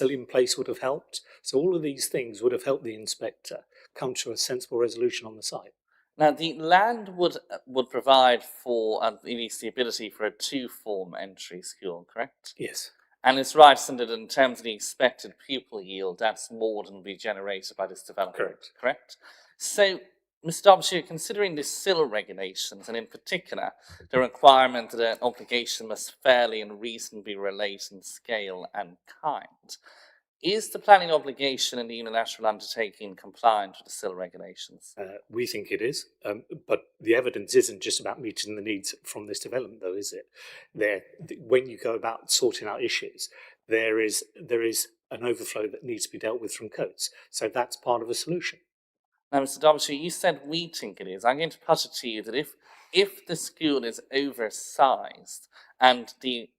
in place would have helped. So all of these things would have helped the inspector come to a sensible resolution on the site. Now, the land would provide for the ability for a two-form entry school, correct? Yes. And it's right that in terms of the expected pupil yield, that's more than will be generated by this development, correct? So, Mr. Derbyshire, considering the SIL regulations, and in particular the requirement that an obligation must fairly and reasonably relate in scale and kind, is the planning obligation in the unilateral undertaking compliant with the SIL regulations? We think it is, but the evidence isn't just about meeting the needs from this development, though, is it? When you go about sorting out issues, there is an overflow that needs to be dealt with from codes. So that's part of a solution. Now, Mr. Derbyshire, you said we think it is. I'm going to put it to you that if the school is oversized and the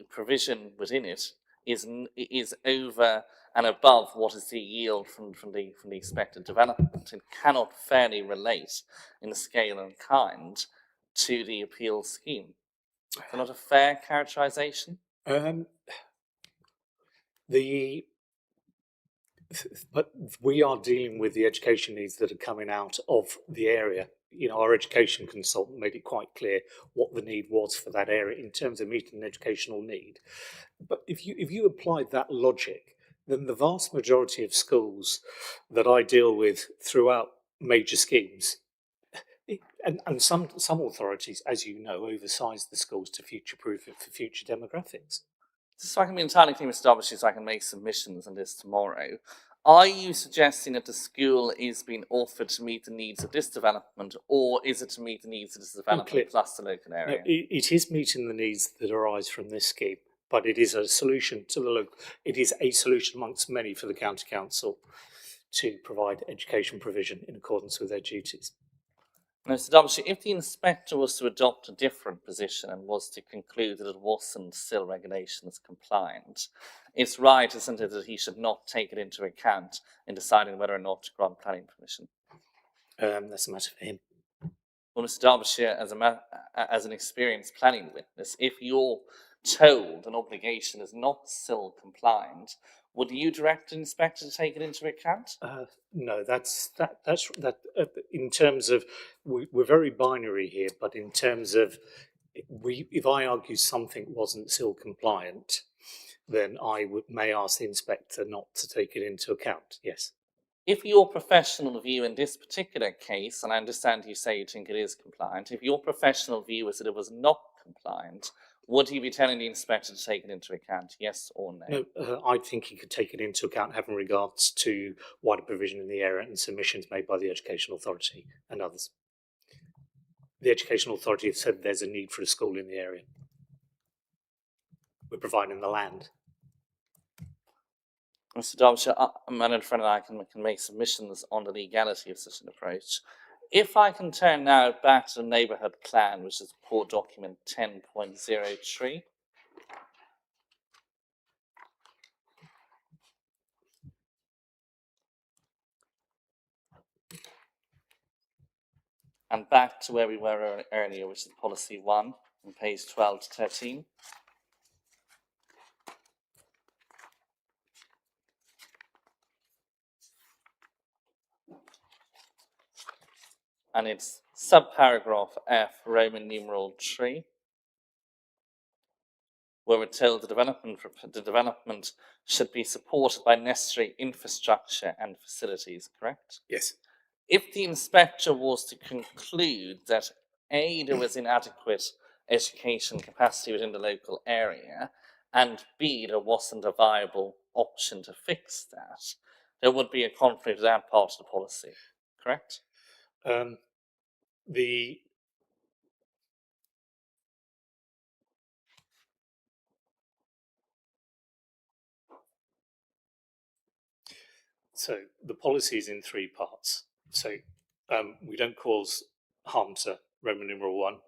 provision within it is over and above what is the yield from the expected development, it cannot fairly relate in scale and kind to the appeal scheme. Is that not a fair characterisation? But we are dealing with the education needs that are coming out of the area. You know, our education consultant made it quite clear what the need was for that area in terms of meeting an educational need. But if you applied that logic, then the vast majority of schools that I deal with throughout major schemes, and some authorities, as you know, oversize the schools to future-proof it for future demographics. So I can be entirely clear, Mr. Derbyshire, so I can make submissions on this tomorrow. Are you suggesting that the school is being offered to meet the needs of this development, or is it to meet the needs of this development plus the local area? No, it is meeting the needs that arise from this scheme, but it is a solution to the local. It is a solution amongst many for the county council to provide education provision in accordance with their duties. Now, Mr. Derbyshire, if the inspector was to adopt a different position and was to conclude that it wasn't still regulations compliant, it's right, isn't it, that he should not take it into account in deciding whether or not to grant planning permission? That's a matter for him. Well, Mr. Derbyshire, as an experienced planning witness, if you're told an obligation is not still compliant, would you direct the inspector to take it into account? No, that's. In terms of, we're very binary here, but in terms of, if I argue something wasn't still compliant, then I may ask the inspector not to take it into account. Yes. If your professional view in this particular case, and I understand you say you think it is compliant, if your professional view is that it was not compliant, would you be telling the inspector to take it into account, yes or no? No, I think he could take it into account having regards to wider provision in the area and submissions made by the Education Authority and others. The Education Authority have said there's a need for a school in the area. We're providing the land. Mr. Derbyshire, my own friend and I can make submissions on the legality of such an approach. If I can turn now back to the neighbourhood plan, which is report document 10.03. And back to where we were earlier, which is policy 1 on page 12 to 13. And it's subparagraph F, Roman numeral 3, where we're told the development should be supported by necessary infrastructure and facilities, correct? Yes. If the inspector was to conclude that A, there was inadequate education capacity within the local area, and B, there wasn't a viable option to fix that, there would be a conflict with that part of the policy, correct? So the policy is in 3 parts. So we don't cause harm to Roman numeral 1.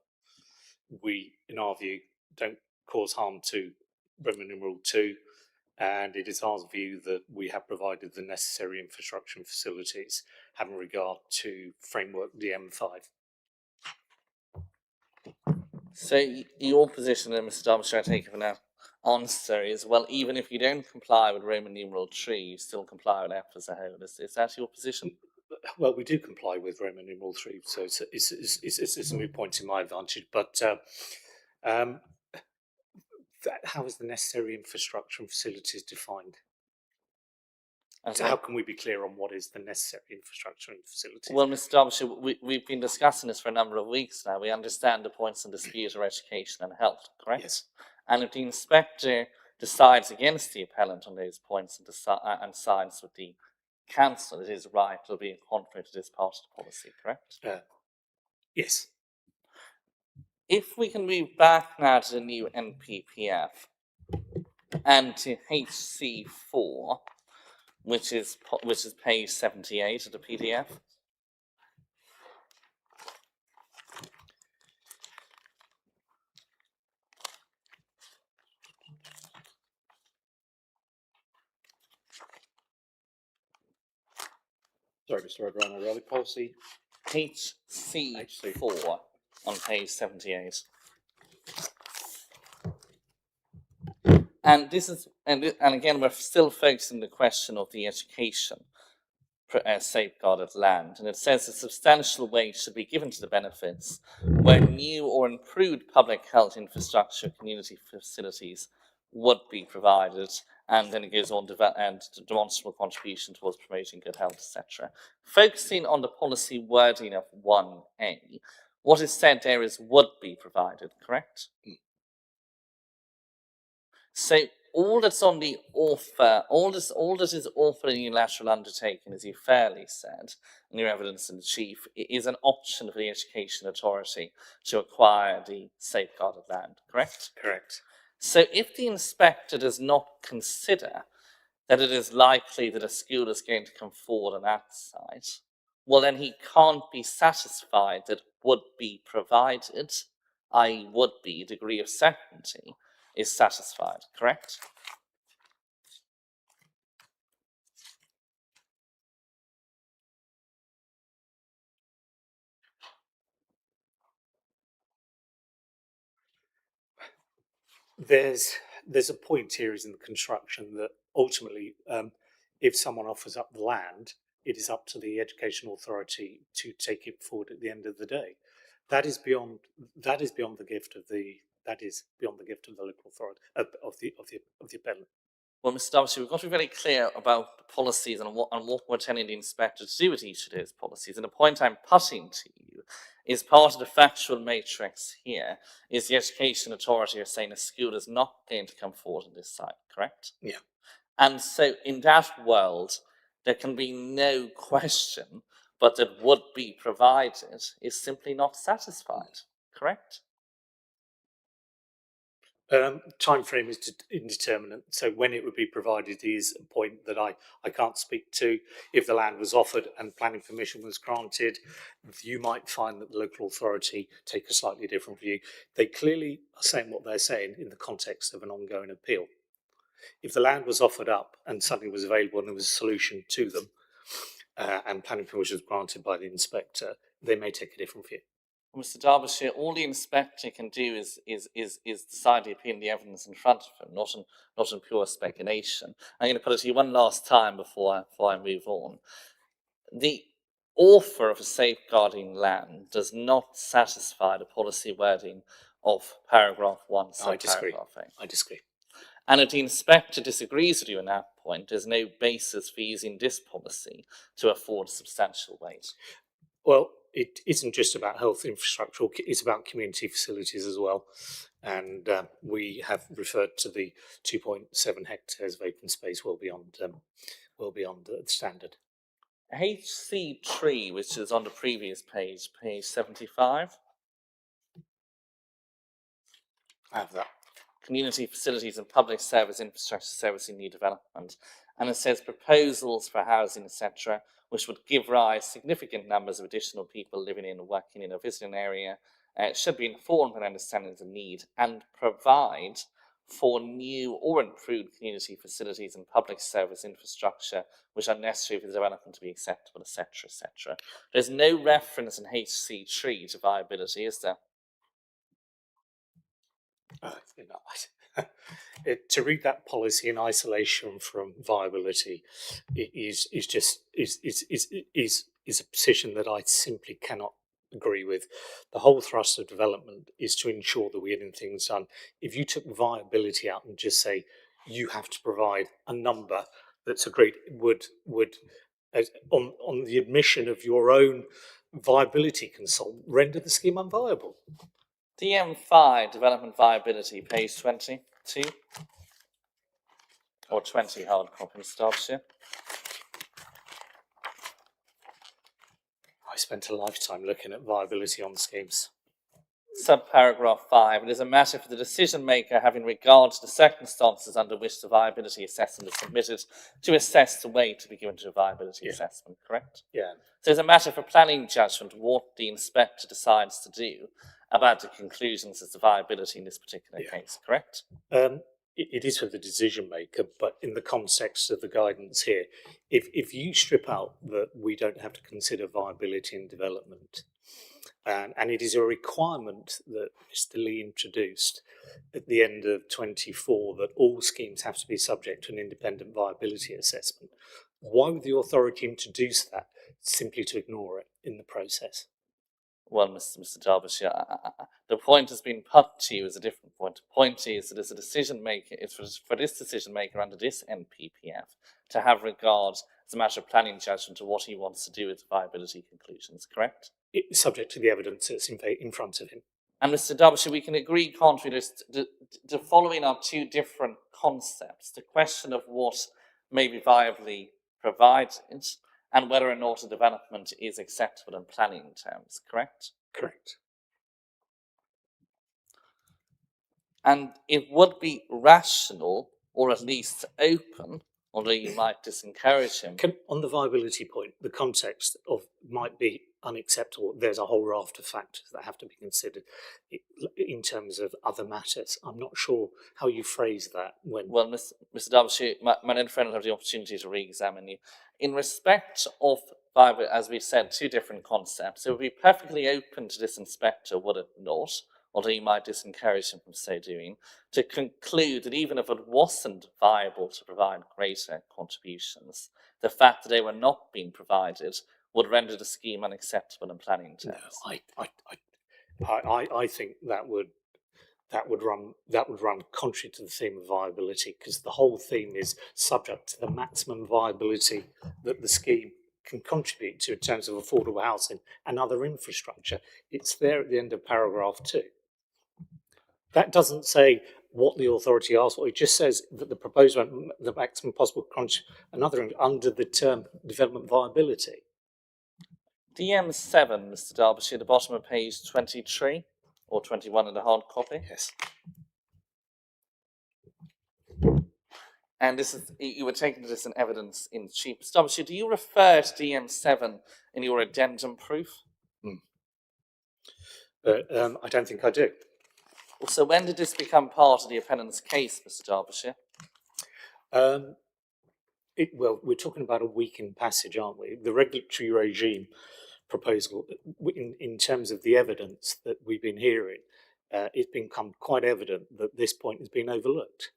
We, in our view, don't cause harm to Roman numeral 2. And it is our view that we have provided the necessary infrastructure and facilities having regard to framework DM5. So your position then, Mr. Derbyshire, I take it for now, answer is, well, even if you don't comply with Roman numeral 3, you still comply with F as a whole. Is that your position? Well, we do comply with Roman numeral 3, so it's a moot point in my advantage. But how is the necessary infrastructure and facilities defined? So how can we be clear on what is the necessary infrastructure and facilities? Well, Mr. Derbyshire, we've been discussing this for a number of weeks now. We understand the points in dispute are education and health, correct? Yes. And if the inspector decides against the appellant on those points and sides with the council, it is right, there'll be a conflict with this part of the policy, correct? Yes. If we can move back now to the new NPPF and to HC4, which is page 78 of the PDF. Sorry, Mr. O'Brien, O'Reilly policy. HC4 on page 78. And this is, and again, we're still focusing on the question of the education safeguarded land. And it says a substantial weight should be given to the benefits where new or improved public health infrastructure, community facilities would be provided. And then it goes on and demonstrable contribution towards promoting good health, etc. Focusing on the policy wording of 1A, what is said there is would be provided, correct? So all that's on the offer, all that is offered in unilateral undertaking, as you fairly said in your evidence in chief, is an option for the Education Authority to acquire the safeguarded land, correct? Correct. So if the inspector does not consider that it is likely that a school is going to come forward on that side, well, then he can't be satisfied that would be provided, i.e. would be degree of certainty, is satisfied, correct? There's a point here is in the construction that ultimately, if someone offers up the land, it is up to the education authority to take it forward at the end of the day. That is beyond the gift of the local authority of the appellant. Well, Mr. Darbyshire, we've got to be very clear about the policies and what we're telling the inspector to do with each of those policies. And the point I'm putting to you is part of the factual matrix here is the education authority are saying a school is not going to come forward on this site, correct? Yeah. And so in that world, there can be no question but that would be provided is simply not satisfied, correct? Time frame is indeterminate, so when it would be provided is a point that I can't speak to. If the land was offered and planning permission was granted, you might find that the local authority take a slightly different view. They clearly are saying what they're saying in the context of an ongoing appeal. If the land was offered up and something was available and there was a solution to them, and planning permission was granted by the inspector, they may take a different view. Mr. Derbyshire, all the inspector can do is decide the opinion, the evidence in front of him, not in pure speculation. I'm going to put it to you one last time before I move on. The offer of a safeguarding land does not satisfy the policy wording of paragraph 1, subparagraph A. I disagree. And if the inspector disagrees with you on that point, there's no basis for using this policy to afford substantial weight. Well, it isn't just about health infrastructure, it's about community facilities as well. And we have referred to the 2.7 hectares of open space well beyond the standard. HC tree, which is on the previous page, page 75. I have that. Community facilities and public service infrastructure servicing new development. And it says proposals for housing, etc., which would give rise significant numbers of additional people living in and working in a visiting area, should be informed and understanding the need and provide for new or improved community facilities and public service infrastructure which are necessary for the development to be acceptable, etc., etc. There's no reference in HC3 to viability, is there? To read that policy in isolation from viability is a position that I simply cannot agree with. The whole thrust of development is to ensure that we're getting things done. If you took viability out and just say you have to provide a number that's agreed, would on the admission of your own viability consultant render the scheme unviable. DM5, development viability, page 22. Or 20 hard copy, Mr. Derbyshire. I spent a lifetime looking at viability on schemes. Subparagraph 5. It is a matter for the decision maker having regard to the circumstances under which the viability assessment is submitted to assess the way to be given to a viability assessment, correct? Yeah. So it's a matter for planning judgment what the inspector decides to do about the conclusions as to viability in this particular case, correct? It is for the decision maker, but in the context of the guidance here, if you strip out that we don't have to consider viability in development, and it is a requirement that Mr. Lee introduced at the end of 24 that all schemes have to be subject to an independent viability assessment, why would the authority introduce that simply to ignore it in the process? Well, Mr. Derbyshire, the point has been put to you as a different point. The point is that as a decision maker, it's for this decision maker under this NPPF to have regard as a matter of planning judgment to what he wants to do with viability conclusions, correct? It's subject to the evidence that's in front of him. And Mr. Derbyshire, we can agree, can't we, the following are two different concepts. The question of what may be viably provided and whether or not a development is acceptable in planning terms, correct? Correct. And it would be rational, or at least open, although you might disencourage him. On the viability point, the context of might be unacceptable. There's a whole raft of factors that have to be considered in terms of other matters. I'm not sure how you phrase that when. Well, Mr. Derbyshire, my own friend will have the opportunity to re-examine you. In respect of viability, as we said, two different concepts. It would be perfectly open to this inspector, would it not, although you might disencourage him from so doing, to conclude that even if it wasn't viable to provide greater contributions, the fact that they were not being provided would render the scheme unacceptable in planning terms. No, I think that would run contrary to the theme of viability, because the whole theme is subject to the maximum viability that the scheme can contribute to in terms of affordable housing and other infrastructure. It's there at the end of paragraph 2. That doesn't say what the authority asks for. It just says that the proposed the maximum possible another under the term development viability. DM7, Mr. Derbyshire, the bottom of page 23 or 21 in the hard copy. Yes. And this is, you were taking this in evidence in chief. Mr. Derbyshire, do you refer to DM7 in your addendum proof? I don't think I do. So when did this become part of the appellant's case, Mr. Derbyshire? Well, we're talking about a week in passage, aren't we? The regulatory regime proposal, in terms of the evidence that we've been hearing, it's become quite evident that this point has been overlooked.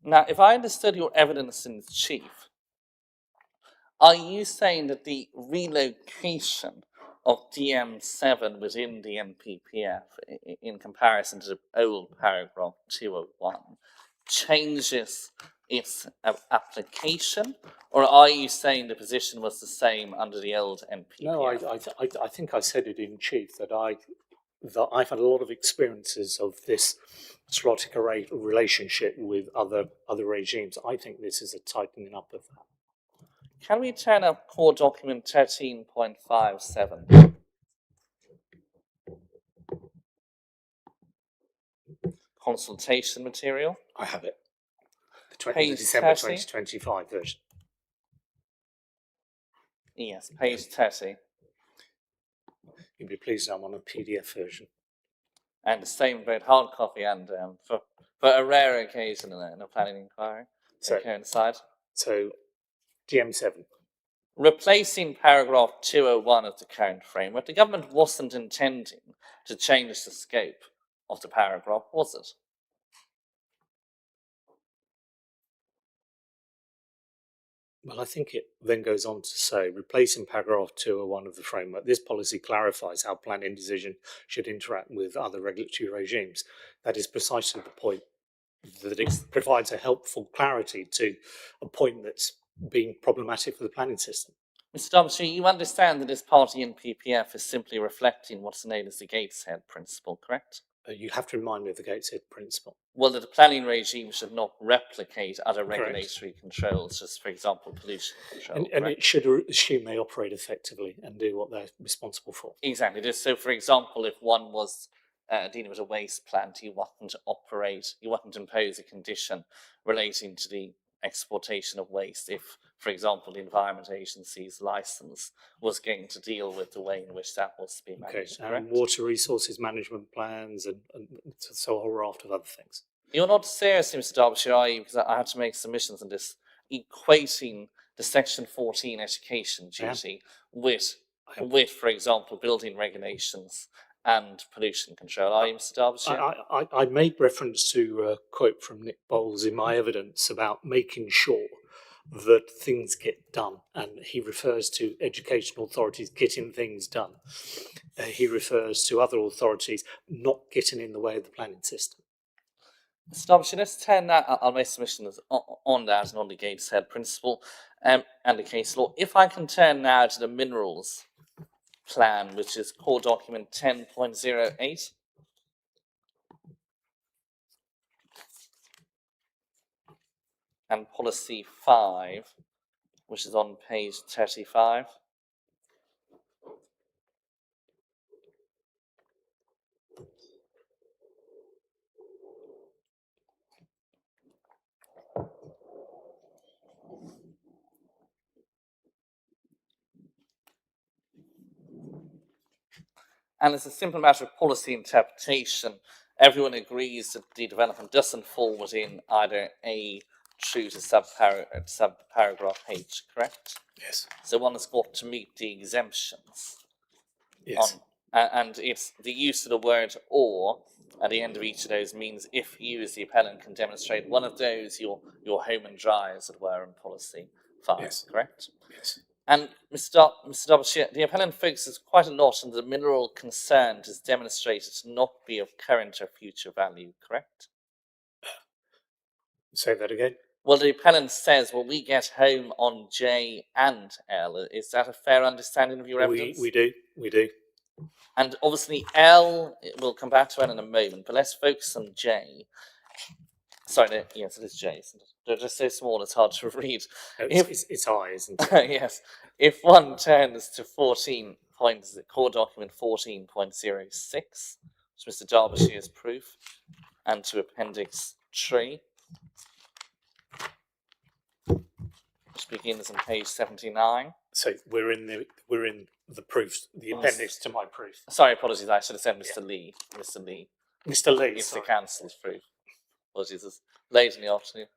Now, if I understood your evidence in chief, are you saying that the relocation of DM7 within the NPPF in comparison to the old paragraph 201 changes its application, or are you saying the position was the same under the old NPPF? No, I think I said it in chief that I've had a lot of experiences of this slottic array relationship with other regimes. I think this is a tightening up of that. Can we turn up core document 13.57? Consultation material. I have it. The Page December 30. 2025 version. Yes, page 30. You'd be pleased I'm on a PDF version. And the same about hard copy and for a rare occasion in a planning inquiry. So, coincide. So, DM7. Replacing paragraph 201 of the current framework, the government wasn't intending to change the scope of the paragraph, was it? Well, I think it then goes on to say, replacing paragraph 201 of the framework, this policy clarifies how planning decision should interact with other regulatory regimes. That is precisely the point, that it provides a helpful clarity to a point that's being problematic for the planning system. Mr. Derbyshire, you understand that this party in PPF is simply reflecting what's known as the Gateshead principle, correct? You have to remind me of the Gateshead principle. Well, that the planning regime should not replicate other Correct. regulatory controls, just for example, pollution control. And it should assume they operate effectively and do what they're responsible for. Exactly. Just so, for example, if one was dealing with a waste plant, you wouldn't impose a condition relating to the exportation of waste if, for example, the Environment Agency's license was going to deal with the way in which that was to be managed. Okay, and water resources management plans and so a whole raft of other things. You're not serious, Mr. Derbyshire, are you? Because I had to make submissions on this, equating the Section 14 education duty with, for example, building regulations and pollution control. Are you, Mr. Derbyshire? I made reference to a quote from Nick Bowles in my evidence about making sure that things get done, and he refers to educational authorities getting things done. He refers to other authorities not getting in the way of the planning system. Mr. Derbyshire, let's turn that. I'll make submissions on that and on the Gateshead principle and the case law. If I can turn now to the minerals plan, which is core document 10.08. And policy 5, which is on page 35. And it's a simple matter of policy interpretation. Everyone agrees that the development doesn't fall within either A through to subparagraph H, correct? Yes. So one has got to meet the exemptions. Yes. And it's the use of the word or at the end of each of those means if you as the appellant can demonstrate one of those, you're home and dry, as it were, in policy 5, Yes. correct? Yes. And Mr. Derbyshire, the appellant focuses quite a lot on the mineral concerned is demonstrated to not be of current or future value, correct? Say that again. Well, the appellant says, well, we get home on J and L. Is that a fair understanding of your evidence? We do. And obviously L, we'll come back to L in a moment, but let's focus on J. Sorry, no, yes, it is J, isn't it? They're just so small it's hard to read. It's high, isn't it? Yes. If one turns to core document 14.06, which Mr. Derbyshire's proof, and to appendix 3, which begins on page 79. So we're in the proofs, the appendix to my proof. Sorry, apologies, I should have said Mr. Lee. Mr. Lee. Mr. Lee. It's Sorry. the council's proof. Apologies, it's late in the afternoon.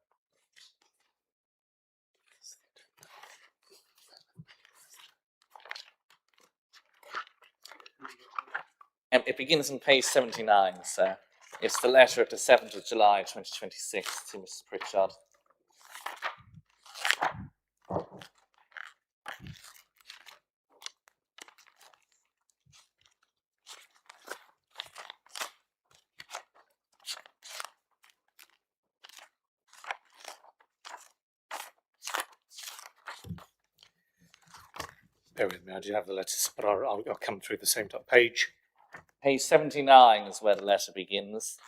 It begins on page 79, sir. It's the letter of the 7th of July 2026 to Mrs. Pritchard. Bear with me, I do have the letters, but I'll come through the same type page. Page 79 is where the letter begins.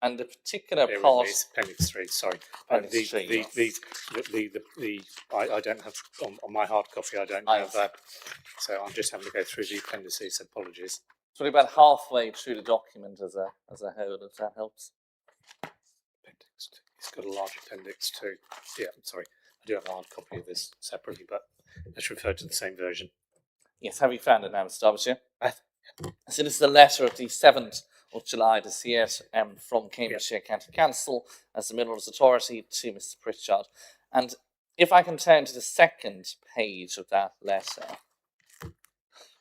And the particular Bear part... with me, it's appendix 3, sorry. Appendix 3, yes. I don't have, on my hard copy, I don't have that. So I'm just having to go through the appendices, apologies. It's really about halfway through the document as a whole, if that helps. Appendix 2. It's got a large appendix too. Yeah, I'm sorry. I do have a hard copy of this separately, but let's refer to the same version. Yes, have you found it now, Mr. Derbyshire? So this is the letter of the 7th of July this year from Cambridgeshire County Council as the Minerals Authority to Mr. Pritchard. And if I can turn to the second page of that letter,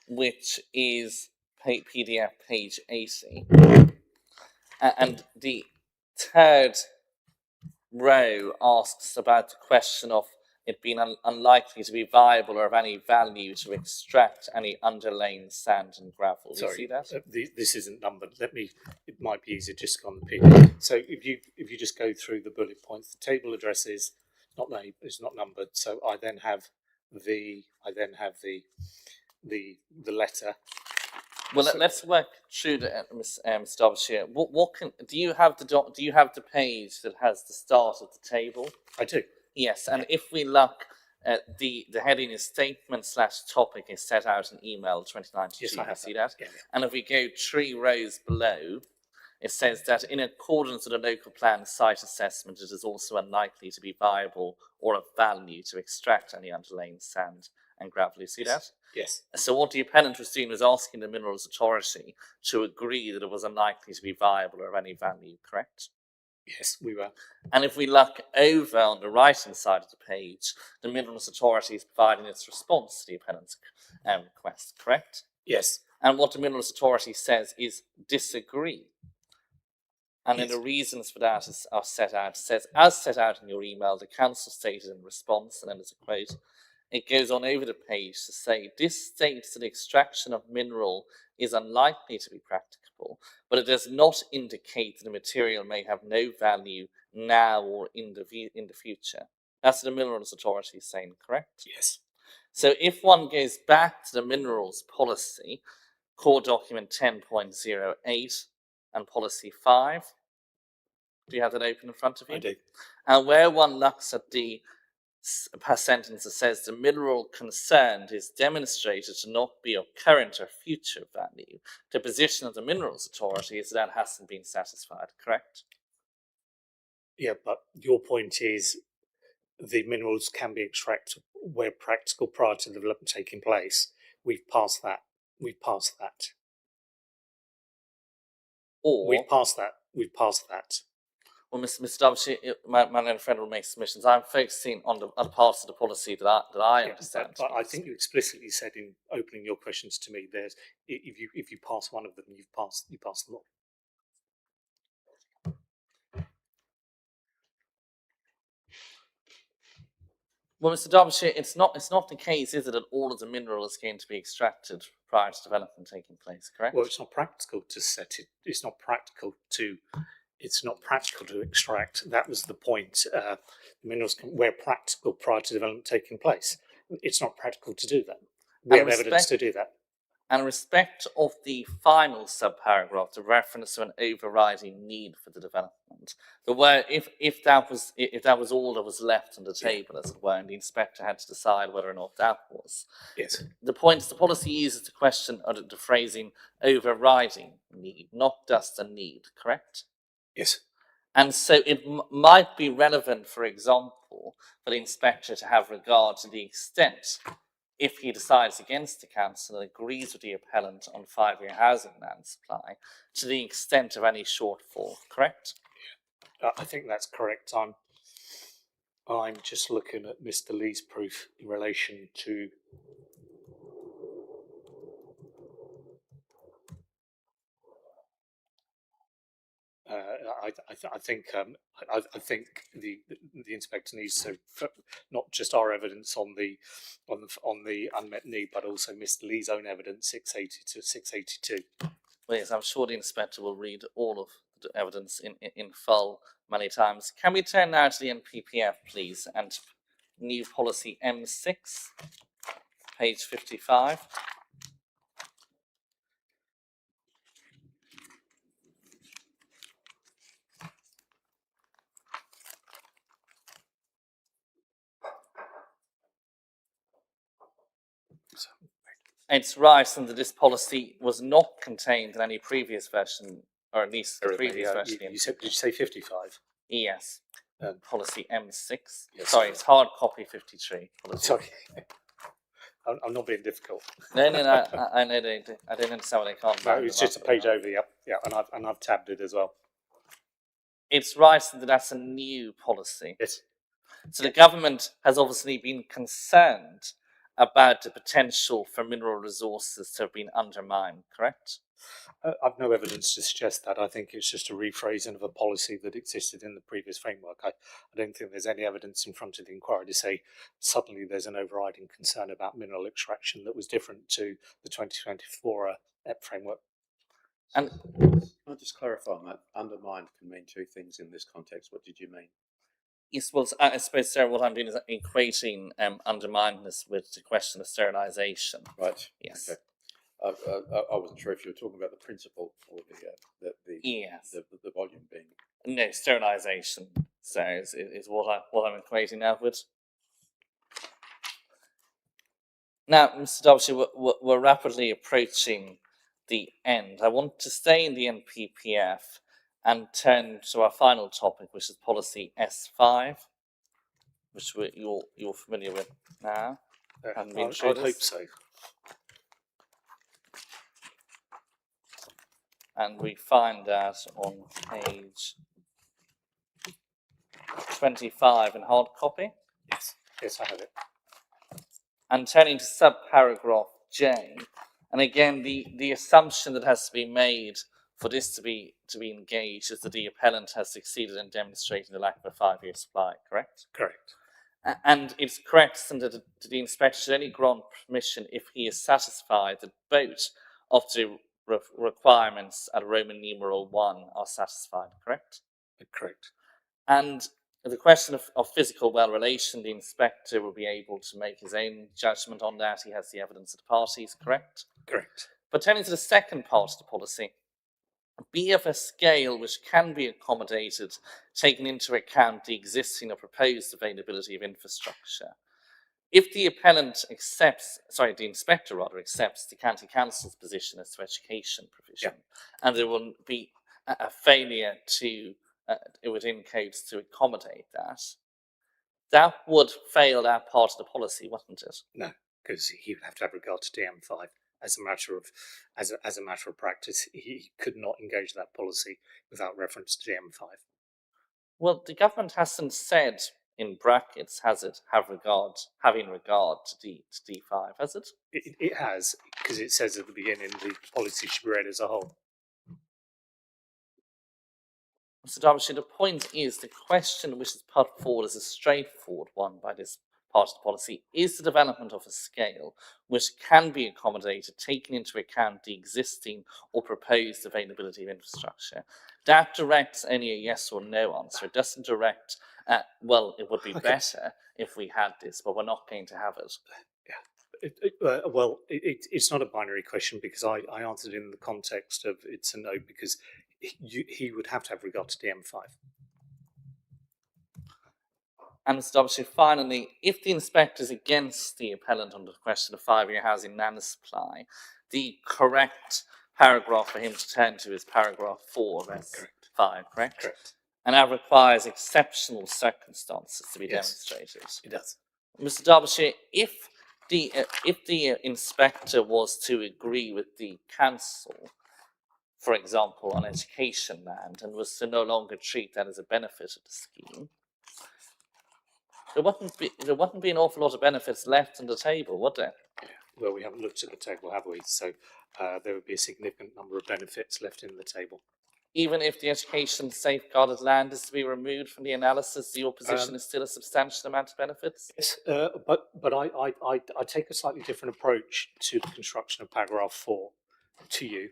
which is PDF page 80, and the third row asks about the question of it being unlikely to be viable or of any value to extract any underlying sand and gravel. Sorry, you see that? This isn't numbered. It might be easier just to go on the PDF. So if you just go through the bullet points, the table address is not numbered. So I then have the letter. Well, let's work through the Mr. Derbyshire. Do you have the page that has the start of the table? I do. Yes, and if we look at the heading is statement/topic is set out in email 29 Yes, you I have see that. that? Yeah. And if we go 3 rows below, it says that in accordance with the local plan site assessment, it is also unlikely to be viable or of value to extract any underlying sand and gravel. You see that? Yes. So what the appellant was doing was asking the Minerals Authority to agree that it was unlikely to be viable or of any value, correct? Yes, we were. And if we look over on the right-hand side of the page, the Minerals Authority is providing its response to the appellant's request, correct? Yes. And what the Minerals Authority says is disagree. And then Yes. the reasons for that are set out. It says, as set out in your email, the council stated in response, and then there's a quote, it goes on over the page to say, this states that extraction of mineral is unlikely to be practicable, but it does not indicate that the material may have no value now or in the future. That's what the Minerals Authority is saying, correct? Yes. So if one goes back to the minerals policy, core document 10.08 and policy 5, do you have that open in front of you? I do. And where one looks at the sentence that says the mineral concerned is demonstrated to not be of current or future value, the position of the Minerals Authority is that hasn't been satisfied, correct? Yeah, but your point is the minerals can be extracted where practical prior to the development taking place. We've passed that. We've passed that. Or, We've passed that. We've passed that. well, Mr. Derbyshire, my learned friend will make submissions. I'm focusing on the parts of the policy that I Yeah, understand. but I think you explicitly said in opening your questions to me, there's if you pass one of them, you pass them all. Well, Mr. Derbyshire, it's not the case, is it, that all of the mineral is going to be extracted prior to development taking place, correct? Well, it's not practical to set it. It's not practical to extract. That was the point. The minerals where practical prior to development taking place. It's not practical to do that. We have evidence to do that. And in respect of the final subparagraph, the reference to an overriding need for the development, the word if that was all that was left on the table, as it were, and the inspector had to decide whether or not that was. Yes. The policy uses the question or the phrasing overriding need, not just a need, correct? Yes. And so it might be relevant, for example, for the inspector to have regard to the extent, if he decides against the council and agrees with the appellant on 5-year housing land supply, to the extent of any shortfall, correct? I think that's correct. I'm just looking at Mr. Lee's proof in relation to I think the inspector needs to not just our evidence on the unmet need, but also Mr. Lee's own evidence, 680 to 682. Well, yes, I'm sure the inspector will read all of the evidence in full many times. Can we turn now to the NPPF, please, and new policy M6, page 55. It's right that this policy was not contained in any previous version, or at least the previous version. Did you say 55? Yes. Policy M6. Yes. Sorry, it's hard copy 53. Policy. Sorry. I'm not being difficult. No, I know they do. I don't understand why they can't. No, it's just a page over, yeah, and I've tabbed it as well. It's right that that's a new policy. Yes. So the government has obviously been concerned about the potential for mineral resources to have been undermined, correct? I've no evidence to suggest that. I think it's just a rephrasing of a policy that existed in the previous framework. I don't think there's any evidence in front of the inquiry to say suddenly there's an overriding concern about mineral extraction that was different to the 2024 EP framework. And I'll just clarify on that. Undermined can mean two things in this context. What did you mean? yes, well, I suppose, Sarah, what I'm doing is equating underminedness with the question of sterilisation. Right. Yes. Okay. I wasn't sure if you were talking about the principle or Yes. the volume being. No, sterilisation. So is what I'm equating now with. Now, Mr. Derbyshire, we're rapidly approaching the end. I want to stay in the NPPF and turn to our final topic, which is policy S5, which you're familiar with now. I'd hope so. And we find that on page 25 in hard copy. Yes, I have it. And turning to subparagraph J, and again, the assumption that has to be made for this to be engaged is that the appellant has succeeded in demonstrating the lack of a 5-year supply, correct? Correct. And it's correct that the inspector should only grant permission if he is satisfied that both of the requirements at Roman numeral 1 are satisfied, correct? Correct. And the question of physical well relation, the inspector will be able to make his own judgment on that. He has the evidence of the parties, correct? Correct. But turning to the second part of the policy, be of a scale which can be accommodated, taking into account the existing or proposed availability of infrastructure. If the the inspector accepts the county council's position as to education provision, and there will be a failure to within codes to accommodate that, that would fail that part of the policy, wouldn't it? No, because he would have to have regard to DM5 as a matter of practice. He could not engage that policy without reference to DM5. Well, the government hasn't said in brackets, has it, having regard to D5, has it? It has, because it says at the beginning the policy should be read as a whole. So, Derbyshire, the point is the question which is put forward as a straightforward one by this part of the policy is the development of a scale which can be accommodated, taking into account the existing or proposed availability of infrastructure. That directs only a yes or no answer. It doesn't direct, well, it would be better if we had this, but we're not going to have it. It's not a binary question because I answered in the context of it's a no because he would have to have regard to DM5. And Mr. Derbyshire, finally, if the inspector is against the appellant on the question of 5-year housing land supply, the correct paragraph for him to turn to is paragraph 4 of S5, correct? Correct. And that requires exceptional circumstances to be demonstrated. It does. Mr. Derbyshire, if the inspector was to agree with the council, for example, on education land, and was to no longer treat that as a benefit of the scheme, there wouldn't be an awful lot of benefits left on the table, would there? Well, we haven't looked at the table, have we? So there would be a significant number of benefits left in the table. Even if the education safeguarded land is to be removed from the analysis, your position is still a substantial amount of benefits? Yes, but I take a slightly different approach to the construction of paragraph 4 to you,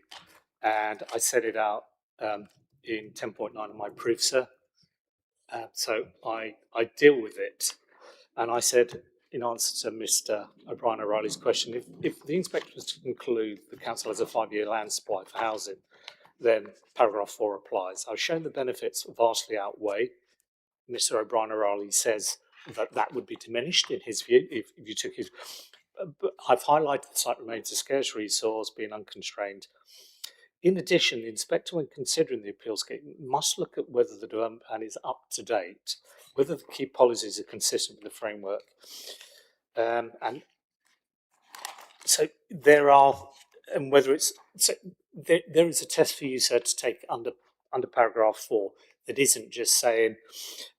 and I set it out in 10.9 of my proof, sir. So I deal with it, and I said in answer to Mr. O'Brien O'Reilly's question, if the inspector was to conclude the council has a 5-year land supply for housing, then paragraph 4 applies. I've shown the benefits vastly outweigh. Mr. O'Brien O'Reilly says that would be diminished in his view if you took his. But I've highlighted the site remains a scarce resource, being unconstrained. In addition, the inspector, when considering the appeal scheme, must look at whether the development plan is up to date, whether the key policies are consistent with the framework. And so there are, and whether it's, so there is a test for you, sir, to take under paragraph 4 that isn't just saying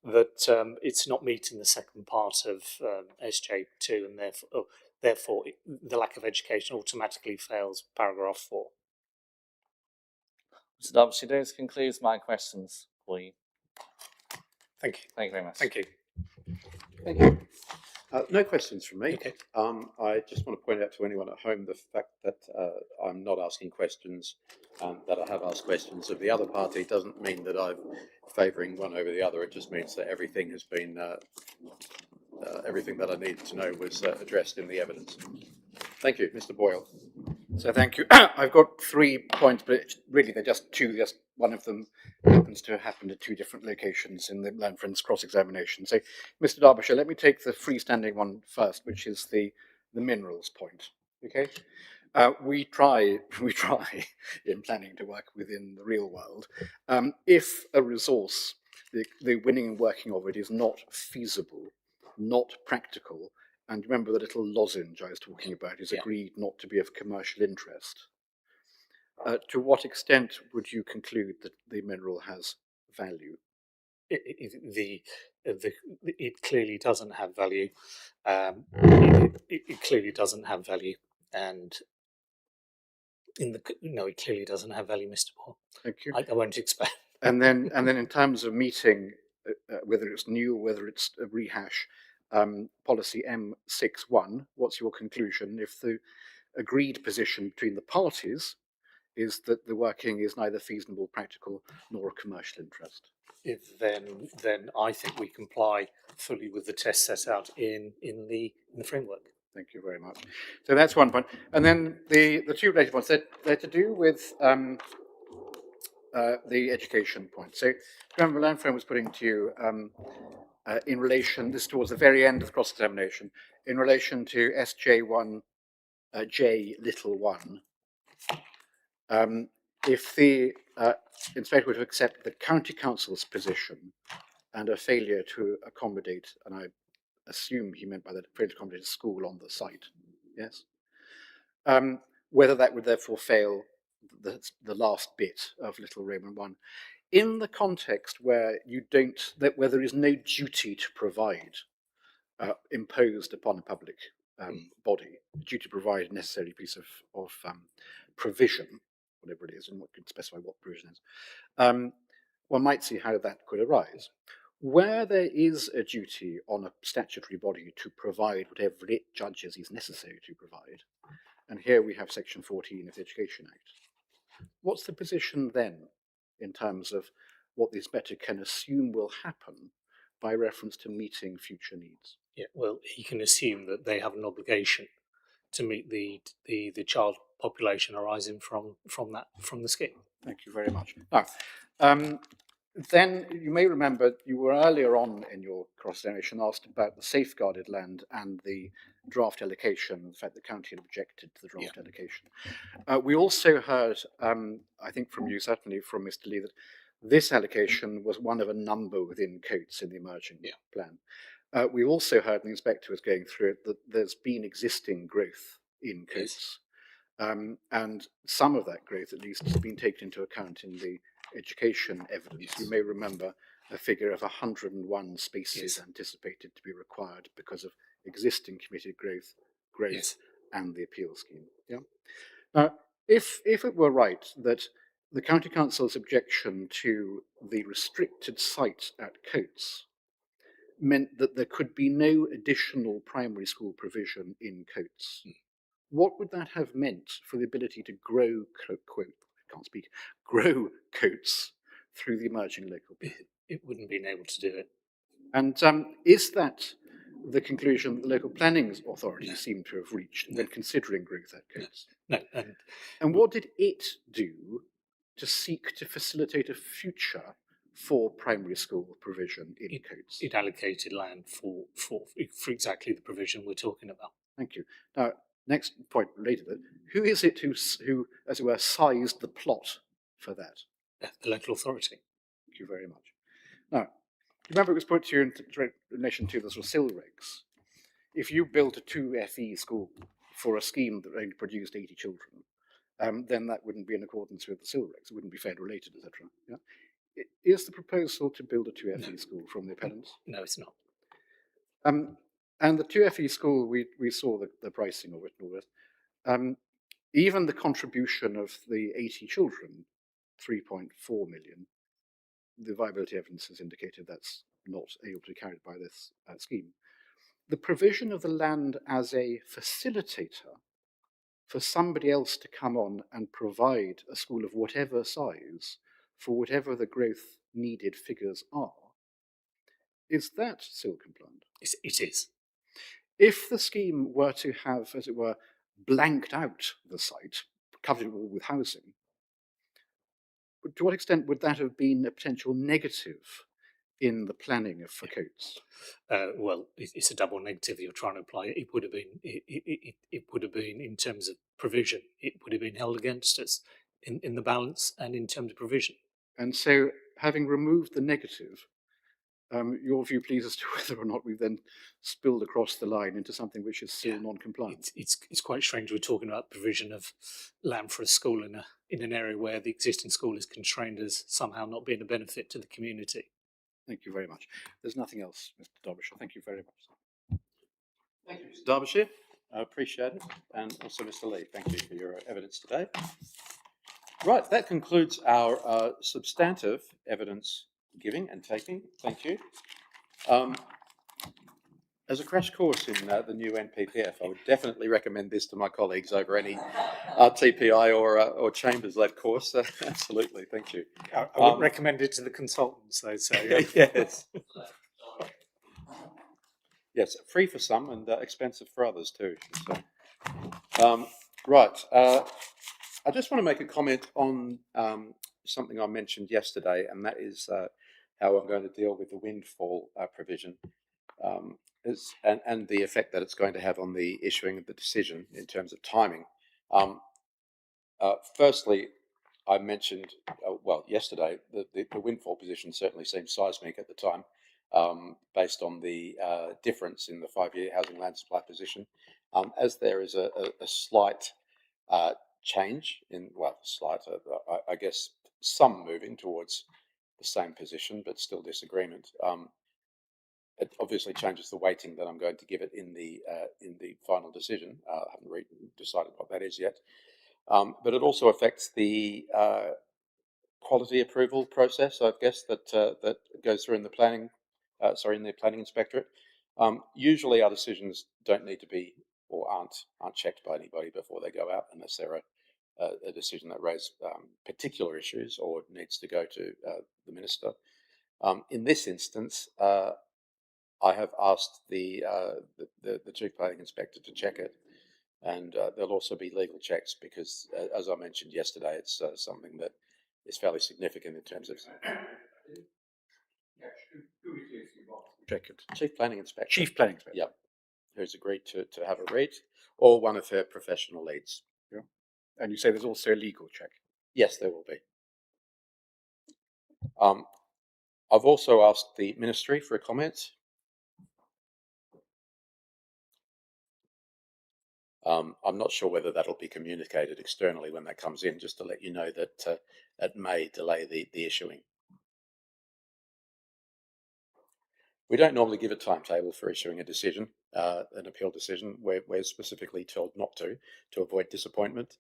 that it's not meeting the second part of SJ2 and therefore the lack of education automatically fails paragraph 4. Mr. Derbyshire, those concludes my questions for you. Thank you. Thank you very much. Thank you. Thank you. No questions from me. Okay. I just want to point out to anyone at home the fact that I'm not asking questions, that I have asked questions of the other party doesn't mean that I'm favouring one over the other. It just means that everything has been, everything that I needed to know was addressed in the evidence. Thank you, Mr. Boyle. So thank you. I've got 3 points, but really they're just two. Just one of them happens to happen at 2 different locations in the Land Friends cross-examination. So, Mr. Derbyshire, let me take the freestanding one first, which is the minerals point. Okay, we try in planning to work within the real world. If a resource, the winning and working of it is not feasible, not practical. And remember the little lozenge I was talking about is agreed not to be of commercial interest. To what extent would you conclude that the mineral has value? It clearly doesn't have value. It clearly doesn't have value, and it clearly doesn't have value, Mr. Paul. Thank you. I won't expand. And then in terms of meeting, whether it's new or whether it's a rehash, policy M61, what's your conclusion if the agreed position between the parties is that the working is neither feasible, practical, nor of commercial interest? Then I think we comply fully with the test set out in the framework. Thank you very much. So that's one point. And then the 2 related points, they're to do with the education point. So remember, Land Friend was putting to you in relation, this is towards the very end of the cross-examination, in relation to SJ1 J little 1, if the inspector were to accept the county council's position and a failure to accommodate, and I assume he meant by that failure to accommodate a school on the site. Yes. Whether that would therefore fail the last bit of Little Roman 1, in the context where where there is no duty to provide imposed upon a public body, duty to provide a necessary piece of provision, whatever it is, and what could specify what provision is, one might see how that could arise. Where there is a duty on a statutory body to provide whatever it judges is necessary to provide, and here we have Section 14 of the Education Act, what's the position then in terms of what the inspector can assume will happen by reference to meeting future needs? Yeah, well, he can assume that they have an obligation to meet the child population arising from the scheme. Thank you very much. Now, then you may remember you were earlier on in your cross-examination asked about the safeguarded land and the draft allocation, the fact the county had objected to the draft allocation. We also heard, I think from you, certainly from Mr. Lee, that this allocation was one of a number within Coates in the emerging plan. We also heard, and the inspector was going through it, that there's been existing growth in Coates. And some of that growth, at least, has been taken into account in the education evidence. You may remember a figure of 101 spaces anticipated to be required because of existing committed growth, and the appeal scheme. Yeah. Now, if it were right that the County Council's objection to the restricted site at Coates meant that there could be no additional primary school provision in Coates, what would that have meant for the ability to grow grow Coates through the emerging local plan? It wouldn't been able to do it. And is that the conclusion that the local planning authorities seem to have reached when considering growth at Coates? No. And what did it do to seek to facilitate a future for primary school provision in Coates? It allocated land for exactly the provision we're talking about. Thank you. Now, next point related to that, who is it who, as it were, sized the plot for that? The local authority. Thank you very much. Now, remember it was put to you in relation to the sort of SIL regs. If you built a 2 FE school for a scheme that only produced 80 children, then that wouldn't be in accordance with the SIL regs. It wouldn't be Fed related, etc. Yeah? Is the proposal to build a 2 FE school from the appellants? No, it's not. And the 2 FE school, we saw the pricing of it and all this. Even the contribution of the 80 children, 3.4 million, the viability evidence has indicated that's not able to be carried by this scheme. The provision of the land as a facilitator for somebody else to come on and provide a school of whatever size for whatever the growth needed figures are, is that SIL compliant? It is. If the scheme were to have, as it were, blanked out the site, covered it all with housing, to what extent would that have been a potential negative in the planning for Coates? Well, it's a double negative you're trying to apply. It would have been. It would have been in terms of provision. It would have been held against us in the balance and in terms of provision. And so, having removed the negative, your view, please, as to whether or not we've then spilled across the line into something which is still non-compliant. It's quite strange we're talking about provision of land for a school in an area where the existing school is constrained as somehow not being a benefit to the community. Thank you very much. There's nothing else, Mr. Derbyshire. Thank you very much. Thank you, Mr. Derbyshire. I appreciate it. And also Mr. Lee, thank you for your evidence today. Right, that concludes our substantive evidence giving and taking. Thank you. As a crash course in the new NPPF, I would definitely recommend this to my colleagues over any TPI or Chambers-led course. Absolutely, thank you. I would recommend it to the consultants, though. So yes, yes, free for some and expensive for others too. So, right, I just want to make a comment on something I mentioned yesterday, and that is how I'm going to deal with the windfall provision. And the effect that it's going to have on the issuing of the decision in terms of timing. Firstly, I mentioned, yesterday, that the windfall position certainly seemed seismic at the time. based on the difference in the 5-year housing land supply position. As there is a slight change in, well, slight, I guess, some moving towards the same position, but still disagreement. It obviously changes the weighting that I'm going to give it in the final decision. I haven't decided what that is yet, but it also affects the quality approval process, I guess, that that goes through in the planning, in the planning inspectorate. Usually, our decisions don't need to be or aren't checked by anybody before they go out, unless they're a decision that raises particular issues or needs to go to the minister. In this instance, I have asked the chief planning inspector to check it, and there'll also be legal checks because, as I mentioned yesterday, it's something that is fairly significant in terms of Check it. chief planning inspector. Chief planning inspector. Yep, who's agreed to have a read, or one of her professional leads. Yeah. And you say there's also a legal check. Yes, there will be. I've also asked the ministry for a comment. I'm not sure whether that'll be communicated externally when that comes in, just to let you know that it may delay the issuing. We don't normally give a timetable for issuing a decision, an appeal decision. We're specifically told not to avoid disappointment.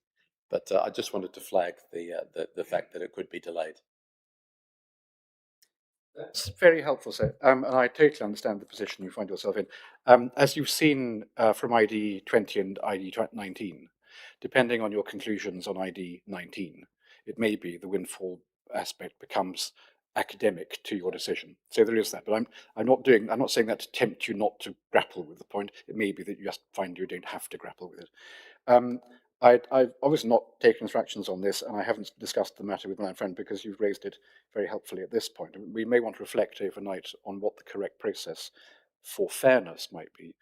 But I just wanted to flag the fact that it could be delayed. That's very helpful, sir. And I totally understand the position you find yourself in. As you've seen from ID 20 and ID 19, depending on your conclusions on ID 19, it may be the windfall aspect becomes academic to your decision. So there is that. But I'm not saying that to tempt you not to grapple with the point. It may be that you just find you don't have to grapple with it. I've obviously not taken instructions on this, and I haven't discussed the matter with my friend because you've raised it very helpfully at this point. We may want to reflect overnight on what the correct process for fairness might be.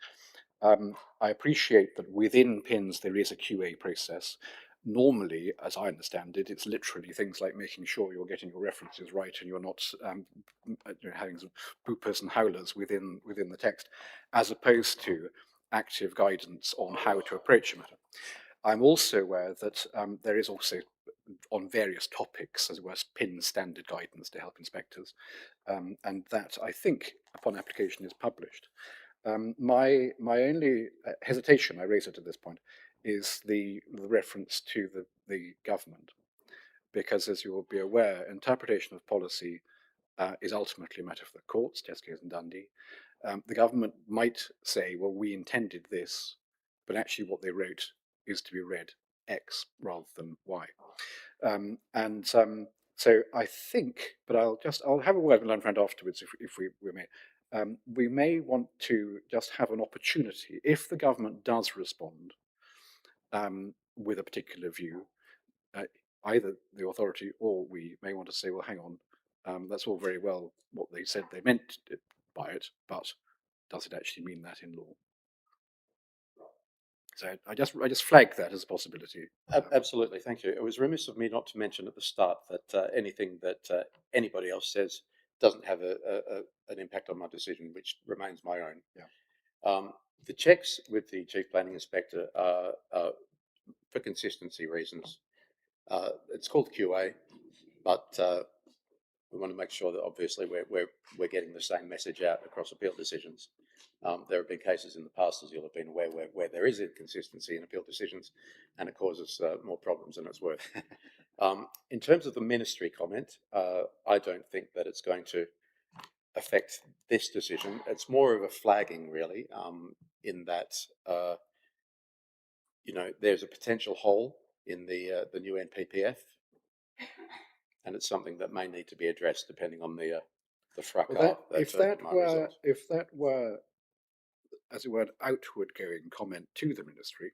I appreciate that within PINs there is a QA process. Normally, as I understand it, it's literally things like making sure you're getting your references right and you're not having some poopers and howlers within the text, as opposed to active guidance on how to approach a matter. I'm also aware that there is also, on various topics, as well as PIN standard guidance to help inspectors, and that, I think, upon application is published. My only hesitation, I raise it at this point, is the reference to the government, because as you will be aware, interpretation of policy is ultimately a matter for the courts, Tesco's and Dundee. The government might say, well, we intended this, but actually what they wrote is to be read X rather than Y. So I think, but I'll have a word with my friend afterwards if we may. We may want to just have an opportunity, if the government does respond with a particular view, either the authority or we may want to say, well, hang on, that's all very well what they said they meant by it, but does it actually mean that in law? So I just flag that as a possibility. Absolutely, thank you. It was remiss of me not to mention at the start that anything that anybody else says doesn't have an impact on my decision, which remains my own. Yeah. The checks with the Chief Planning Inspector are for consistency reasons. It's called QA, but we want to make sure that obviously we're getting the same message out across appeal decisions. There have been cases in the past, as you'll have been aware, where there is inconsistency in appeal decisions, and it causes more problems than it's worth. In terms of the ministry comment, I don't think that it's going to affect this decision. It's more of a flagging, really, in that there's a potential hole in the new NPPF, and it's something that may need to be addressed depending on the fracas if that were, as it were, an outward-going comment to the ministry,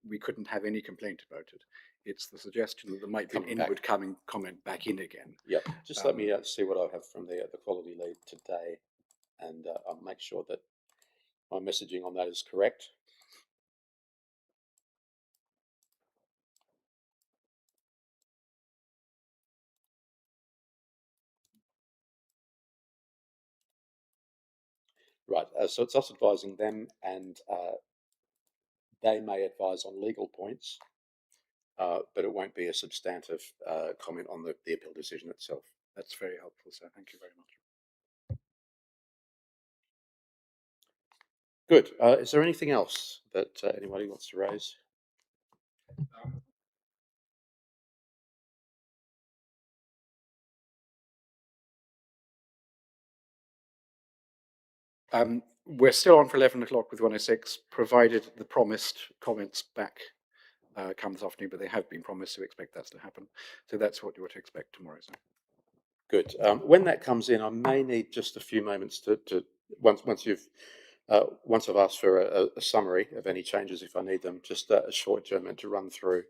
we couldn't have any complaint about it. It's the suggestion that there might be an inward-coming comment back in again. Yep. Just let me see what I have from the quality lead today, and I'll make sure that my messaging on that is correct. Right, so it's us advising them, and they may advise on legal points, but it won't be a substantive comment on the appeal decision itself. That's very helpful, sir. Thank you very much. Good. Is there anything else that anybody wants to raise? We're still on for 11 o'clock with 106, provided the promised comments back come this afternoon, but they have been promised, so we expect that to happen. So that's what you ought to expect tomorrow. So. Good. When that comes in, I may need just a few moments to once I've asked for a summary of any changes if I need them, just a short adjournment to run through.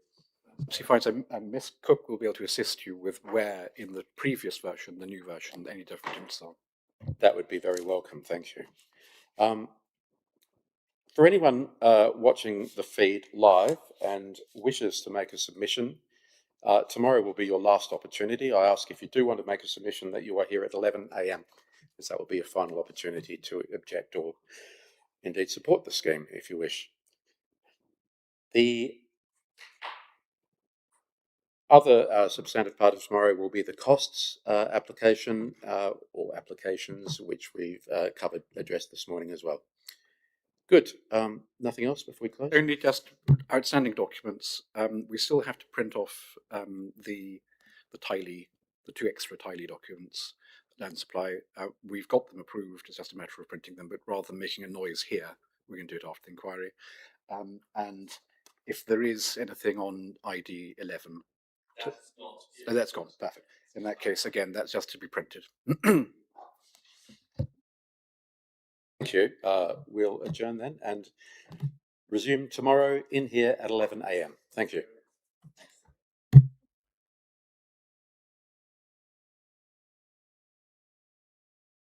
So fine, so Miss Cook will be able to assist you with where in the previous version, the new version, any differences are. That would be very welcome. Thank you. For anyone watching the feed live and wishes to make a submission, tomorrow will be your last opportunity. I ask if you do want to make a submission that you are here at 11 a.m, because that will be your final opportunity to object or indeed support the scheme if you wish. The other substantive part of tomorrow will be the costs application or applications, which we've addressed this morning as well. Good. Nothing else before we close? Only just outstanding documents. We still have to print off the two extra Tiley documents, land supply. We've got them approved. It's just a matter of printing them. But rather than making a noise here, we can do it after the inquiry. And if there is anything on ID 11, that's gone. Perfect. In that case, again, that's just to be printed. Thank you. We'll adjourn then and resume tomorrow in here at 11 a.m. Thank you.